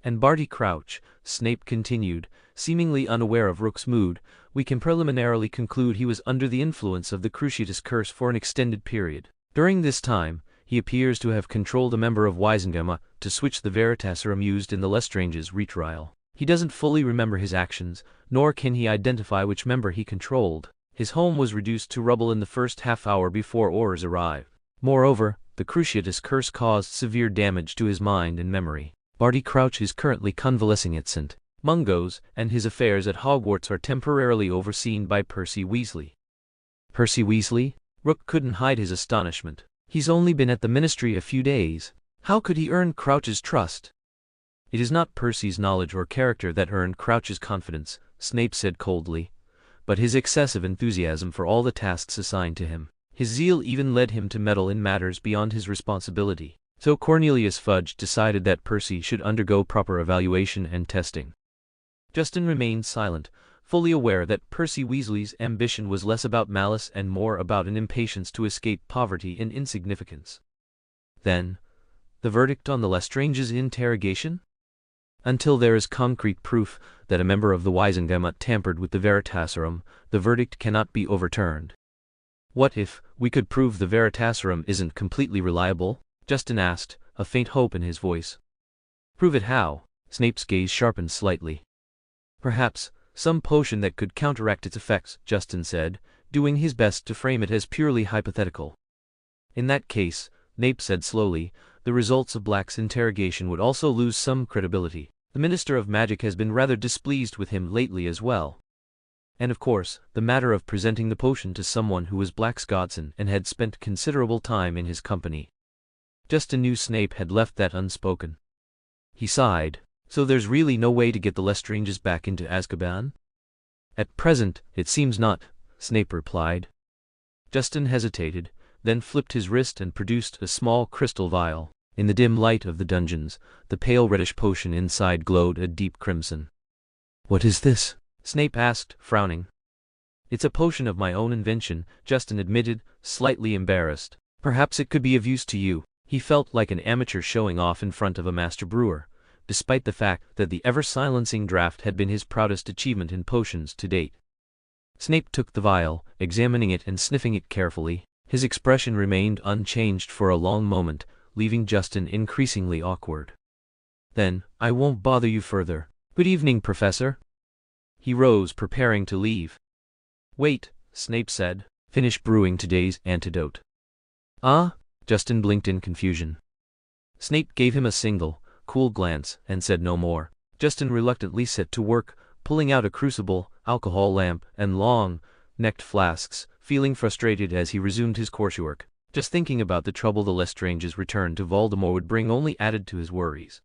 And Barty Crouch, Snape continued, seemingly unaware of Rook's mood, we can preliminarily conclude he was under the influence of the Cruciatus curse for an extended period. During this time, he appears to have controlled a member of Wisengamma to switch the Veritaserum used in the Lestrange's retrial. He doesn't fully remember his actions, nor can he identify which member he controlled. His home was reduced to rubble in the first half-hour before Aurors arrived. Moreover, the Cruciatus curse caused severe damage to his mind and memory. Barty Crouch is currently convalescing at St. Mungo's, and his affairs at Hogwarts are temporarily overseen by Percy Weasley. Percy Weasley? Rook couldn't hide his astonishment. He's only been at the Ministry a few days. How could he earn Crouch's trust? It is not Percy's knowledge or character that earned Crouch's confidence, Snape said coldly, but his excessive enthusiasm for all the tasks assigned to him. His zeal even led him to meddle in matters beyond his responsibility. So Cornelius Fudge decided that Percy should undergo proper evaluation and testing. Justin remained silent, fully aware that Percy Weasley's ambition was less about malice and more about an impatience to escape poverty and insignificance. Then, the verdict on the Lestrange's interrogation? Until there is concrete proof that a member of the Wisengamma tampered with the Veritaserum, the verdict cannot be overturned. What if we could prove the Veritaserum isn't completely reliable? Justin asked, a faint hope in his voice. Prove it how? Snape's gaze sharpened slightly. Perhaps some potion that could counteract its effects, Justin said, doing his best to frame it as purely hypothetical. In that case, Snape said slowly, the results of Black's interrogation would also lose some credibility. The Minister of Magic has been rather displeased with him lately as well. And of course, the matter of presenting the potion to someone who was Black's godson and had spent considerable time in his company. Justin knew Snape had left that unspoken. He sighed. So there's really no way to get the Lestranges back into Azkaban? At present, it seems not, Snape replied. Justin hesitated, then flipped his wrist and produced a small crystal vial. In the dim light of the dungeons, the pale reddish potion inside glowed a deep crimson. What is this? Snape asked, frowning. It's a potion of my own invention, Justin admitted, slightly embarrassed. Perhaps it could be of use to you. He felt like an amateur showing off in front of a master brewer, despite the fact that the ever-silencing draft had been his proudest achievement in potions to date. Snape took the vial, examining it and sniffing it carefully. His expression remained unchanged for a long moment, leaving Justin increasingly awkward. Then, I won't bother you further. Good evening, Professor. He rose, preparing to leave. Wait, Snape said. Finish brewing today's antidote. Ah? Justin blinked in confusion. Snape gave him a single, cool glance, and said no more. Justin reluctantly set to work, pulling out a crucible, alcohol lamp, and long-necked flasks, feeling frustrated as he resumed his coursework. Just thinking about the trouble the Lestrange's return to Voldemort would bring only added to his worries.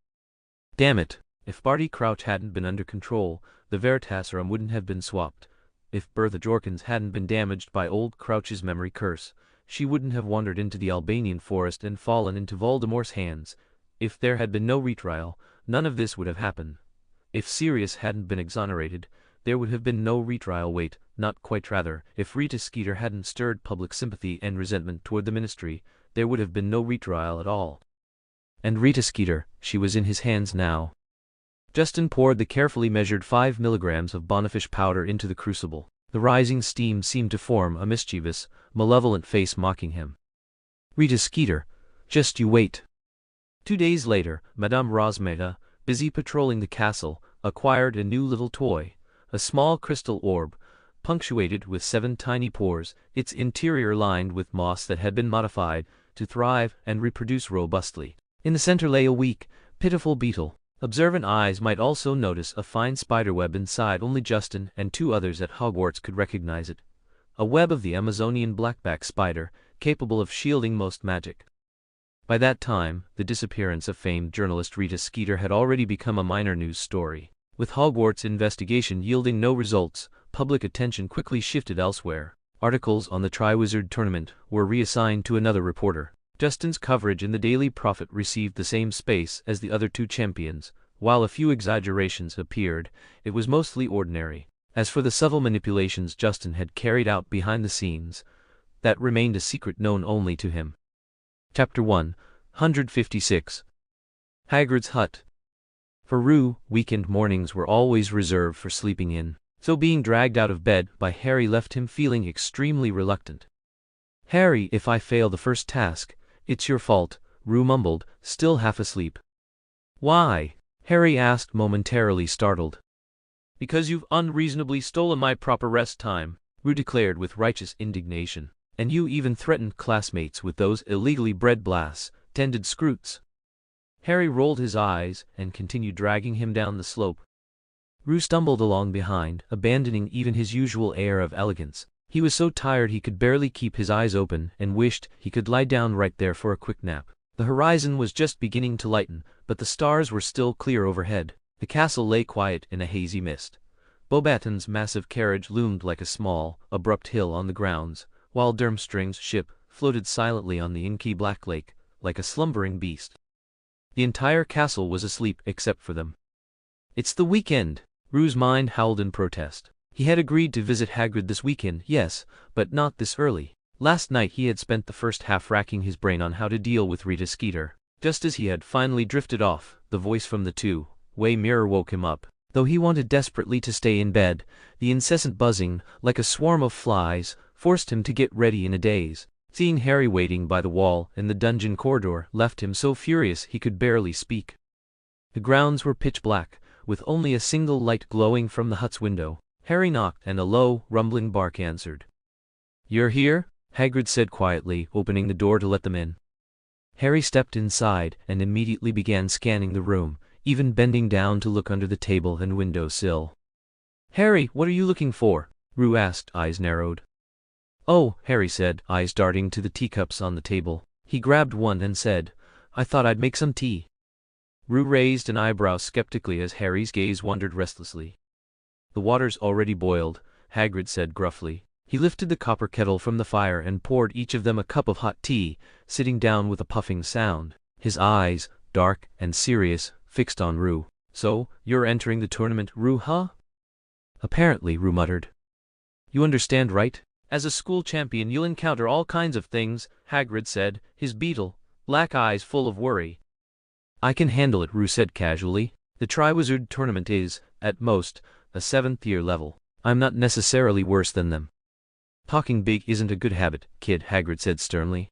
Damn it! If Barty Crouch hadn't been under control, the Veritaserum wouldn't have been swapped. If Bertha Jorkins hadn't been damaged by old Crouch's memory curse, she wouldn't have wandered into the Albanian forest and fallen into Voldemort's hands. If there had been no retrial, none of this would have happened. If Sirius hadn't been exonerated, there would have been no retrial. Wait, not quite rather. If Rita Skeeter hadn't stirred public sympathy and resentment toward the Ministry, there would have been no retrial at all. And Rita Skeeter, she was in his hands now. Justin poured the carefully measured 5 milligrams of Bonifish powder into the crucible. The rising steam seemed to form a mischievous, malevolent face mocking him. Rita Skeeter, just you wait. 2 days later, Madame Rosmeta, busy patrolling the castle, acquired a new little toy, a small crystal orb, punctuated with 7 tiny pores, its interior lined with moss that had been modified to thrive and reproduce robustly. In the center lay a weak, pitiful beetle. Observant eyes might also notice a fine spiderweb inside. Only Justin and 2 others at Hogwarts could recognize it. A web of the Amazonian blackback spider, capable of shielding most magic. By that time, the disappearance of famed journalist Rita Skeeter had already become a minor news story. With Hogwarts' investigation yielding no results, public attention quickly shifted elsewhere. Articles on the Triwizard Tournament were reassigned to another reporter. Justin's coverage in the Daily Prophet received the same space as the other 2 champions. While a few exaggerations appeared, it was mostly ordinary. As for the subtle manipulations Justin had carried out behind the scenes, that remained a secret known only to him. Chapter 1, 156. Hagrid's Hut. For Rue, weekend mornings were always reserved for sleeping in, so being dragged out of bed by Harry left him feeling extremely reluctant. "Harry, if I fail the first task, it's your fault," Rue mumbled, still half asleep. "Why?" Harry asked, momentarily startled. "Because you've unreasonably stolen my proper rest time," Rue declared with righteous indignation. "And you even threatened classmates with those illegally bred blasts, tended scroots." Harry rolled his eyes and continued dragging him down the slope. Rue stumbled along behind, abandoning even his usual air of elegance. He was so tired he could barely keep his eyes open and wished he could lie down right there for a quick nap. The horizon was just beginning to lighten, but the stars were still clear overhead. The castle lay quiet in a hazy mist. Beauxbaton's massive carriage loomed like a small, abrupt hill on the grounds, while Durmstrang's ship floated silently on the inky black lake, like a slumbering beast. The entire castle was asleep except for them. "It's the weekend!" Rue's mind howled in protest. He had agreed to visit Hagrid this weekend, yes, but not this early. Last night he had spent the first half racking his brain on how to deal with Rita Skeeter. Just as he had finally drifted off, the voice from the two-way mirror woke him up. Though he wanted desperately to stay in bed, the incessant buzzing, like a swarm of flies, forced him to get ready in a daze. Seeing Harry waiting by the wall in the dungeon corridor left him so furious he could barely speak. The grounds were pitch black, with only a single light glowing from the hut's window. Harry knocked and a low, rumbling bark answered. "You're here?" Hagrid said quietly, opening the door to let them in. Harry stepped inside and immediately began scanning the room, even bending down to look under the table and window sill. "Harry, what are you looking for?" Rue asked, eyes narrowed. "Oh," Harry said, eyes darting to the teacups on the table. He grabbed one and said, "I thought I'd make some tea." Rue raised an eyebrow skeptically as Harry's gaze wandered restlessly. "The water's already boiled," Hagrid said gruffly. He lifted the copper kettle from the fire and poured each of them a cup of hot tea, sitting down with a puffing sound. His eyes, dark and serious, fixed on Rue. "So, you're entering the tournament, Rue, huh?" "Apparently," Rue muttered. "You understand, right? As a school champion you'll encounter all kinds of things," Hagrid said, his beetle, black eyes full of worry. "I can handle it," Rue said casually. "The Triwizard Tournament is, at most, a 7th-year level. I'm not necessarily worse than them." "Talking big isn't a good habit, kid," Hagrid said sternly.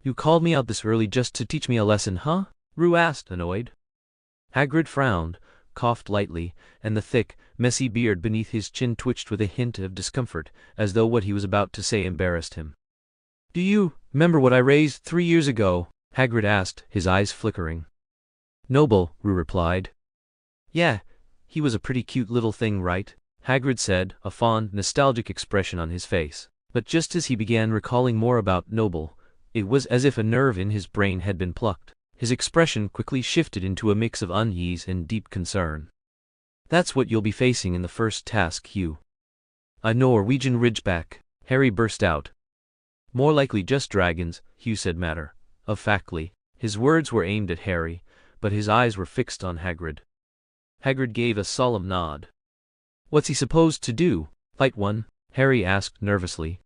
"You called me out this early just to teach me a lesson, huh?" Rue asked, annoyed. Hagrid frowned, coughed lightly, and the thick, messy beard beneath his chin twitched with a hint of discomfort, as though what he was about to say embarrassed him. "Do you remember what I raised 3 years ago?" Hagrid asked, his eyes flickering. "Noble," Rue replied. "Yeah, he was a pretty cute little thing, right?" Hagrid said, a fond, nostalgic expression on his face. But just as he began recalling more about Noble, it was as if a nerve in his brain had been plucked. His expression quickly shifted into a mix of unease and deep concern. "That's what you'll be facing in the first task, Hugh." "A Norwegian ridgeback," Harry burst out. "More likely just dragons," Hugh said matter-of-factly. His words were aimed at Harry, but his eyes were fixed on Hagrid. Hagrid gave a solemn nod. "What's he supposed to do? Fight one?" Harry asked nervously.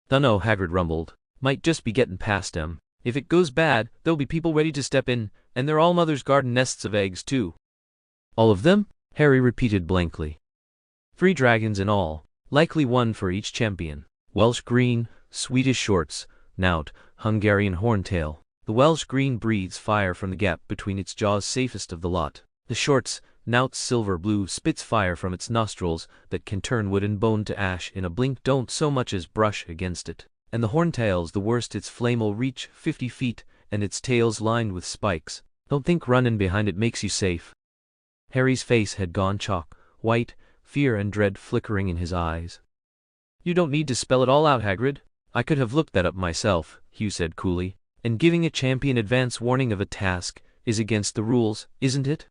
"Dunno," Hagrid rumbled. "Might just be getting past him. If it goes bad, there'll be people ready to step in, and they're all Mother's garden nests of eggs too." "All of them?" Harry repeated blankly. "3 dragons in all, likely one for each champion. Welsh green, Swedish shorts, knout, Hungarian horntail. The Welsh green breathes fire from the gap between its jaws, safest of the lot. The shorts, knout's silver blue, spits fire from its nostrils that can turn wood and bone to ash in a blink, don't so much as brush against it. And the horntail's the worst, its flame'll reach 50 feet, and its tail's lined with spikes. Don't think running behind it makes you safe." Harry's face had gone chalk white, fear and dread flickering in his eyes. "You don't need to spell it all out, Hagrid. I could have looked that up myself," Hugh said coolly. "And giving a champion advance warning of a task is against the rules, isn't it?"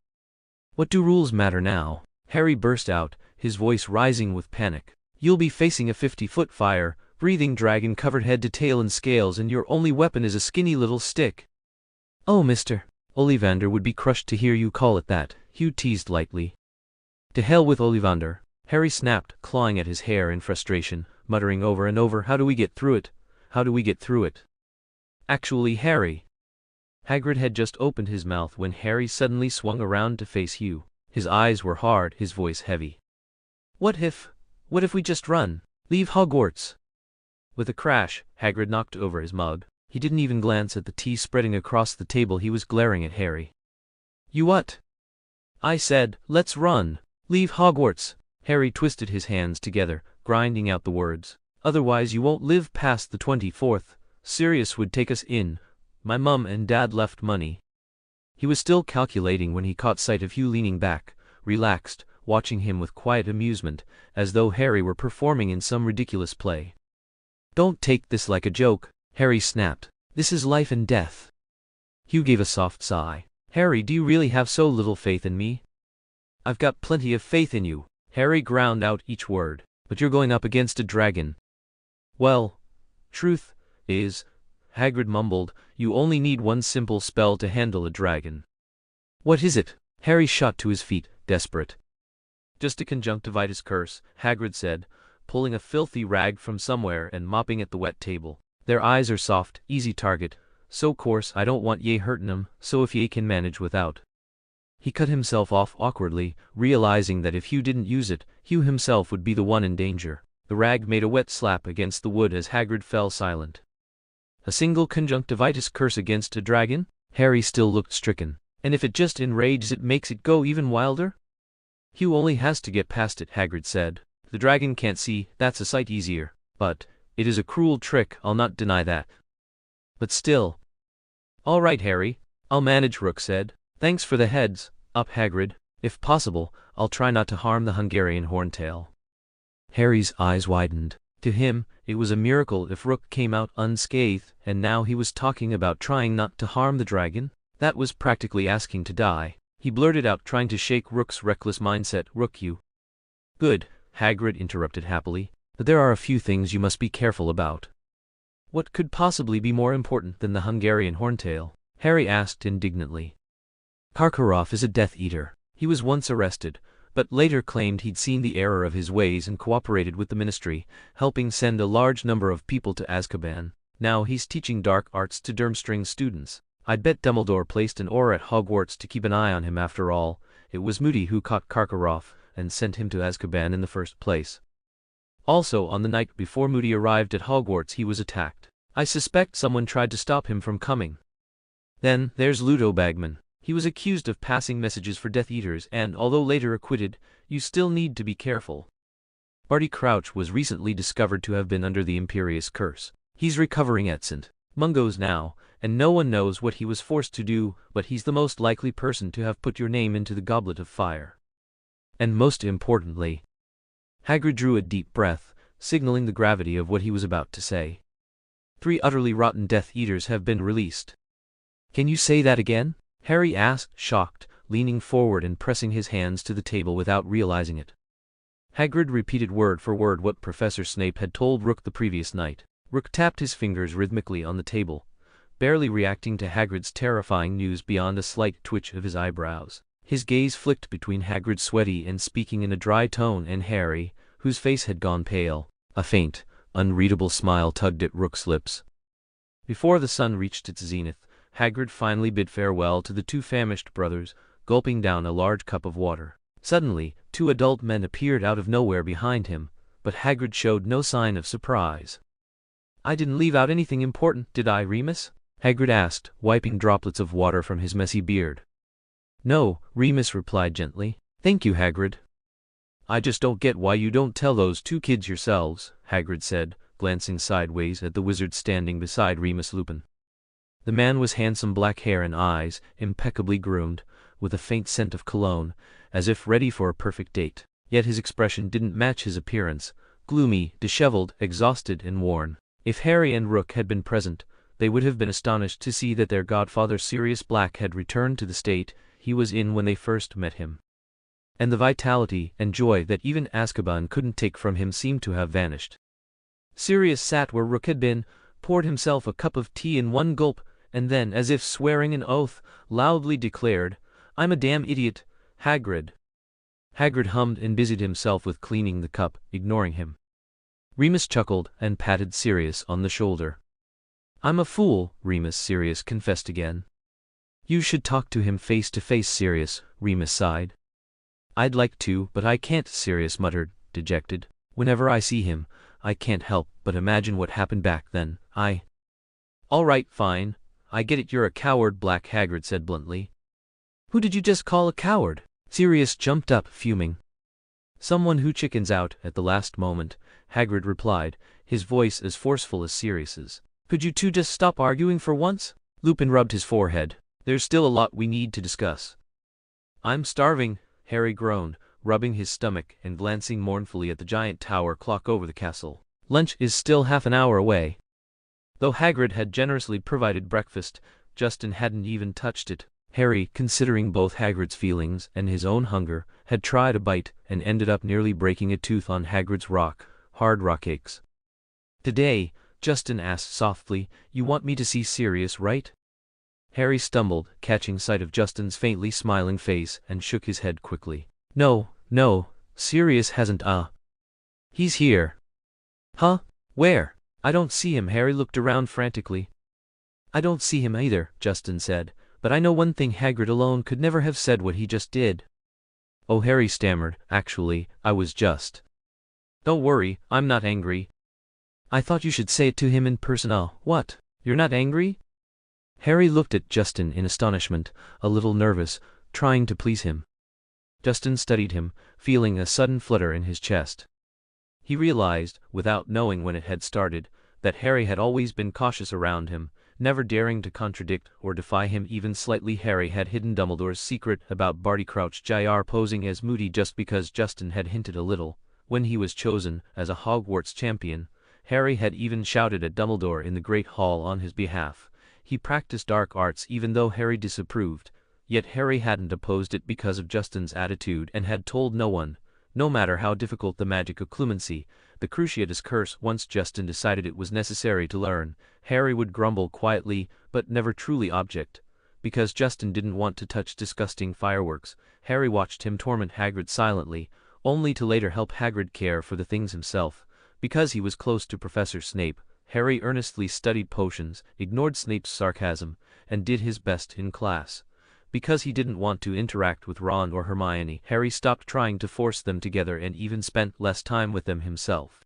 "What do rules matter now?" Harry burst out, his voice rising with panic. "You'll be facing a 50-foot fire-breathing dragon covered head to tail in scales, and your only weapon is a skinny little stick." "Oh, Mr. Ollivander would be crushed to hear you call it that," Hugh teased lightly. "To hell with Ollivander," Harry snapped, clawing at his hair in frustration, muttering over and over, "How do we get through it? How do we get through it?" "Actually, Harry," Hagrid had just opened his mouth when Harry suddenly swung around to face Hugh. His eyes were hard, his voice heavy. What if we just run? Leave Hogwarts? With a crash, Hagrid knocked over his mug. He didn't even glance at the tea spreading across the table. He was glaring at Harry. You what? I said, let's run. Leave Hogwarts. Harry twisted his hands together, grinding out the words. Otherwise you won't live past the 24th. Sirius would take us in. My mum and dad left money. He was still calculating when he caught sight of Hugh leaning back, relaxed, watching him with quiet amusement, as though Harry were performing in some ridiculous play. Don't take this like a joke, Harry snapped. This is life and death. Hugh gave a soft sigh. Harry, do you really have so little faith in me? I've got plenty of faith in you. Harry ground out each word. But you're going up against a dragon. Well, truth is, Hagrid mumbled, you only need one simple spell to handle a dragon. What is it? Harry shot to his feet, desperate. Just a conjunctivitis curse, Hagrid said, pulling a filthy rag from somewhere and mopping at the wet table. Their eyes are soft, easy target, so course I don't want ye hurtin' 'em, so if ye can manage without. He cut himself off awkwardly, realizing that if Hugh didn't use it, Hugh himself would be the one in danger. The rag made a wet slap against the wood as Hagrid fell silent. A single conjunctivitis curse against a dragon? Harry still looked stricken. And if it just enrages it makes it go even wilder? Hugh only has to get past it, Hagrid said. The dragon can't see, that's a sight easier. But it is a cruel trick, I'll not deny that. But still. All right, Harry. I'll manage, Rook said. Thanks for the heads up, Hagrid. If possible, I'll try not to harm the Hungarian horntail. Harry's eyes widened. To him, it was a miracle if Rook came out unscathed, and now he was talking about trying not to harm the dragon? That was practically asking to die. He blurted out, trying to shake Rook's reckless mindset. Rook, you. Good, Hagrid interrupted happily. But there are a few things you must be careful about. What could possibly be more important than the Hungarian horntail? Harry asked indignantly. Karkaroff is a Death Eater. He was once arrested, but later claimed he'd seen the error of his ways and cooperated with the Ministry, helping send a large number of people to Azkaban. Now he's teaching dark arts to Durmstrang students. I'd bet Dumbledore placed an aura at Hogwarts to keep an eye on him. After all, it was Moody who caught Karkaroff and sent him to Azkaban in the first place. Also, on the night before Moody arrived at Hogwarts, he was attacked. I suspect someone tried to stop him from coming. Then, there's Ludo Bagman. He was accused of passing messages for Death Eaters and, although later acquitted, you still need to be careful. Barty Crouch was recently discovered to have been under the Imperious Curse. He's recovering at St. Mungo's now, and no one knows what he was forced to do, but he's the most likely person to have put your name into the Goblet of Fire. And most importantly, Hagrid drew a deep breath, signaling the gravity of what he was about to say. 3 utterly rotten Death Eaters have been released. Can you say that again? Harry asked, shocked, leaning forward and pressing his hands to the table without realizing it. Hagrid repeated word for word what Professor Snape had told Rook the previous night. Rook tapped his fingers rhythmically on the table, barely reacting to Hagrid's terrifying news beyond a slight twitch of his eyebrows. His gaze flicked between Hagrid's sweaty and speaking in a dry tone and Harry, whose face had gone pale. A faint, unreadable smile tugged at Rook's lips. Before the sun reached its zenith, Hagrid finally bid farewell to the 2 famished brothers, gulping down a large cup of water. Suddenly, 2 adult men appeared out of nowhere behind him, but Hagrid showed no sign of surprise. I didn't leave out anything important, did I, Remus? Hagrid asked, wiping droplets of water from his messy beard. No, Remus replied gently. Thank you, Hagrid. I just don't get why you don't tell those 2 kids yourselves, Hagrid said, glancing sideways at the wizard standing beside Remus Lupin. The man was handsome, black hair and eyes, impeccably groomed, with a faint scent of cologne, as if ready for a perfect date. Yet his expression didn't match his appearance, gloomy, disheveled, exhausted and worn. If Harry and Rook had been present, they would have been astonished to see that their godfather Sirius Black had returned to the state he was in when they first met him. And the vitality and joy that even Azkaban couldn't take from him seemed to have vanished. Sirius sat where Rook had been, poured himself a cup of tea in one gulp, and then, as if swearing an oath, loudly declared, I'm a damn idiot, Hagrid. Hagrid hummed and busied himself with cleaning the cup, ignoring him. Remus chuckled and patted Sirius on the shoulder. I'm a fool, Remus, Sirius confessed again. You should talk to him face to face, Sirius, Remus sighed. I'd like to, but I can't, Sirius muttered, dejected. Whenever I see him, I can't help but imagine what happened back then. All right, fine. I get it, you're a coward, Black Hagrid said bluntly. Who did you just call a coward? Sirius jumped up, fuming. Someone who chickens out at the last moment, Hagrid replied, his voice as forceful as Sirius's. Could you two just stop arguing for once? Lupin rubbed his forehead. There's still a lot we need to discuss. I'm starving, Harry groaned, rubbing his stomach and glancing mournfully at the giant tower clock over the castle. Lunch is still half an hour away. Though Hagrid had generously provided breakfast, Justin hadn't even touched it. Harry, considering both Hagrid's feelings and his own hunger, had tried a bite and ended up nearly breaking a tooth on Hagrid's hard rock cakes. Today, Justin asked softly, you want me to see Sirius, right? Harry stumbled, catching sight of Justin's faintly smiling face, and shook his head quickly. No, Sirius hasn't, He's here. Huh? Where? I don't see him. Harry looked around frantically. I don't see him either, Justin said, but I know one thing, Hagrid alone could never have said what he just did. Oh, Harry stammered, actually, I was just. Don't worry, I'm not angry. I thought you should say it to him in person. What? You're not angry? Harry looked at Justin in astonishment, a little nervous, trying to please him. Justin studied him, feeling a sudden flutter in his chest. He realized, without knowing when it had started, that Harry had always been cautious around him, never daring to contradict or defy him even slightly. Harry had hidden Dumbledore's secret about Barty Crouch Jr. posing as Moody just because Justin had hinted a little. When he was chosen as a Hogwarts champion, Harry had even shouted at Dumbledore in the Great Hall on his behalf. He practiced dark arts even though Harry disapproved, yet Harry hadn't opposed it because of Justin's attitude and had told no one, no matter how difficult the magic occlumency, the Cruciatus Curse. Once Justin decided it was necessary to learn, Harry would grumble quietly but never truly object. Because Justin didn't want to touch disgusting fireworks, Harry watched him torment Hagrid silently, only to later help Hagrid care for the things himself. Because he was close to Professor Snape, Harry earnestly studied potions, ignored Snape's sarcasm, and did his best in class. Because he didn't want to interact with Ron or Hermione, Harry stopped trying to force them together and even spent less time with them himself.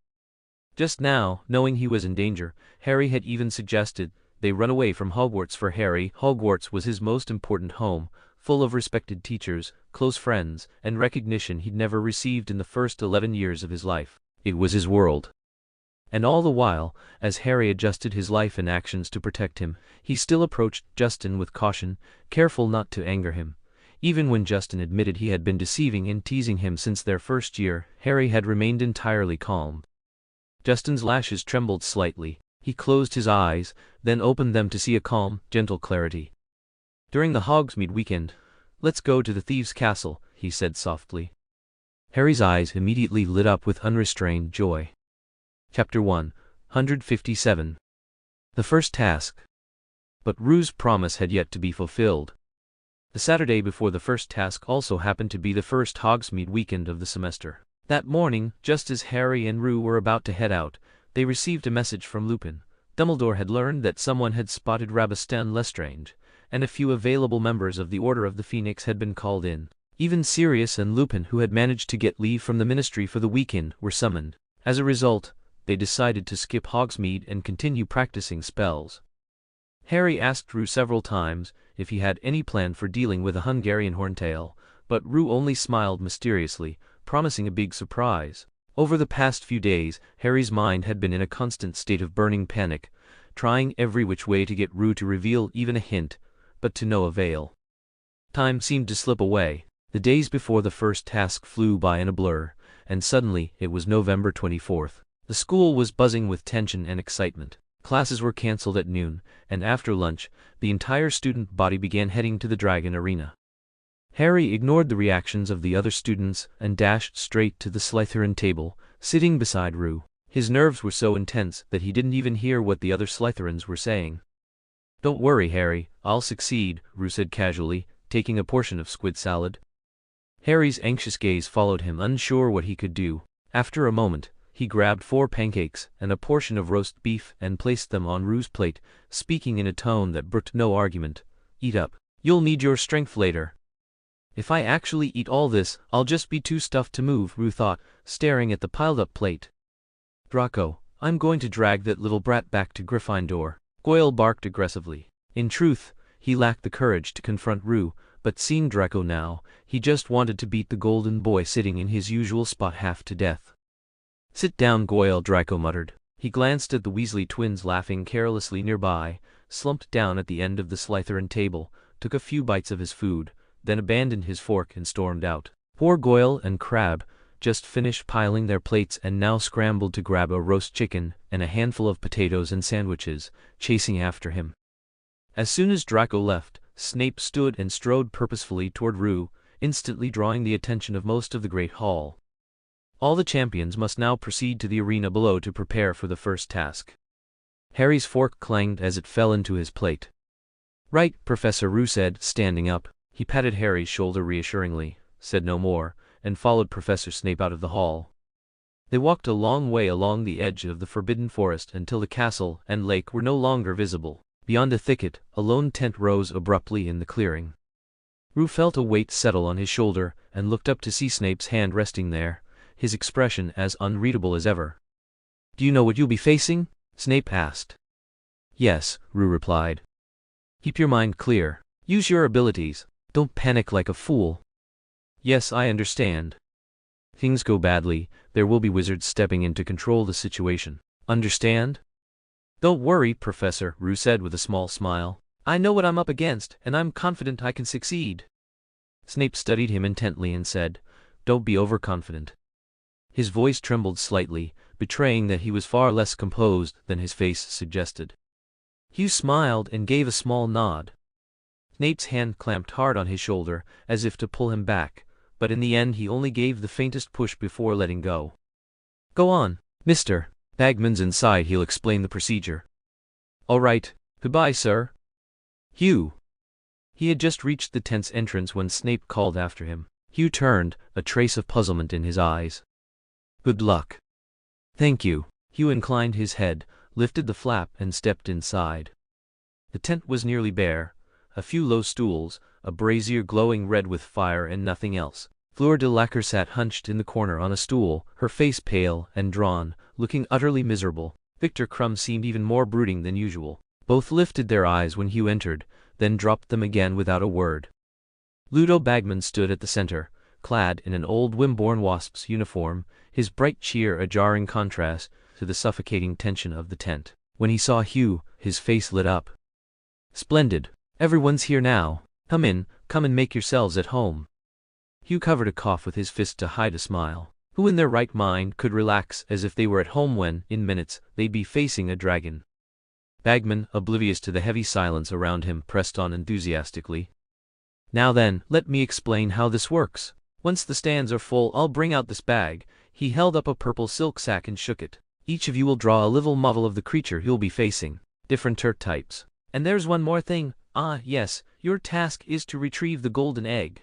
Just now, knowing he was in danger, Harry had even suggested they run away from Hogwarts. For Harry, Hogwarts was his most important home, full of respected teachers, close friends, and recognition he'd never received in the first 11 years of his life. It was his world. And all the while, as Harry adjusted his life and actions to protect him, he still approached Justin with caution, careful not to anger him. Even when Justin admitted he had been deceiving and teasing him since their first year, Harry had remained entirely calm. Justin's lashes trembled slightly. He closed his eyes, then opened them to see a calm, gentle clarity. During the Hogsmeade weekend, let's go to the Thieves' Castle, he said softly. Harry's eyes immediately lit up with unrestrained joy. Chapter 157. The first task. But Rue's promise had yet to be fulfilled. The Saturday before the first task also happened to be the first Hogsmeade weekend of the semester. That morning, just as Harry and Rue were about to head out, they received a message from Lupin. Dumbledore had learned that someone had spotted Rabastan Lestrange, and a few available members of the Order of the Phoenix had been called in. Even Sirius and Lupin, who had managed to get leave from the Ministry for the weekend, were summoned. As a result, they decided to skip Hogsmeade and continue practicing spells. Harry asked Rue several times if he had any plan for dealing with a Hungarian horntail, but Rue only smiled mysteriously, promising a big surprise. Over the past few days, Harry's mind had been in a constant state of burning panic, trying every which way to get Rue to reveal even a hint, but to no avail. Time seemed to slip away. The days before the first task flew by in a blur, and suddenly it was November 24th. The school was buzzing with tension and excitement. Classes were cancelled at noon, and after lunch, the entire student body began heading to the Dragon Arena. Harry ignored the reactions of the other students and dashed straight to the Slytherin table, sitting beside Rue. His nerves were so intense that he didn't even hear what the other Slytherins were saying. "Don't worry, Harry, I'll succeed," Rue said casually, taking a portion of squid salad. Harry's anxious gaze followed him, unsure what he could do. After a moment, he grabbed 4 pancakes and a portion of roast beef and placed them on Rue's plate, speaking in a tone that brooked no argument. "Eat up." You'll need your strength later. If I actually eat all this, I'll just be too stuffed to move, Rue thought, staring at the piled-up plate. Draco, I'm going to drag that little brat back to Gryffindor, Goyle barked aggressively. In truth, he lacked the courage to confront Rue, but seeing Draco now, he just wanted to beat the golden boy sitting in his usual spot half to death. Sit down, Goyle, Draco muttered. He glanced at the Weasley twins laughing carelessly nearby, slumped down at the end of the Slytherin table, took a few bites of his food, then abandoned his fork and stormed out. Poor Goyle and Crabbe just finished piling their plates and now scrambled to grab a roast chicken and a handful of potatoes and sandwiches, chasing after him. As soon as Draco left, Snape stood and strode purposefully toward Rue, instantly drawing the attention of most of the Great Hall. All the champions must now proceed to the arena below to prepare for the first task. Harry's fork clanged as it fell into his plate. Right, Professor, Rue said, standing up. He patted Harry's shoulder reassuringly, said no more, and followed Professor Snape out of the hall. They walked a long way along the edge of the Forbidden Forest until the castle and lake were no longer visible. Beyond a thicket, a lone tent rose abruptly in the clearing. Rue felt a weight settle on his shoulder and looked up to see Snape's hand resting there, his expression as unreadable as ever. Do you know what you'll be facing? Snape asked. Yes, Rue replied. Keep your mind clear. Use your abilities. Don't panic like a fool. Yes, I understand. Things go badly, there will be wizards stepping in to control the situation. Understand? Don't worry, Professor, Rue said with a small smile. I know what I'm up against, and I'm confident I can succeed. Snape studied him intently and said, Don't be overconfident. His voice trembled slightly, betraying that he was far less composed than his face suggested. Hugh smiled and gave a small nod. Snape's hand clamped hard on his shoulder, as if to pull him back, but in the end he only gave the faintest push before letting go. Go on, Mr. Bagman's inside, he'll explain the procedure. All right, goodbye, sir. Hugh. He had just reached the tent's entrance when Snape called after him. Hugh turned, a trace of puzzlement in his eyes. Good luck. Thank you. Hugh inclined his head, lifted the flap and stepped inside. The tent was nearly bare, a few low stools, a brazier glowing red with fire and nothing else. Fleur de Lacre sat hunched in the corner on a stool, her face pale and drawn, looking utterly miserable. Victor Crumb seemed even more brooding than usual. Both lifted their eyes when Hugh entered, then dropped them again without a word. Ludo Bagman stood at the center, clad in an old Wimborne Wasp's uniform, his bright cheer a jarring contrast to the suffocating tension of the tent. When he saw Hugh, his face lit up. Splendid. Everyone's here now. Come in, come and make yourselves at home. Hugh covered a cough with his fist to hide a smile. Who in their right mind could relax as if they were at home when, in minutes, they'd be facing a dragon? Bagman, oblivious to the heavy silence around him, pressed on enthusiastically. Now then, let me explain how this works. Once the stands are full, I'll bring out this bag. He held up a purple silk sack and shook it. Each of you will draw a little model of the creature you'll be facing. Different Turk types. And there's one more thing. Ah, yes, your task is to retrieve the golden egg.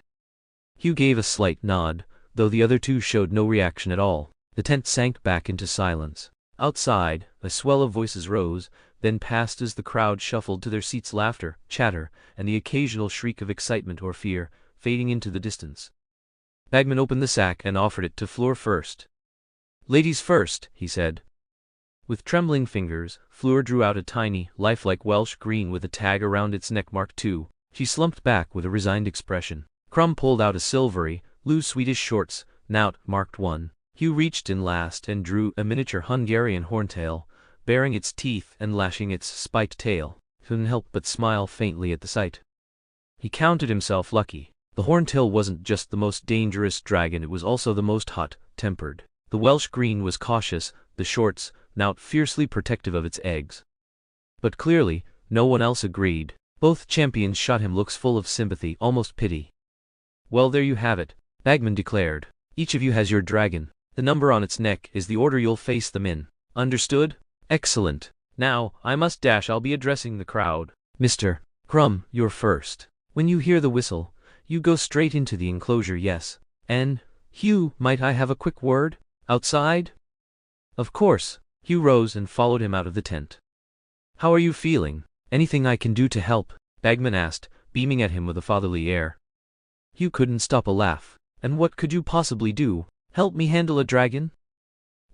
Hugh gave a slight nod, though the other two showed no reaction at all. The tent sank back into silence. Outside, a swell of voices rose, then passed as the crowd shuffled to their seats, laughter, chatter, and the occasional shriek of excitement or fear, fading into the distance. Bagman opened the sack and offered it to Fleur first. Ladies first, he said. With trembling fingers, Fleur drew out a tiny, lifelike Welsh green with a tag around its neck marked 2. She slumped back with a resigned expression. Crumb pulled out a silvery, loose Swedish shorts, knout marked 1. Hugh reached in last and drew a miniature Hungarian horntail, baring its teeth and lashing its spiked tail. He couldn't help but smile faintly at the sight. He counted himself lucky. The horntail wasn't just the most dangerous dragon, it was also the most hot-tempered. The Welsh green was cautious, the shorts, knout fiercely protective of its eggs. But clearly, no one else agreed. Both champions shot him looks full of sympathy, almost pity. Well, there you have it, Bagman declared. Each of you has your dragon. The number on its neck is the order you'll face them in. Understood? Excellent. Now, I must dash, I'll be addressing the crowd. Mr. Crumb, you're first. When you hear the whistle, you go straight into the enclosure, yes. And, Hugh, might I have a quick word? Outside? Of course. Hugh rose and followed him out of the tent. How are you feeling? Anything I can do to help? Bagman asked, beaming at him with a fatherly air. Hugh couldn't stop a laugh. And what could you possibly do? Help me handle a dragon?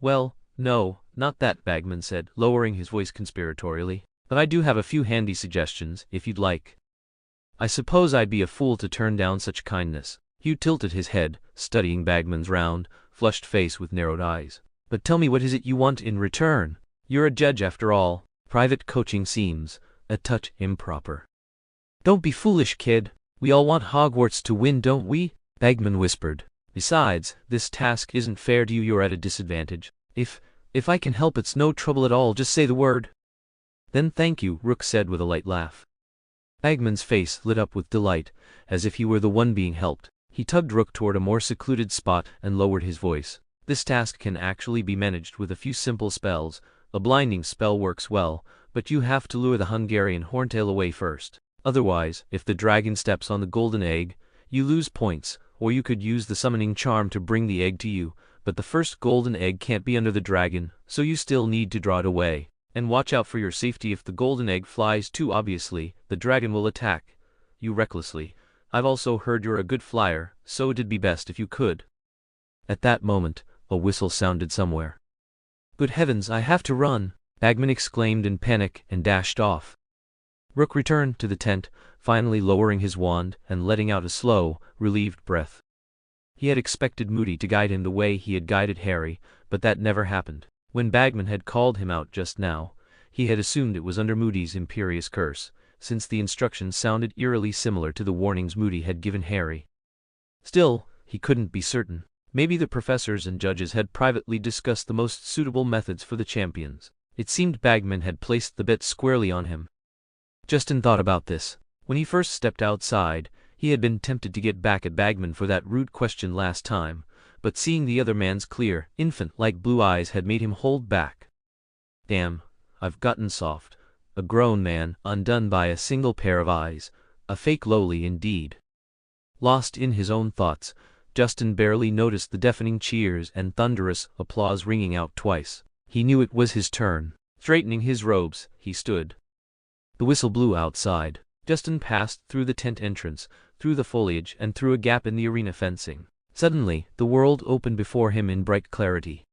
Well, no, not that, Bagman said, lowering his voice conspiratorially. But I do have a few handy suggestions, if you'd like. I suppose I'd be a fool to turn down such kindness. Hugh tilted his head, studying Bagman's round, flushed face with narrowed eyes. But tell me, what is it you want in return? You're a judge after all. Private coaching seems a touch improper. Don't be foolish, kid. We all want Hogwarts to win, don't we? Bagman whispered. Besides, this task isn't fair to you. You're at a disadvantage. If I can help, it's no trouble at all. Just say the word. Then thank you, Rook said with a light laugh. Bagman's face lit up with delight, as if he were the one being helped. He tugged Rook toward a more secluded spot and lowered his voice. This task can actually be managed with a few simple spells. A blinding spell works well, but you have to lure the Hungarian horntail away first. Otherwise, if the dragon steps on the golden egg, you lose points, or you could use the summoning charm to bring the egg to you, but the first golden egg can't be under the dragon, so you still need to draw it away. And watch out for your safety. If the golden egg flies too obviously, the dragon will attack you recklessly. I've also heard you're a good flyer, so it'd be best if you could. At that moment, a whistle sounded somewhere. Good heavens, I have to run, Bagman exclaimed in panic and dashed off. Rook returned to the tent, finally lowering his wand and letting out a slow, relieved breath. He had expected Moody to guide him the way he had guided Harry, but that never happened. When Bagman had called him out just now, he had assumed it was under Moody's imperious curse, since the instructions sounded eerily similar to the warnings Moody had given Harry. Still, he couldn't be certain. Maybe the professors and judges had privately discussed the most suitable methods for the champions. It seemed Bagman had placed the bet squarely on him. Justin thought about this. When he first stepped outside, he had been tempted to get back at Bagman for that rude question last time, but seeing the other man's clear, infant-like blue eyes had made him hold back. Damn, I've gotten soft. A grown man, undone by a single pair of eyes. A fake lowly indeed. Lost in his own thoughts, Justin barely noticed the deafening cheers and thunderous applause ringing out twice. He knew it was his turn. Straightening his robes, he stood. The whistle blew outside. Justin passed through the tent entrance, through the foliage and through a gap in the arena fencing. Suddenly, the world opened before him in bright clarity.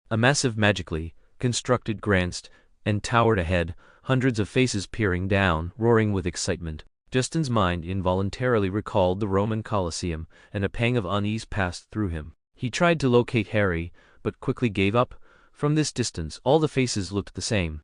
A massive, magically constructed grandstand and towered ahead, hundreds of faces peering down, roaring with excitement. Justin's mind involuntarily recalled the Roman Colosseum, and a pang of unease passed through him. He tried to locate Harry, but quickly gave up. From this distance, all the faces looked the same.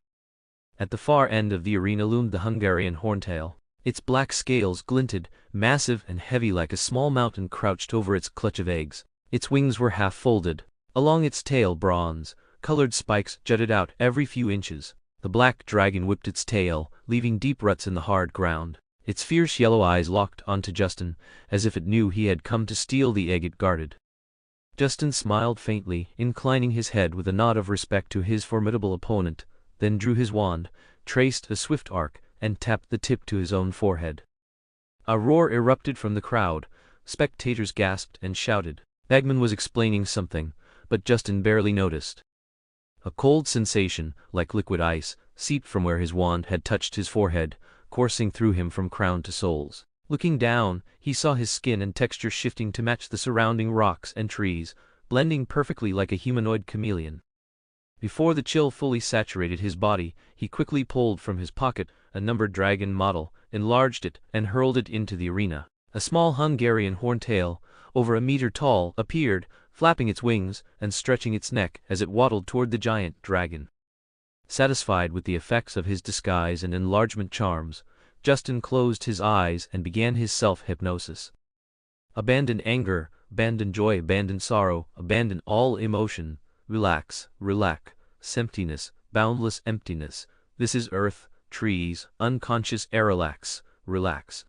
At the far end of the arena loomed the Hungarian horntail. Its black scales glinted, massive and heavy like a small mountain crouched over its clutch of eggs. Its wings were half folded. Along its tail, bronze-colored spikes jutted out every few inches. The black dragon whipped its tail, leaving deep ruts in the hard ground. Its fierce yellow eyes locked onto Justin, as if it knew he had come to steal the egg it guarded. Justin smiled faintly, inclining his head with a nod of respect to his formidable opponent, then drew his wand, traced a swift arc, and tapped the tip to his own forehead. A roar erupted from the crowd. Spectators gasped and shouted. Bagman was explaining something, but Justin barely noticed. A cold sensation, like liquid ice, seeped from where his wand had touched his forehead, coursing through him from crown to soles. Looking down, he saw his skin and texture shifting to match the surrounding rocks and trees, blending perfectly like a humanoid chameleon. Before the chill fully saturated his body, he quickly pulled from his pocket a numbered dragon model, enlarged it, and hurled it into the arena. A small Hungarian horntail, over a meter tall, appeared, flapping its wings and stretching its neck as it waddled toward the giant dragon. Satisfied with the effects of his disguise and enlargement charms, Justin closed his eyes and began his self-hypnosis. Abandon anger, abandon joy, abandon sorrow, abandon all emotion. Relax, relax, emptiness, boundless emptiness. This is earth, trees, unconscious air. Relax, relax.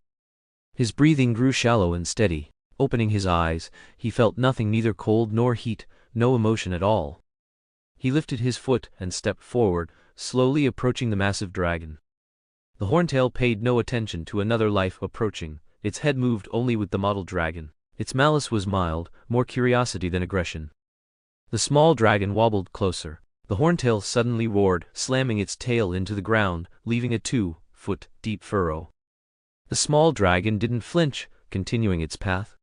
His breathing grew shallow and steady. Opening his eyes, he felt nothing, neither cold nor heat, no emotion at all. He lifted his foot and stepped forward, slowly approaching the massive dragon. The horntail paid no attention to another life approaching. Its head moved only with the model dragon. Its malice was mild, more curiosity than aggression. The small dragon wobbled closer. The horntail suddenly roared, slamming its tail into the ground, leaving a 2-foot deep furrow. The small dragon didn't flinch, continuing its path.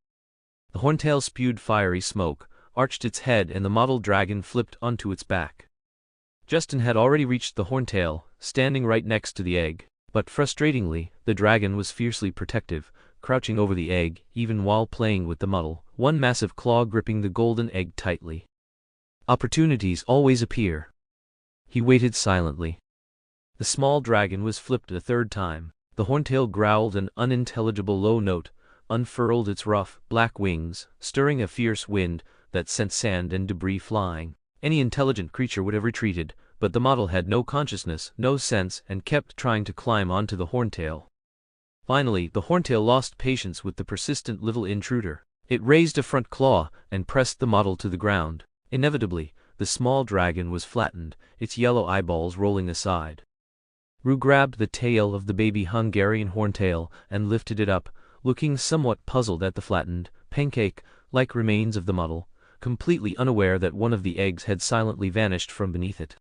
The horntail spewed fiery smoke, arched its head, and the model dragon flipped onto its back. Justin had already reached the horntail, standing right next to the egg, but frustratingly, the dragon was fiercely protective, crouching over the egg, even while playing with the model, one massive claw gripping the golden egg tightly. Opportunities always appear. He waited silently. The small dragon was flipped a third time. The horntail growled an unintelligible low note, unfurled its rough, black wings, stirring a fierce wind that sent sand and debris flying. Any intelligent creature would have retreated, but the model had no consciousness, no sense, and kept trying to climb onto the horntail. Finally, the horntail lost patience with the persistent little intruder. It raised a front claw and pressed the model to the ground. Inevitably, the small dragon was flattened, its yellow eyeballs rolling aside. Rue grabbed the tail of the baby Hungarian horntail and lifted it up, looking somewhat puzzled at the flattened, pancake-like remains of the model, completely unaware that one of the eggs had silently vanished from beneath it.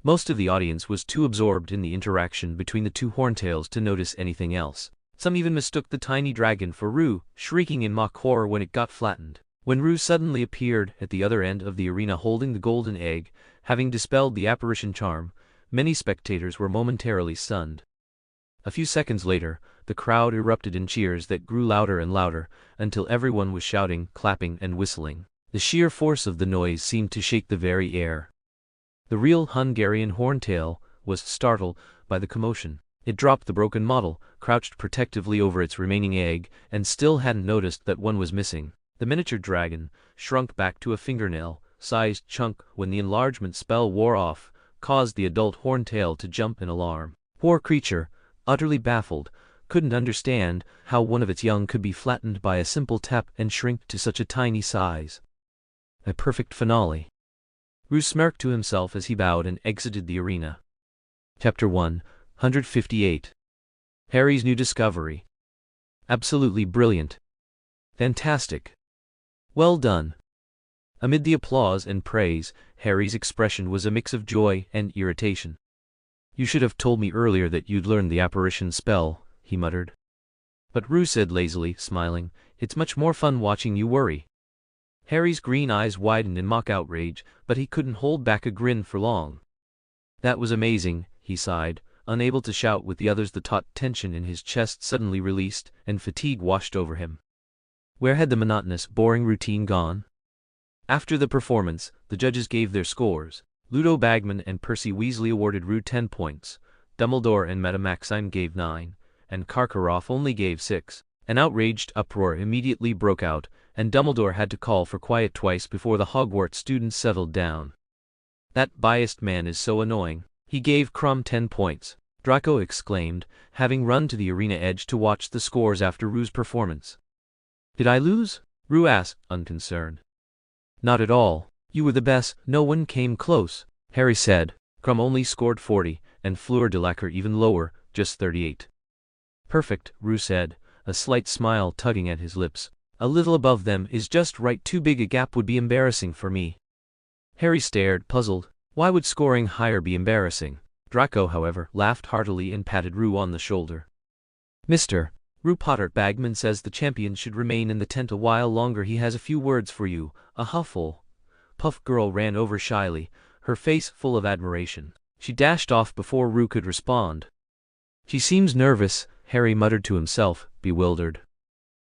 Most of the audience was too absorbed in the interaction between the two horntails to notice anything else. Some even mistook the tiny dragon for Rue, shrieking in mock horror when it got flattened. When Rue suddenly appeared at the other end of the arena holding the golden egg, having dispelled the apparition charm, many spectators were momentarily stunned. A few seconds later, the crowd erupted in cheers that grew louder and louder, until everyone was shouting, clapping, and whistling. The sheer force of the noise seemed to shake the very air. The real Hungarian horntail was startled by the commotion. It dropped the broken model, crouched protectively over its remaining egg, and still hadn't noticed that one was missing. The miniature dragon shrunk back to a fingernail-sized chunk when the enlargement spell wore off, caused the adult horntail to jump in alarm. Poor creature, utterly baffled, couldn't understand how one of its young could be flattened by a simple tap and shrink to such a tiny size. A perfect finale. Rue smirked to himself as he bowed and exited the arena. Chapter 158. Harry's new discovery. Absolutely brilliant. Fantastic. Well done. Amid the applause and praise, Harry's expression was a mix of joy and irritation. You should have told me earlier that you'd learned the apparition spell, he muttered. But Rue said lazily, smiling, it's much more fun watching you worry. Harry's green eyes widened in mock outrage, but he couldn't hold back a grin for long. That was amazing, he sighed, unable to shout with the others. The taut tension in his chest suddenly released, and fatigue washed over him. Where had the monotonous, boring routine gone? After the performance, the judges gave their scores. Ludo Bagman and Percy Weasley awarded Rue 10 points, Dumbledore and Madame Maxime gave 9, and Karkaroff only gave 6. An outraged uproar immediately broke out, and Dumbledore had to call for quiet twice before the Hogwarts students settled down. That biased man is so annoying. He gave Krum 10 points, Draco exclaimed, having run to the arena edge to watch the scores after Rue's performance. Did I lose? Rue asked, unconcerned. Not at all. You were the best, no one came close, Harry said. Krum only scored 40, and Fleur de Lacquer even lower, just 38. Perfect, Rue said, a slight smile tugging at his lips. A little above them is just right. Too big a gap would be embarrassing for me. Harry stared, puzzled. Why would scoring higher be embarrassing? Draco, however, laughed heartily and patted Rue on the shoulder. Mr. Rue Potter, Bagman says the champion should remain in the tent a while longer. He has a few words for you. A Hufflepuff girl ran over shyly, her face full of admiration. She dashed off before Rue could respond. She seems nervous, Harry muttered to himself, bewildered.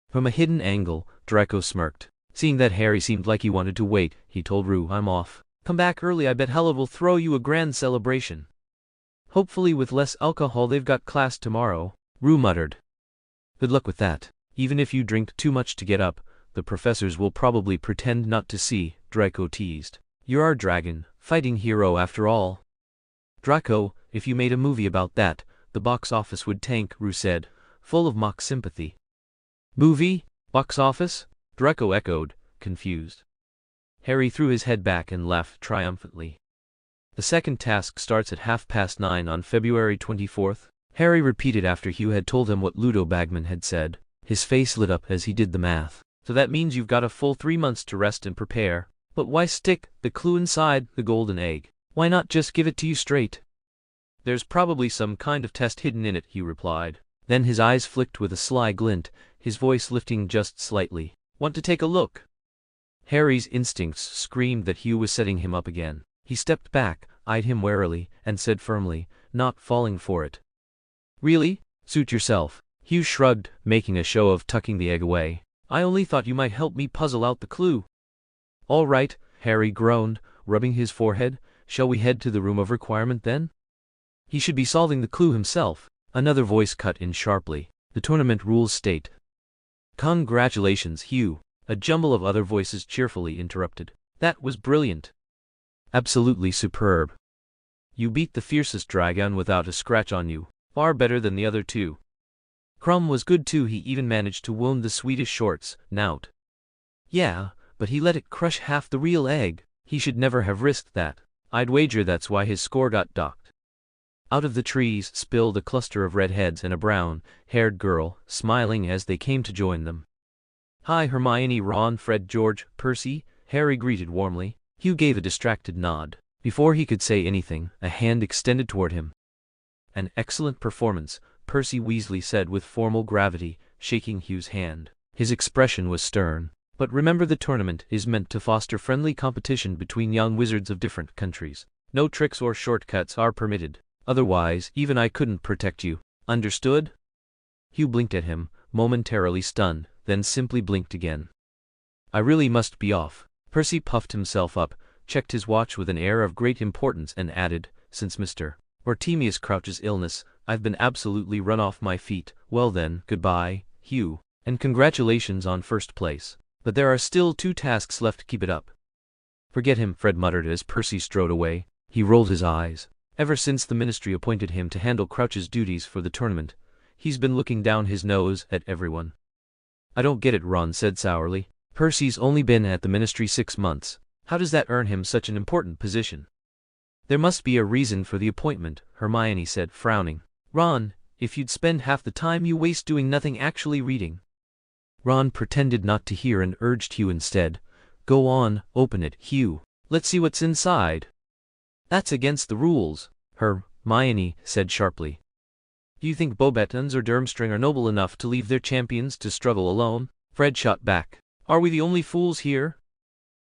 From a hidden angle, Draco smirked. Seeing that Harry seemed like he wanted to wait, he told Rue, I'm off. Come back early, I bet Hella will throw you a grand celebration. Hopefully with less alcohol. They've got class tomorrow, Rue muttered. Good luck with that. Even if you drink too much to get up, the professors will probably pretend not to see, Draco teased. You're our dragon, fighting hero after all. Draco, if you made a movie about that, the box office would tank, Rue said, full of mock sympathy. Movie? Box office? Draco echoed, confused. Harry threw his head back and laughed triumphantly. The second task starts at 9:30 on February 24th. Harry repeated after Hugh had told him what Ludo Bagman had said. His face lit up as he did the math. So that means you've got a full 3 months to rest and prepare. But why stick the clue inside the golden egg? Why not just give it to you straight? There's probably some kind of test hidden in it, he replied. Then his eyes flicked with a sly glint, his voice lifting just slightly. "Want to take a look?" Harry's instincts screamed that Hugh was setting him up again. He stepped back, eyed him warily, and said firmly, not falling for it. "Really? Suit yourself." Hugh shrugged, making a show of tucking the egg away. "I only thought you might help me puzzle out the clue." "All right," Harry groaned, rubbing his forehead. "Shall we head to the room of requirement then?" "He should be solving the clue himself." Another voice cut in sharply. "The tournament rules state." "Congratulations, Hugh," a jumble of other voices cheerfully interrupted. "That was brilliant." "Absolutely superb. You beat the fiercest dragon without a scratch on you. Far better than the other two." "Crumb was good too, he even managed to wound the Swedish shorts, Nout." "Yeah, but he let it crush half the real egg. He should never have risked that. I'd wager that's why his score got docked." Out of the trees spilled a cluster of redheads and a brown-haired girl, smiling as they came to join them. "Hi Hermione, Ron, Fred, George, Percy," Harry greeted warmly. Hugh gave a distracted nod. Before he could say anything, a hand extended toward him. "An excellent performance," Percy Weasley said with formal gravity, shaking Hugh's hand. His expression was stern. "But remember, the tournament is meant to foster friendly competition between young wizards of different countries. No tricks or shortcuts are permitted. Otherwise, even I couldn't protect you. Understood?" Hugh blinked at him, momentarily stunned, then simply blinked again. "I really must be off." Percy puffed himself up, checked his watch with an air of great importance and added, "Since Mr. Bartemius Crouch's illness, I've been absolutely run off my feet. Well then, goodbye, Hugh, and congratulations on first place. But there are still 2 tasks left. Keep it up." "Forget him," Fred muttered as Percy strode away. He rolled his eyes. Ever since the ministry appointed him to handle Crouch's duties for the tournament, he's been looking down his nose at everyone. "I don't get it," Ron said sourly. "Percy's only been at the ministry 6 months. How does that earn him such an important position?" "There must be a reason for the appointment," Hermione said, frowning. "Ron, if you'd spend half the time you waste doing nothing actually reading." Ron pretended not to hear and urged Hugh instead. "Go on, open it, Hugh. Let's see what's inside." "That's against the rules," Hermione said sharply. "Do you think Beauxbatons or Durmstrang are noble enough to leave their champions to struggle alone?" Fred shot back. "Are we the only fools here?"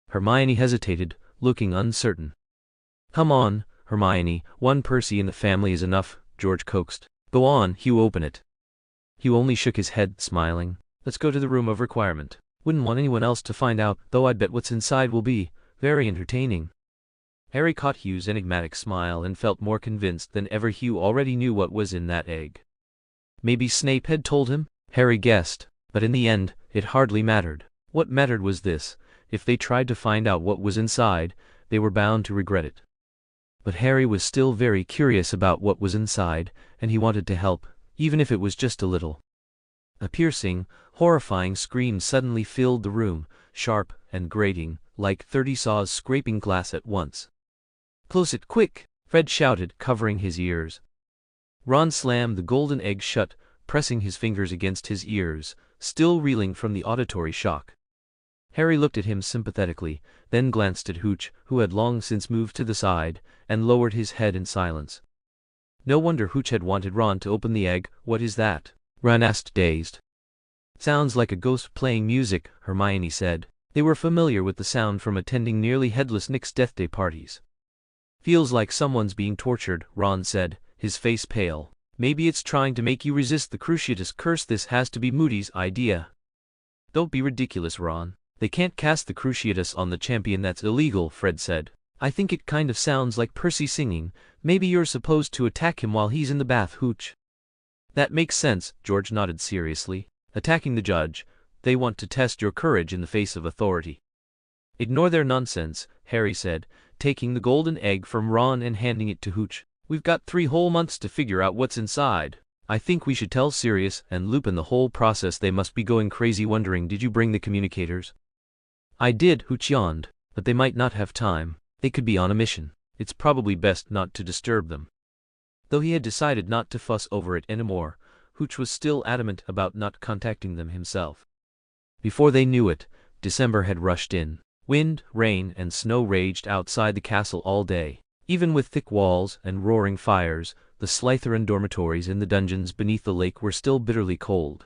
Hermione hesitated, looking uncertain. "Come on, Hermione, 1 Percy in the family is enough," George coaxed. "Go on, Hugh, open it." Hugh only shook his head, smiling. "Let's go to the room of requirement. Wouldn't want anyone else to find out, though I'd bet what's inside will be very entertaining." Harry caught Hugh's enigmatic smile and felt more convinced than ever Hugh already knew what was in that egg. Maybe Snape had told him, Harry guessed, but in the end, it hardly mattered. What mattered was this: if they tried to find out what was inside, they were bound to regret it. But Harry was still very curious about what was inside, and he wanted to help, even if it was just a little. A piercing, horrifying scream suddenly filled the room, sharp and grating, like 30 saws scraping glass at once. "Close it, quick!" Fred shouted, covering his ears. Ron slammed the golden egg shut, pressing his fingers against his ears, still reeling from the auditory shock. Harry looked at him sympathetically, then glanced at Hooch, who had long since moved to the side, and lowered his head in silence. No wonder Hooch had wanted Ron to open the egg. "What is that?" Ron asked, dazed. "Sounds like a ghost playing music," Hermione said. They were familiar with the sound from attending nearly headless Nick's Death Day parties. "Feels like someone's being tortured," Ron said, his face pale. "Maybe it's trying to make you resist the Cruciatus curse. This has to be Moody's idea." "Don't be ridiculous, Ron. They can't cast the Cruciatus on the champion. That's illegal," Fred said. "I think it kind of sounds like Percy singing. Maybe you're supposed to attack him while he's in the bath, Hooch." "That makes sense," George nodded seriously. "Attacking the judge. They want to test your courage in the face of authority." "Ignore their nonsense," Harry said, taking the golden egg from Ron and handing it to Hooch. "We've got 3 whole months to figure out what's inside. I think we should tell Sirius and Lupin the whole process. They must be going crazy wondering, did you bring the communicators?" "I did," Hooch yawned, "but they might not have time. They could be on a mission. It's probably best not to disturb them." Though he had decided not to fuss over it anymore, Hooch was still adamant about not contacting them himself. Before they knew it, December had rushed in. Wind, rain, and snow raged outside the castle all day. Even with thick walls and roaring fires, The Slytherin dormitories in the dungeons beneath the lake were still bitterly cold.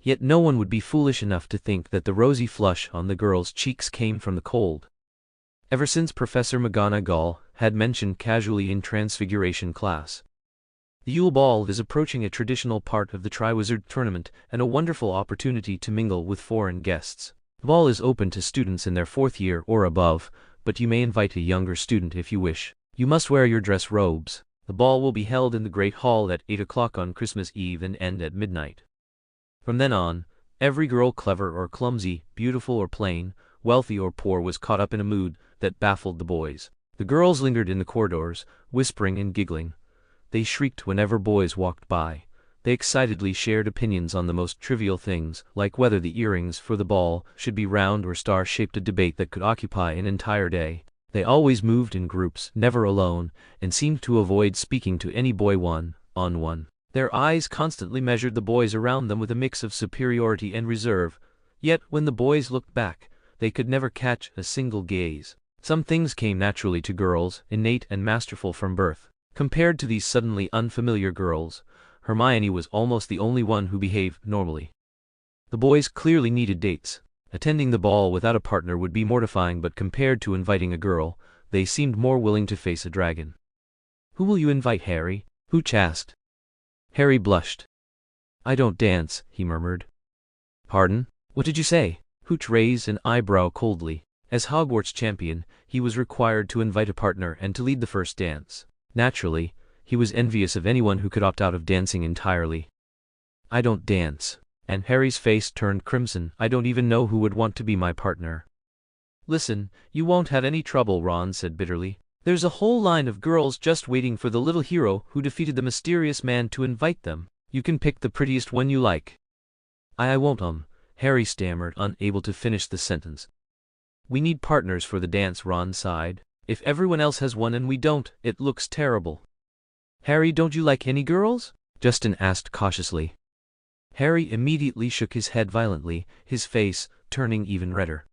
Yet no one would be foolish enough to think that the rosy flush on the girls' cheeks came from the cold. Ever since Professor McGonagall had mentioned casually in Transfiguration class, the Yule Ball is approaching, a traditional part of the Triwizard Tournament and a wonderful opportunity to mingle with foreign guests. The ball is open to students in their 4th year or above, but you may invite a younger student if you wish. You must wear your dress robes. The ball will be held in the Great Hall at 8 o'clock on Christmas Eve and end at midnight. From then on, every girl, clever or clumsy, beautiful or plain, wealthy or poor, was caught up in a mood that baffled the boys. The girls lingered in the corridors, whispering and giggling. They shrieked whenever boys walked by. They excitedly shared opinions on the most trivial things, like whether the earrings for the ball should be round or star-shaped, a debate that could occupy an entire day. They always moved in groups, never alone, and seemed to avoid speaking to any boy one-on-one. Their eyes constantly measured the boys around them with a mix of superiority and reserve, yet when the boys looked back, they could never catch a single gaze. Some things came naturally to girls, innate and masterful from birth. Compared to these suddenly unfamiliar girls, Hermione was almost the only one who behaved normally. The boys clearly needed dates. Attending the ball without a partner would be mortifying, but compared to inviting a girl, they seemed more willing to face a dragon. "Who will you invite, Harry?" Hooch asked. Harry blushed. "I don't dance," he murmured. "Pardon? What did you say?" Hooch raised an eyebrow coldly. As Hogwarts champion, he was required to invite a partner and to lead the first dance. Naturally, he was envious of anyone who could opt out of dancing entirely. "I don't dance." And Harry's face turned crimson. "I don't even know who would want to be my partner." "Listen, you won't have any trouble," Ron said bitterly. "There's a whole line of girls just waiting for the little hero who defeated the mysterious man to invite them. You can pick the prettiest one you like." I won't, Harry stammered, unable to finish the sentence. "We need partners for the dance," Ron sighed. "If everyone else has one and we don't, it looks terrible." "Harry, don't you like any girls?" Justin asked cautiously. Harry immediately shook his head violently, his face turning even redder.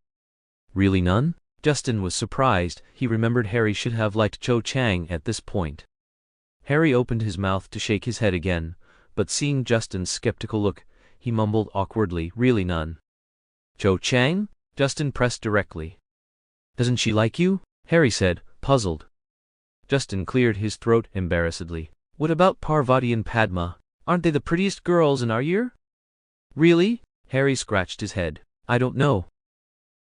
"Really none?" Justin was surprised. He remembered Harry should have liked Cho Chang at this point. Harry opened his mouth to shake his head again, but seeing Justin's skeptical look, he mumbled awkwardly, "Really none." "Cho Chang?" Justin pressed directly. "Doesn't she like you?" Harry said, puzzled. Justin cleared his throat embarrassedly. "What about Parvati and Padma? Aren't they the prettiest girls in our year?" "Really?" Harry scratched his head. "I don't know."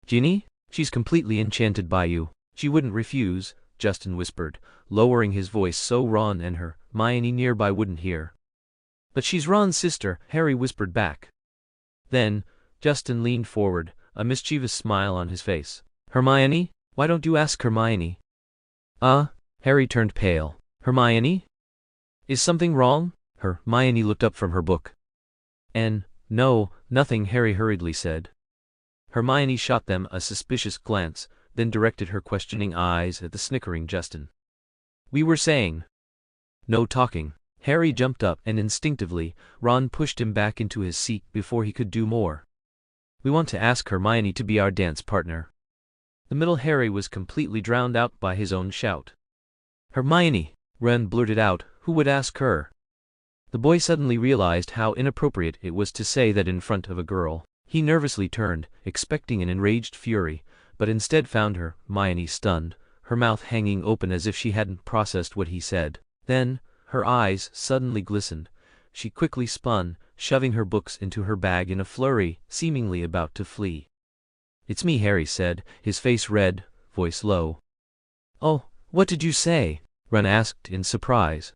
"Ginny? She's completely enchanted by you. She wouldn't refuse," Justin whispered, lowering his voice so Ron and Hermione nearby wouldn't hear. "But she's Ron's sister," Harry whispered back. Then, Justin leaned forward, a mischievous smile on his face. "Hermione? Why don't you ask Hermione?" Harry turned pale. "Hermione? Is something wrong?" Hermione looked up from her book. "No, nothing," Harry hurriedly said. Hermione shot them a suspicious glance, then directed her questioning eyes at the snickering Justin. "We were saying." "No talking." Harry jumped up and instinctively, Ron pushed him back into his seat before he could do more. "We want to ask Hermione to be our dance partner." The middle Harry was completely drowned out by his own shout. "Hermione!" Ron blurted out. "Who would ask her?" The boy suddenly realized how inappropriate it was to say that in front of a girl. He nervously turned, expecting an enraged fury, but instead found Hermione stunned, her mouth hanging open as if she hadn't processed what he said. Then, her eyes suddenly glistened. She quickly spun, shoving her books into her bag in a flurry, seemingly about to flee. "It's me," Harry said, his face red, voice low. "Oh, what did you say?" Ron asked in surprise.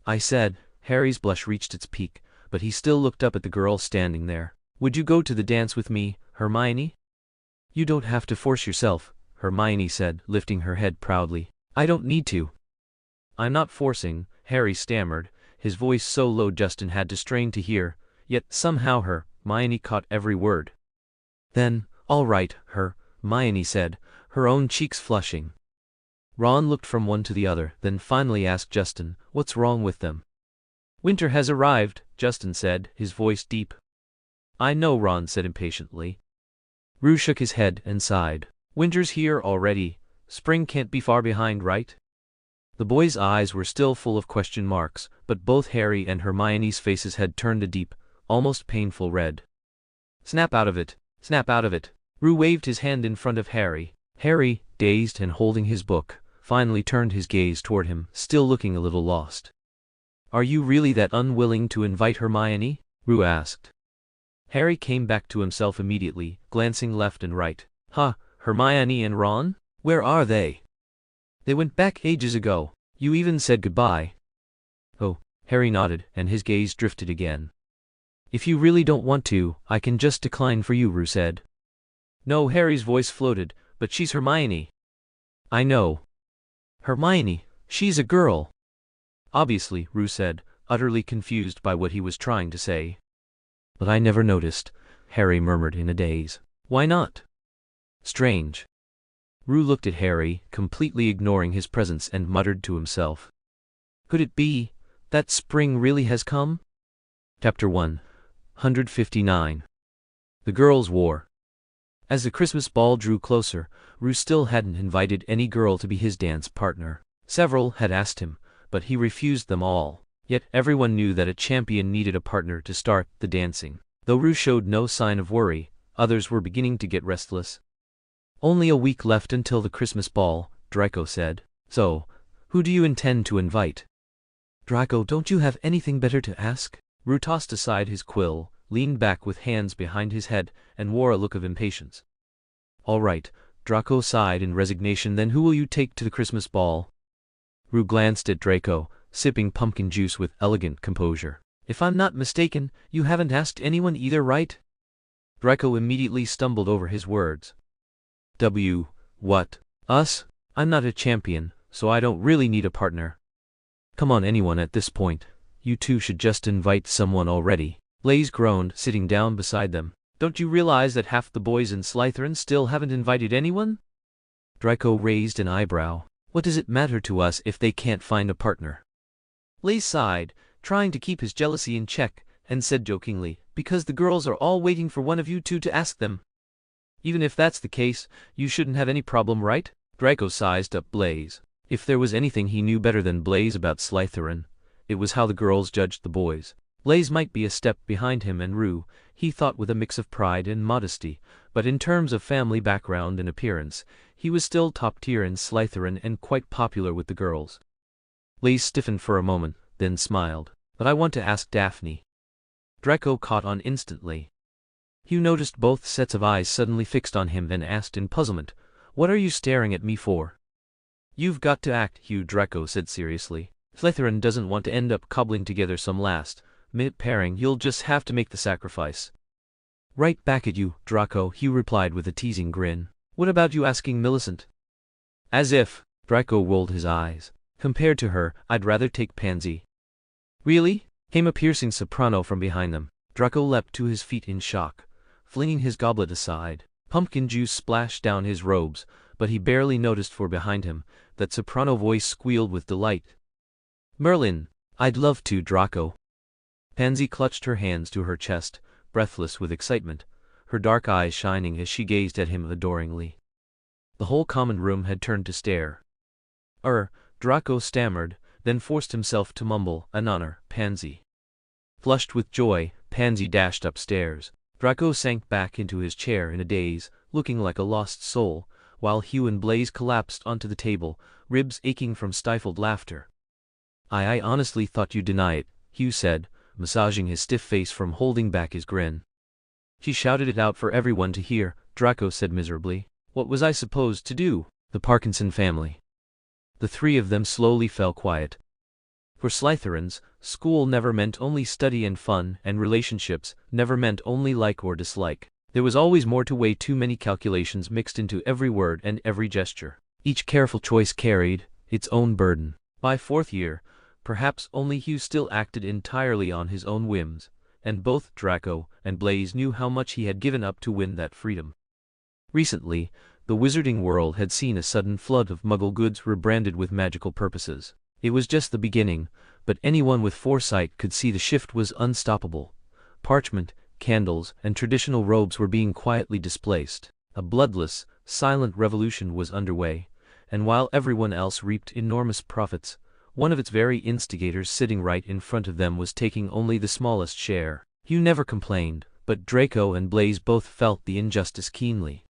"I said," Harry's blush reached its peak, but he still looked up at the girl standing there. "Would you go to the dance with me, Hermione?" "You don't have to force yourself," Hermione said, lifting her head proudly. "I don't need to." "I'm not forcing," Harry stammered, his voice so low Justin had to strain to hear, yet somehow Hermione caught every word. "Then, all right," Hermione said, her own cheeks flushing. Ron looked from one to the other, then finally asked Justin, "What's wrong with them?" "Winter has arrived," Justin said, his voice deep. "I know," Ron said impatiently. Rue shook his head and sighed. "Winter's here already. Spring can't be far behind, right?" The boys' eyes were still full of question marks, but both Harry and Hermione's faces had turned a deep, almost painful red. Snap out of it! Snap out of it! Rue waved his hand in front of Harry. Harry, dazed and holding his book, finally turned his gaze toward him, still looking a little lost. Are you really that unwilling to invite Hermione? Rue asked. Harry came back to himself immediately, glancing left and right. Huh, Hermione and Ron? Where are they? They went back ages ago. You even said goodbye. Oh, Harry nodded, and his gaze drifted again. If you really don't want to, I can just decline for you, Rue said. No, Harry's voice floated, but she's Hermione. I know. Hermione, she's a girl. Obviously, Rue said, utterly confused by what he was trying to say. But I never noticed, Harry murmured in a daze. Why not? Strange. Rue looked at Harry, completely ignoring his presence, and muttered to himself. Could it be that spring really has come? Chapter 159. The Girls' War. As the Christmas ball drew closer, Rue still hadn't invited any girl to be his dance partner. Several had asked him, but he refused them all. Yet everyone knew that a champion needed a partner to start the dancing. Though Rue showed no sign of worry, others were beginning to get restless. Only a week left until the Christmas ball, Draco said. So, who do you intend to invite? Draco, don't you have anything better to ask? Rue tossed aside his quill, leaned back with hands behind his head, and wore a look of impatience. All right, Draco sighed in resignation. Then who will you take to the Christmas ball? Rue glanced at Draco, sipping pumpkin juice with elegant composure. If I'm not mistaken, you haven't asked anyone either, right? Draco immediately stumbled over his words. What? Us? I'm not a champion, so I don't really need a partner. Come on, anyone at this point. You two should just invite someone already. Blaise groaned, sitting down beside them. Don't you realize that half the boys in Slytherin still haven't invited anyone? Draco raised an eyebrow. What does it matter to us if they can't find a partner? Blaise sighed, trying to keep his jealousy in check, and said jokingly, because the girls are all waiting for one of you two to ask them. Even if that's the case, you shouldn't have any problem, right? Draco sized up Blaise. If there was anything he knew better than Blaise about Slytherin, it was how the girls judged the boys. Blaise might be a step behind him and Rue, he thought with a mix of pride and modesty, but in terms of family background and appearance, he was still top tier in Slytherin and quite popular with the girls. Blaise stiffened for a moment, then smiled. But I want to ask Daphne. Draco caught on instantly. Hugh noticed both sets of eyes suddenly fixed on him and asked in puzzlement, What are you staring at me for? You've got to act, Hugh, Draco said seriously. Slytherin doesn't want to end up cobbling together some last-minute pairing. You'll just have to make the sacrifice. Right back at you, Draco, Hugh replied with a teasing grin. What about you asking Millicent? As if, Draco rolled his eyes. Compared to her, I'd rather take Pansy. Really? Came a piercing soprano from behind them. Draco leapt to his feet in shock, flinging his goblet aside. Pumpkin juice splashed down his robes, but he barely noticed for behind him, that soprano voice squealed with delight. Merlin, I'd love to, Draco. Pansy clutched her hands to her chest, breathless with excitement, her dark eyes shining as she gazed at him adoringly. The whole common room had turned to stare. Draco stammered, then forced himself to mumble, an honor, Pansy. Flushed with joy, Pansy dashed upstairs. Draco sank back into his chair in a daze, looking like a lost soul, while Hugh and Blaise collapsed onto the table, ribs aching from stifled laughter. I honestly thought you'd deny it, Hugh said, massaging his stiff face from holding back his grin. She shouted it out for everyone to hear, Draco said miserably. What was I supposed to do? The Parkinson family. The three of them slowly fell quiet. For Slytherins, school never meant only study and fun, and relationships never meant only like or dislike. There was always more to way too many calculations mixed into every word and every gesture. Each careful choice carried its own burden. By fourth year, perhaps only Hugh still acted entirely on his own whims, and both Draco and Blaise knew how much he had given up to win that freedom. Recently, the wizarding world had seen a sudden flood of Muggle goods rebranded with magical purposes. It was just the beginning, but anyone with foresight could see the shift was unstoppable. Parchment, candles, and traditional robes were being quietly displaced. A bloodless, silent revolution was underway, and while everyone else reaped enormous profits, one of its very instigators sitting right in front of them was taking only the smallest share. Hugh never complained, but Draco and Blaze both felt the injustice keenly.